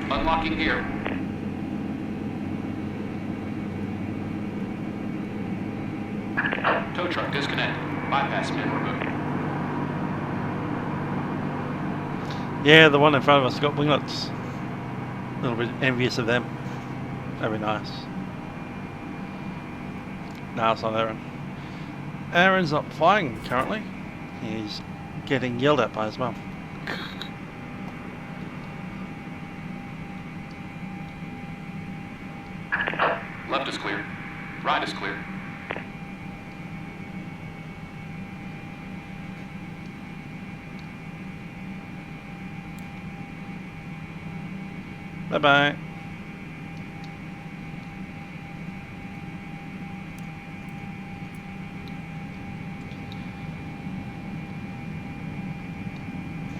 Unlocking gear. Tow truck disconnected. Bypass spin removed. Yeah, the one in front of us got winglets. A little bit envious of them. Very nice. No, it's not Aaron. Aaron's not flying currently. He's getting yelled at by his mum. Left is clear. Right is clear. Bye-bye.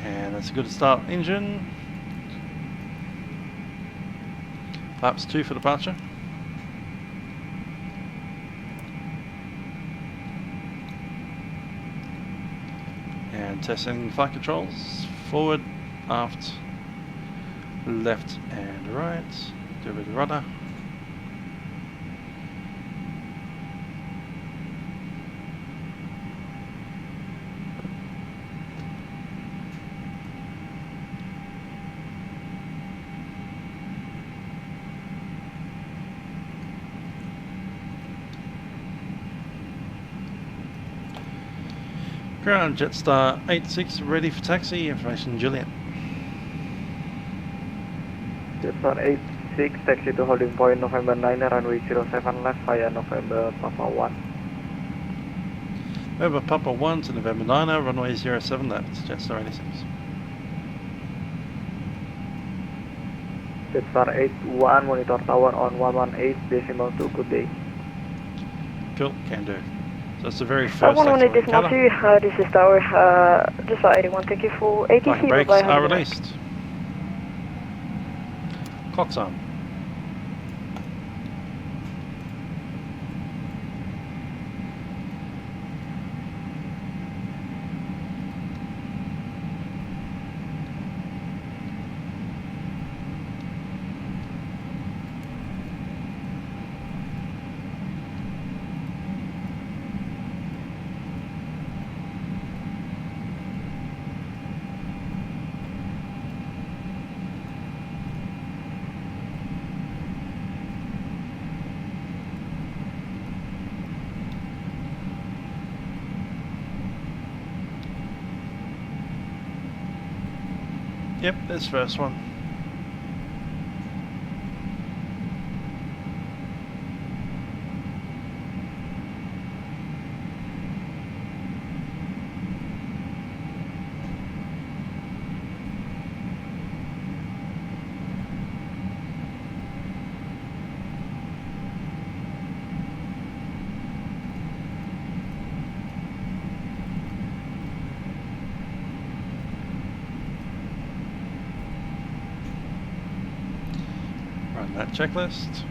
And that's a good start engine. Flaps 2 for departure. And testing flight controls. Forward, aft, left and right. Do a bit of rudder. Ground Jetstar 86 ready for taxi. Information Juliet. Jetstar 86 taxi to holding point November 9 runway 07 left via November Papa 1. November Papa 1 to November 9 runway 07 left. Jetstar 86. Jetstar 81 monitor tower on 118.2. Good day. Cool, can do. So it's the very first I want to taxi decimal 2, this is Tower, Jetstar 81, thank you for ATC. Parking brakes bye-bye, are have a good night. released. Clock's on. Yep, this first one. Run that checklist.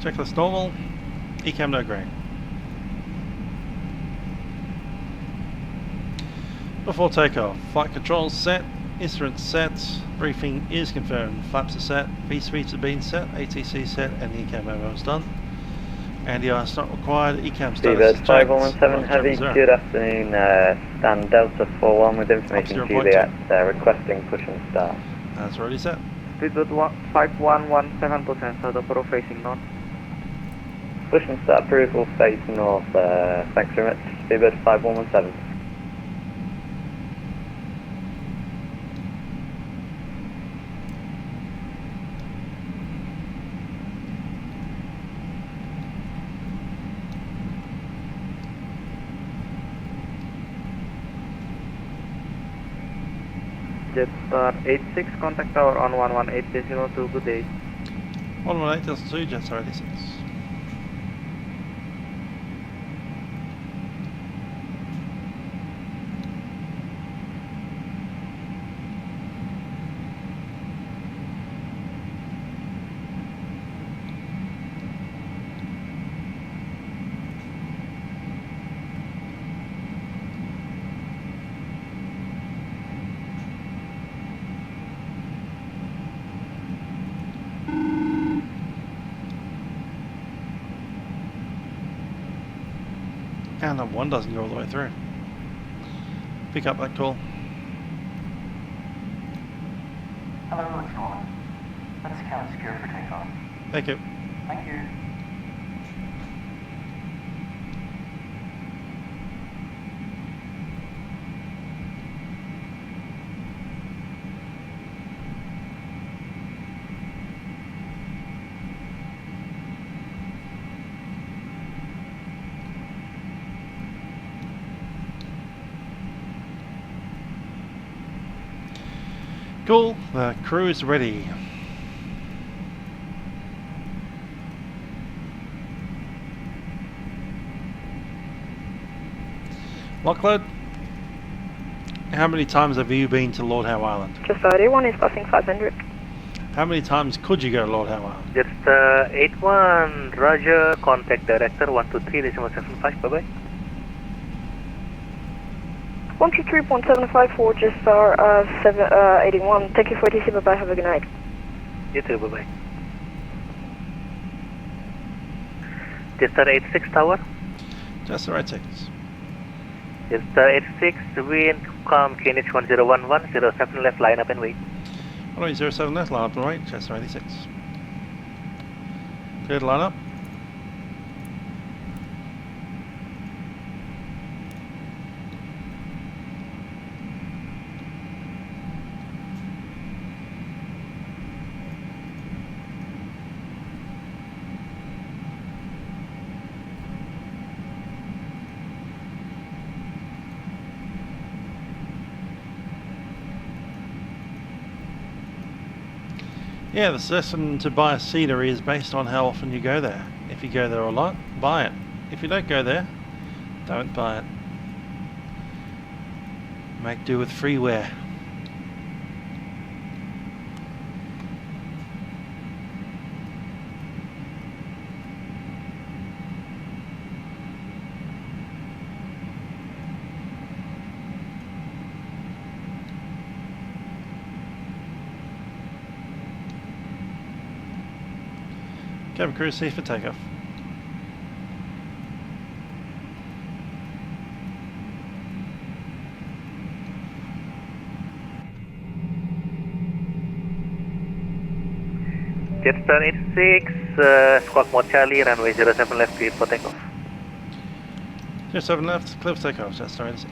Checklist normal. Ecam no green. Before takeoff, flight controls set, instruments set, briefing is confirmed, flaps are set, V-suites have been set, ATC set, and the Ecam memo is done. NDR is not required, Ecam status is checked. 5117 Heavy, good afternoon, stand Delta 41 with information Juliet, requesting push and start. That's already set. Speedbird 5117% south approach facing north. Push and start approval face north, thanks very much, Speedbird 5117. Jetstar 86, contact tower on 118.02, good day. 118.2, Jetstar 86. And number 1 doesn't go all the way through. Pick up that call. Hello, it's Norman. Let's count secure for takeoff. Thank you. Thank you. Cool, the crew is ready. Lockheed, how many times have you been to Lord Howe Island? Jetstar 81 is passing 500. How many times could you go to Lord Howe Island? Jetstar 81, Roger, contact director 123.75, bye-bye. 123.75 for Jetstar 81. Thank you for TC, bye-bye, have a good night. You too, bye-bye. Jetstar 86 tower. Jetstar 86. Jetstar 86, wind, calm, QNH 1011, 07 left, line up and wait. 07 left, line up and wait, Jetstar 86. Cleared line up. Yeah, the system to buy a scenery is based on how often you go there. If you go there a lot, buy it. If you don't go there, don't buy it. Make do with freeware. Cabin crew, safe for takeoff. Jetstar 86, squawk mode Charlie, runway 07 left, cleared for takeoff. 07 left, clear for takeoff, Jetstar 86.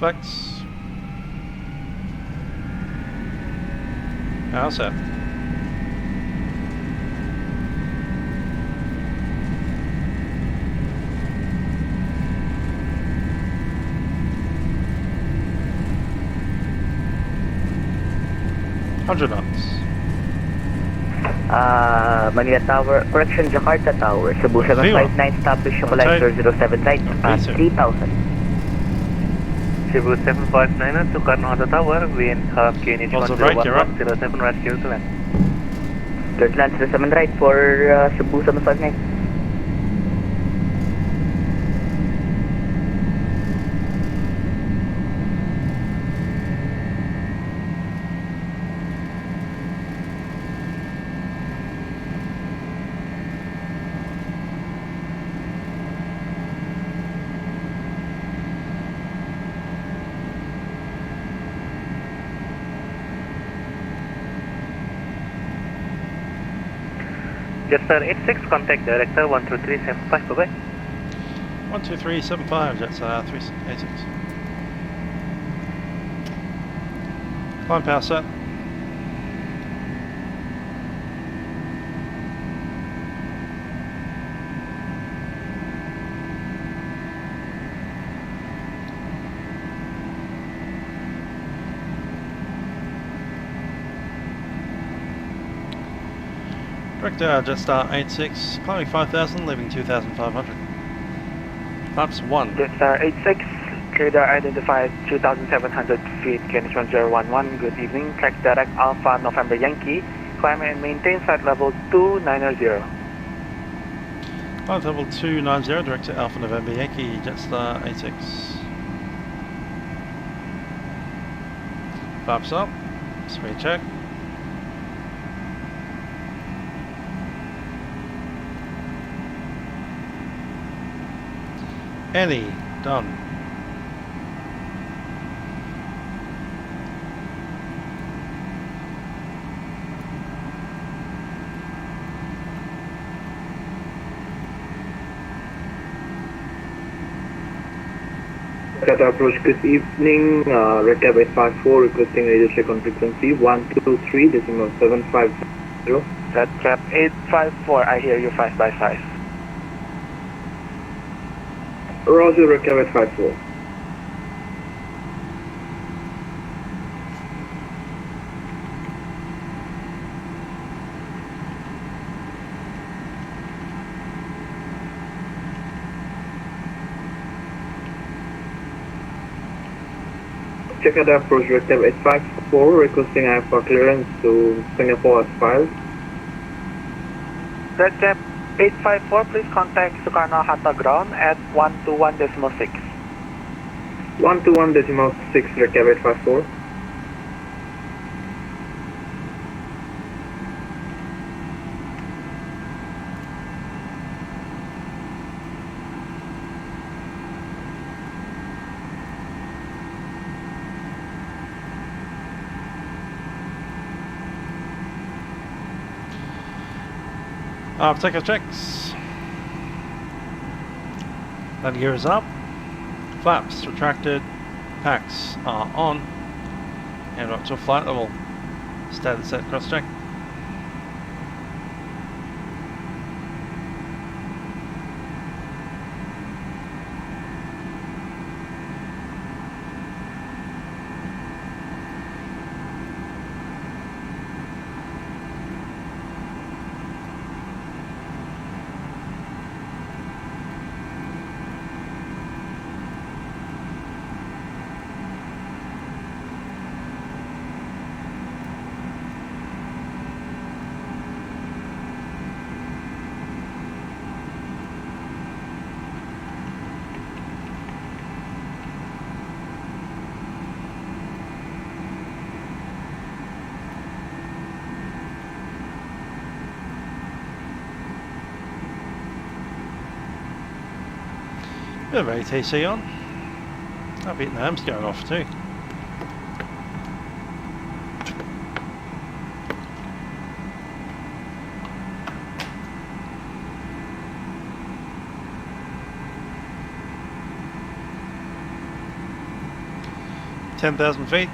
Facts. How's that? Manila Tower, correction, Jakarta Tower, Cebu 759, establish equalizer 07 right, past 3000. Cebu 759 to Karnataka Tower, wind calm, QNH 1011, 07 right, clear to land. Clear to land 07 right for Cebu 759. Jetstar 86, contact director 12375, bye-bye. 12375, Jetstar 86. Climb power set. Director Jetstar 86, climbing 5000, leaving 2500. Flaps 1. Jetstar 86, radar identified 2700 feet, QNH 1011, good evening. Track direct Alpha November Yankee, Climb and maintain flight level 290. Flight level 290, direct to Alpha November Yankee, Jetstar A6. Flaps up, speed check. Any, done. Jakarta approach, good evening, Red Cap 854 requesting radio check on frequency 123.750. Red Cap 854, I hear you 5 by 5. Roger, Red Cap 854. Jakarta approach Red Cap 854 requesting IFR clearance to Singapore as filed. Red Cap 854, please contact Sukarno Hatta ground at 121.6. 121.6 Red Cap 854. Take our checks. Landing gear is up. Flaps retracted. Packs are on. And up to flight level. Status set cross check. Bit of ATC on. That Vietnam's going off too. $10,000 feet.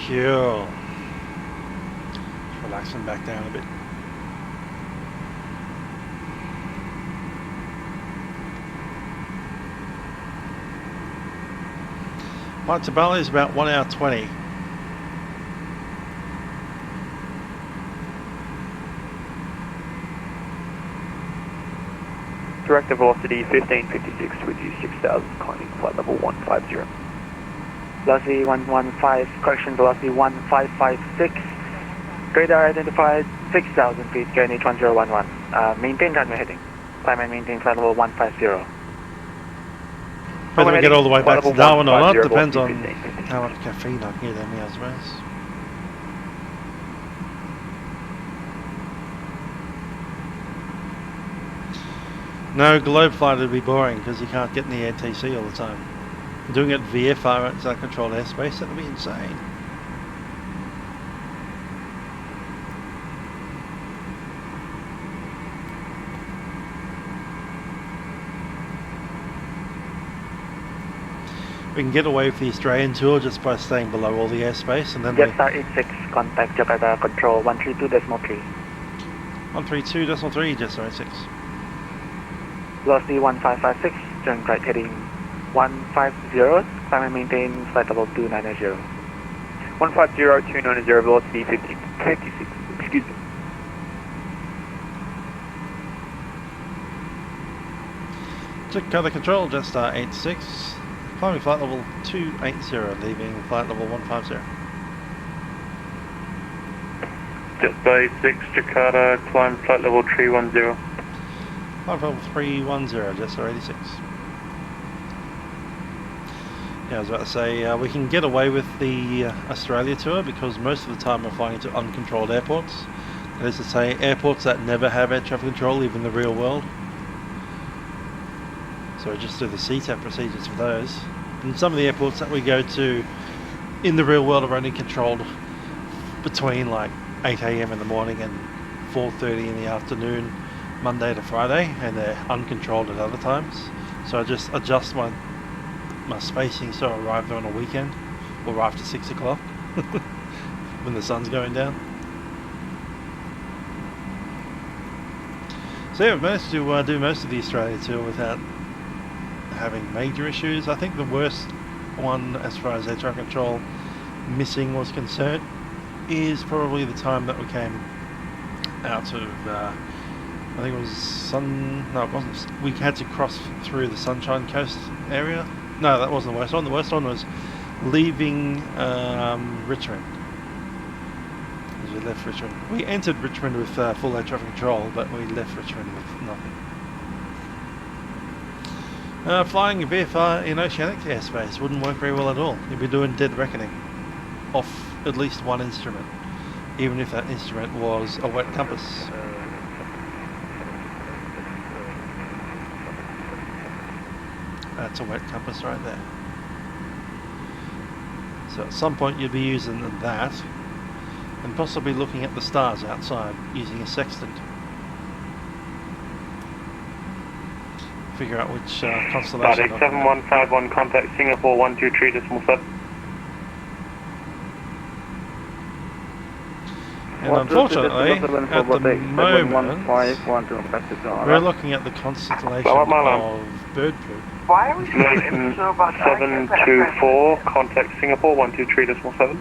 Cool. Relaxing back down a bit. Flight to Bali is about 1 hour 20. Director velocity 1556 to reduce 6,000, climbing flight level 150. Velocity 115, correction velocity 1556. Radar identified 6,000 feet, KNH 1011. Maintain runway heading. Climb and maintain flight level 150. Whether we get all the way back to Darwin or not depends on how much caffeine I can get in me, I suppose. No, globe flight would be boring because you can't get in the ATC all the time. Doing it VFR outside controlled airspace, that would be insane. We can get away with the Australian tour just by staying below all the airspace, and then Jetstar 86, contact Jakarta control 132.3. 132.3, Jetstar 86. velocity 1556, turn right heading 150, climb and maintain flight level 290. 150-290, velocity 56, excuse me. Jakarta Control, Jetstar 86, climbing flight level 280, leaving flight level 150. Jetstar 86, Jakarta, climb flight level 310. Flight level 310, Jetstar 86. Yeah, I was about to say, we can get away with the Australia tour because most of the time we're flying to uncontrolled airports. That is to say, airports that never have air traffic control, even in the real world. So we just do the CTAP procedures for those. And some of the airports that we go to in the real world are only controlled between like 8 AM in the morning and 4:30 in the afternoon, Monday to Friday, and they're uncontrolled at other times. So I just adjust my spacing so I arrive there on a weekend, or after 6 o'clock when the sun's going down. So yeah, we've managed to do most of the Australia tour without having major issues. I think the worst one as far as air traffic control missing was concerned is probably the time that we came out of I think it was no it wasn't, we had to cross through the Sunshine Coast area. No, that wasn't the worst one. The worst one was leaving Richmond. As we left Richmond. We entered Richmond with full air traffic control, but we left Richmond with nothing. Flying a VFR in oceanic airspace wouldn't work very well at all. You'd be doing dead reckoning off at least one instrument, even if that instrument was a wet compass. That's a wet compass right there. So at some point you'd be using that and possibly looking at the stars outside using a sextant. Figure out which constellation. 7151, contact Singapore 123.7. And unfortunately, at the moment, we're looking at the constellation of Bird Poop. Why are we so about 724, contact Singapore 123.7.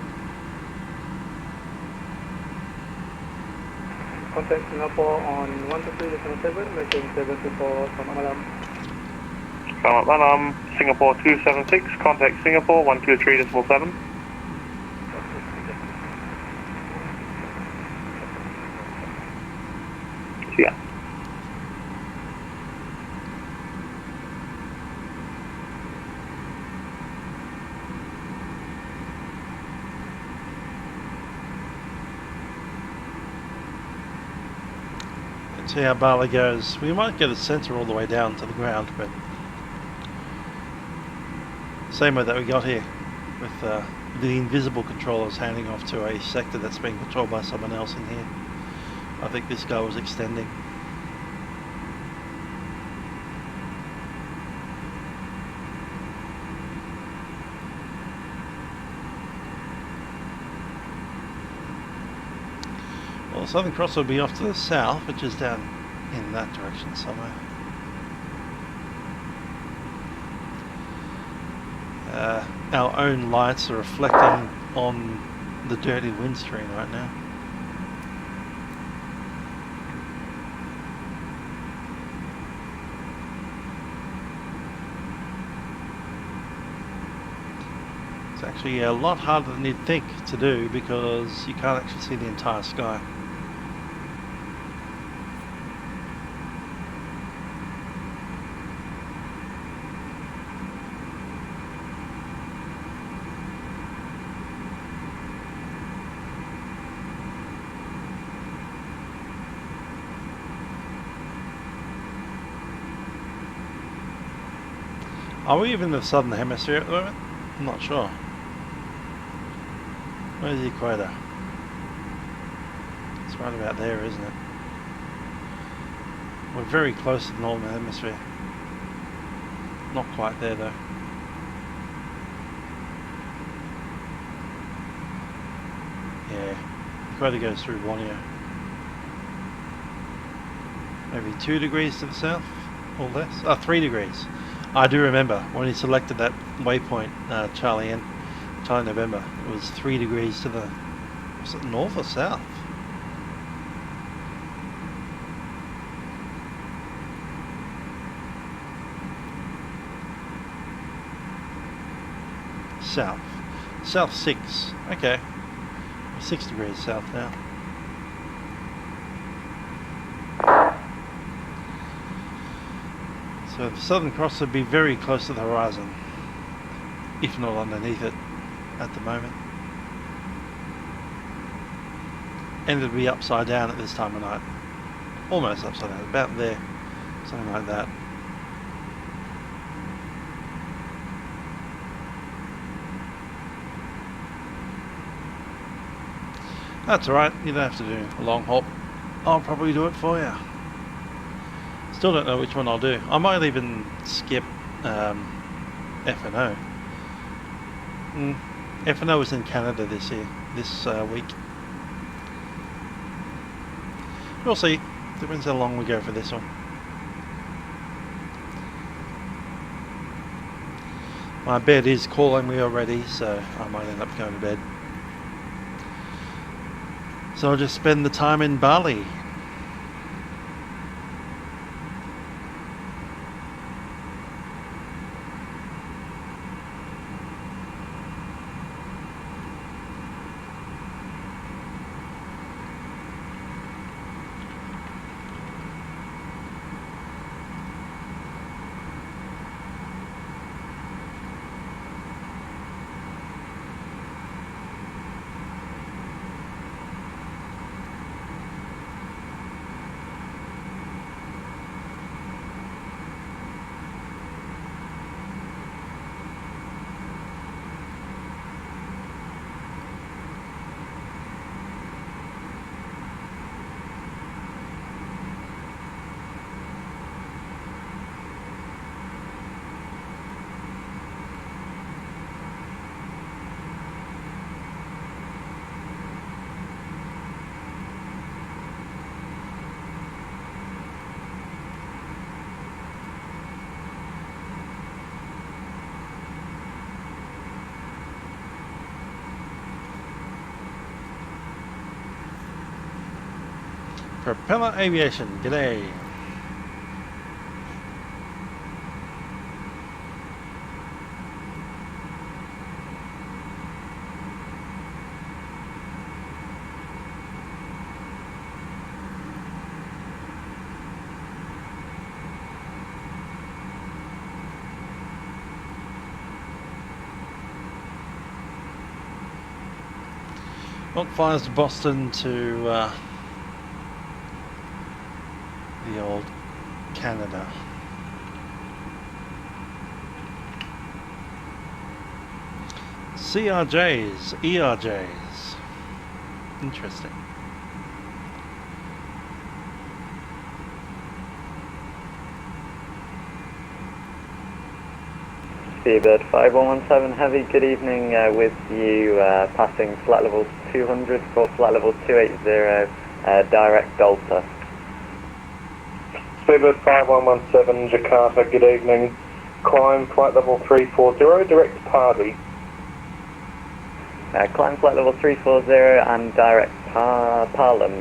Contact Singapore on 123.7, making 724, selamat malam. Selamat malam, Singapore 276, contact Singapore 123.7. Yeah. See how Bali goes. We might get a sensor all the way down to the ground, but same way that we got here, with the invisible controllers handing off to a sector that's being controlled by someone else in here. I think this guy was extending. Well, Southern Cross will be off to the south, which is down in that direction somewhere. Our own lights are reflecting on the dirty windscreen right now. It's actually a lot harder than you'd think to do because you can't actually see the entire sky. Are we even in the southern hemisphere at the moment? I'm not sure. Where's the equator? It's right about there, isn't it? We're very close to the northern hemisphere. Not quite there though. Yeah, the equator goes through Borneo. Maybe 2 degrees to the south. or less? 3 degrees. I do remember when he selected that waypoint, Charlie November. It was 3 degrees to the, was it north or south? South. South 6. Okay. 6 degrees south now. So the Southern Cross would be very close to the horizon, if not underneath it at the moment. And it'd be upside down at this time of night. Almost upside down, about there. Something like that. That's alright, you don't have to do a long hop. I'll probably do it for you. Still don't know which one I'll do. I might even skip F&O. F&O is in Canada this week. We'll see. Depends how long we go for this one. My bed is calling me already, so I might end up going to bed. So I'll just spend the time in Bali. Propeller Aviation, g'day. What flies to Boston to the old Canada? CRJs, ERJs. Interesting. Seabird 5117 Heavy, good evening, with you passing flight level 200 for flight level 280, direct Delta. Seabird 5117 Jakarta, good evening, climb flight level 340, direct Pardy. Climb flight level 340 and direct Parlem,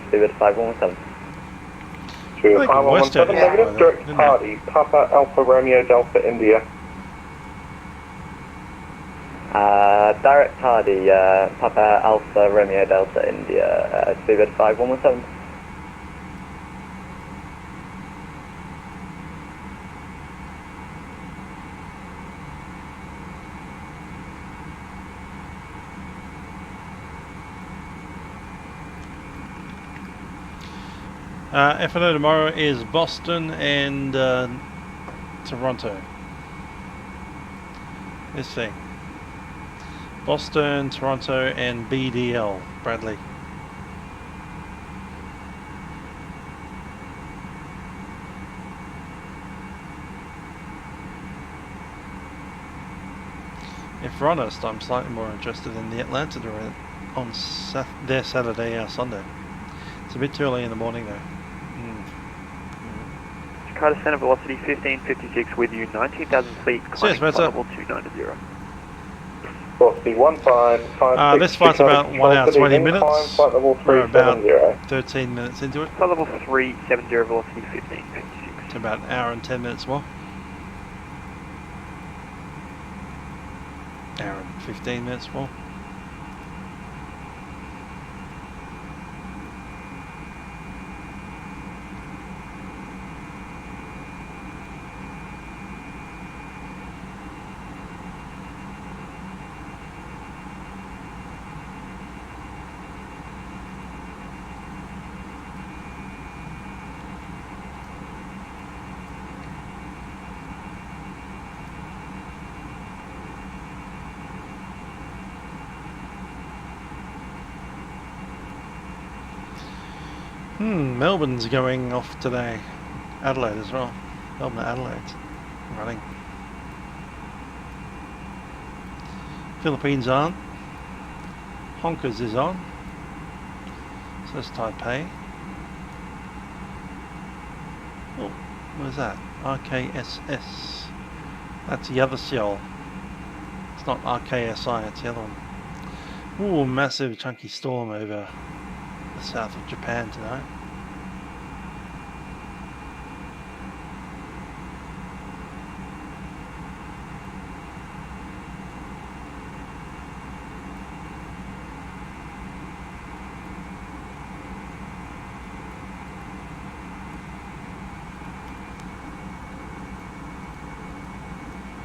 Seabird 5117. Seabird 5117 negative, direct Pardy, Papa Alpha Romeo Delta India. Direct Hardy, Papa Alpha Romeo Delta India, Seabird 5117. F&O tomorrow is Boston and Toronto. Let's see. Boston, Toronto, and BDL, Bradley. If we're honest, I'm slightly more interested in the Atlanta route on their Saturday, Sunday. It's a bit too early in the morning though. Jakarta center velocity 1556 with you, 19,000 feet, climbing flight level 290. Velocity 1556. This flight's about 1 hour 20 minutes. Flight level We're about 370. 13 minutes into it. Flight level 370, velocity 1556. It's about an hour and 10 minutes more. Hour and 15 minutes more. Melbourne's going off today. Adelaide as well. Melbourne and Adelaide running. Philippines aren't. Honkers is on. So that's Taipei. Oh, what is that? RKSS. That's the other Seoul. It's not RKSI, it's the other one. Ooh, massive chunky storm over the south of Japan tonight.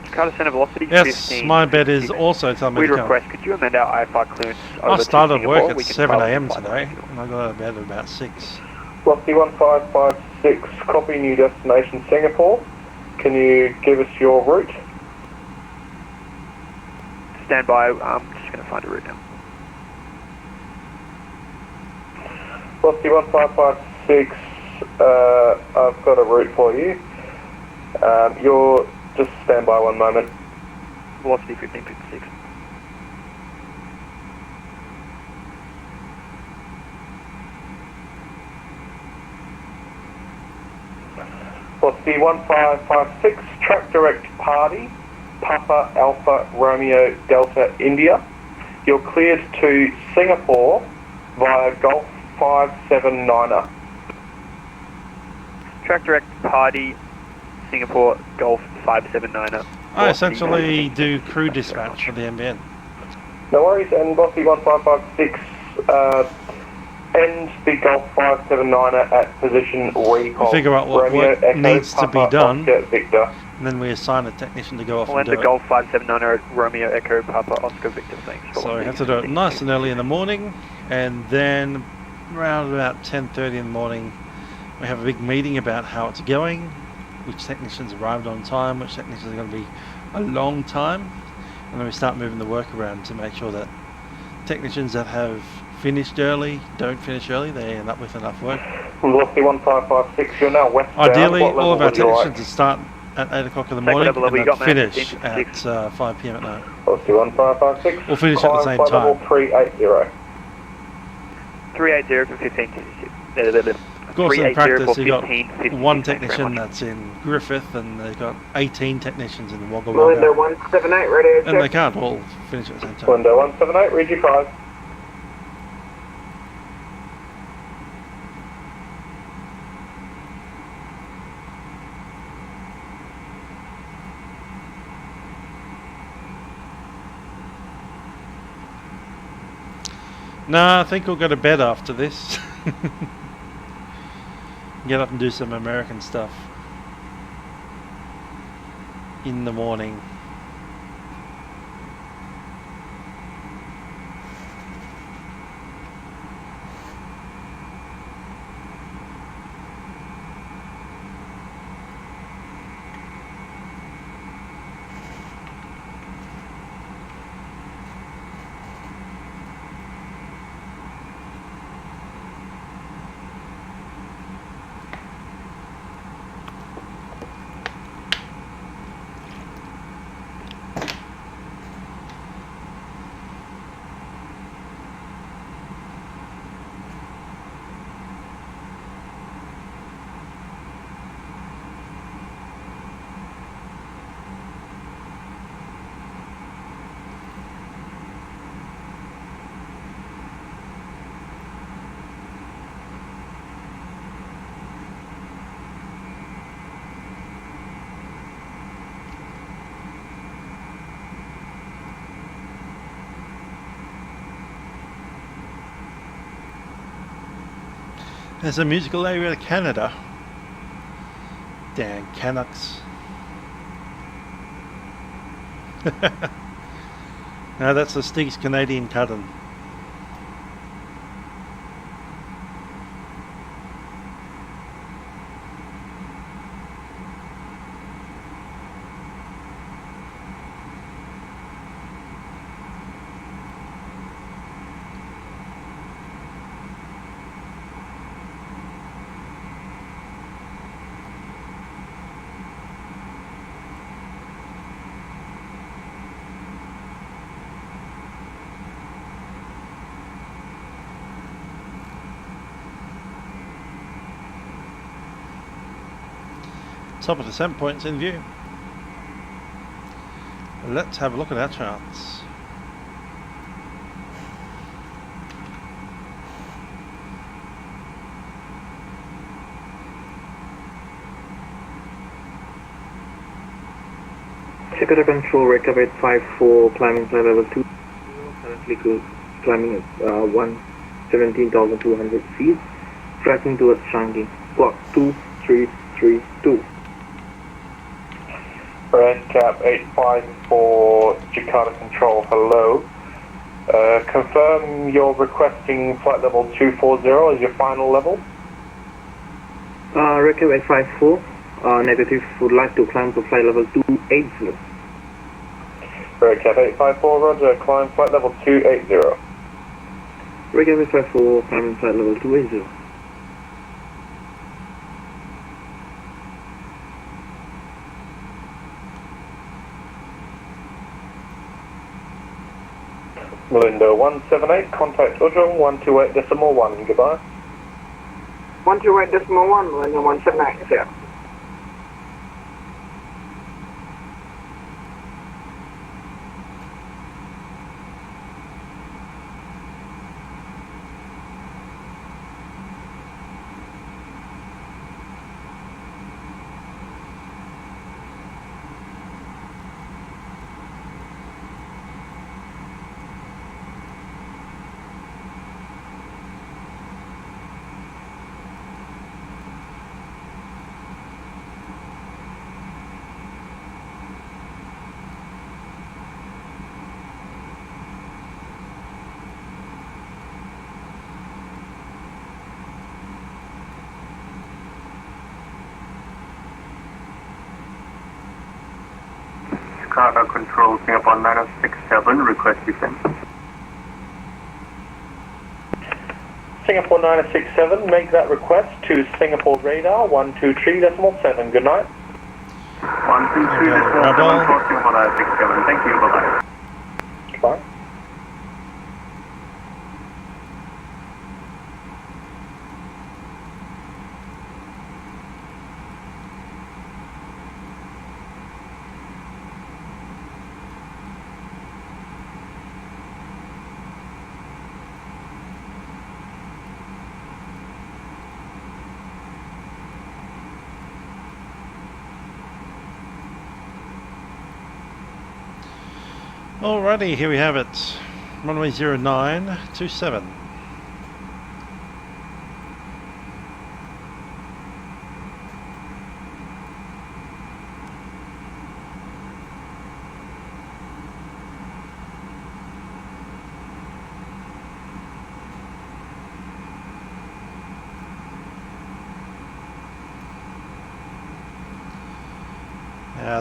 Jakarta center velocity yes, 15. my bed is also telling me We'd to come. request, could you amend our IFR clearance over I started to work Singapore? at We can 7 probably AM fly today, back. and I got out of bed at about 6. Velocity 1556, copy new destination Singapore. Can you give us your route? Stand by, I'm just going to find a route now. Velocity 1556, I've got a route for you. You're just stand by one moment. Velocity 1556. Velocity 1556, track direct party, Papa Alpha Romeo Delta India. You're cleared to Singapore via Golf 579er. Track direct party, Singapore Golf 579er. I essentially do crew dispatch for the NBN. No worries, and Velocity 1556, end the Golf 579er at position recall. Figure out what Romeo work Echo needs to be Papa done, Oscar Victor. and then we assign a technician to go off We'll and end do the it. Golf 579er at Romeo Echo Papa Oscar Victor, thanks. So we have to do it nice and early in the morning, and then around about 10:30 in the morning we have a big meeting about how it's going, which technicians arrived on time, which technicians are going to be a long time, and then we start moving the work around to make sure that technicians that have finished early don't finish early, they end up with enough work. Velocity 1556, you're now westbound. Ideally, What all of our level would you technicians will start at 8 o'clock in the Take morning whatever level and you got, man. finish at 5 PM at night. Velocity 1556. We'll finish at the same flight level time. 380. 380 for 1556. Of course, in 380 practice, for you've got 1556, one thanks very technician much. that's in Griffith, and they've got 18 technicians in Wagga Window Wagga, 178, radio and they check. can't all finish at the same time. Window 178, read you 5. Nah, I think we'll go to bed after this. Get up and do some American stuff in the morning. There's a musical area of Canada. Damn Canucks. No, that's the Stig's Canadian cousin. Top of descent points in view. Let's have a look at our charts. Jakarta Control, recovered 54, climbing flight level 2. Currently climbing at 17,200 feet. Tracking towards Changi. Clock 2332. Red Cap 854, Jakarta Control, hello. Confirm you're requesting flight level 240 as your final level? Red Cap 854, negative, would like to climb to flight level 280. Red Cap 854, roger, climb flight level 280. Red Cap 854, climbing flight level 280. Malindo 178, contact Ujung 128.1, goodbye. 128.1, Malindo 178, yeah. Jakarta Control, Singapore 9067, request descent. Singapore 9067, make that request to Singapore radar 123.7, good night. 123.7 for Singapore 9067, thank you, bye-bye. Goodbye. Alrighty, here we have it. Runway 0927.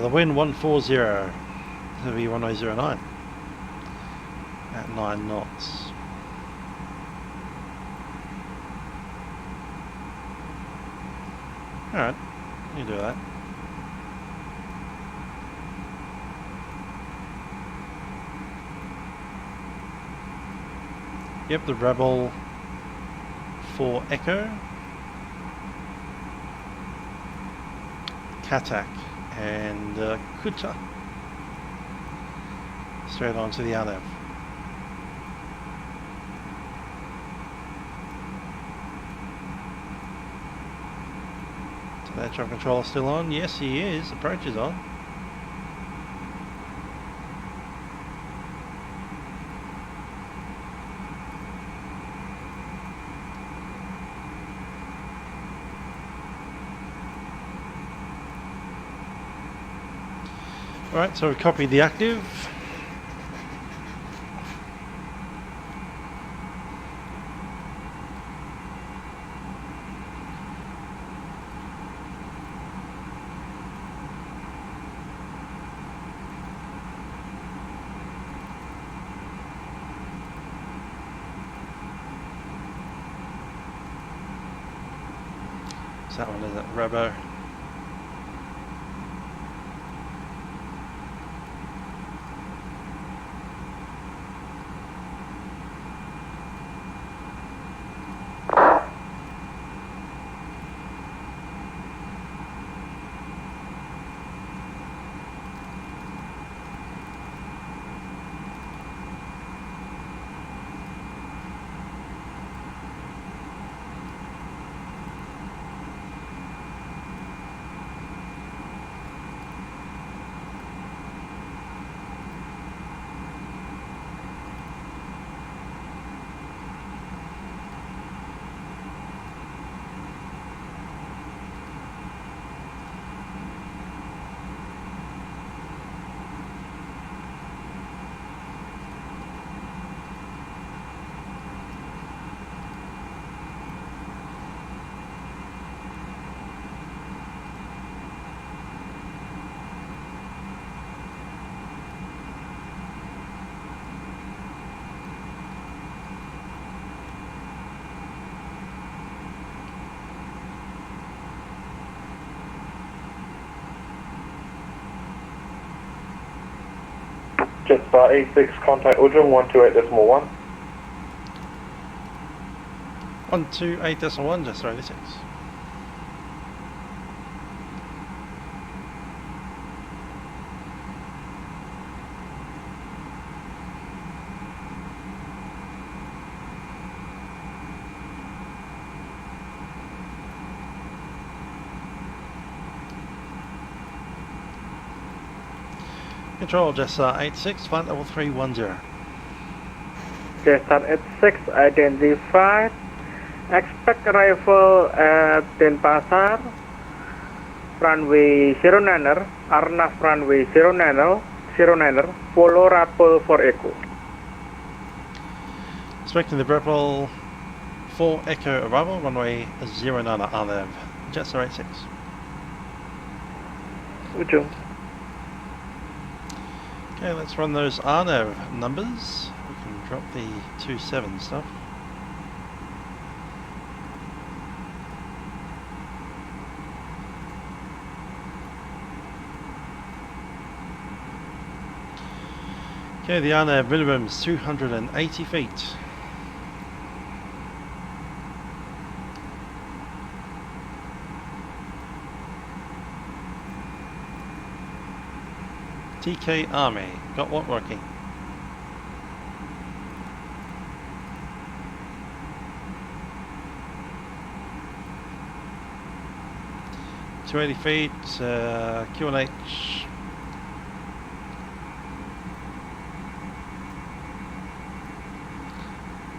The wind 140. That'll be runway 09 at 9 knots. Alright, you do that. Yep, the Rebel for Echo, Katak and Kuta. Straight on to the Alev. So that traffic controller still on? Yes, he is. Approach is on. Alright, so we've copied the active. So that one is at Robo. Jetstar A6, contact Ujum 128.1. 128.1, Jetstar A6. Control Jetstar 86, flight level 310. Jetstar 86 identified. Expect arrival at Denpasar. Runway 09er, Arnav runway 09er, follow rappel for echo. Expecting the Brepel for echo arrival, runway 09er Arnav. Jetstar 86. Ujum. Okay, let's run those Arnav numbers. We can drop the 27 stuff. Okay, the Arnav minimum is 280 feet. TK Army, got what working? $280 feet, QNH.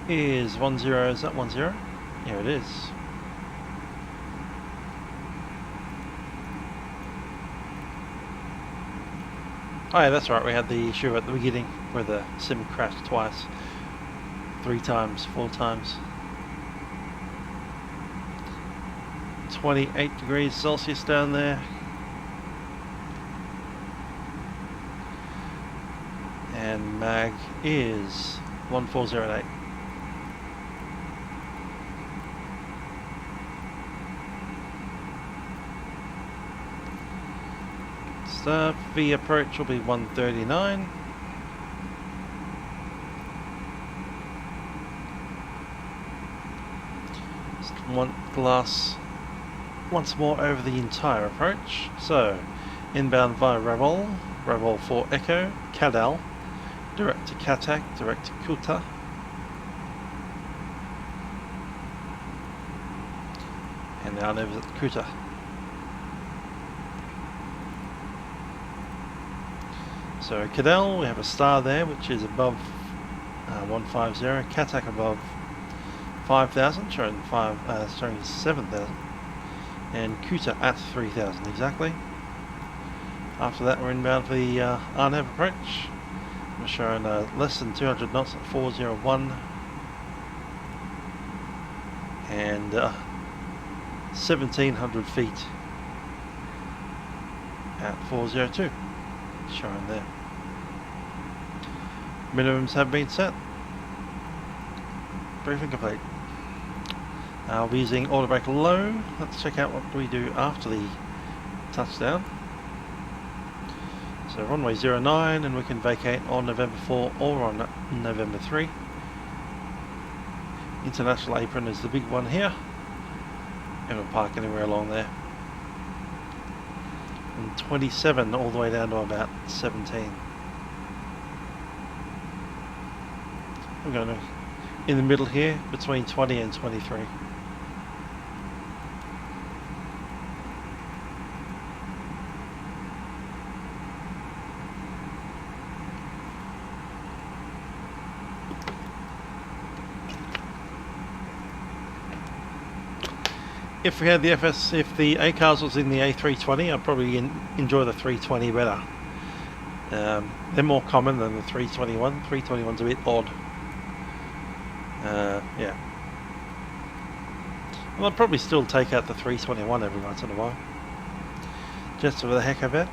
Is 10, is that 10? Yeah, it is. Oh yeah, that's right, we had the issue at the beginning where the sim crashed twice. 3 times, 4 times. 28 degrees Celsius down there. And mag is 1408. V approach will be 139. Just want glass once more over the entire approach. So, inbound via Revel 4 Echo, Cadal, direct to Katak, direct to Kuta. And now over at Kuta. So Cadal, we have a star there which is above 150, Katak above 5,000, showing 7,000, and Kuta at 3,000 exactly. After that, we're inbound for the RNAV approach. We're showing less than 200 knots at 401 and 1700 feet at 402, showing there. Minimums have been set. Briefing complete. I'll be using auto brake low. Let's check out what we do after the touchdown. So runway 09, and we can vacate on November 4 or on November 3. International apron is the big one here, and we'll park anywhere along there. And 27 all the way down to about 17. We're going to in the middle here between 20 and 23. If we had the if the A-cars was in the A320, I'd probably enjoy the 320 better. They're more common than the 321. 321's a bit odd. Yeah. Well, I'd probably still take out the 321 every once in a while. Just for the heck of it.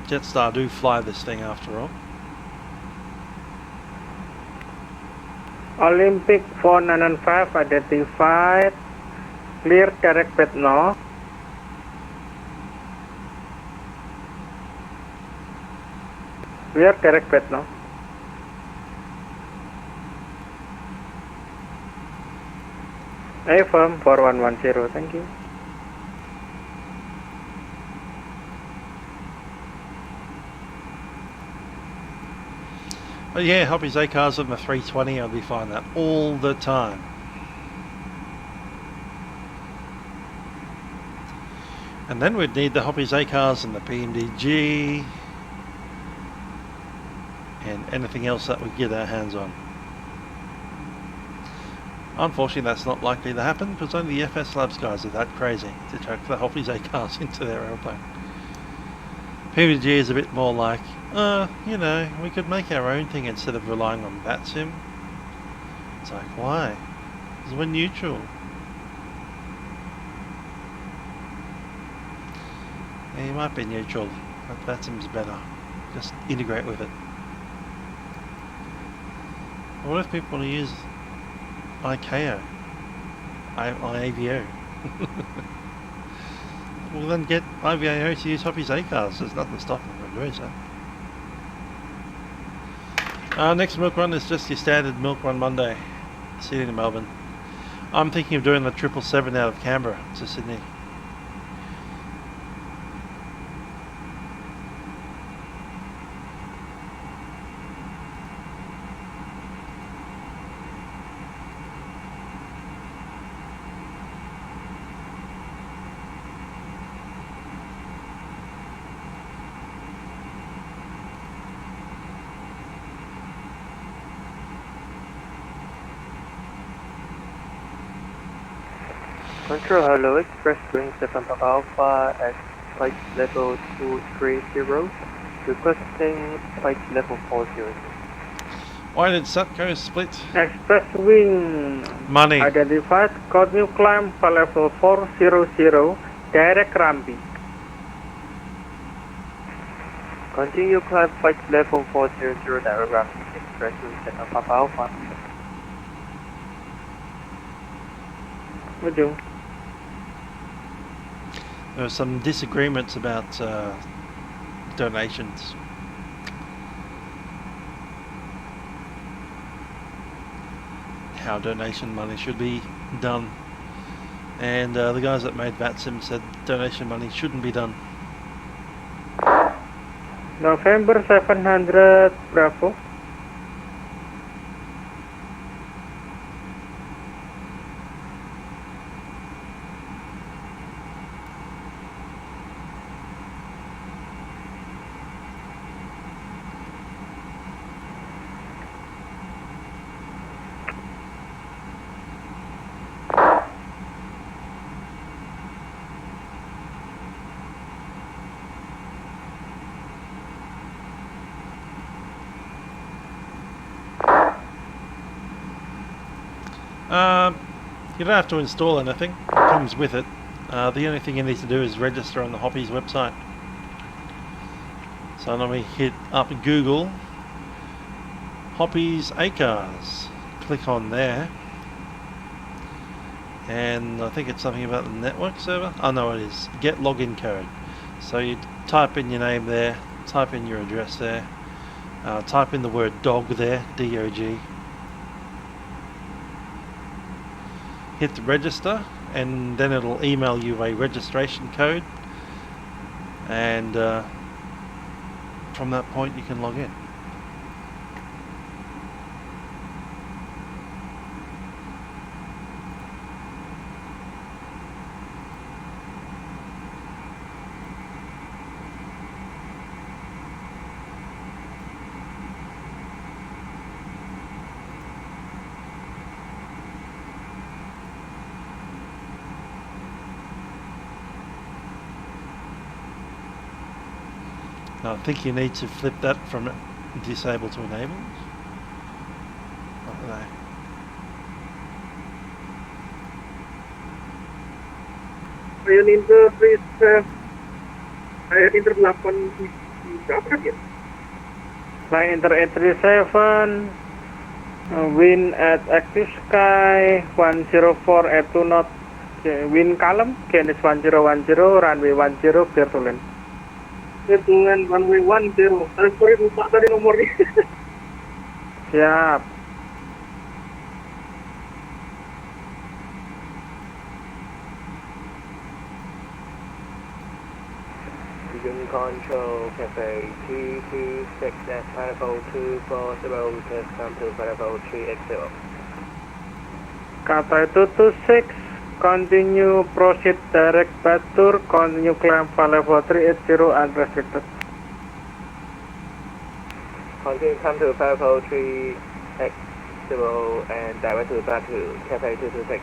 Jetstar do fly this thing after all. Olympic 495 identified. Clear direct path north. Clear direct path north. Affirm 4110, thank you. But yeah, Hoppies A-cars on the 320, I'll be flying that all the time. And then we'd need the Hoppies A-cars and the PMDG and anything else that we get our hands on. Unfortunately, that's not likely to happen because only the FSlabs guys are that crazy to chuck the Hoppies A-cars into their airplane. PMDG is a bit more like, you know, we could make our own thing instead of relying on Vatsim. It's like, why? Because we're neutral. Yeah, you might be neutral, but Vatsim's better. Just integrate with it. What if people want to use ICAO? IAVO? Well then get IVAO to use Hoppies A-cars. There's nothing stopping them from doing so. Next milk run is just your standard milk run Monday, Sydney to Melbourne. I'm thinking of doing the 777 out of Canberra to Sydney. Control, hello, express wing 7 Alpha at flight level 230, requesting flight level 40. Why did Satco split? Express wing Money. identified. Continue climb for level 400, direct ramping. Continue climb flight level 400, direct ramping, express wing 7 Alpha. Would you? There were some disagreements about donations. How donation money should be done. And the guys that made Vatsim said donation money shouldn't be done. November 700, Bravo. You don't have to install anything, it comes with it. The only thing you need to do is register on the Hoppies website. So let me hit up Google Hoppies ACARS, click on there, and I think it's something about the network server. Oh no, it is get login code. So you type in your name there, type in your address there, type in the word dog there, D-O-G, hit the register, and then it'll email you a registration code, and from that point you can log in. I think you need to flip that from disable to enable. I don't know. Lion Inter 8 berapa ya? Lion Inter 837, wind at ActiveSky 104 at 2 knot, wind calm, KNS 1010, runway 10, clear to land. Hitungan runway 10. Sorry, lupa tadi nomornya. Siap. Begin control cafe 226 at Firefox 240, test come to Firefox 380. Kata 226, continue proceed direct Batur, continue climb level 380 unrestricted. Continue come to Firefox 380 and direct to Batur, cafe 226.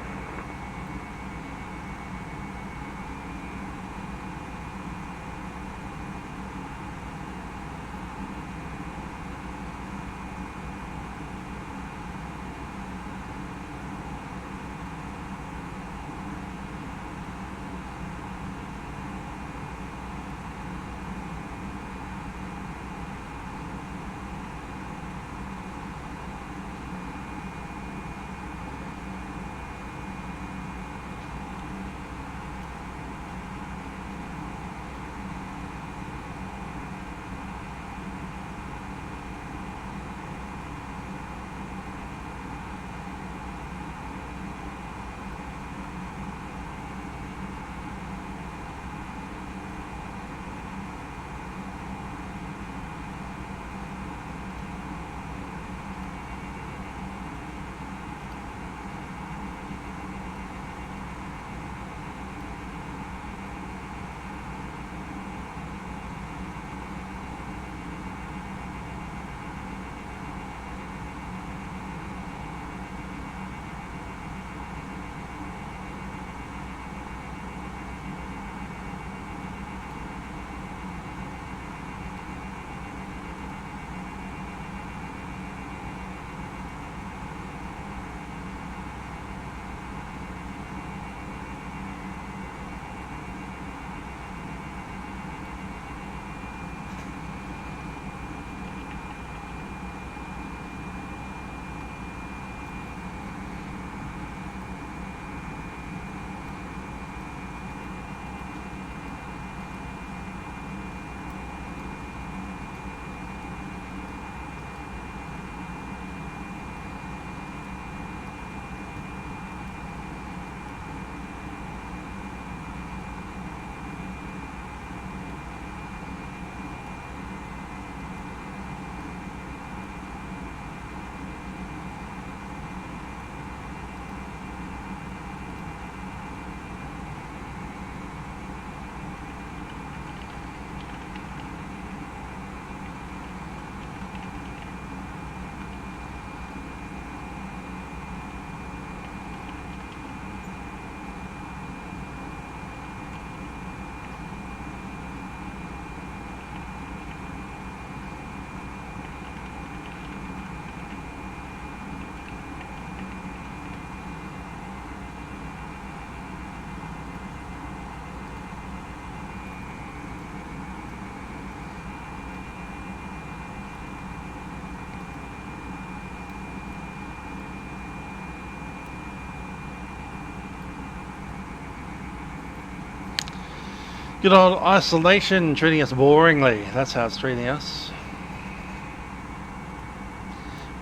Good old isolation treating us boringly. That's how it's treating us.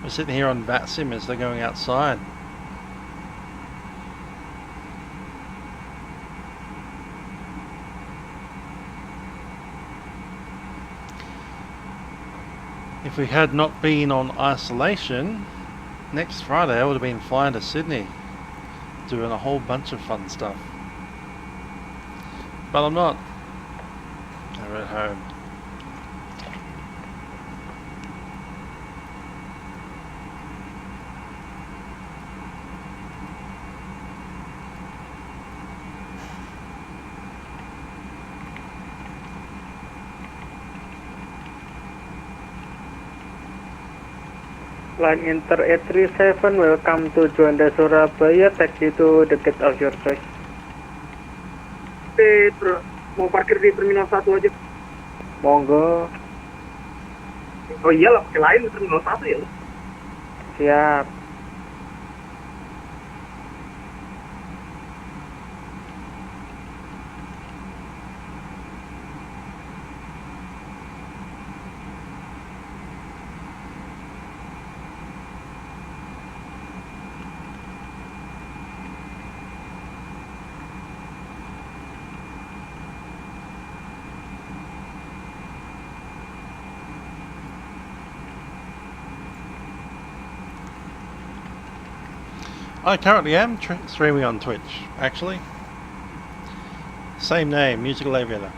We're sitting here on Vatsim as they're going outside. If we had not been on isolation, next Friday I would have been flying to Sydney, doing a whole bunch of fun stuff. But I'm not. I'm at home. Line Inter 837, welcome to Juanda Surabaya, take you to the gate of your choice. Mau parkir di Terminal 1 aja. Monggo. Oh iyalah, pakai lain di Terminal 1 ya. Siap. I currently am streaming on Twitch, actually. Same name, Musical Aviator.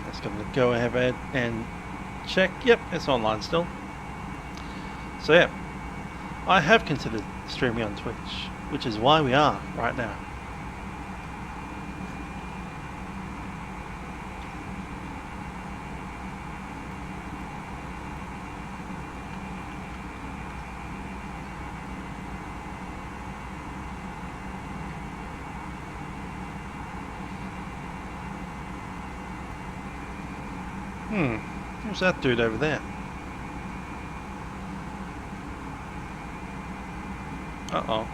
Just gonna go ahead and check. Yep, it's online still. So yeah, I have considered streaming on Twitch, which is why we are right now. Who's that dude over there? Uh-oh.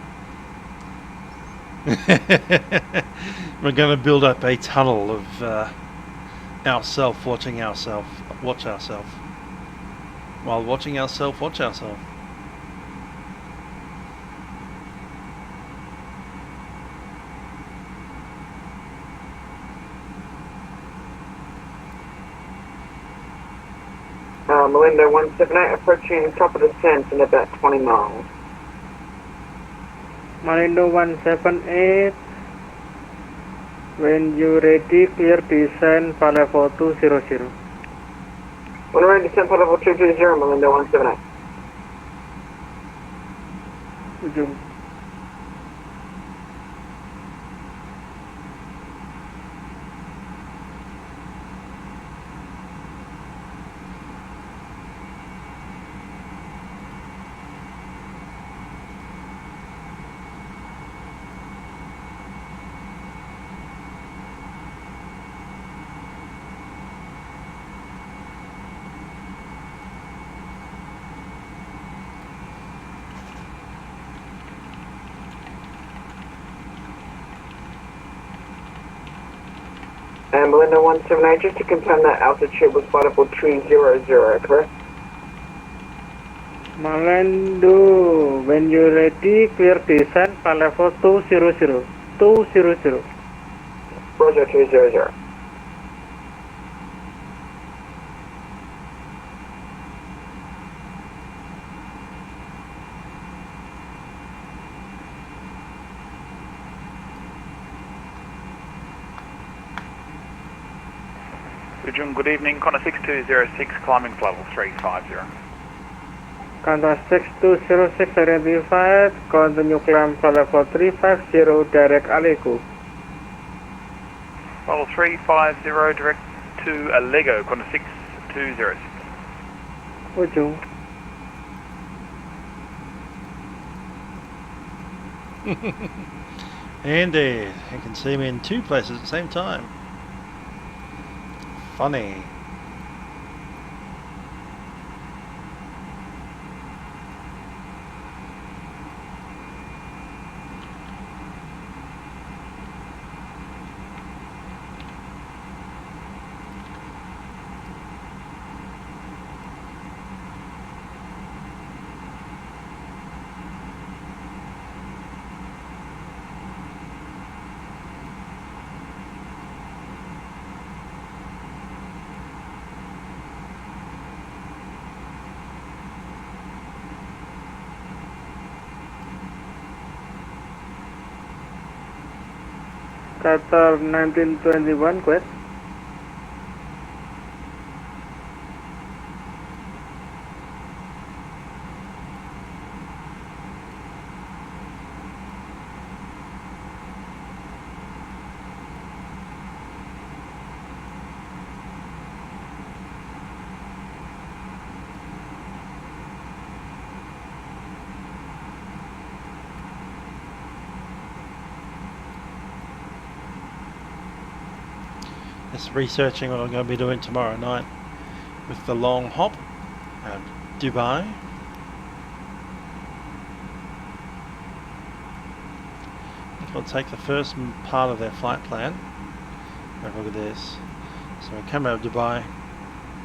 We're going to build up a tunnel of ourself watching ourself watch ourselves, while watching ourself watch ourselves. Melinda 178 approaching top of descent in about 20 miles. Melinda 178, when you ready, clear descent for level 200. When ready, descent for level 220, Melinda 178. Ujung. And Melinda 178, just to confirm that altitude was flight level 300, correct? Melinda, when you ready, clear descent for level 200. 200. Roger, 200. Good evening, Connor 6206, climbing to level 350. Contact 6206 identified, continue climb for level 350, direct Aleko. Level 350, direct to Alego, Connor 6206. Ujung. Indeed, you can see me in two places at the same time. Funny. Qatar 1921, quit. Just researching what I'm going to be doing tomorrow night with the long hop at Dubai. I think I'll take the first part of their flight plan. Have a look at this. So we come out of Dubai,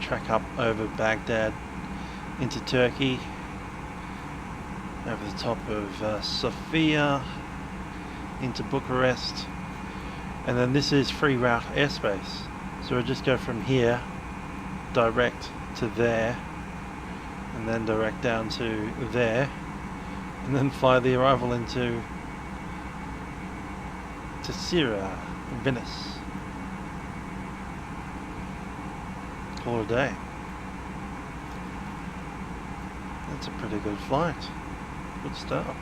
track up over Baghdad into Turkey, over the top of Sofia into Bucharest. And then this is free route airspace. So we'll just go from here direct to there, and then direct down to there, and then fly the arrival into Syria, Venice. Call it a day. That's a pretty good flight. Good stuff.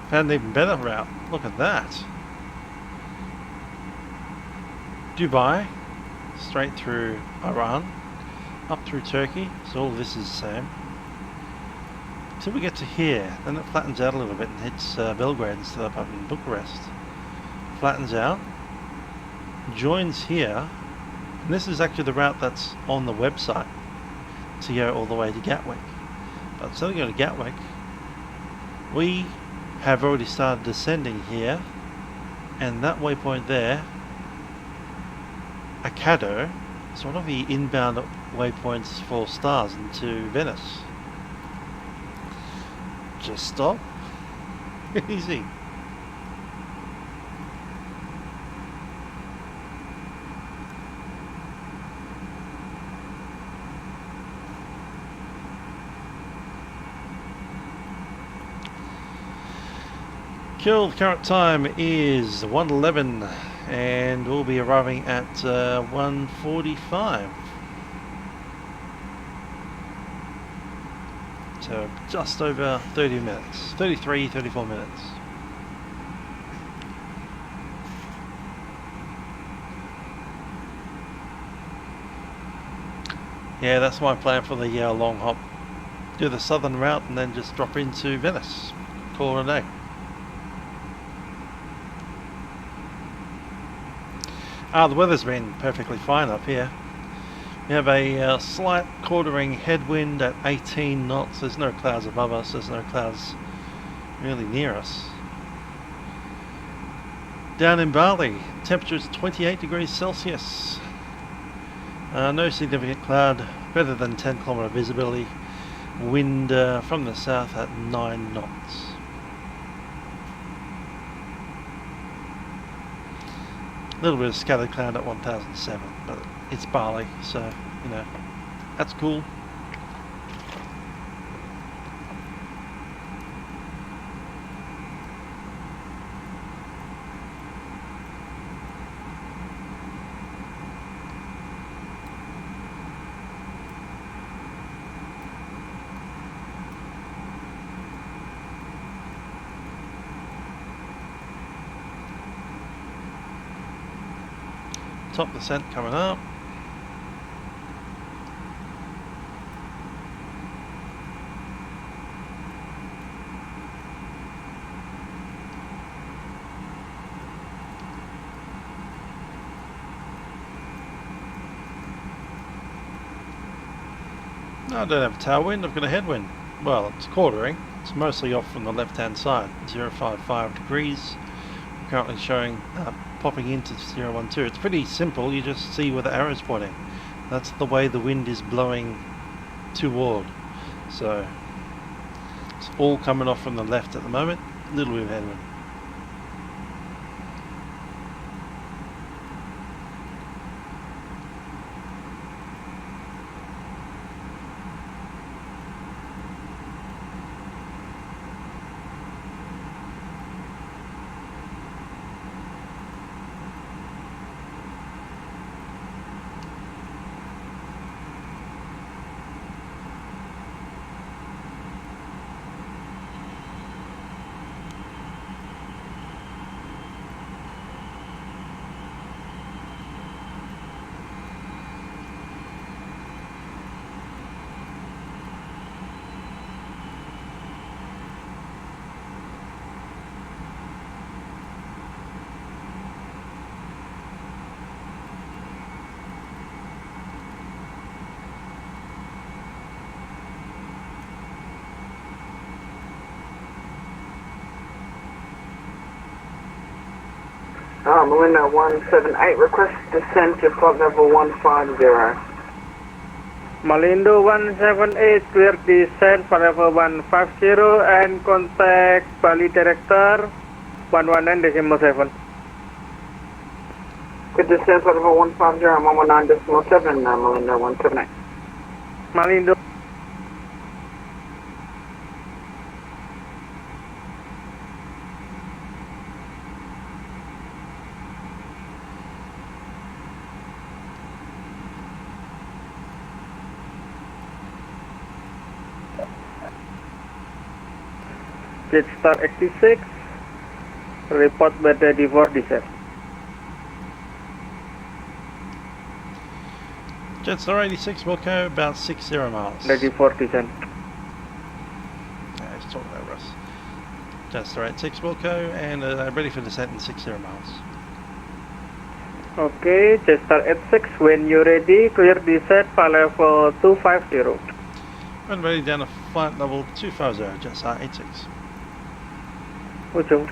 Found an even better route. Look at that. Dubai, straight through Iran, up through Turkey. So all of this is the same. Until we get to here, then it flattens out a little bit and hits Belgrade instead of up in Bucharest. Flattens out, joins here, and this is actually the route that's on the website to go all the way to Gatwick. But instead of going to Gatwick, we have already started descending here, and that waypoint there, Acado, is one of the inbound waypoints for stars into Venice. Just stop. Easy. Cool, the current time is 1:11 and we'll be arriving at 1:45. So just over 30 minutes, 34 minutes. Yeah, that's my plan for the long hop. Do the southern route and then just drop into Venice. Call it a day. The weather's been perfectly fine up here. We have a slight quartering headwind at 18 knots. There's no clouds above us, there's no clouds really near us. Down in Bali, temperature is 28 degrees Celsius. No significant cloud, better than 10 kilometer visibility. Wind from the south at 9 knots. A little bit of scattered cloud at 1007, but it's Bali, so, you know, that's cool. top descent coming up. No, I don't have a tailwind, I've got a headwind. Well, it's quartering. It's mostly off from the left-hand side, 055 degrees. Currently showing popping into 012. It's pretty simple, you just see where the arrow's pointing. That's the way the wind is blowing toward. So, it's all coming off from the left at the moment, a little bit of headwind. Melinda 178, request descent to flight level 150. Malindo 178, clear descent for level 150 and contact Bali Director 119.7. Good descent for level 150 and 119.7, Melinda 178. Malindo. Jetstar 86, report weather before descent. Jetstar 86 will go about 60 miles. Ready for descent. Let's talk over us. Jetstar 86 will go and ready for descent in 60 miles. Okay, Jetstar 86, when you're ready, clear descent for level 250. And ready down to flight level 250, Jetstar 86. Ujung.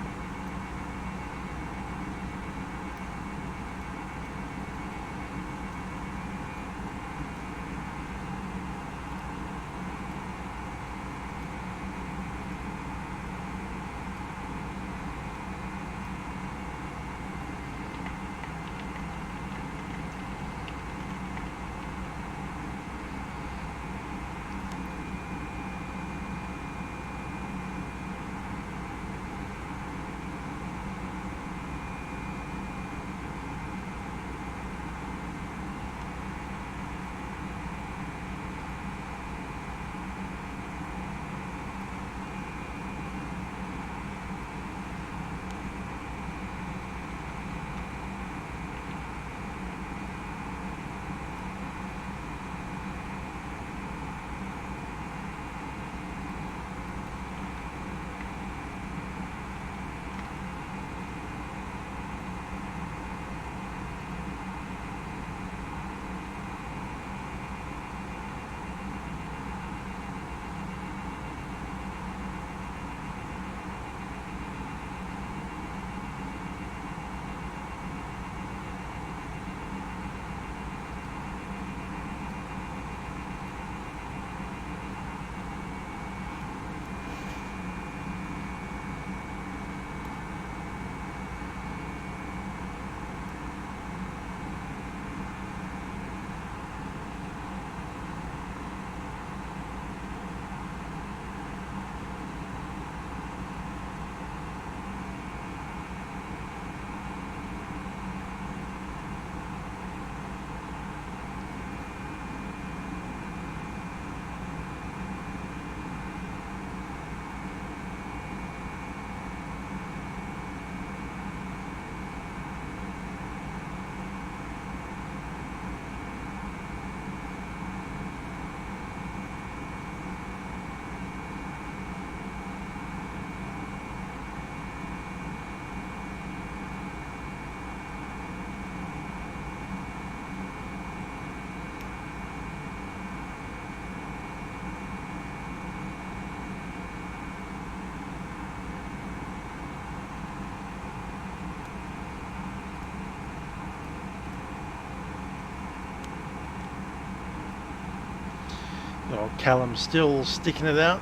Oh, Callum's still sticking it out.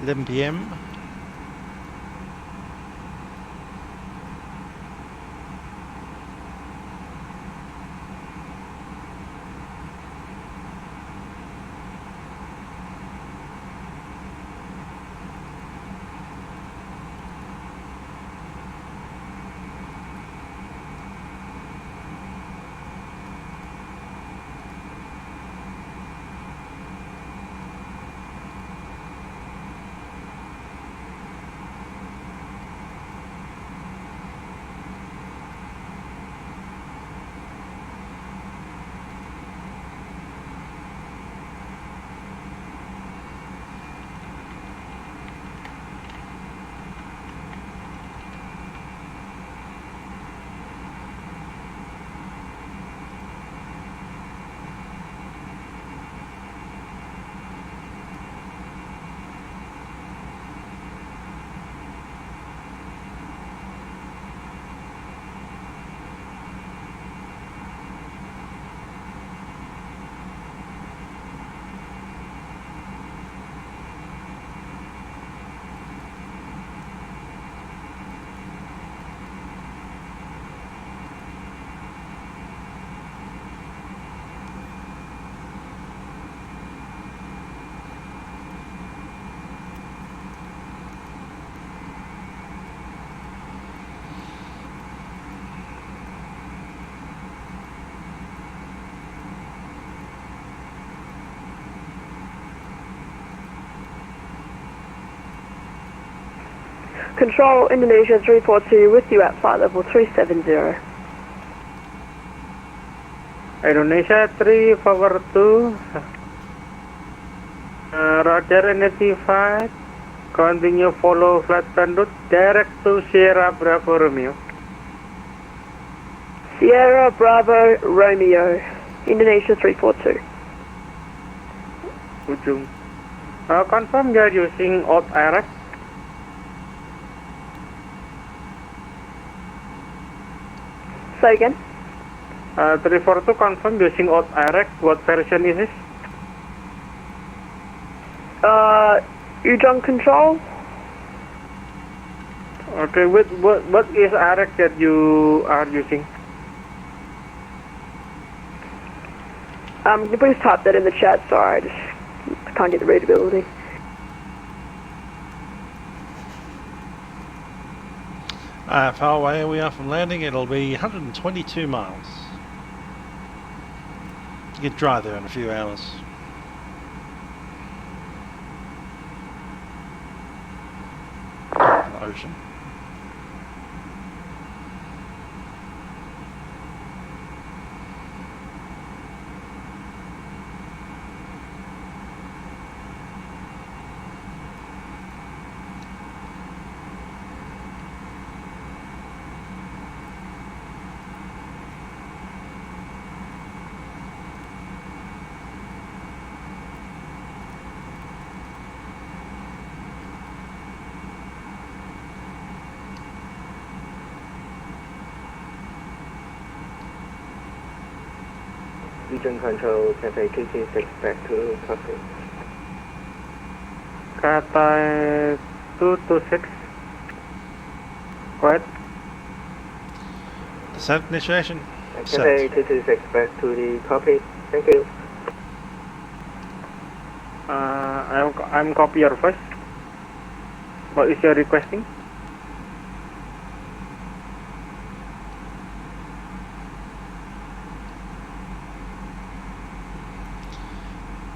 11 PM. Control Indonesia 342 with you at flight level 370. Indonesia 342. Roger, identified. Continue follow flight plan route direct to Sierra Bravo Romeo. Sierra Bravo Romeo, Indonesia 342. Ujung. Confirm you are using odd IRAC. Say again. 342 confirm using odd IRAC. What version is this? Ujung control. Okay, what is IRAC that you are using? Can you please type that in the chat? Sorry, I can't get the readability. How far away we are from landing? It'll be 122 miles. You get dry there in a few hours. The ocean. Region Control, Cathay 226 back to cockpit. Cathay 226. Go ahead. Descent initiation. Cathay 226 back to the cockpit. Thank you. I'm copy your voice. What is your requesting?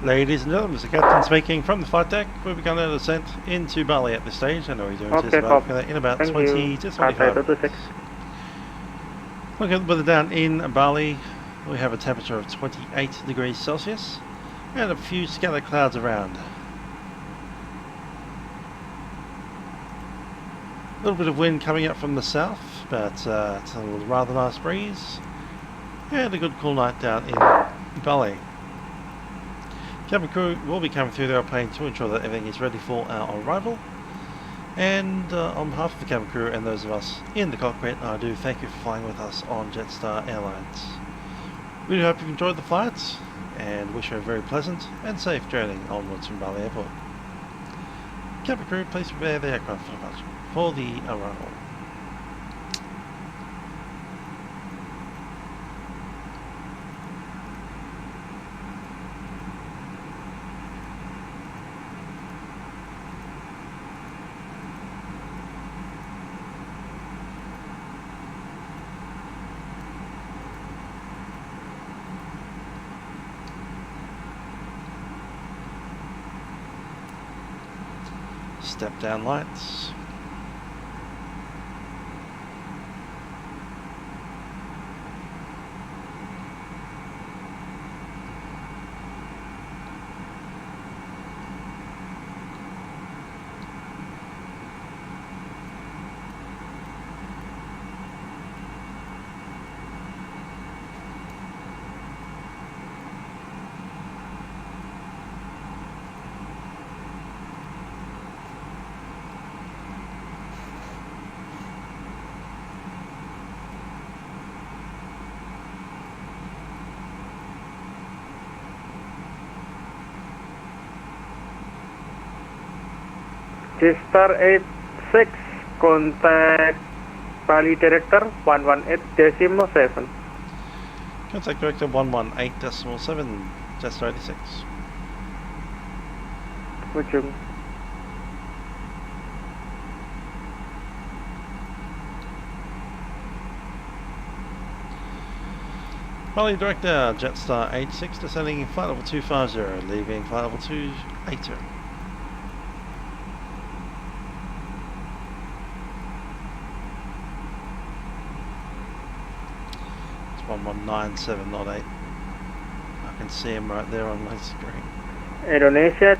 Ladies and gentlemen, Mr. Captain speaking from the flight deck. We'll be going to descent into Bali at this stage. I know we're doing Okay, in about 20 to 25 minutes. Looking at the weather down in Bali, we have a temperature of 28 degrees Celsius and a few scattered clouds around. A little bit of wind coming up from the south, but it's a rather nice breeze and a good cool night down in Bali. Cabin crew will be coming through the airplane to ensure that everything is ready for our arrival. And on behalf of the cabin crew and those of us in the cockpit, I do thank you for flying with us on Jetstar Airlines. We do hope you've enjoyed the flights, and wish her a very pleasant and safe journey onwards from Bali Airport. Cabin crew, please prepare the aircraft for the arrival. Step down lights. Jetstar 86, contact Bali Director 118.7. Contact Director 118.7, Jetstar 86. Ujung. Bali Director, Jetstar 86, descending flight level 250, leaving flight level 280. 1197, not 8. I can see him right there on my screen. Indonesia.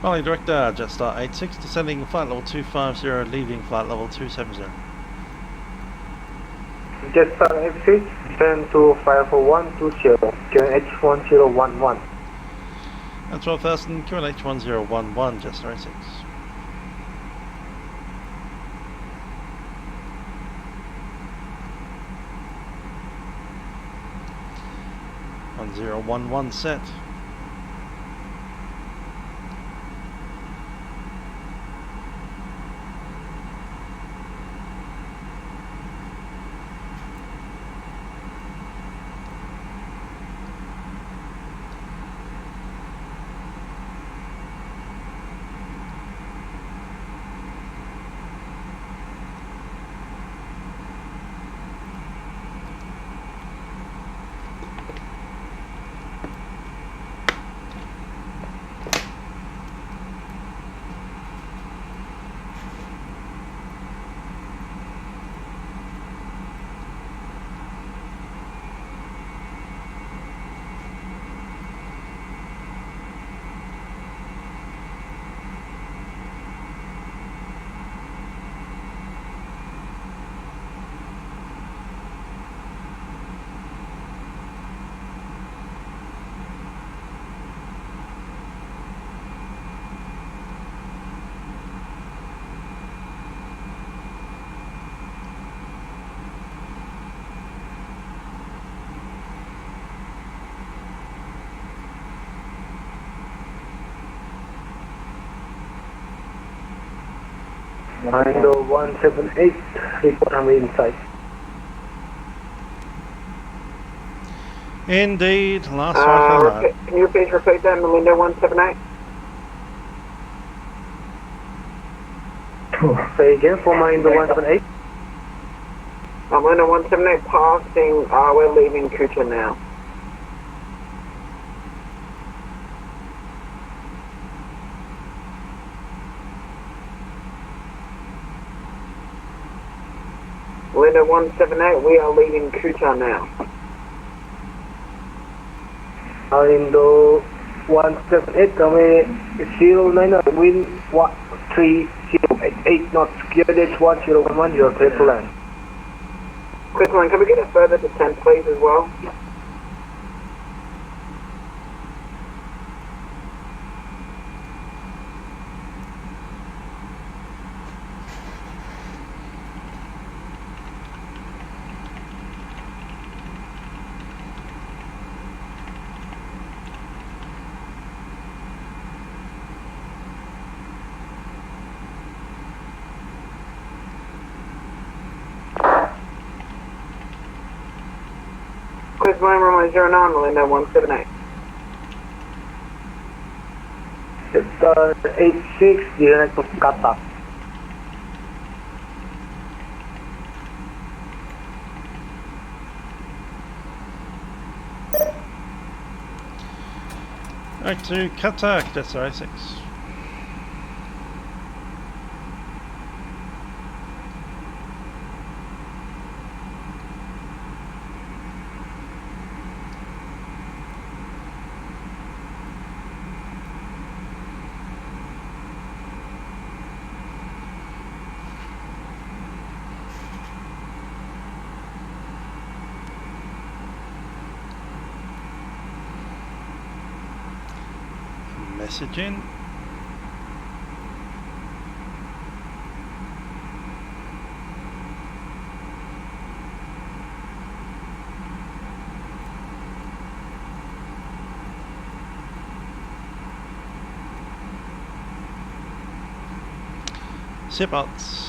Bali Director, Jetstar 86, descending flight level 250, leaving flight level 270. Jetstar 86, descend to 54120, QNH 1011. And 12,000, QNH 1011, Jetstar 86. On 011 set. Window 178, report on inside. Indeed, last one for that. Can you please repeat that, Melinda 178? Say again for Window 178. Melinda 178 passing, we're leaving Kucha now. Linda 178, we are leaving Kucha now. Window 178, kami 09, wind 3088 knots, QNH 1011, your clear to land. Quick one, can we get a further descent please as well? Where's my runway 09, Melinda 178? Jetstar 86, direct to Jakarta. Right to Qatar, Jetstar 86. Messaging. Seatbelts.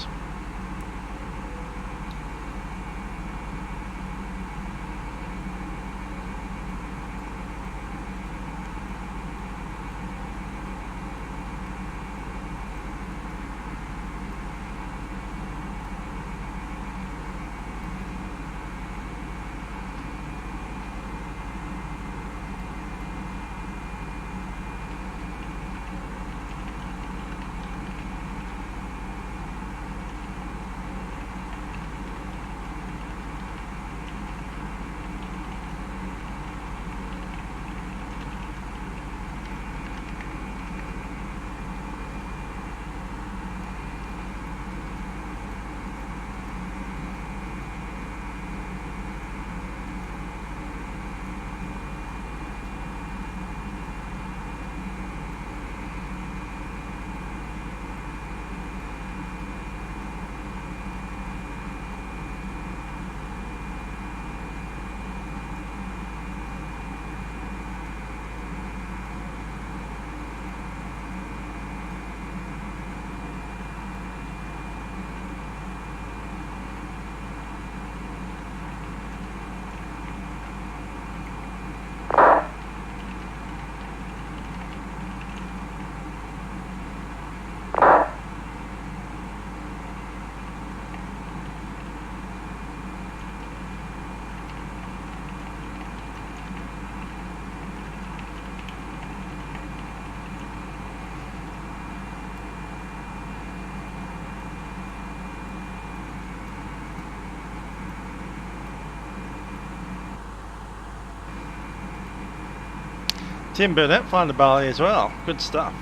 Tim Burnett flying to Bali as well. Good stuff.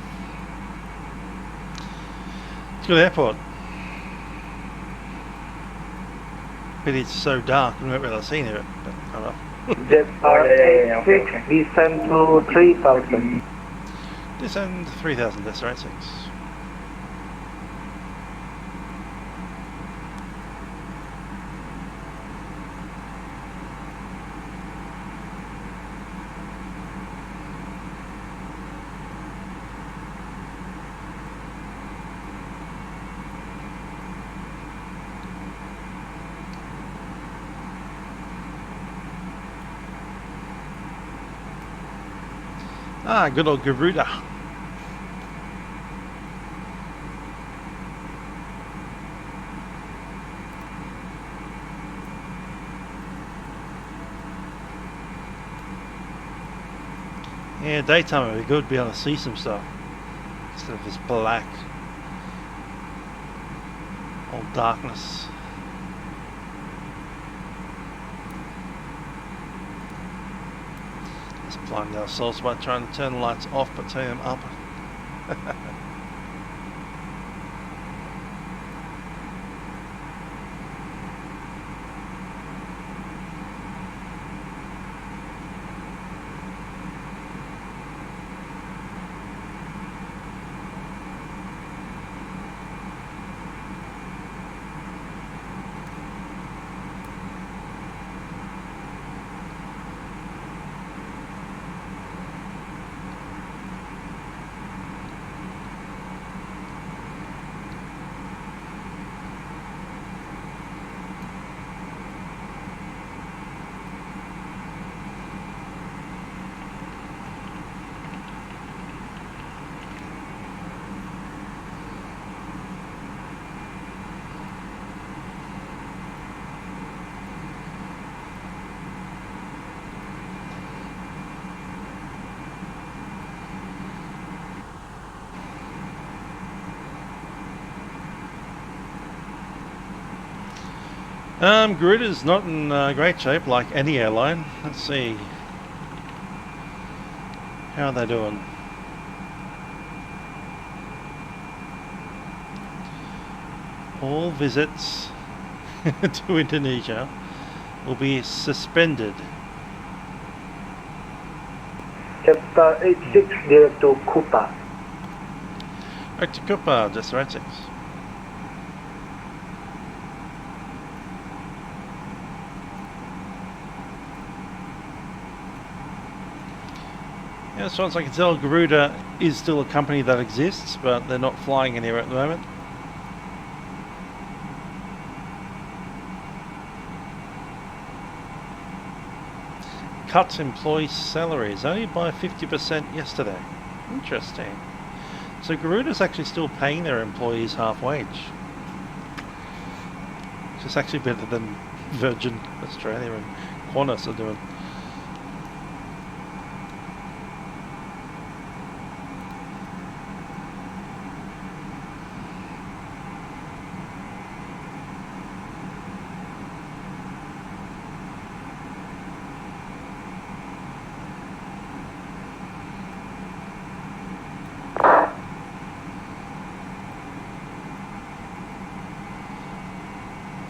It's a good airport. Pity it's so dark, we won't be able to see any of it. But oh well. Jetstar 86, descend to 3000. Descend 3000, that's right, 6. Ah, good old Garuda. Yeah, daytime would be good to be able to see some stuff instead of this black, all darkness. Blinding ourselves by trying to turn the lights off but turn them up. Garuda's not in great shape, like any airline. Let's see. How are they doing? All visits to Indonesia will be suspended. Jetstar 86 direct to Kupa. Back to Kupa, Jetstar 86. Yeah, as far as I can tell, Garuda is still a company that exists, but they're not flying anywhere at the moment. Cut employee salaries only by 50% yesterday. Interesting. So Garuda's actually still paying their employees half wage. Which is actually better than Virgin Australia and Qantas are doing.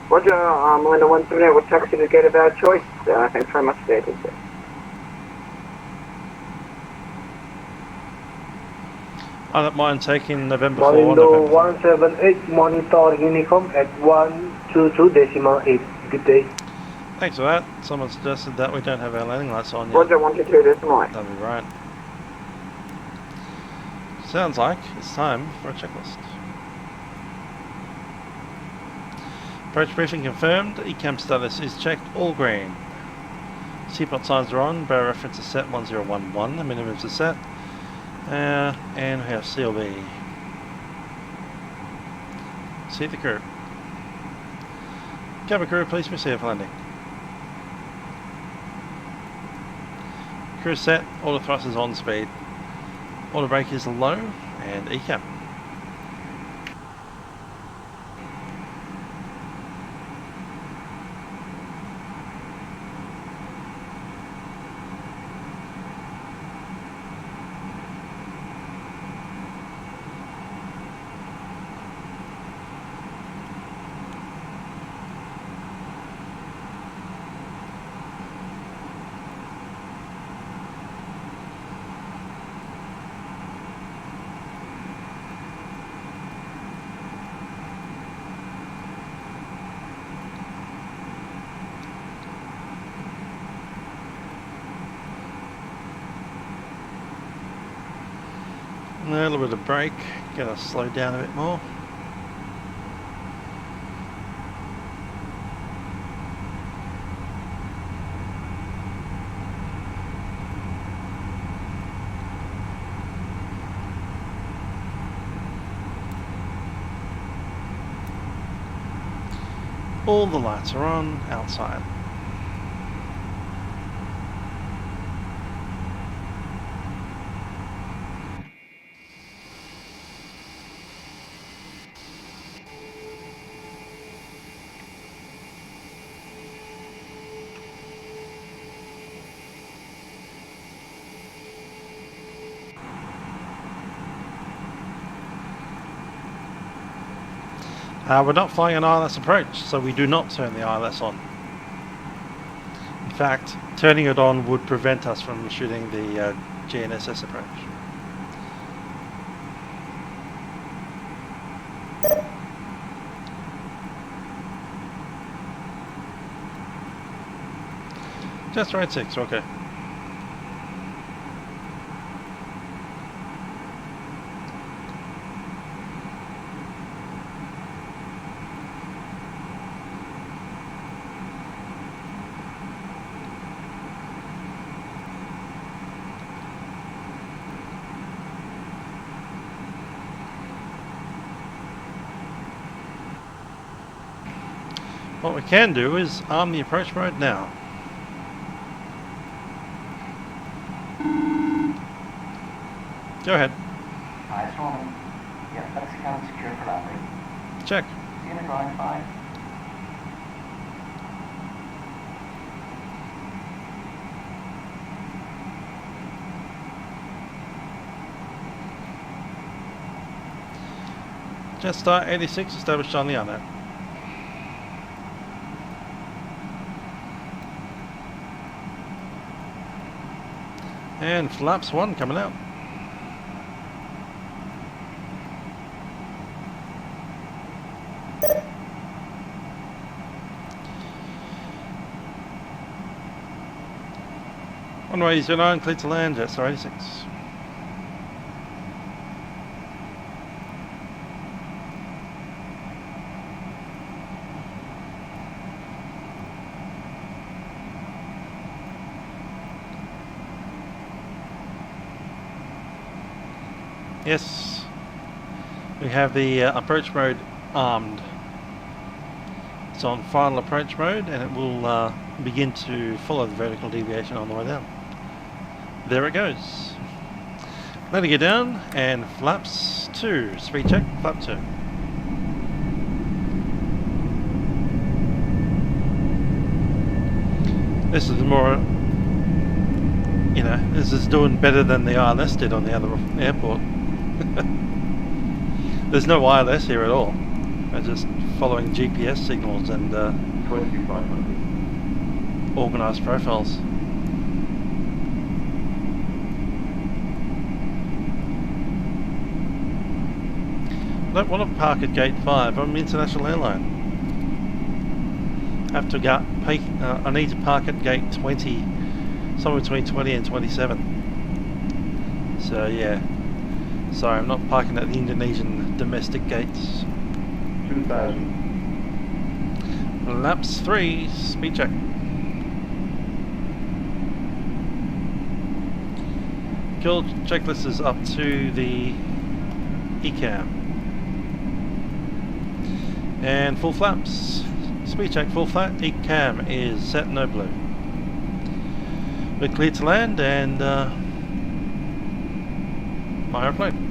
Roger, Melinda 178, what taxi to get of our choice? Thanks very much, Dave. I don't mind taking November 4. Malindo 178, monitor Unicom at 122.8. Good day. Thanks for that. Someone suggested that we don't have our landing lights on yet. Roger, 122.8. That'll be right. Sounds like it's time for a checklist. Approach briefing confirmed. ECAM status is checked. All green. Seatbelt signs are on. Barrel reference is set 1011. The minimums are set. And we have CLB. Seat the crew. Cabin crew, please proceed for landing. Crew set. Auto thrust is on speed. Auto brake is low. And ECAM. A little bit of brake, get us slowed down a bit more. All the lights are on outside. We're not flying an ILS approach, so we do not turn the ILS on. In fact, turning it on would prevent us from shooting the GNSS approach. Just right 6, okay. What we can do is arm the approach mode now. Go ahead. Nice one. Yeah, that's account secure for landing. Check. See you in the drawing 5. Jetstar 86 established on the RNet. And flaps 1 coming out. Runway 09, clear to land, Jetstar 86. Yes, we have the approach mode armed. It's on final approach mode and it will begin to follow the vertical deviation on the way down. There it goes. Letting it down and flaps 2. Speed check, flap 2. This is more, you know, this is doing better than the ILS did on the other airport. There's no ILS here at all. They're just following GPS signals and organised profiles. I don't want to park at gate 5. I'm an international airline. I have to go. I need to park at gate 20, somewhere between 20 and 27. So yeah. Sorry, I'm not parking at the Indonesian domestic gates. 2000. Laps 3, speed check. Kill checklist is up to the ECAM. And full flaps. Speed check, full flat. ECAM is set no blue. We're clear to land and my airplane.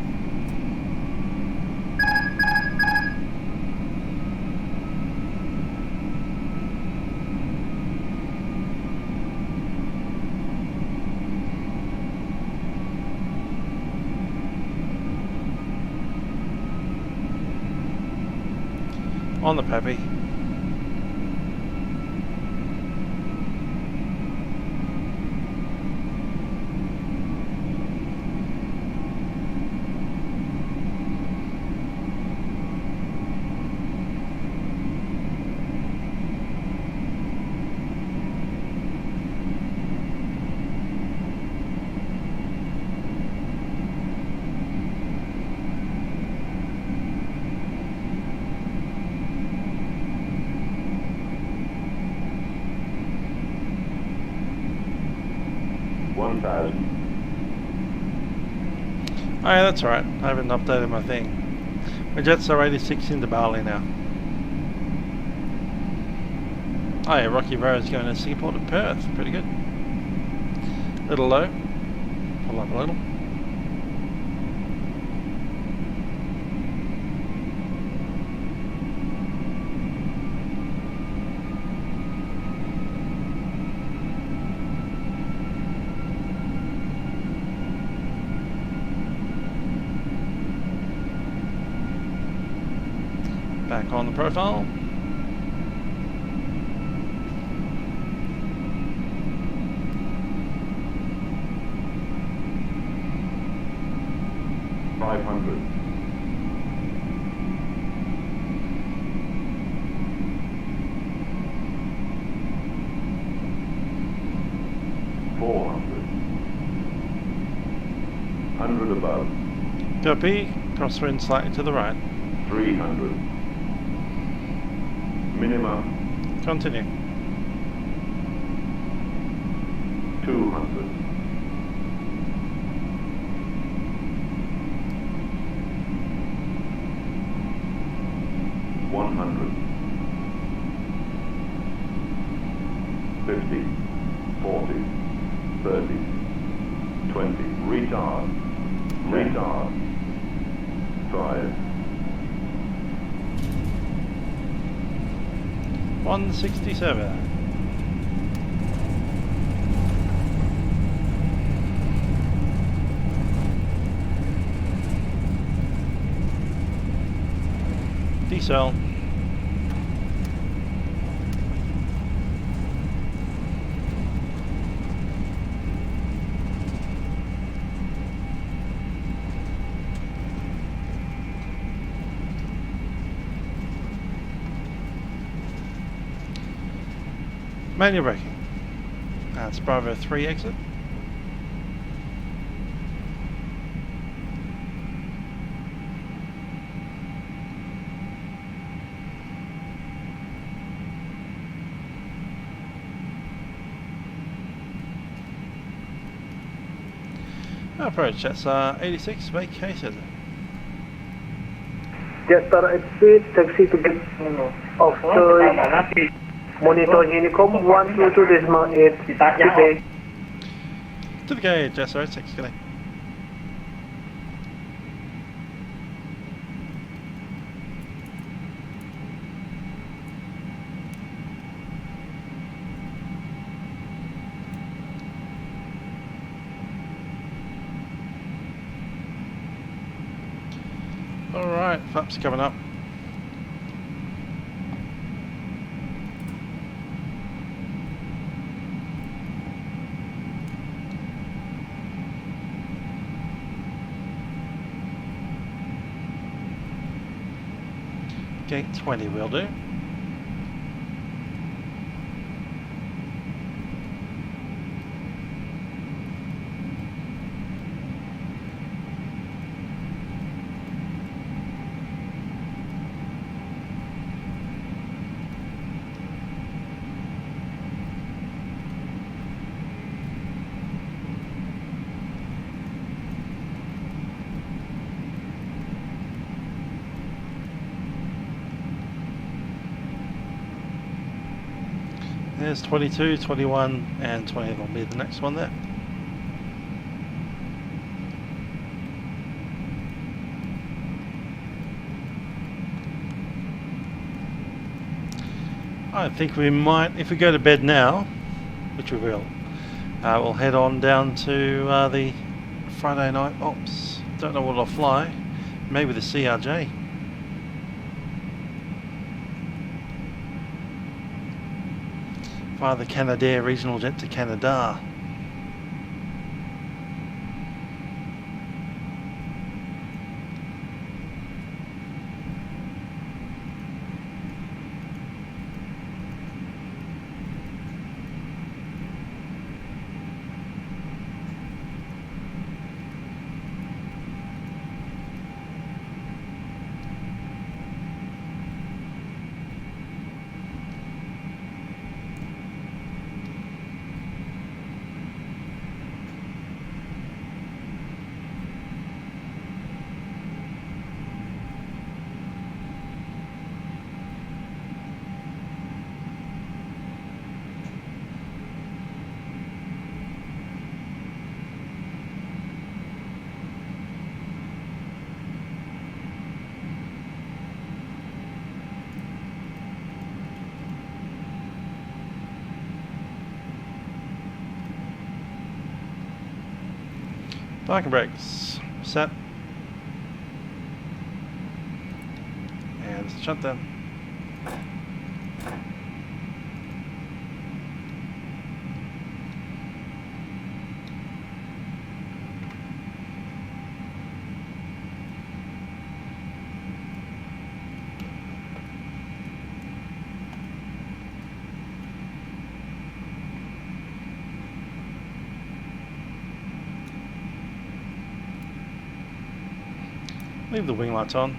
On the peppy. Oh yeah, that's alright. I haven't updated my thing. My Jetstar 86 into Bali now. Oh yeah, Rocky Road's going to Singapore to Perth. Pretty good. Little low. Pull up a little. Back on the profile. Copy. Crosswind slightly to the right. 300. Minimum. Continue. 200. Retard. Retard. 5. 167. Decel. Manual braking. That's Bravo 3 exit. Approach, Jetstar 86, vacated. Jetstar exit, taxi to get off the monitor Unicom 122.8. Good day. To the gate, Jetstar 86, good day. Alright, flaps coming up. Gate 20 will do. There's 22, 21 and 20 will be the next one there. I think we might, if we go to bed now, which we will, we'll head on down to the Friday night ops. Don't know what I'll fly, maybe the CRJ. Via the Canadair regional jet to Canada. Parking brakes set, and shut down. Leave the wing lights on.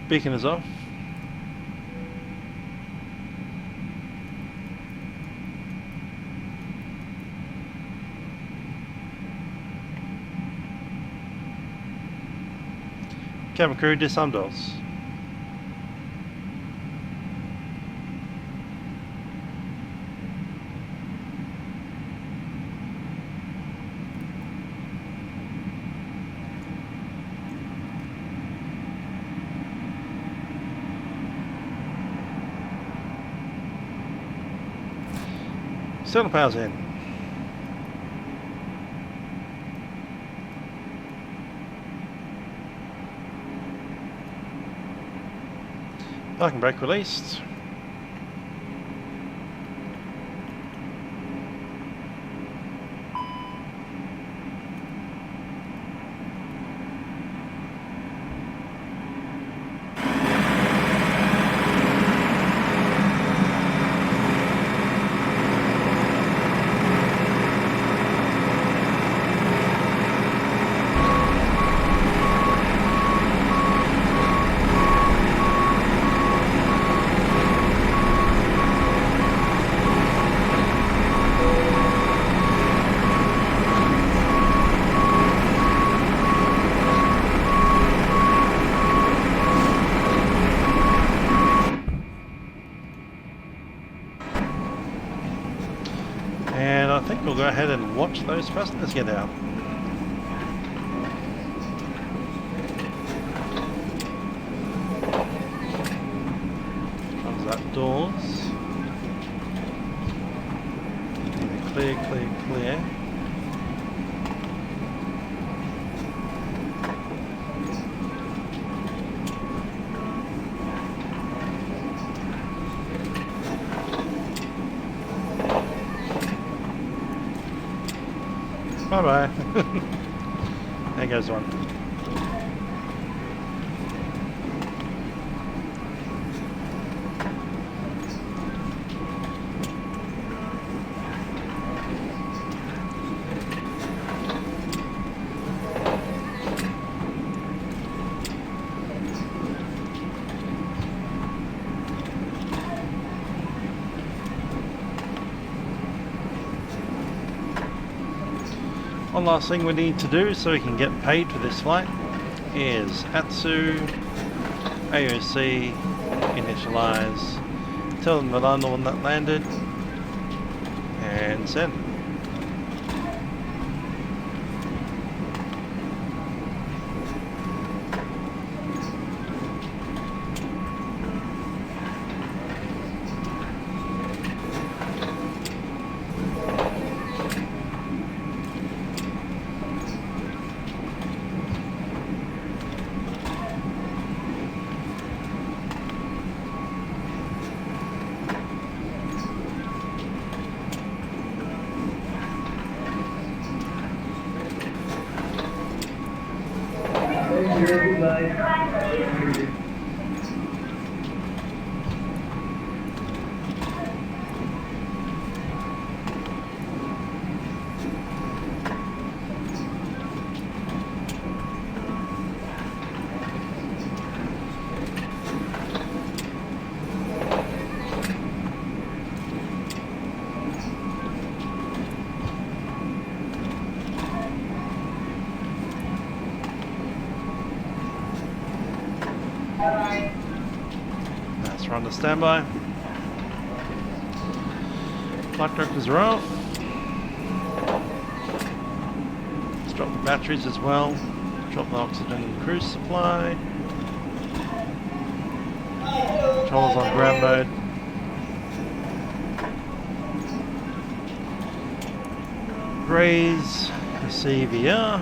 Beacon is off. Cabin crew, disarm doors. External power's in. Parking brake released. And I think we'll go ahead and watch those fasteners get out. Comes outdoors. Clear, clear, clear. Bye-bye. There goes one. One last thing we need to do so we can get paid for this flight is ATSU, AOC, initialize, tell them that I'm the one that landed, and send. That's run to standby. Flight directors are off. Let's drop the batteries as well. Drop the oxygen and cruise supply. Controls on ground mode. Raise the CVR.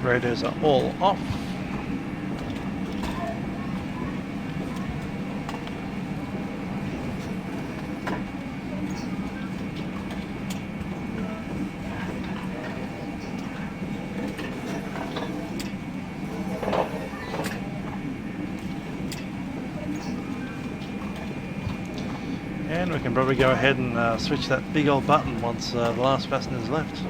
Radios are all off. And we can probably go ahead and switch that big old button once the last passenger is left.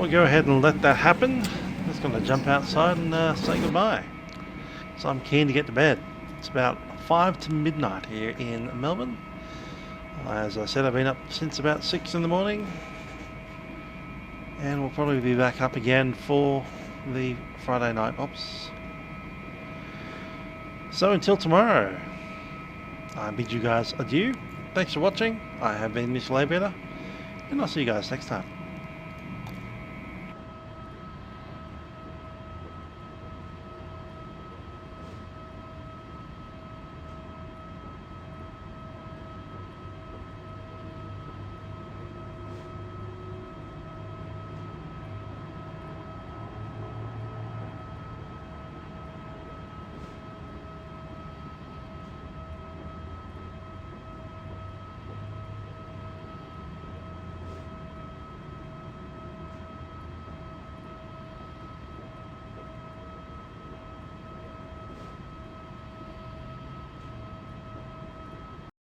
we'll go ahead and let that happen. I'm just going to jump outside and say goodbye. So I'm keen to get to bed. It's about 5 to midnight here in Melbourne. As I said, I've been up since about 6 in the morning. And we'll probably be back up again for the Friday night ops. So until tomorrow, I bid you guys adieu. Thanks for watching. I have been Mr. Aviator, and I'll see you guys next time.